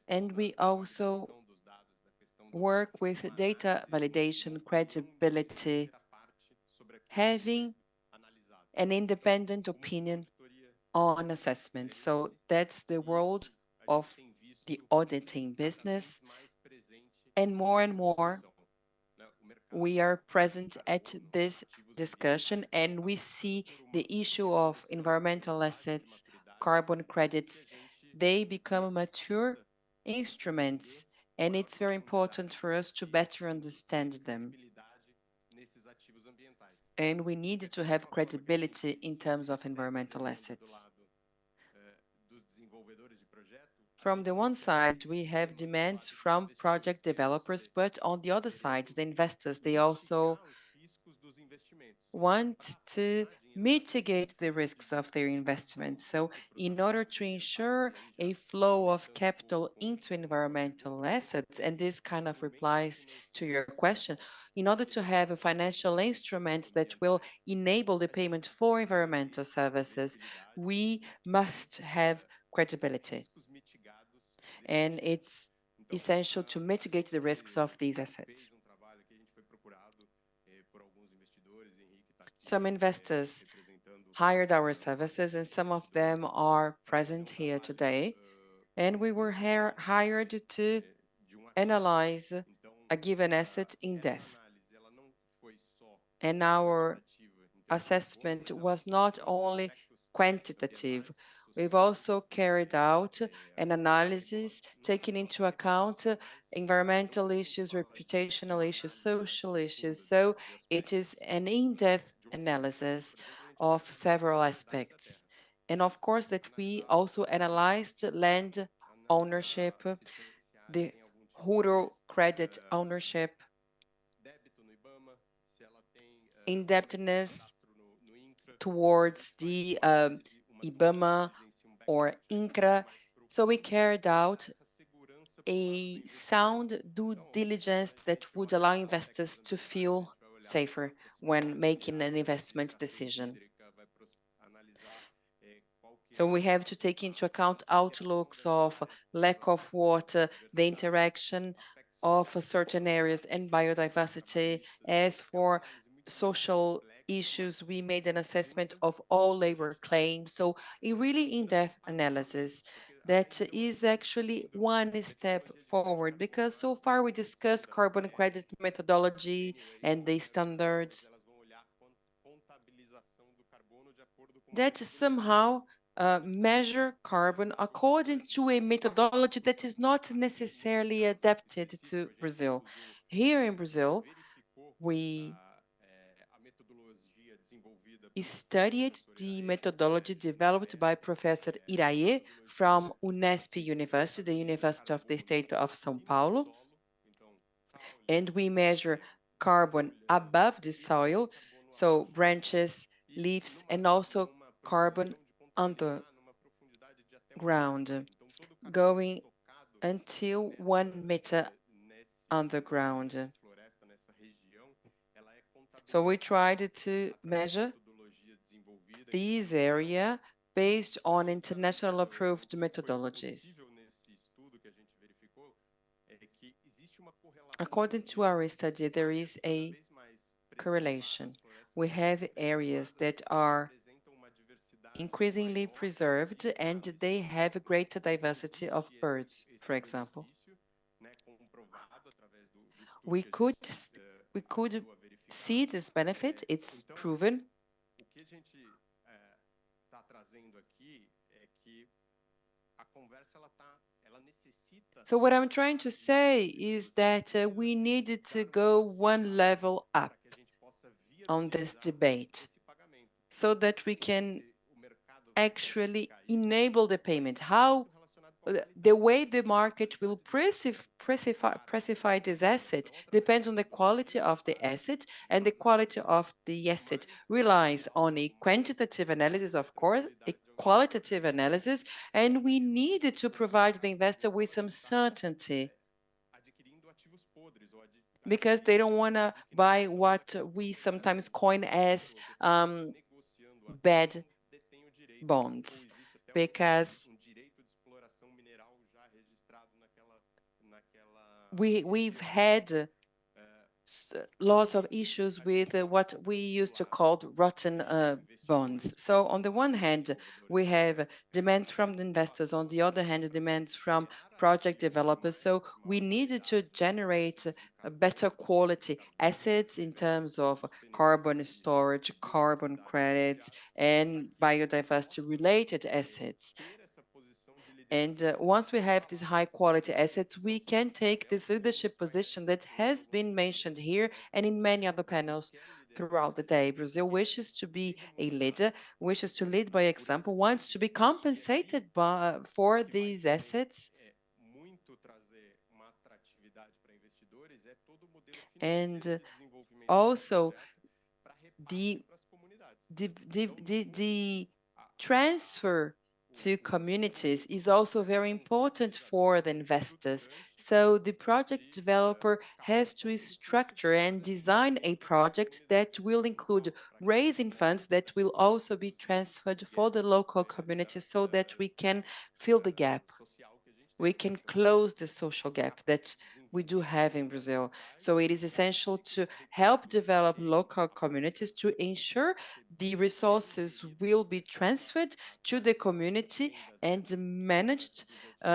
And we also work with data validation, credibility, having an independent opinion on assessment. So that's the world of the auditing business. And more, we are present at this discussion, and we see the issue of environmental assets, carbon credits, they become mature instruments, and it's very important for us to better understand them. And we need to have credibility in terms of environmental assets. From the one side, we have demands from project developers, but on the other side, the investors, they also want to mitigate the risks of their investments. So in order to ensure a flow of capital into environmental assets, and this kind of replies to your question, in order to have a financial instruments that will enable the payment for environmental services, we must have credibility. And it's essential to mitigate the risks of these assets. Some investors hired our services, and some of them are present here today. And we were hired to analyze a given asset in depth. And our assessment was not only quantitative, we've also carried out an analysis taking into account environmental issues, reputational issues, social issues. So it is an in-depth analysis of several aspects. And of course that we also analyzed land ownership, the rural credit ownership, indebtedness towards the IBAMA or INCRA. So we carried out a sound due diligence that would allow investors to feel safer when making an investment decision. So we have to take into account outlooks of lack of water, the interaction of certain areas and biodiversity. As for social issues, we made an assessment of all labor claims. So a really in-depth analysis that is actually one step forward, because so far we discussed carbon credit methodology and the standards. that somehow measure carbon according to a methodology that is not necessarily adapted to Brazil. Here in Brazil, we studied the methodology developed by Professor Iraye from Unesp University, the University of the State of São Paulo, and we measure carbon above the soil, so branches, leaves, and also carbon on the ground, going until 1 meter underground. So we tried to measure this area based on international approved methodologies. According to our study, there is a correlation. We have areas that are increasingly preserved and they have a greater diversity of birds, for example. We could see this benefit, it's proven. So what I'm trying to say is that we needed to go one level up on this debate so that we can actually enable the payment. How the way the market will pricify this asset depends on the quality of the asset, and the quality of the asset relies on a quantitative analysis, of course, a qualitative analysis, and we needed to provide the investor with some certainty because they don't want to buy what we sometimes coin as bad bonds, because we've had lots of issues with what we used to call rotten bonds. So on the one hand, we have demands from the investors. On the other hand, demands from project developers. So we needed to generate better quality assets in terms of carbon storage, carbon credits, and biodiversity related assets. And once we have these high quality assets, we can take this leadership position that has been mentioned here and in many other panels throughout the day. Brazil wishes to be a leader, wishes to lead by example, wants to be compensated for these assets. And also the transfer to communities is also very important for the investors. So the project developer has to structure and design a project that will include raising funds that will also be transferred for the local community so that we can fill the gap. We can close the social gap that we do have in Brazil. So it is essential to help develop local communities to ensure the resources will be transferred to the community and managed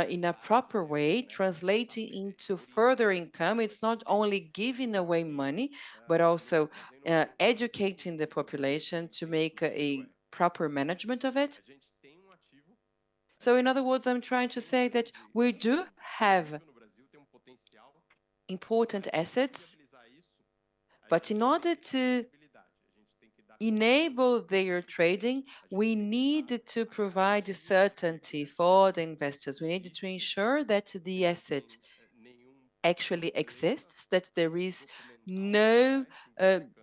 in a proper way, translating into further income. It's not only giving away money, but also educating the population to make a proper management of it. So in other words, I'm trying to say that we do have important assets, but in order to enable their trading, we need to provide certainty for the investors. We need to ensure that the asset actually exists, that there is no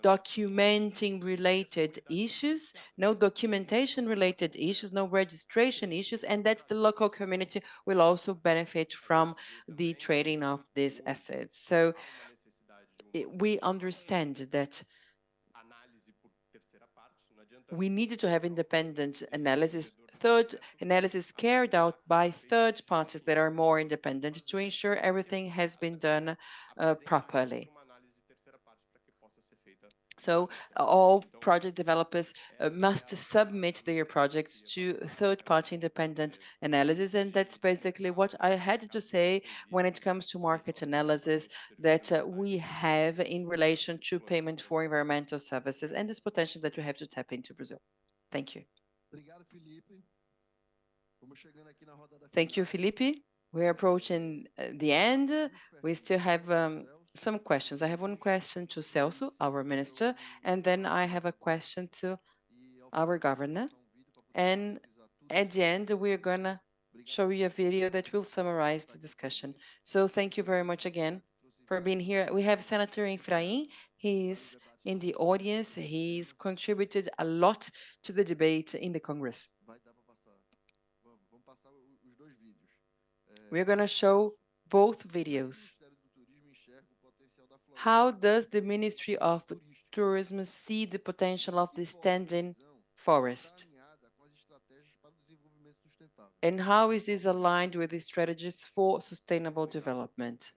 documenting related issues, no documentation related issues, no registration issues, and that the local community will also benefit from the trading of these assets. So we understand that we needed to have independent analysis, third analysis carried out by third parties that are more independent to ensure everything has been done properly. So all project developers must submit their projects to third-party independent analysis, and that's basically what I had to say when it comes to market analysis that we have in relation to payment for environmental services and this potential that we have to tap into Brazil. Thank you. Thank you, Felipe. We're approaching the end. We still have some questions. I have one question to Celso, our minister, and then I have a question to our governor. And at the end, we're going to show you a video that will summarize the discussion. So thank you very much again for being here. We have Senator Efraim. He's in the audience. He's contributed a lot to the debate in the Congress. We're going to show both videos. How does the Ministry of Tourism see the potential of the standing forest? And how is this aligned with the strategies for sustainable development?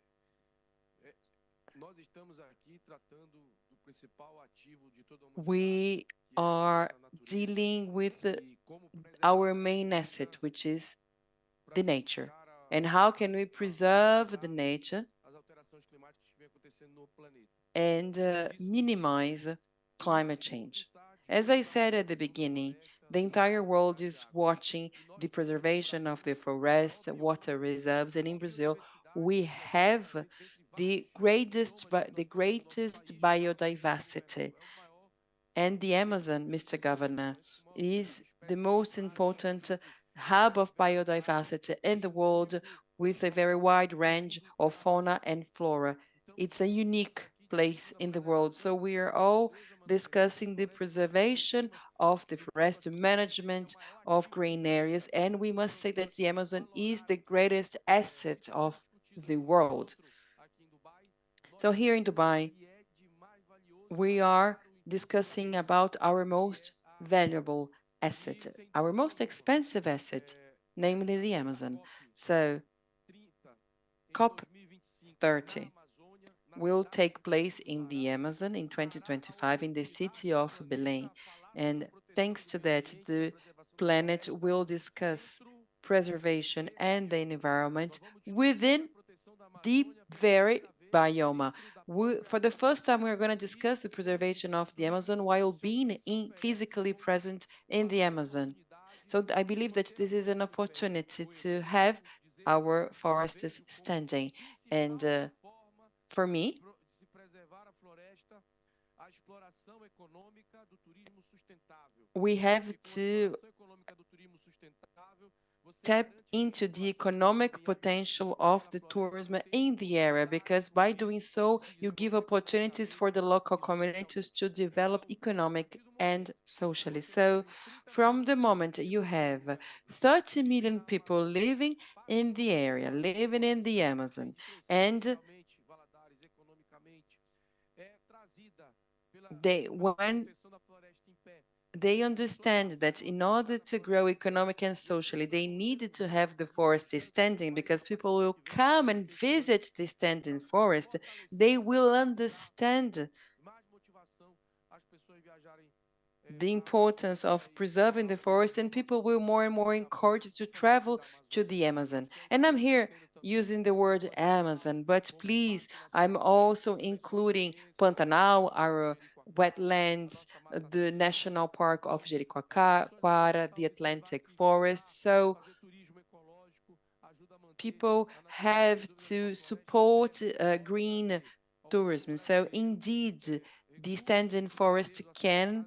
We are dealing with our main asset, which is the nature. And how can we preserve the nature and minimize climate change? As I said at the beginning, the entire world is watching the preservation of the forests, water reserves, and in Brazil, we have the greatest biodiversity. And the Amazon, Mr. Governor, is the most important hub of biodiversity in the world with a very wide range of fauna and flora. It's a unique place in the world. So we are all discussing the preservation of the forest management of green areas. And we must say that the Amazon is the greatest asset of the world. So here in Dubai, we are discussing about our most valuable asset, our most expensive asset, namely the Amazon. So COP30 will take place in the Amazon in 2025 in the city of Belém. And thanks to that, the planet will discuss preservation and the environment within the very biome. For the first time, we're going to discuss the preservation of the Amazon while being physically present in the Amazon. So I believe that this is an opportunity to have our forests standing. And for me, we have to tap into the economic potential of the tourism in the area, because by doing so, you give opportunities for the local communities to develop economic and socially. So from the moment you have 30 million people living in the area, living in the Amazon, and when they understand that in order to grow economically and socially, they needed to have the forest standing, because people will come and visit the standing forest. They will understand the importance of preserving the forest, and people will more and more encouraged to travel to the Amazon. And I'm here using the word Amazon, but please, I'm also including Pantanal, our wetlands, the National Park of Jericoacoara, the Atlantic Forest. So people have to support green tourism. So indeed, the standing forest can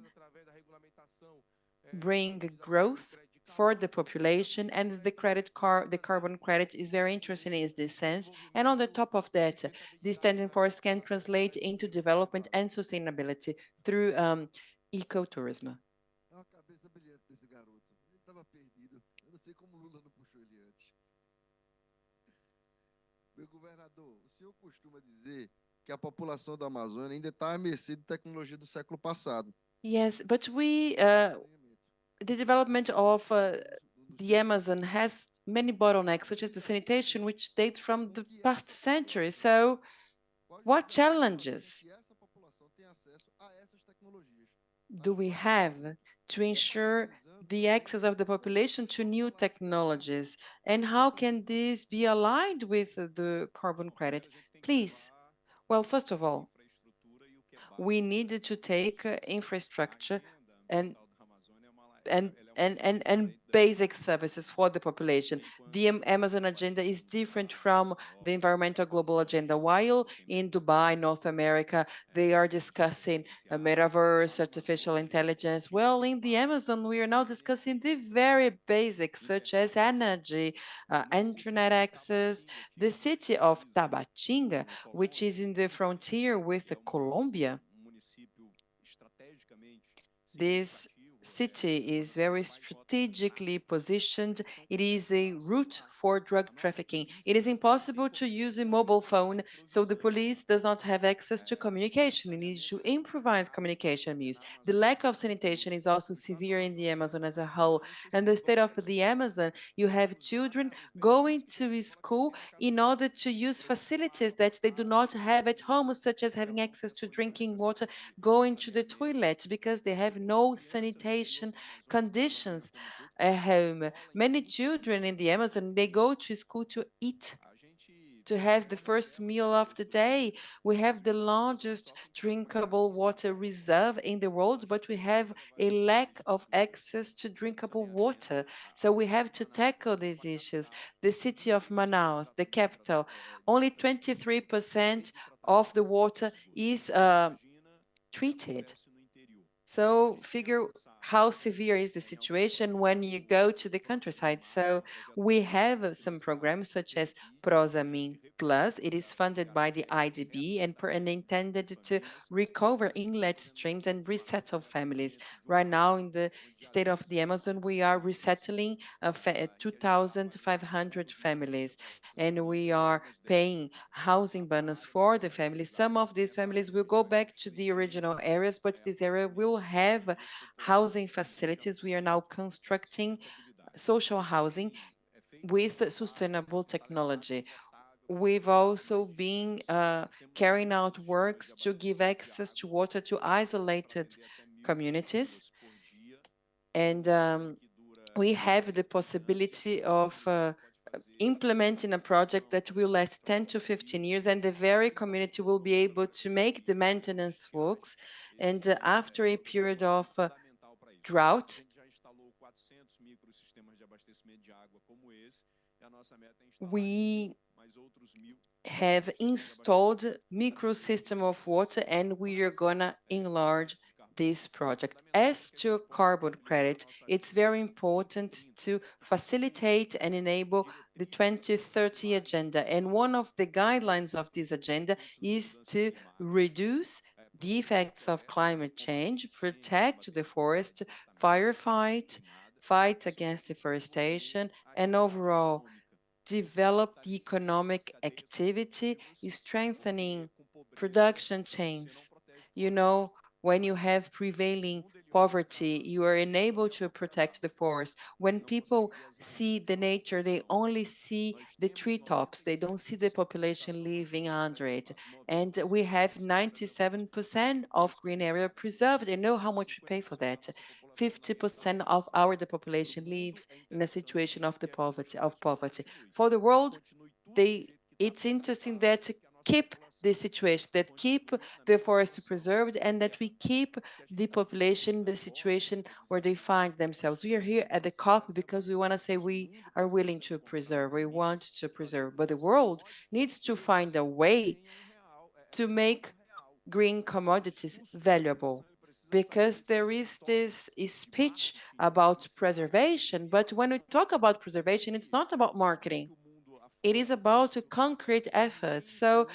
bring growth for the population, and the carbon credit is very interesting in this sense. And on the top of that, the standing forest can translate into development and sustainability through ecotourism. Meu governador, o senhor costuma dizer que a população da Amazônia ainda está à mercê de tecnologia do século passado. Yes, but the development of the Amazon has many bottlenecks, such as the sanitation, which dates from the past century. So what challenges do we have to ensure the access of the population to new technologies? And how can this be aligned with the carbon credit? Please. Well, first of all, we needed to take infrastructure and and basic services for the population. The Amazon agenda is different from the environmental global agenda. While in Dubai, North America, they are discussing a metaverse, artificial intelligence. Well, in the Amazon, we are now discussing the very basics, such as energy, internet access. The city of Tabatinga, which is in the frontier with Colombia, this city is very strategically positioned. It is a route for drug trafficking. It is impossible to use a mobile phone, so the police does not have access to communication. It needs to improvise communication means. The lack of sanitation is also severe in the Amazon as a whole. And the state of the Amazon, you have children going to school in order to use facilities that they do not have at home, such as having access to drinking water, going to the toilet because they have no sanitation conditions at home. Many children in the Amazon, they go to school to eat, to have the first meal of the day. We have the largest drinkable water reserve in the world, but we have a lack of access to drinkable water. So we have to tackle these issues. The city of Manaus, the capital, only 23% of the water is treated. So figure how severe is the situation when you go to the countryside. So we have some programs such as Prosamin Plus. It is funded by the IDB and intended to recover inlet streams and resettle families. Right now in the state of the Amazon, we are resettling 2,500 families, and we are paying housing bonus for the families. Some of these families will go back to the original areas, but this area will have housing facilities. We are now constructing social housing with sustainable technology. We've also been carrying out works to give access to water to isolated communities. And we have the possibility of implementing a project that will last 10 to 15 years, and the very community will be able to make the maintenance works. And after a period of drought, we have installed micro system of water, and we are gonna enlarge this project. As to carbon credit, it's very important to facilitate and enable the 2030 agenda. And one of the guidelines of this agenda is to reduce the effects of climate change, protect the forest, firefight, fight against deforestation, and overall develop the economic activity, strengthening production chains. You know, when you have prevailing poverty, you are enabled to protect the forest. When people see the nature, they only see the treetops. They don't see the population living under it. And we have 97% of green area preserved. You know how much we pay for that. 50% of our the population lives in a situation of poverty. For the world, it's interesting that keep the situation, that keep the forest preserved, and that we keep the population in the situation where they find themselves. We are here at the COP because we want to say we are willing to preserve, we want to preserve, but the world needs to find a way to make green commodities valuable, because there is this speech about preservation, but when we talk about preservation, it's not about marketing. It is about a concrete effort. So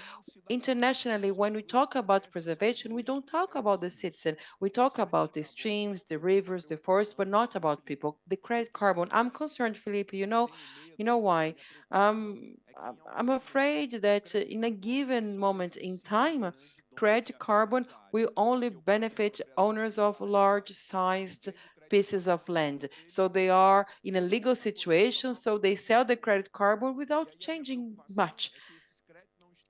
internationally, when we talk about preservation, we don't talk about the citizen. We talk about the streams, the rivers, the forest, but not about people. The credit carbon. I'm concerned, Felipe. You know why? I'm afraid that in a given moment in time, credit carbon will only benefit owners of large-sized pieces of land. So they are in a legal situation, so they sell the credit carbon without changing much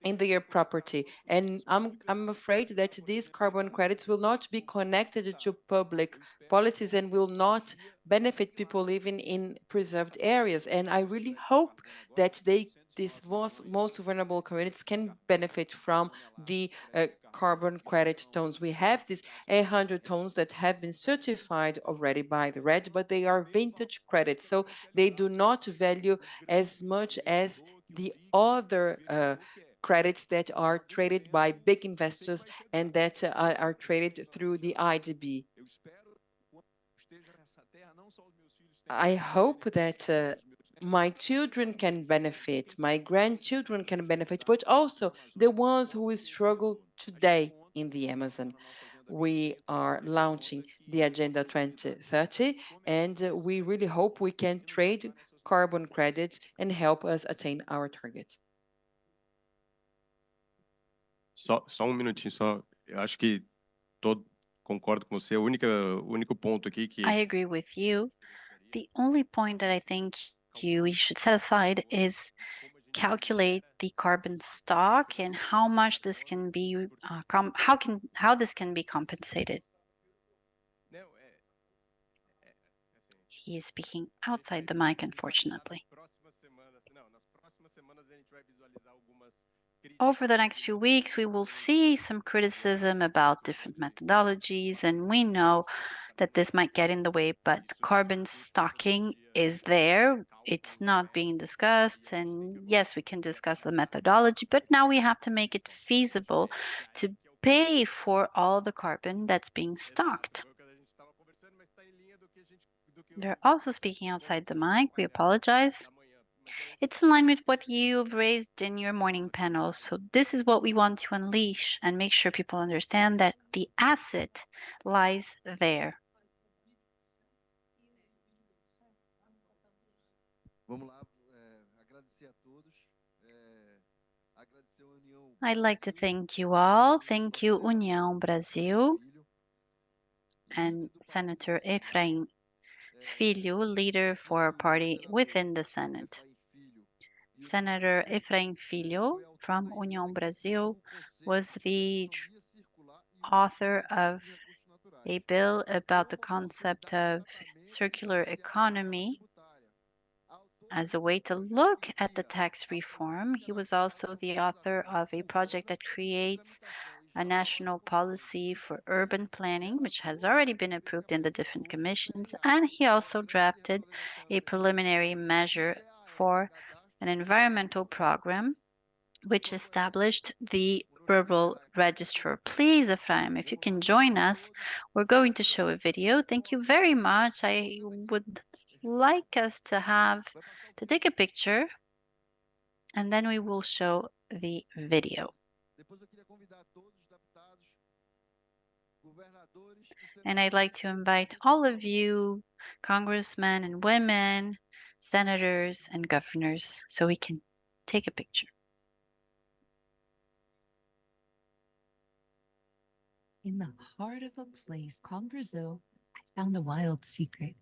in their property. And I'm afraid that these carbon credits will not be connected to public policies and will not benefit people living in preserved areas. And I really hope that they these most vulnerable communities can benefit from the carbon credit tons. We have these 800 tons that have been certified already by the RED, but they are vintage credits, so they do not value as much as the other credits that are traded by big investors and that are traded through the IDB. I hope that my children can benefit, my grandchildren can benefit, but also the ones who struggle today in the Amazon. We are launching the Agenda 2030, and we really hope we can trade carbon credits and help us attain our target. Só um minutinho, só. Eu acho que concordo com você. O único ponto aqui que I agree with you. The only point that I think we should set aside is calculate the carbon stock and how much this can be how this can be compensated. He is speaking outside the mic, unfortunately. Over the next few weeks, we will see some criticism about different methodologies, and we know that this might get in the way, but carbon stocking is there. It's not being discussed, and yes, we can discuss the methodology, but now we have to make it feasible to pay for all the carbon that's being stocked. They're also speaking outside the mic. We apologize. It's in line with what you've raised in your morning panel. So this is what we want to unleash and make sure people understand that the asset lies there. I'd like to thank you all. Thank you, União Brasil and Senator Efraim Filho, leader for our party within the Senate. Senator Efraim Filho from União Brasil was the author of a bill about the concept of circular economy as a way to look at the tax reform. He was also the author of a project that creates a national policy for urban planning, which has already been approved in the different commissions, and he also drafted a preliminary measure for an environmental program which established the rural register. Please, Ephraim, if you can join us, we're going to show a video. Thank you very much. I would like us to take a picture, and then we will show the video. And I'd like to invite all of you, congressmen and women, senators and governors, so we can take a picture. In the heart of a place called Brazil, I found a wild secret,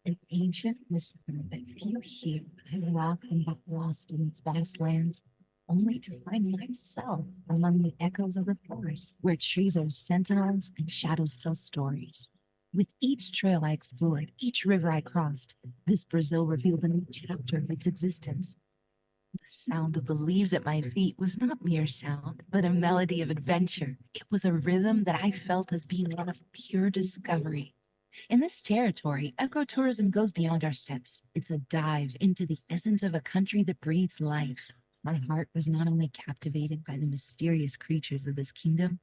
an ancient whisper that few hear. I walk and got lost in its vast lands, only to find myself among the echoes of the forest, where trees are sentinels and shadows tell stories. With each trail I explored, each river I crossed, this Brazil revealed a new chapter of its existence. The sound of the leaves at my feet was not mere sound, but a melody of adventure. It was a rhythm that I felt as being one of pure discovery. In this territory, ecotourism goes beyond our steps. It's a dive into the essence of a country that breathes life. My heart was not only captivated by the mysterious creatures of this kingdom,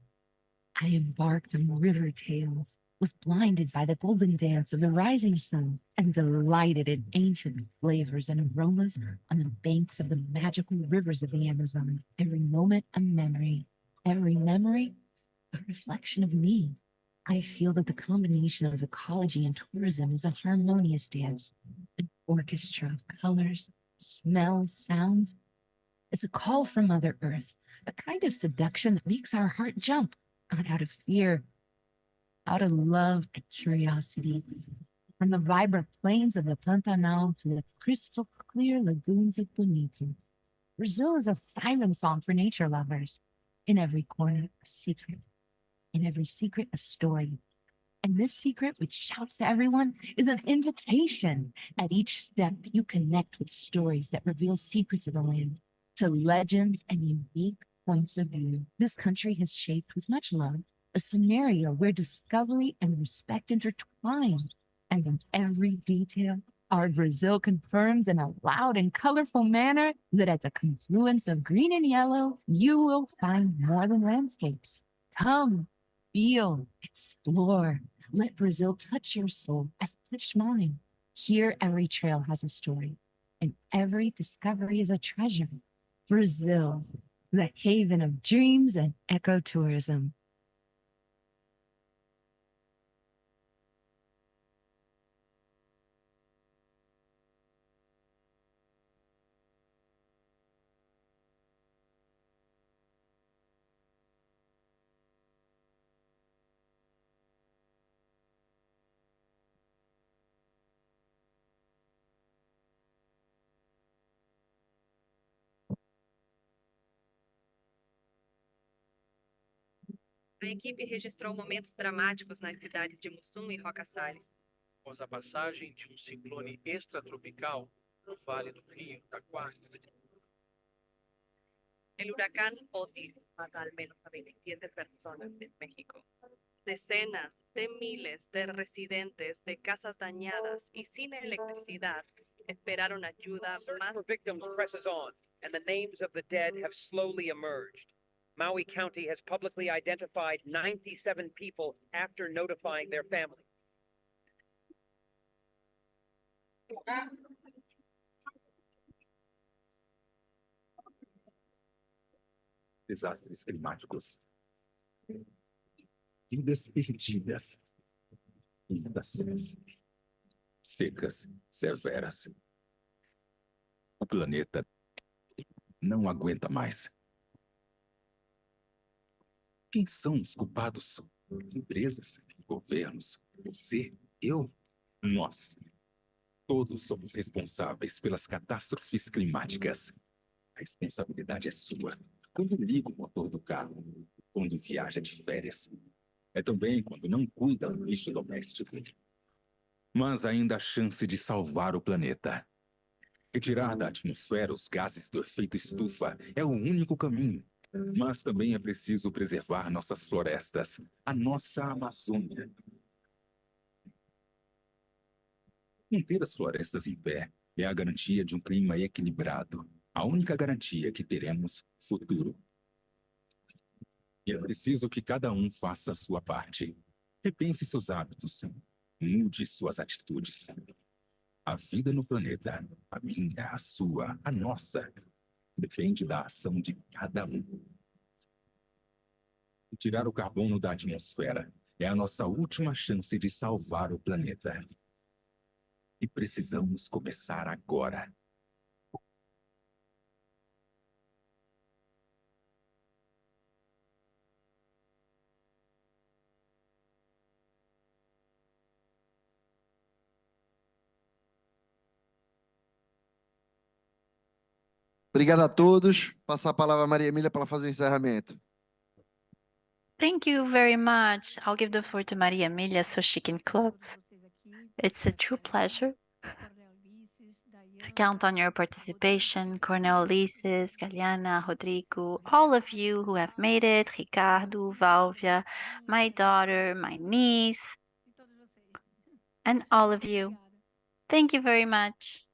I embarked on river tales, was blinded by the golden dance of the rising sun, and delighted in ancient flavors and aromas on the banks of the magical rivers of the Amazon. Every moment a memory, every memory a reflection of me. I feel that the combination of ecology and tourism is a harmonious dance, an orchestra of colors, smells, sounds. It's a call from Mother Earth, a kind of seduction that makes our heart jump, not out of fear, out of love and curiosity. From the vibrant plains of the Pantanal to the crystal clear lagoons of Bonito, Brazil is a siren song for nature lovers. In every corner, a secret. In every secret, a story. And this secret, which shouts to everyone, is an invitation. At each step, you connect with stories that reveal secrets of the land. to legends and unique points of view, this country has shaped with much love a scenario where discovery and respect intertwine. And in every detail, our Brazil confirms in a loud and colorful manner that at the confluence of green and yellow, you will find more than landscapes. Come, feel, explore. Let Brazil touch your soul as it touched mine. Here, every trail has a story, and every discovery is a treasure. Brazil, the haven of dreams and ecotourism. A equipe registrou momentos dramáticos nas cidades de Mussum e Roca Salles. Após a passagem de um ciclone extratropical no Vale do Rio Taquari. El huracán Otis mata al menos a 27 personas en México. Decenas de miles de residentes de casas dañadas y sin electricidad esperaron ayuda más. For victims presses on, and the names of the dead have slowly emerged. Maui County has publicly identified 97 people after notifying their families. Desastres climáticos, vidas perdidas, inundações, secas, severas. O planeta não aguenta mais. Quem são os culpados? Empresas, governos, você, eu, nós. Todos somos responsáveis pelas catástrofes climáticas. A responsabilidade é sua. Quando liga o motor do carro, quando viaja de férias. É também quando não cuida do lixo doméstico. Mas ainda há chance de salvar o planeta. Retirar da atmosfera os gases do efeito estufa é o único caminho. Mas também é preciso preservar nossas florestas, a nossa Amazônia. Manter as florestas em pé é a garantia de um clima equilibrado, a única garantia que teremos futuro. E é preciso que cada um faça a sua parte. Repense seus hábitos, mude suas atitudes. A vida no planeta, a minha, a sua, a nossa, depende da ação de cada um. Tirar o carbono da atmosfera é a nossa última chance de salvar o planeta. E precisamos começar agora. Obrigado a todos. Passar a palavra a Maria Emília para ela fazer o encerramento. Thank you very much. I'll give the floor to Maria Emilia so she can close. It's a true pleasure. I count on your participation, Cornel Ulisses, Galiana, Rodrigo, all of you who have made it, Ricardo, Valvia, my daughter, my niece, and all of you. Thank you very much.